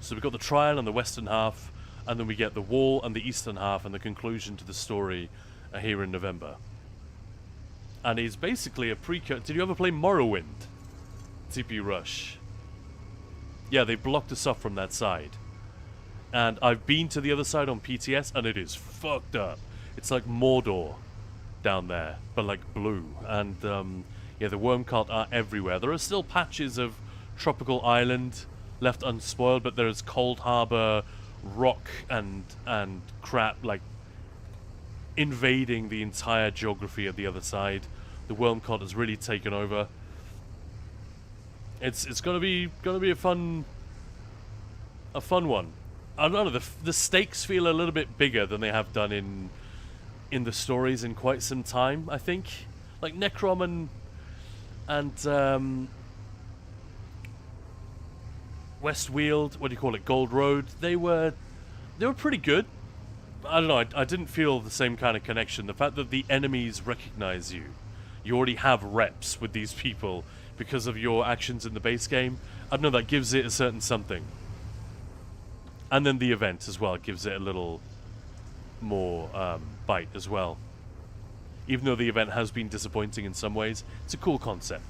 So we've got the trial on the western half, and then we get the wall and the eastern half and the conclusion to the story here in November. And it's basically a precursor. Did you ever play Morrowind? TP Rush. Yeah, they blocked us off from that side. And I've been to the other side on PTS, and it is fucked up. It's like Mordor down there, but like blue. And yeah, the worm cult are everywhere. There are still patches of tropical island left unspoiled, but there's Cold Harbor, rock and crap like invading the entire geography of the other side. The worm cult has really taken over. It's gonna be a fun one. I don't know, the stakes feel a little bit bigger than they have done in the stories in quite some time, I think. Like Necrom and Westweald, what do you call it, Gold Road, they were pretty good. I don't know, I didn't feel the same kind of connection. The fact that the enemies recognize you, you already have reps with these people because of your actions in the base game, I don't know, that gives it a certain something. And then the event as well gives it a little more bite as well. Even though the event has been disappointing in some ways, it's a cool concept.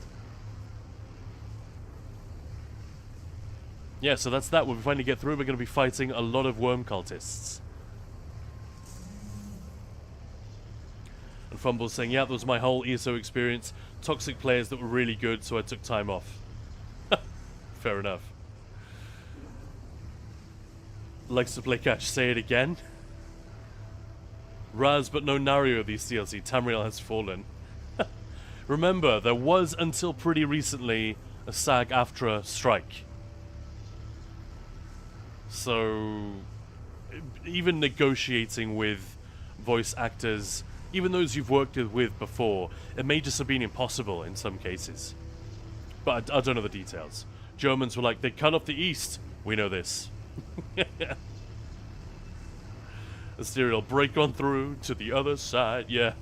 Yeah, so that's that. When we finally get through, we're going to be fighting a lot of worm cultists. And Fumble's saying, yeah, that was my whole ESO experience. Toxic players that were really good, so I took time off. Fair enough. Likes to play catch. Say it again. Raz, but no Nario these DLC. Tamriel has fallen. Remember, there was until pretty recently a SAG-AFTRA strike. So, even negotiating with voice actors, even those you've worked with before, it may just have been impossible in some cases. But I don't know the details. Germans were like, they cut off the east. We know this. Asteria will break on through to the other side. Yeah.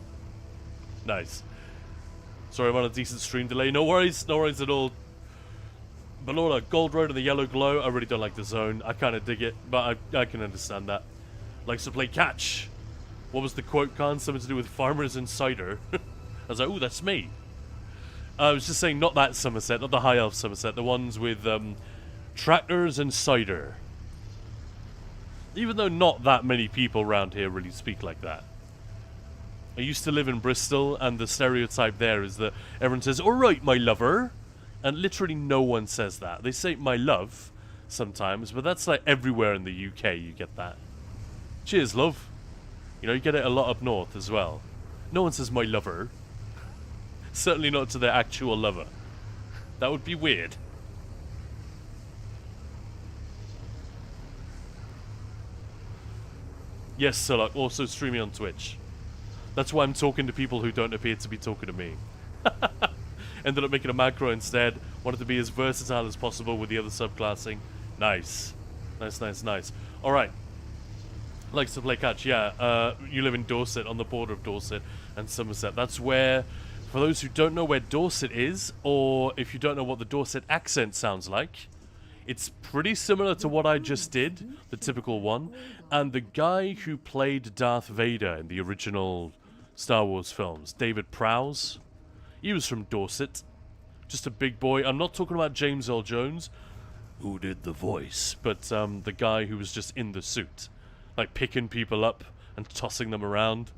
Nice. Sorry, I'm on a decent stream delay. No worries at all. Belora, Gold Road and the Yellow Glow. I really don't like the zone. I kind of dig it, but I can understand that. Likes to play catch. What was the quote, Khan? Something to do with farmers and cider. I was like, ooh, that's me. I was just saying, not that Somerset, not the High Elf Somerset. The ones with tractors and cider. Even though not that many people around here really speak like that. I used to live in Bristol, and the stereotype there is that everyone says, alright, my lover. And literally no one says that. They say my love sometimes, but that's like everywhere in the UK you get that. Cheers, love. You know, you get it a lot up north as well. No one says my lover. Certainly not to their actual lover. That would be weird. Yes, Sulak, also streaming on Twitch. That's why I'm talking to people who don't appear to be talking to me. Ended up making a macro instead. Wanted to be as versatile as possible with the other subclassing. Nice. Nice. Alright. Likes to play catch, yeah. You live in Dorset, on the border of Dorset and Somerset. That's where, for those who don't know where Dorset is, or if you don't know what the Dorset accent sounds like, it's pretty similar to what I just did, the typical one. And the guy who played Darth Vader in the original Star Wars films, David Prowse, he was from Dorset. Just a big boy. I'm not talking about James Earl Jones, who did the voice, but the guy who was just in the suit. Like picking people up and tossing them around.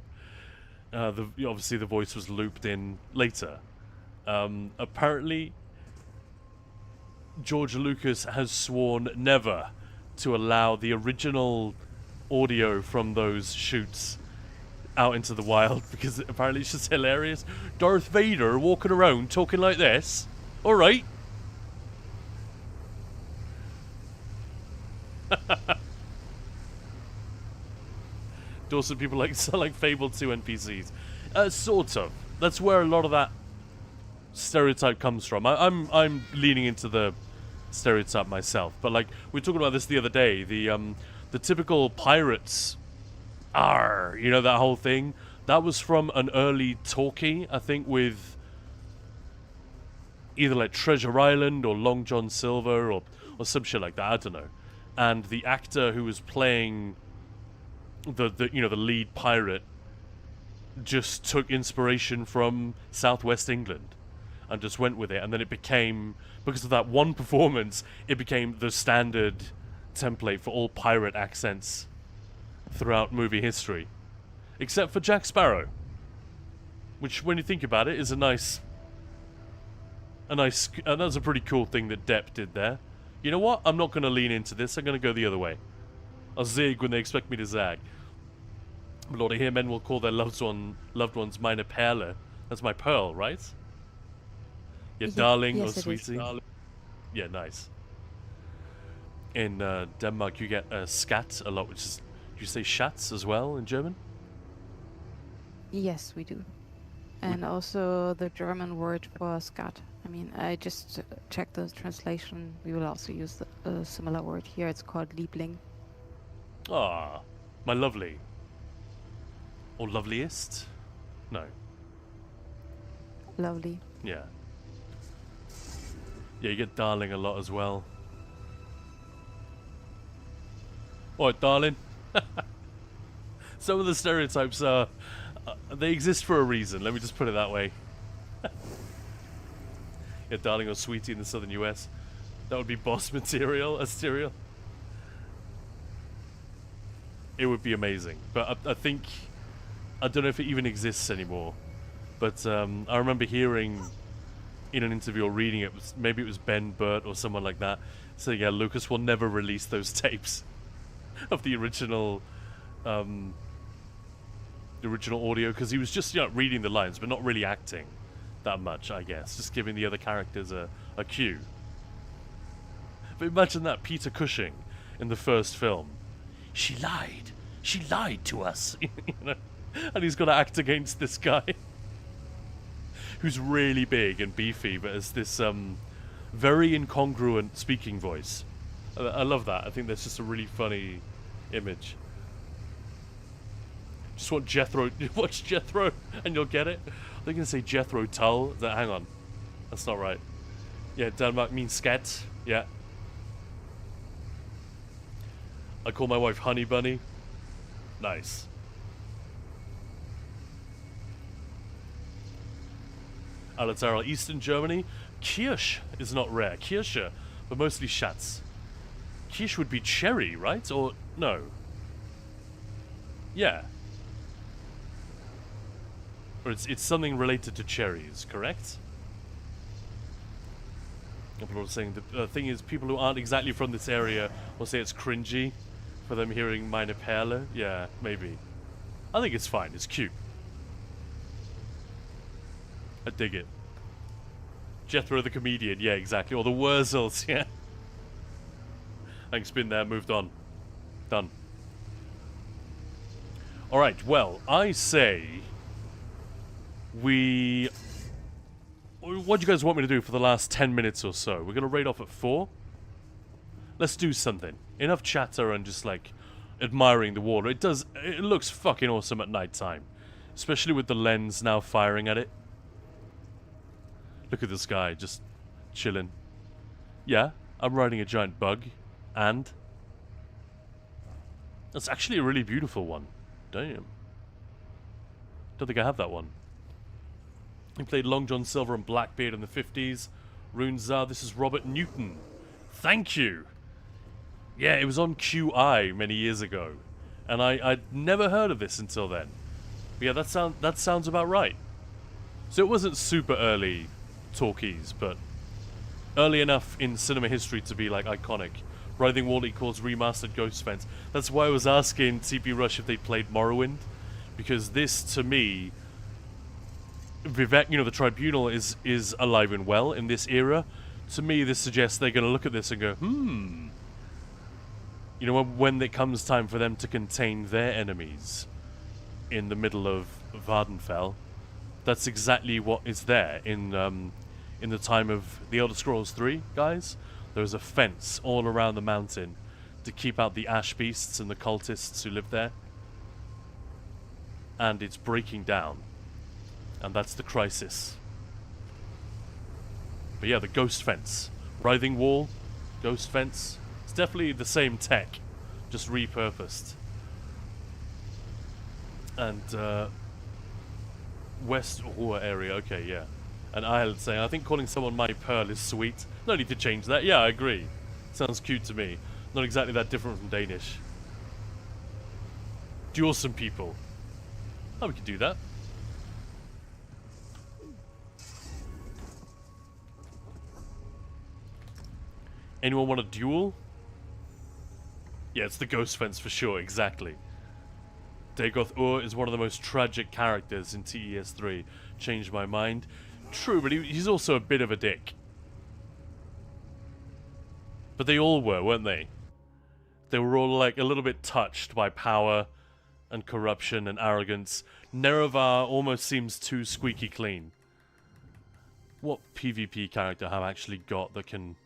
Obviously the voice was looped in later. Apparently, George Lucas has sworn never to allow the original audio from those shoots out into the wild, because apparently it's just hilarious. Darth Vader walking around talking like this. Alright. Dorset people like Fable 2 NPCs. Sort of. That's where a lot of that stereotype comes from. I'm leaning into the stereotype myself, but like we were talking about this the other day, the typical pirates are, you know, that whole thing, that was from an early talkie, I think, with either like Treasure Island or Long John Silver or some shit like that, I don't know. And the actor who was playing the lead pirate just took inspiration from Southwest England and just went with it, and then it became, because of that one performance, it became the standard template for all pirate accents throughout movie history, except for Jack Sparrow, which, when you think about it, is that's a pretty cool thing that Depp did there. You know what? I'm not going to lean into this. I'm going to go the other way. I'll zig when they expect me to zag. Lord, I hear men will call their loved ones meine Perle. That's my pearl, right? Yeah, darling or sweetie. Yeah, nice. In Denmark, you get skat a lot, which is, do you say schatz as well in German? Yes, we do. And also the German word for skat. I mean, I just checked the translation. We will also use a similar word here. It's called Liebling. Ah, my lovely. Or loveliest? No. Lovely. Yeah. Yeah, you get darling a lot as well. Alright, darling. Some of the stereotypes are... they exist for a reason, let me just put it that way. Yeah, darling or sweetie in the southern US. That would be boss material, cereal. It would be amazing. But I think... I don't know if it even exists anymore. But I remember hearing in an interview or reading it, maybe it was Ben Burt or someone like that, saying, yeah, Lucas will never release those tapes of the original audio, because he was just, you know, reading the lines but not really acting that much, I guess, just giving the other characters a cue. But imagine that, Peter Cushing in the first film, she lied to us. You know, and he's got to act against this guy who's really big and beefy but has this very incongruent speaking voice. I love that. I think that's just a really funny image. Just watch Jethro and you'll get it. They're going to say Jethro Tull. Hang on. That's not right. Yeah, Denmark means skat. Yeah. I call my wife Honey Bunny. Nice. Alatarl, Eastern Germany. Kirsch is not rare. Kirsche, but mostly Schatz. Kirsch would be cherry, right? Or no? Yeah. Or it's something related to cherries, correct? People are saying the thing is, people who aren't exactly from this area will say it's cringy for them hearing meine Perle. Yeah, maybe. I think it's fine. It's cute. I dig it. Jethro the comedian, yeah, exactly. Or the Wurzels, yeah. Thanks, been there, moved on. Done. Alright, well, I say... what do you guys want me to do for the last 10 minutes or so? We're going to raid off at 4? Let's do something. Enough chatter and just, like, admiring the water. It looks fucking awesome at night time. Especially with the lens now firing at it. Look at this guy, just chilling. Yeah, I'm riding a giant bug. And? That's actually a really beautiful one. Damn. Don't think I have that one. He played Long John Silver and Blackbeard in the 50s. Runezar, this is Robert Newton. Thank you! Yeah, it was on QI many years ago. And I'd never heard of this until then. But yeah, that sounds about right. So it wasn't super early talkies, but early enough in cinema history to be, like, iconic. Writhing Wall equals remastered Ghost Fence. That's why I was asking TP Rush if they played Morrowind. Because this, to me... Vivek, you know, the Tribunal is alive and well in this era. To me, this suggests they're going to look at this and go, You know, when it comes time for them to contain their enemies in the middle of Vardenfell, that's exactly what is there in the time of the Elder Scrolls 3, guys. There's a fence all around the mountain to keep out the ash beasts and the cultists who live there. And it's breaking down. And that's the crisis. But yeah, the ghost fence. Writhing Wall, ghost fence. It's definitely the same tech, just repurposed. And West Hua area, okay, yeah. And Ireland saying, I think calling someone my pearl is sweet. No need to change that. Yeah, I agree. Sounds cute to me. Not exactly that different from Danish. Duel some people. Oh, we could do that. Anyone want a duel? Yeah, it's the ghost fence for sure, exactly. Dagoth Ur is one of the most tragic characters in TES3. Changed my mind. True, but he's also a bit of a dick. But they all were, weren't they? They were all like a little bit touched by power and corruption and arrogance. Nerevar almost seems too squeaky clean. What PvP character have actually got that can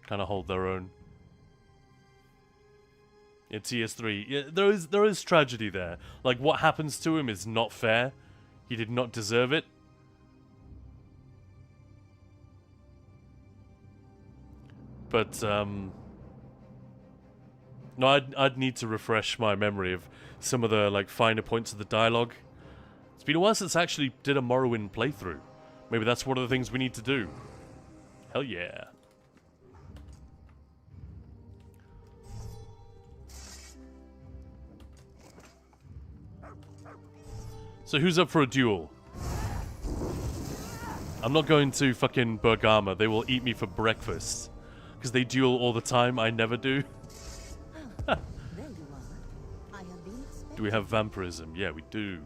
kind of hold their own? In TS3, yeah, there is tragedy there. Like, what happens to him is not fair. He did not deserve it. But no, I'd need to refresh my memory of some of the like finer points of the dialogue. It's been a while since I actually did a Morrowind playthrough. Maybe that's one of the things we need to do. Hell yeah. So who's up for a duel? I'm not going to fucking Bergama. They will eat me for breakfast. Because they duel all the time. I never do. There you are. I have been expecting. Do we have vampirism? Yeah, we do.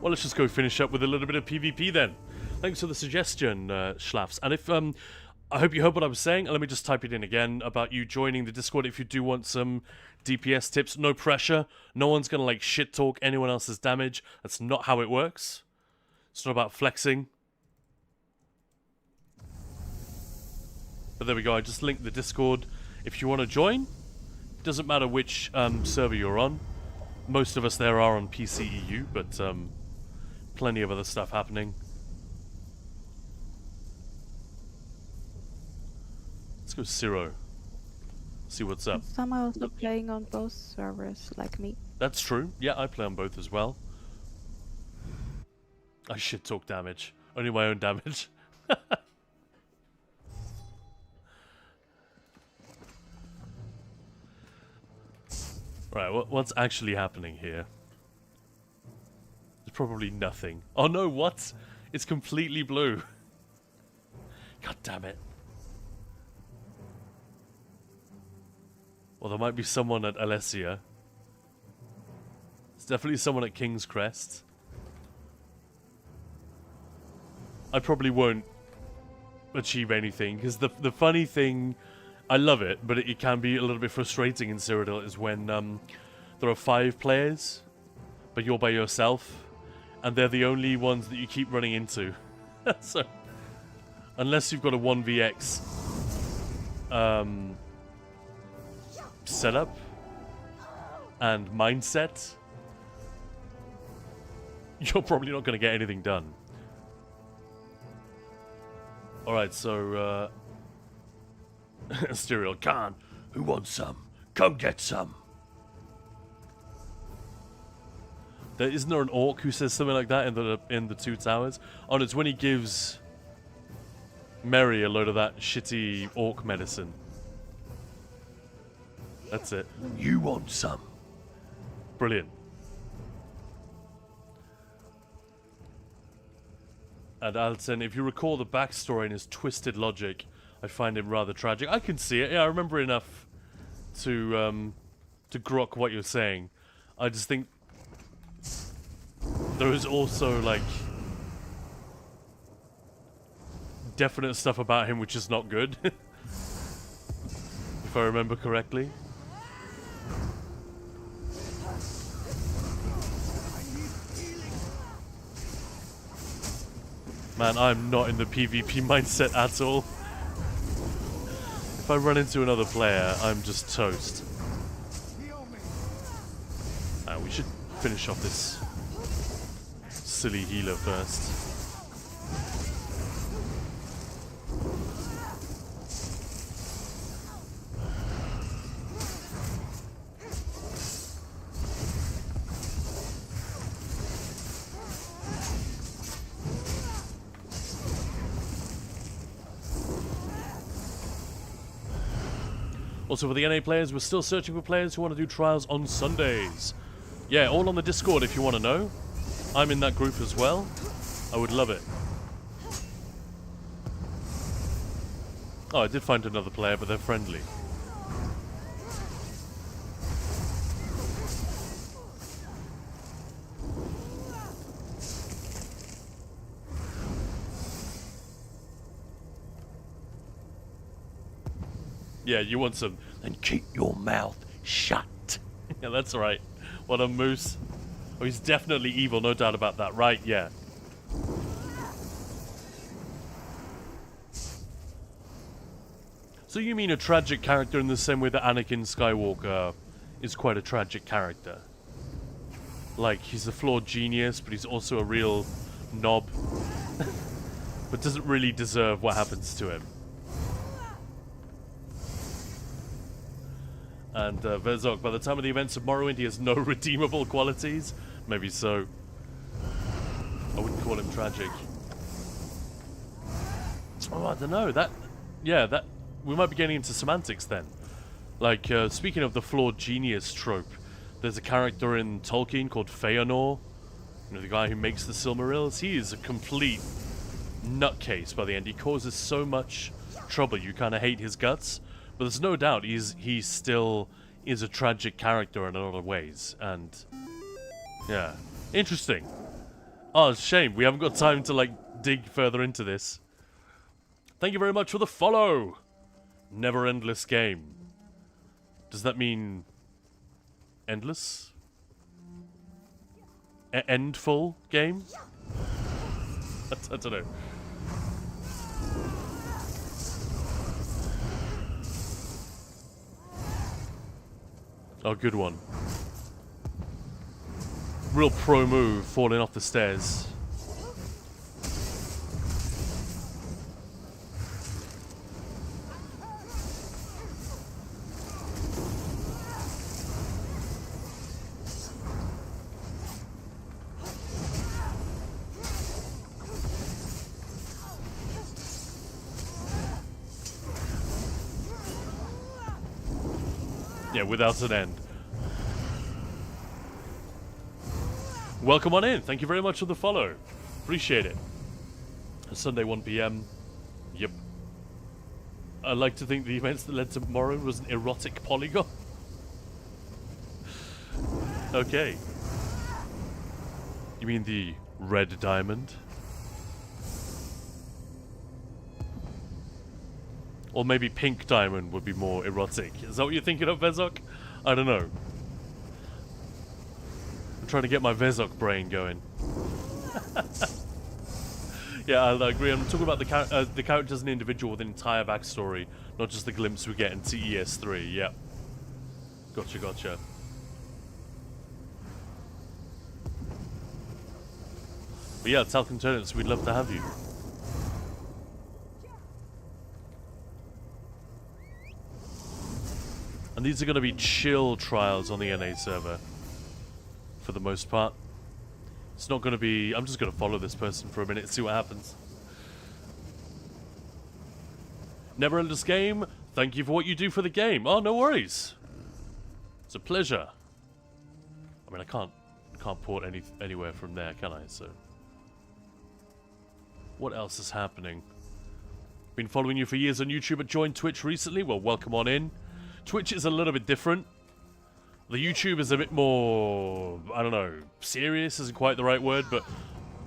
Well, let's just go finish up with a little bit of PvP then. Thanks for the suggestion, Schlafs. And if I hope you heard what I was saying. Let me just type it in again about you joining the Discord if you do want some DPS tips. No pressure. No one's going to like shit talk anyone else's damage. That's not how it works. It's not about flexing. But there we go. I just linked the Discord. If you want to join, it doesn't matter which server you're on. Most of us there are on PCEU, but plenty of other stuff happening. Let's go Zero. See what's up. Some are also playing on both servers, like me. That's true. Yeah, I play on both as well. I shit talk damage. Only my own damage. Right, what's actually happening here? There's probably nothing. Oh no, what? It's completely blue. God damn it. Well, there might be someone at Alessia. There's definitely someone at King's Crest. I probably won't achieve anything, because the funny thing, I love it, but it can be a little bit frustrating in Cyrodiil, is when there are 5 players, but you're by yourself, and they're the only ones that you keep running into. So, unless you've got a 1vx setup and mindset, you're probably not going to get anything done. Alright, so Stereo Khan, who wants some? Come get some. Isn't there an orc who says something like that in the Two Towers? Oh, no, it's when he gives Mary a load of that shitty orc medicine. That's it. You want some? Brilliant. And Alton, if you recall the backstory and his twisted logic, I find him rather tragic. I can see it. Yeah, I remember enough to grok what you're saying. I just think there is also like definite stuff about him which is not good, if I remember correctly. Man, I'm not in the PvP mindset at all. If I run into another player, I'm just toast. We should finish off this silly healer first. Also, for the NA players, we're still searching for players who want to do trials on Sundays. Yeah, all on the Discord if you want to know. I'm in that group as well. I would love it. Oh, I did find another player, but they're friendly. Yeah, you want some... Then keep your mouth shut. Yeah, that's right. What a moose. Oh, he's definitely evil, no doubt about that, right? Yeah. So you mean a tragic character in the same way that Anakin Skywalker is quite a tragic character? Like, he's a flawed genius, but he's also a real knob. But doesn't really deserve what happens to him. And Verzok, by the time of the events of Morrowind, he has no redeemable qualities. Maybe so. I wouldn't call him tragic. Oh, I don't know. That we might be getting into semantics then. Like, speaking of the flawed genius trope, there's a character in Tolkien called Feanor. You know, the guy who makes the Silmarils. He is a complete nutcase by the end. He causes so much trouble, you kind of hate his guts. But there's no doubt he still is a tragic character in a lot of ways. And, yeah. Interesting. Oh, it's a shame. We haven't got time to, like, dig further into this. Thank you very much for the follow. Never endless game. Does that mean endless? Endful game? I don't know. Oh, good one. Real pro move, falling off the stairs. Yeah, without an end. Welcome on in. Thank you very much for the follow. Appreciate it. Sunday 1 PM. Yep. I'd like to think the events that led to Morrowind was an erotic polygon. Okay. You mean the red diamond? Or maybe pink diamond would be more erotic. Is that what you're thinking of, Vezok? I don't know. I'm trying to get my Vezok brain going. Yeah, I agree. I'm talking about the character as an individual with an entire backstory, not just the glimpse we get in CES3. Yep. Gotcha, gotcha. But yeah, Talcon Turnips, we'd love to have you. And these are going to be chill trials on the NA server, for the most part. It's not going to be... I'm just going to follow this person for a minute and see what happens. Never Endless Game, thank you for what you do for the game. Oh, no worries. It's a pleasure. I mean, I can't port anywhere from there, can I? So, what else is happening? Been following you for years on YouTube, but joined Twitch recently. Well, welcome on in. Twitch is a little bit different. The YouTube is a bit more, I don't know, serious isn't quite the right word, but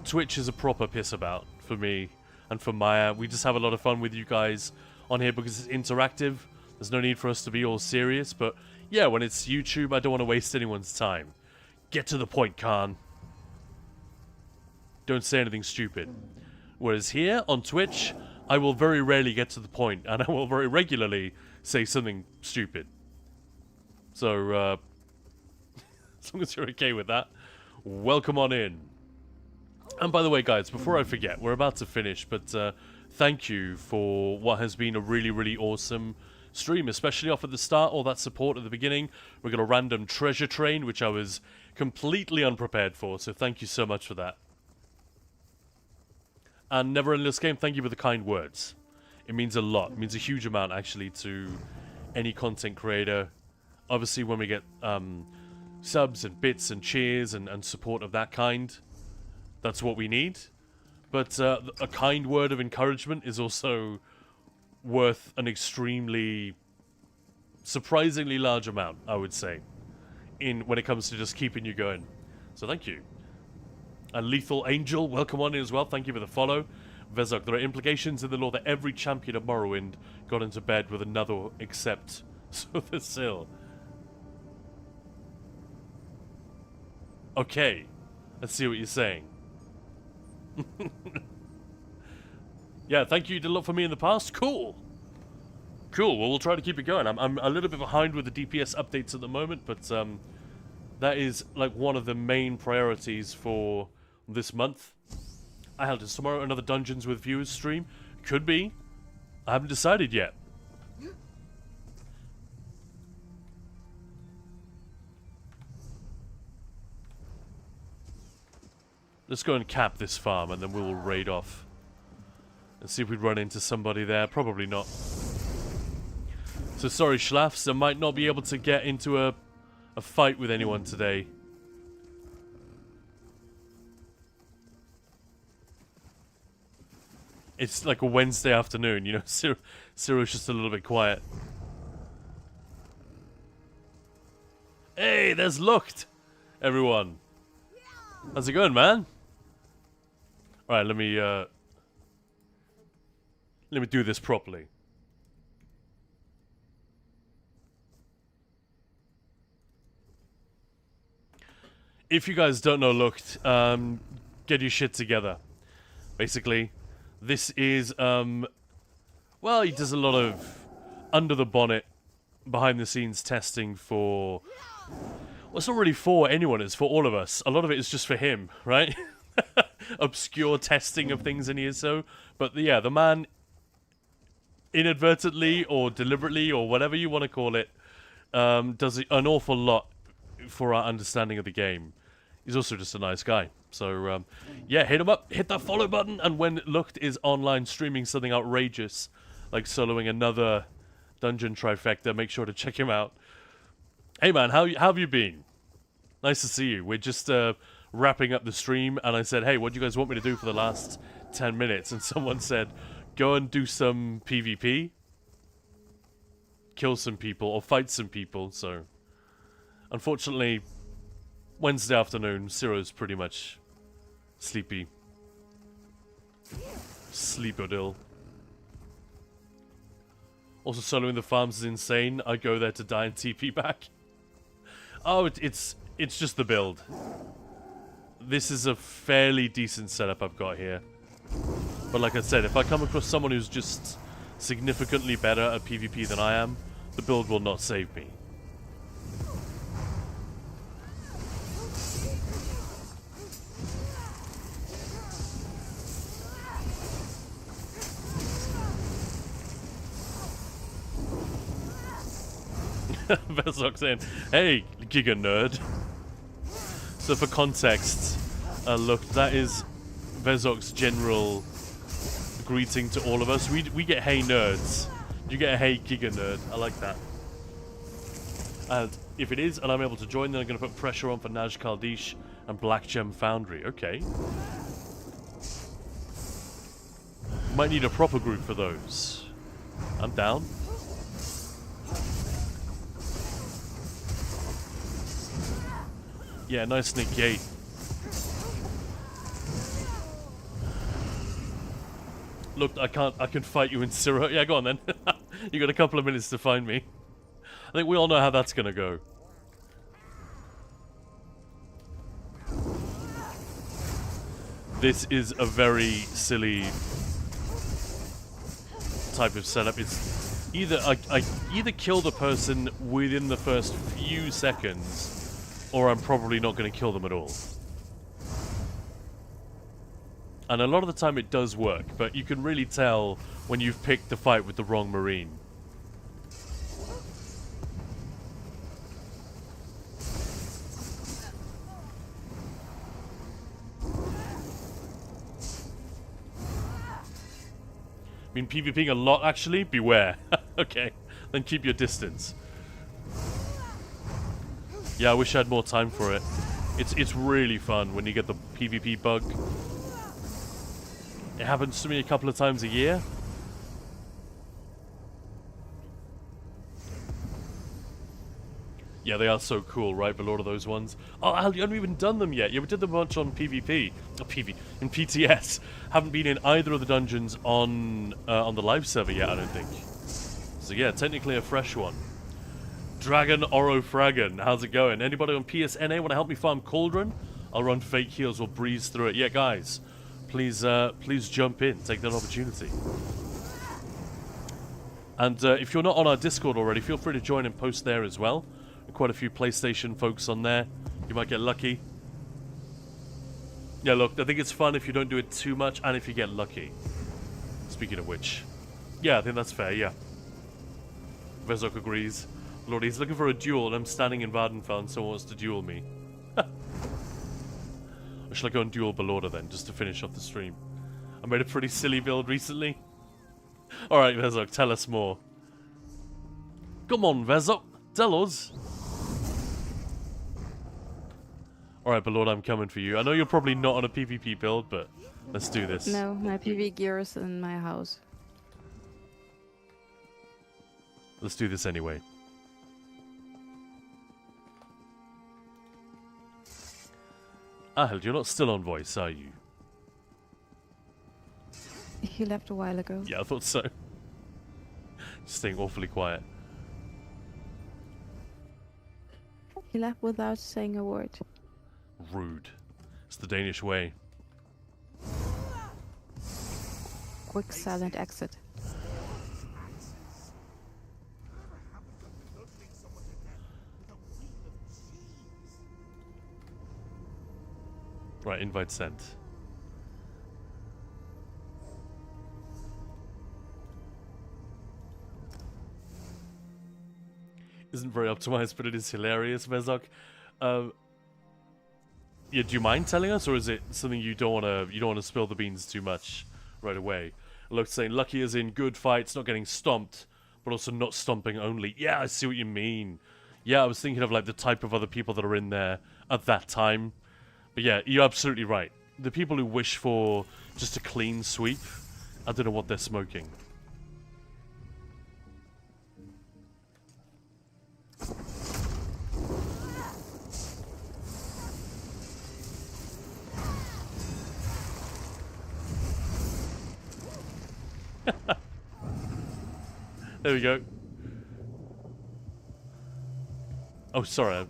Twitch is a proper piss about for me and for Maya. We just have a lot of fun with you guys on here because it's interactive. There's no need for us to be all serious, but yeah, when it's YouTube, I don't want to waste anyone's time. Get to the point, Khan. Don't say anything stupid. Whereas here on Twitch, I will very rarely get to the point, and I will very regularly say something stupid. So, as long as you're okay with that, welcome on in. And by the way, guys, before I forget, we're about to finish, but thank you for what has been a really, really awesome stream, especially off at the start, all that support at the beginning. We got a random treasure train, which I was completely unprepared for, so thank you so much for that. And Never Endless Game, thank you for the kind words. It means a lot. It means a huge amount, actually, to any content creator. Obviously, when we get subs and bits and cheers and support of that kind, that's what we need. But a kind word of encouragement is also worth an extremely, surprisingly large amount, I would say, when it comes to just keeping you going. So thank you. And Lethal Angel, welcome on in as well. Thank you for the follow. Vezok, there are implications in the law that every champion of Morrowind got into bed with another except Sothersil. Okay, let's see what you're saying. Yeah, thank you. You did a lot for me in the past. Cool. Cool. Well, we'll try to keep it going. I'm a little bit behind with the DPS updates at the moment, but that is like one of the main priorities for this month. I held it tomorrow. Another Dungeons with Viewers stream. Could be. I haven't decided yet. Let's go and cap this farm, and then we will raid off. And see if we run into somebody there. Probably not. So sorry, Schlafs. I might not be able to get into a fight with anyone today. It's like a Wednesday afternoon, you know. Cyril's just a little bit quiet. Hey, there's Looked, everyone. How's it going, man? All right, let me do this properly. If you guys don't know Looked, get your shit together. Basically, this is well, he does a lot of under the bonnet, behind the scenes testing for. Well, it's not really for anyone, it's for all of us. A lot of it is just for him, right? Obscure testing of things in here, so. But yeah, the man, inadvertently or deliberately or whatever you want to call it, does an awful lot for our understanding of the game. He's also just a nice guy. So, yeah, hit him up, hit that follow button, and when Looked is online streaming something outrageous, like soloing another dungeon trifecta, make sure to check him out. Hey man, how have you been? Nice to see you. We're just wrapping up the stream, and I said, hey, what do you guys want me to do for the last 10 minutes? And someone said, go and do some PvP, kill some people, or fight some people. So, unfortunately, Wednesday afternoon, Ciro's pretty much sleepy. Sleepodill. Also, soloing the farms is insane. I go there to die and TP back. Oh, it's just the build. This is a fairly decent setup I've got here. But like I said, if I come across someone who's just significantly better at PvP than I am, the build will not save me. Vezok saying, hey, Giga Nerd. So for context, look, that is Vezok's general greeting to all of us. We get hey nerds. You get a hey Giga Nerd. I like that. And if it is, and I'm able to join, then I'm going to put pressure on for Naj Kaldish and Black Gem Foundry. Okay. Might need a proper group for those. I'm down. Yeah, nice negate. Look, I can fight you in Ciro. Yeah, go on then. You got a couple of minutes to find me. I think we all know how that's gonna go. This is a very silly type of setup. It's either I either kill the person within the first few seconds, or I'm probably not going to kill them at all. And a lot of the time it does work, but you can really tell when you've picked the fight with the wrong Marine. Been PvPing a lot, actually? Beware. Okay, then keep your distance. Yeah, I wish I had more time for it. It's really fun when you get the PvP bug. It happens to me a couple of times a year. Yeah, they are so cool, right? The Lord of those ones. Oh, Al, you haven't even done them yet. Yeah, we did them a bunch on PvP. In PTS. Haven't been in either of the dungeons on the live server yet, I don't think. So yeah, technically a fresh one. Dragon Oro Fragon, how's it going? Anybody on PSNA want to help me farm Cauldron? I'll run fake heals, we'll breeze through it. Yeah, guys, please jump in, take that opportunity. And if you're not on our Discord already, feel free to join and post there as well. Quite a few PlayStation folks on there. You might get lucky. Yeah, look, I think it's fun if you don't do it too much and if you get lucky. Speaking of which. Yeah, I think that's fair, yeah. Vezok agrees. Lord, he's looking for a duel and I'm standing in Vardenfell and someone wants to duel me. Or shall I go and duel Belorda then, just to finish off the stream? I made a pretty silly build recently. Alright, Vezok, tell us more. Come on, Vezok, tell us. Alright, Belorda, I'm coming for you. I know you're probably not on a PvP build, but let's do this. No, my PvP gear is in my house. Let's do this anyway. Ahel, you're not still on voice, are you? He left a while ago. Yeah, I thought so. Just staying awfully quiet. He left without saying a word. Rude. It's the Danish way. Quick silent exit. Right, invite sent. Isn't very optimized, but it is hilarious, Vezok. Yeah, do you mind telling us, or is it something you don't want to spill the beans too much right away? Look, saying lucky as in good fights, not getting stomped, but also not stomping only. Yeah, I see what you mean. Yeah, I was thinking of like the type of other people that are in there at that time. But yeah, you're absolutely right. The people who wish for just a clean sweep, I don't know what they're smoking. There we go. Oh, sorry,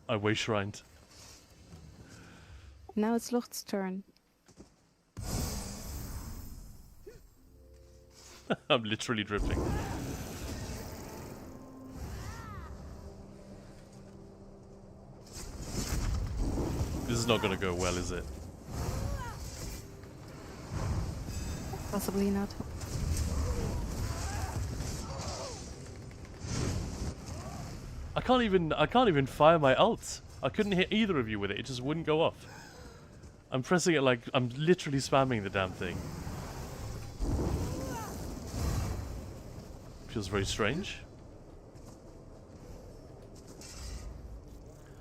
I way-shrined. Now it's Lucht's turn. I'm literally dripping. This is not gonna go well, is it? Possibly not. I can't even fire my ult. I couldn't hit either of you with it. It just wouldn't go off. I'm pressing it like I'm literally spamming the damn thing. Feels very strange.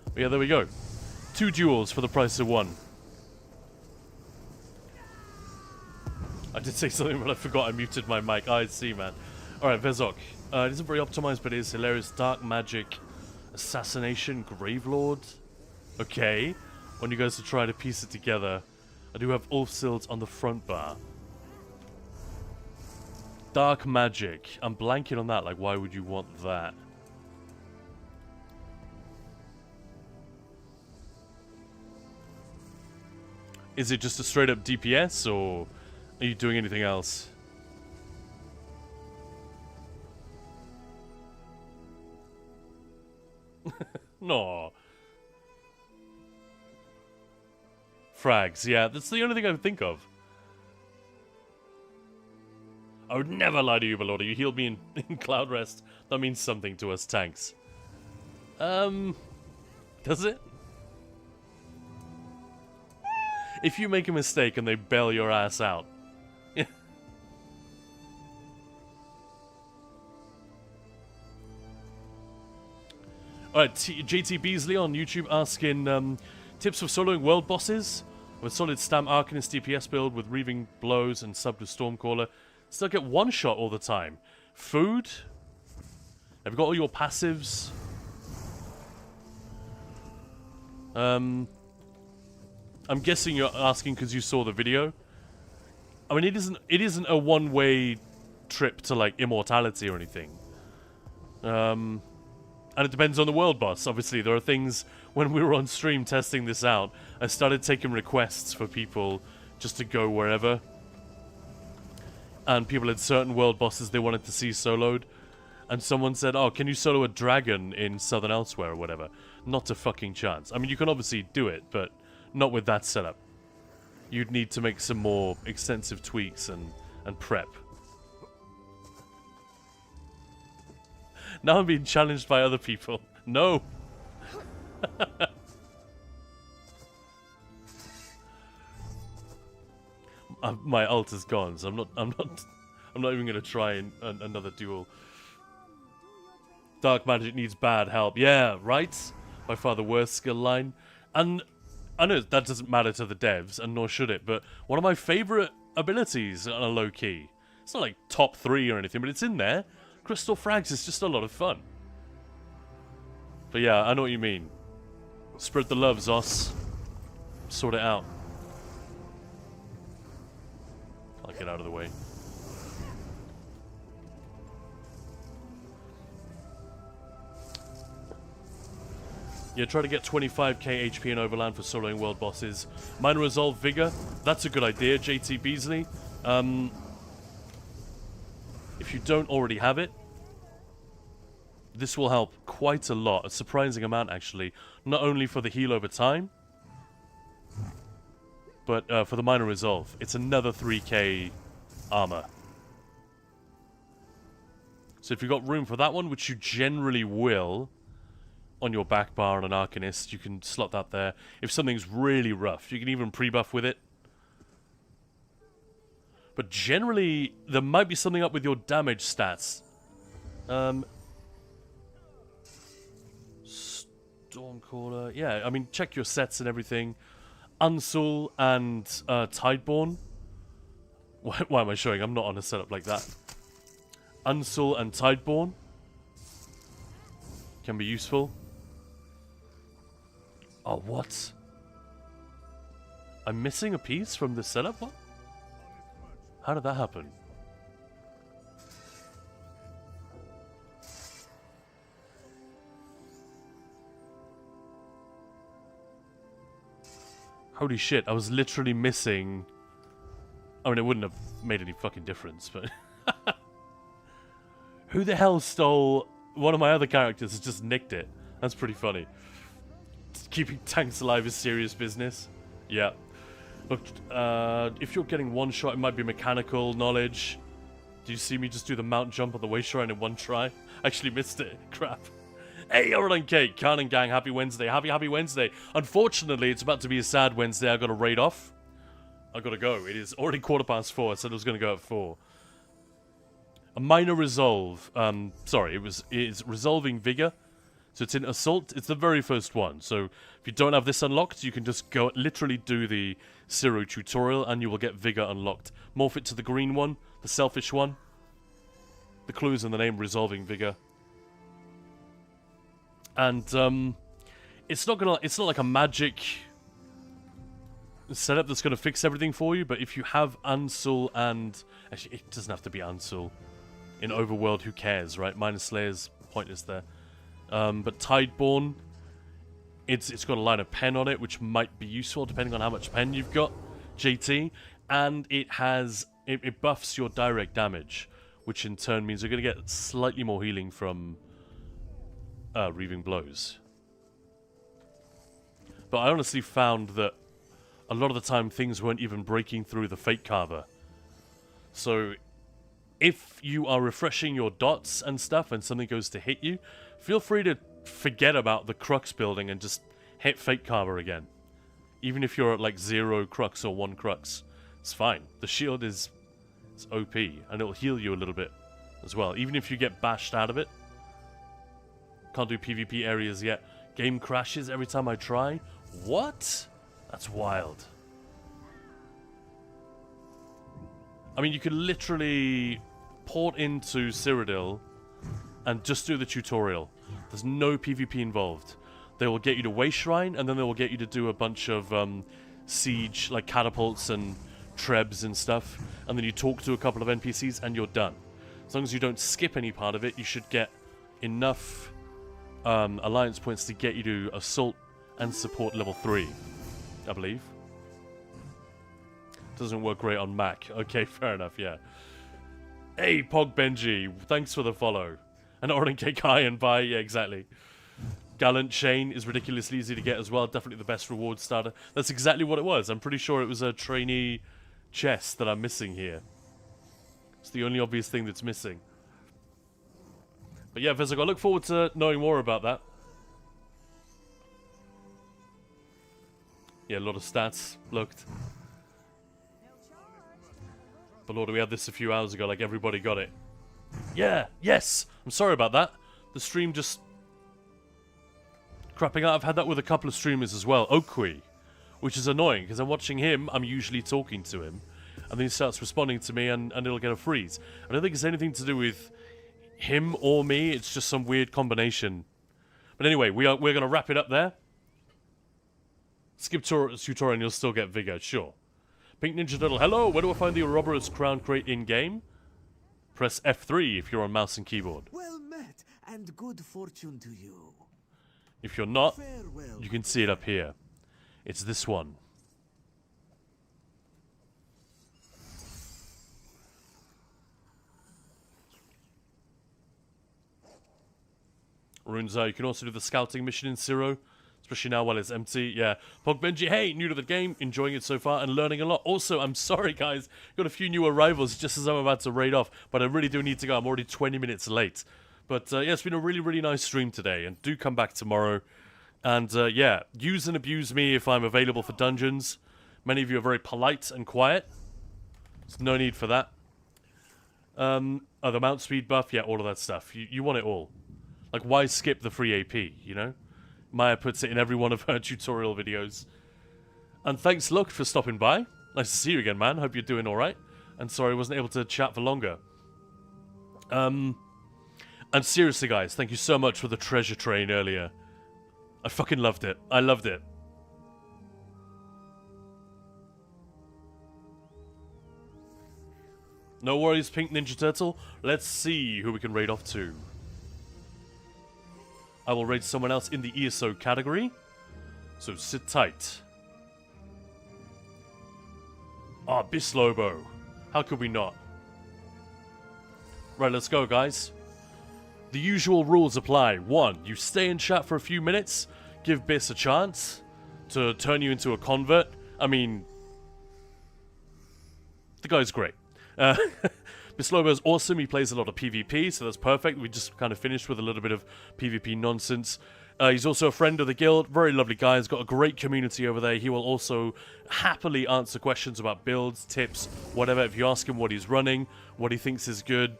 But yeah, there we go. 2 duels for the price of 1. I did say something, but I forgot I muted my mic. I see, man. Alright, Vezok. It isn't very optimized, but it is hilarious. Dark Magic, Assassination, Gravelord. Okay. When you guys to try to piece it together, I do have Ulfsild's on the front bar. Dark Magic. I'm blanking on that. Like, why would you want that? Is it just a straight up DPS, or are you doing anything else? No. Frags, yeah, that's the only thing I can think of. I would never lie to you, Belorda. You healed me in Cloud Rest. That means something to us tanks. Does it? If you make a mistake and they bail your ass out. Alright, JT Beasley on YouTube asking tips for soloing world bosses with solid stam Arcanist DPS build with Reaving Blows and sub to Stormcaller. Still get one shot all the time. Food? Have you got all your passives? I'm guessing you're asking because you saw the video. I mean, it isn't a one-way trip to like immortality or anything. And it depends on the world boss. Obviously, there are things when we were on stream testing this out. I started taking requests for people just to go wherever, and people had certain world bosses they wanted to see soloed. And someone said, "Oh, can you solo a dragon in Southern Elsewhere or whatever?" Not a fucking chance. I mean, you can obviously do it, but not with that setup. You'd need to make some more extensive tweaks and prep. Now I'm being challenged by other people. No. My ult is gone, so I'm not even gonna try another duel. Dark magic needs bad help. Yeah, right? By far the worst skill line. And I know that doesn't matter to the devs, and nor should it, but one of my favorite abilities on a low key. It's not like top 3 or anything, but it's in there. Crystal Frags is just a lot of fun. But yeah, I know what you mean. Spread the love, Zos. Sort it out. I'll get out of the way. Yeah, try to get 25k HP in Overland for soloing world bosses. Minor Resolve Vigor. That's a good idea, JT Beasley. If you don't already have it, this will help quite a lot. A surprising amount, actually. Not only for the heal over time, but for the Minor Resolve. It's another 3k armor. So if you've got room for that one, which you generally will, on your back bar on an Arcanist, you can slot that there. If something's really rough, you can even pre-buff with it. But generally, there might be something up with your damage stats. Stormcaller, yeah, I mean, check your sets and everything. Unsul and Tideborn. Why am I showing? I'm not on a setup like that. Unsul and Tideborn can be useful. Oh, what? I'm missing a piece from the setup? What? How did that happen? Holy shit, I was literally missing... I mean, it wouldn't have made any fucking difference, but... Who the hell stole... One of my other characters has just nicked it. That's pretty funny. Keeping tanks alive is serious business. Yeah. Look, if you're getting one shot, it might be mechanical knowledge. Do you see me just do the mount jump on the way shrine in one try? Actually missed it. Crap. Hey, Oren Cake, Khan and Gang, happy Wednesday. Happy Wednesday. Unfortunately, it's about to be a sad Wednesday. I got to raid off. I got to go. It is already 4:15. I said I was going to go at 4. A minor resolve. Sorry, it's resolving vigor. So it's in assault. It's the very first one. So if you don't have this unlocked, you can just go literally do the Zero tutorial and you will get vigor unlocked. Morph it to the green one, the selfish one. The clue is in the name, resolving vigor. And it's not like a magic setup that's gonna fix everything for you, but if you have Unsul and actually it doesn't have to be Unsul. In Overworld, who cares, right? Minor Slayer's pointless there. But Tideborn, it's got a line of pen on it, which might be useful depending on how much pen you've got, JT. And it buffs your direct damage, which in turn means you're going to get slightly more healing from Reaving Blows. But I honestly found that a lot of the time things weren't even breaking through the Fate Carver. So if you are refreshing your dots and stuff and something goes to hit you, feel free to forget about the Crux building and just hit Fate Carver again. Even if you're at like 0 Crux or 1 Crux. It's fine. The shield is OP and it'll heal you a little bit as well. Even if you get bashed out of it. Can't do PvP areas yet. Game crashes every time I try. What? That's wild. I mean, you can literally port into Cyrodiil and just do the tutorial. There's no PvP involved. They will get you to Waste Shrine, and then they will get you to do a bunch of siege, like catapults and trebs and stuff. And then you talk to a couple of NPCs, and you're done. As long as you don't skip any part of it, you should get enough alliance points to get you to Assault and Support level 3, I believe. Doesn't work great on Mac. Okay, fair enough, yeah. Hey, Pog Benji, thanks for the follow. And Orange Cake High and Bye, yeah, exactly. Gallant Shane is ridiculously easy to get as well. Definitely the best reward starter. That's exactly what it was. I'm pretty sure it was a trainee chest that I'm missing here. It's the only obvious thing that's missing. But yeah, Visic, I look forward to knowing more about that. Yeah, a lot of stats looked. But Lord, we had this a few hours ago, like everybody got it. Yeah, yes! I'm sorry about that. The stream just crapping out. I've had that with a couple of streamers as well. Oakwe, which is annoying, because I'm watching him, I'm usually talking to him, and then he starts responding to me, and it'll get a freeze. I don't think it's anything to do with him or me, it's just some weird combination. But anyway, we're going to wrap it up there. Skip tutorial and you'll still get vigor, sure. Pink Ninja Turtle, hello, where do I find the Ouroboros Crown Crate in-game? Press F3 if you're on mouse and keyboard. Well met, and good fortune to you. If you're not, Farewell. you can see it up here. It's this one. Runza, you can also do the scouting mission in Zero, especially now while it's empty. Yeah. Pog Benji, hey, new to the game, enjoying it so far and learning a lot. Also, I'm sorry, guys, got a few new arrivals just as I'm about to raid off, but I really do need to go. I'm already 20 minutes late. But yeah, it's been a really, really nice stream today, and do come back tomorrow. And yeah, use and abuse me if I'm available for dungeons. Many of you are very polite and quiet. There's no need for that. The mount speed buff, yeah, all of that stuff. You want it all. Like, why skip the free AP, you know? Maya puts it in every one of her tutorial videos. And thanks, Luke, for stopping by. Nice to see you again, man. Hope you're doing alright. And sorry I wasn't able to chat for longer. And seriously, guys, thank you so much for the treasure train earlier. I fucking loved it. I loved it. No worries, Pink Ninja Turtle. Let's see who we can raid off to. I will raid someone else in the ESO category. So sit tight. Ah, Bislobo. How could we not? Right, let's go, guys. The usual rules apply. 1. You stay in chat for a few minutes. Give Biss a chance to turn you into a convert. I mean, the guy's great. Bislobo's awesome. He plays a lot of PvP, so that's perfect. We just kind of finished with a little bit of PvP nonsense. He's also a friend of the guild. Very lovely guy. He's got a great community over there. He will also happily answer questions about builds, tips, whatever. If you ask him what he's running, what he thinks is good.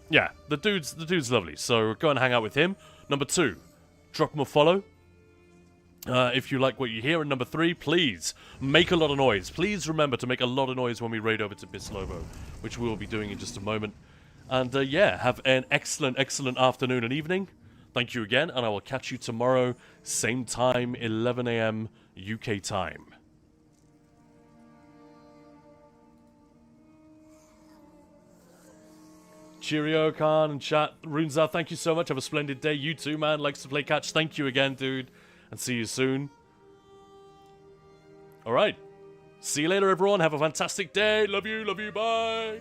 Yeah, the dude's lovely. So go and hang out with him. Number 2, drop him a follow. If you like what you hear. And number 3, please make a lot of noise. Please remember to make a lot of noise when we raid over to Bislobo, which we will be doing in just a moment. And yeah, have an excellent, excellent afternoon and evening. Thank you again, and I will catch you tomorrow, same time, 11 AM UK time. Cheerio, Khan and chat. Runza, thank you so much. Have a splendid day. You too, man. Likes to play catch. Thank you again, dude. And see you soon. Alright. See you later, everyone. Have a fantastic day. Love you, bye.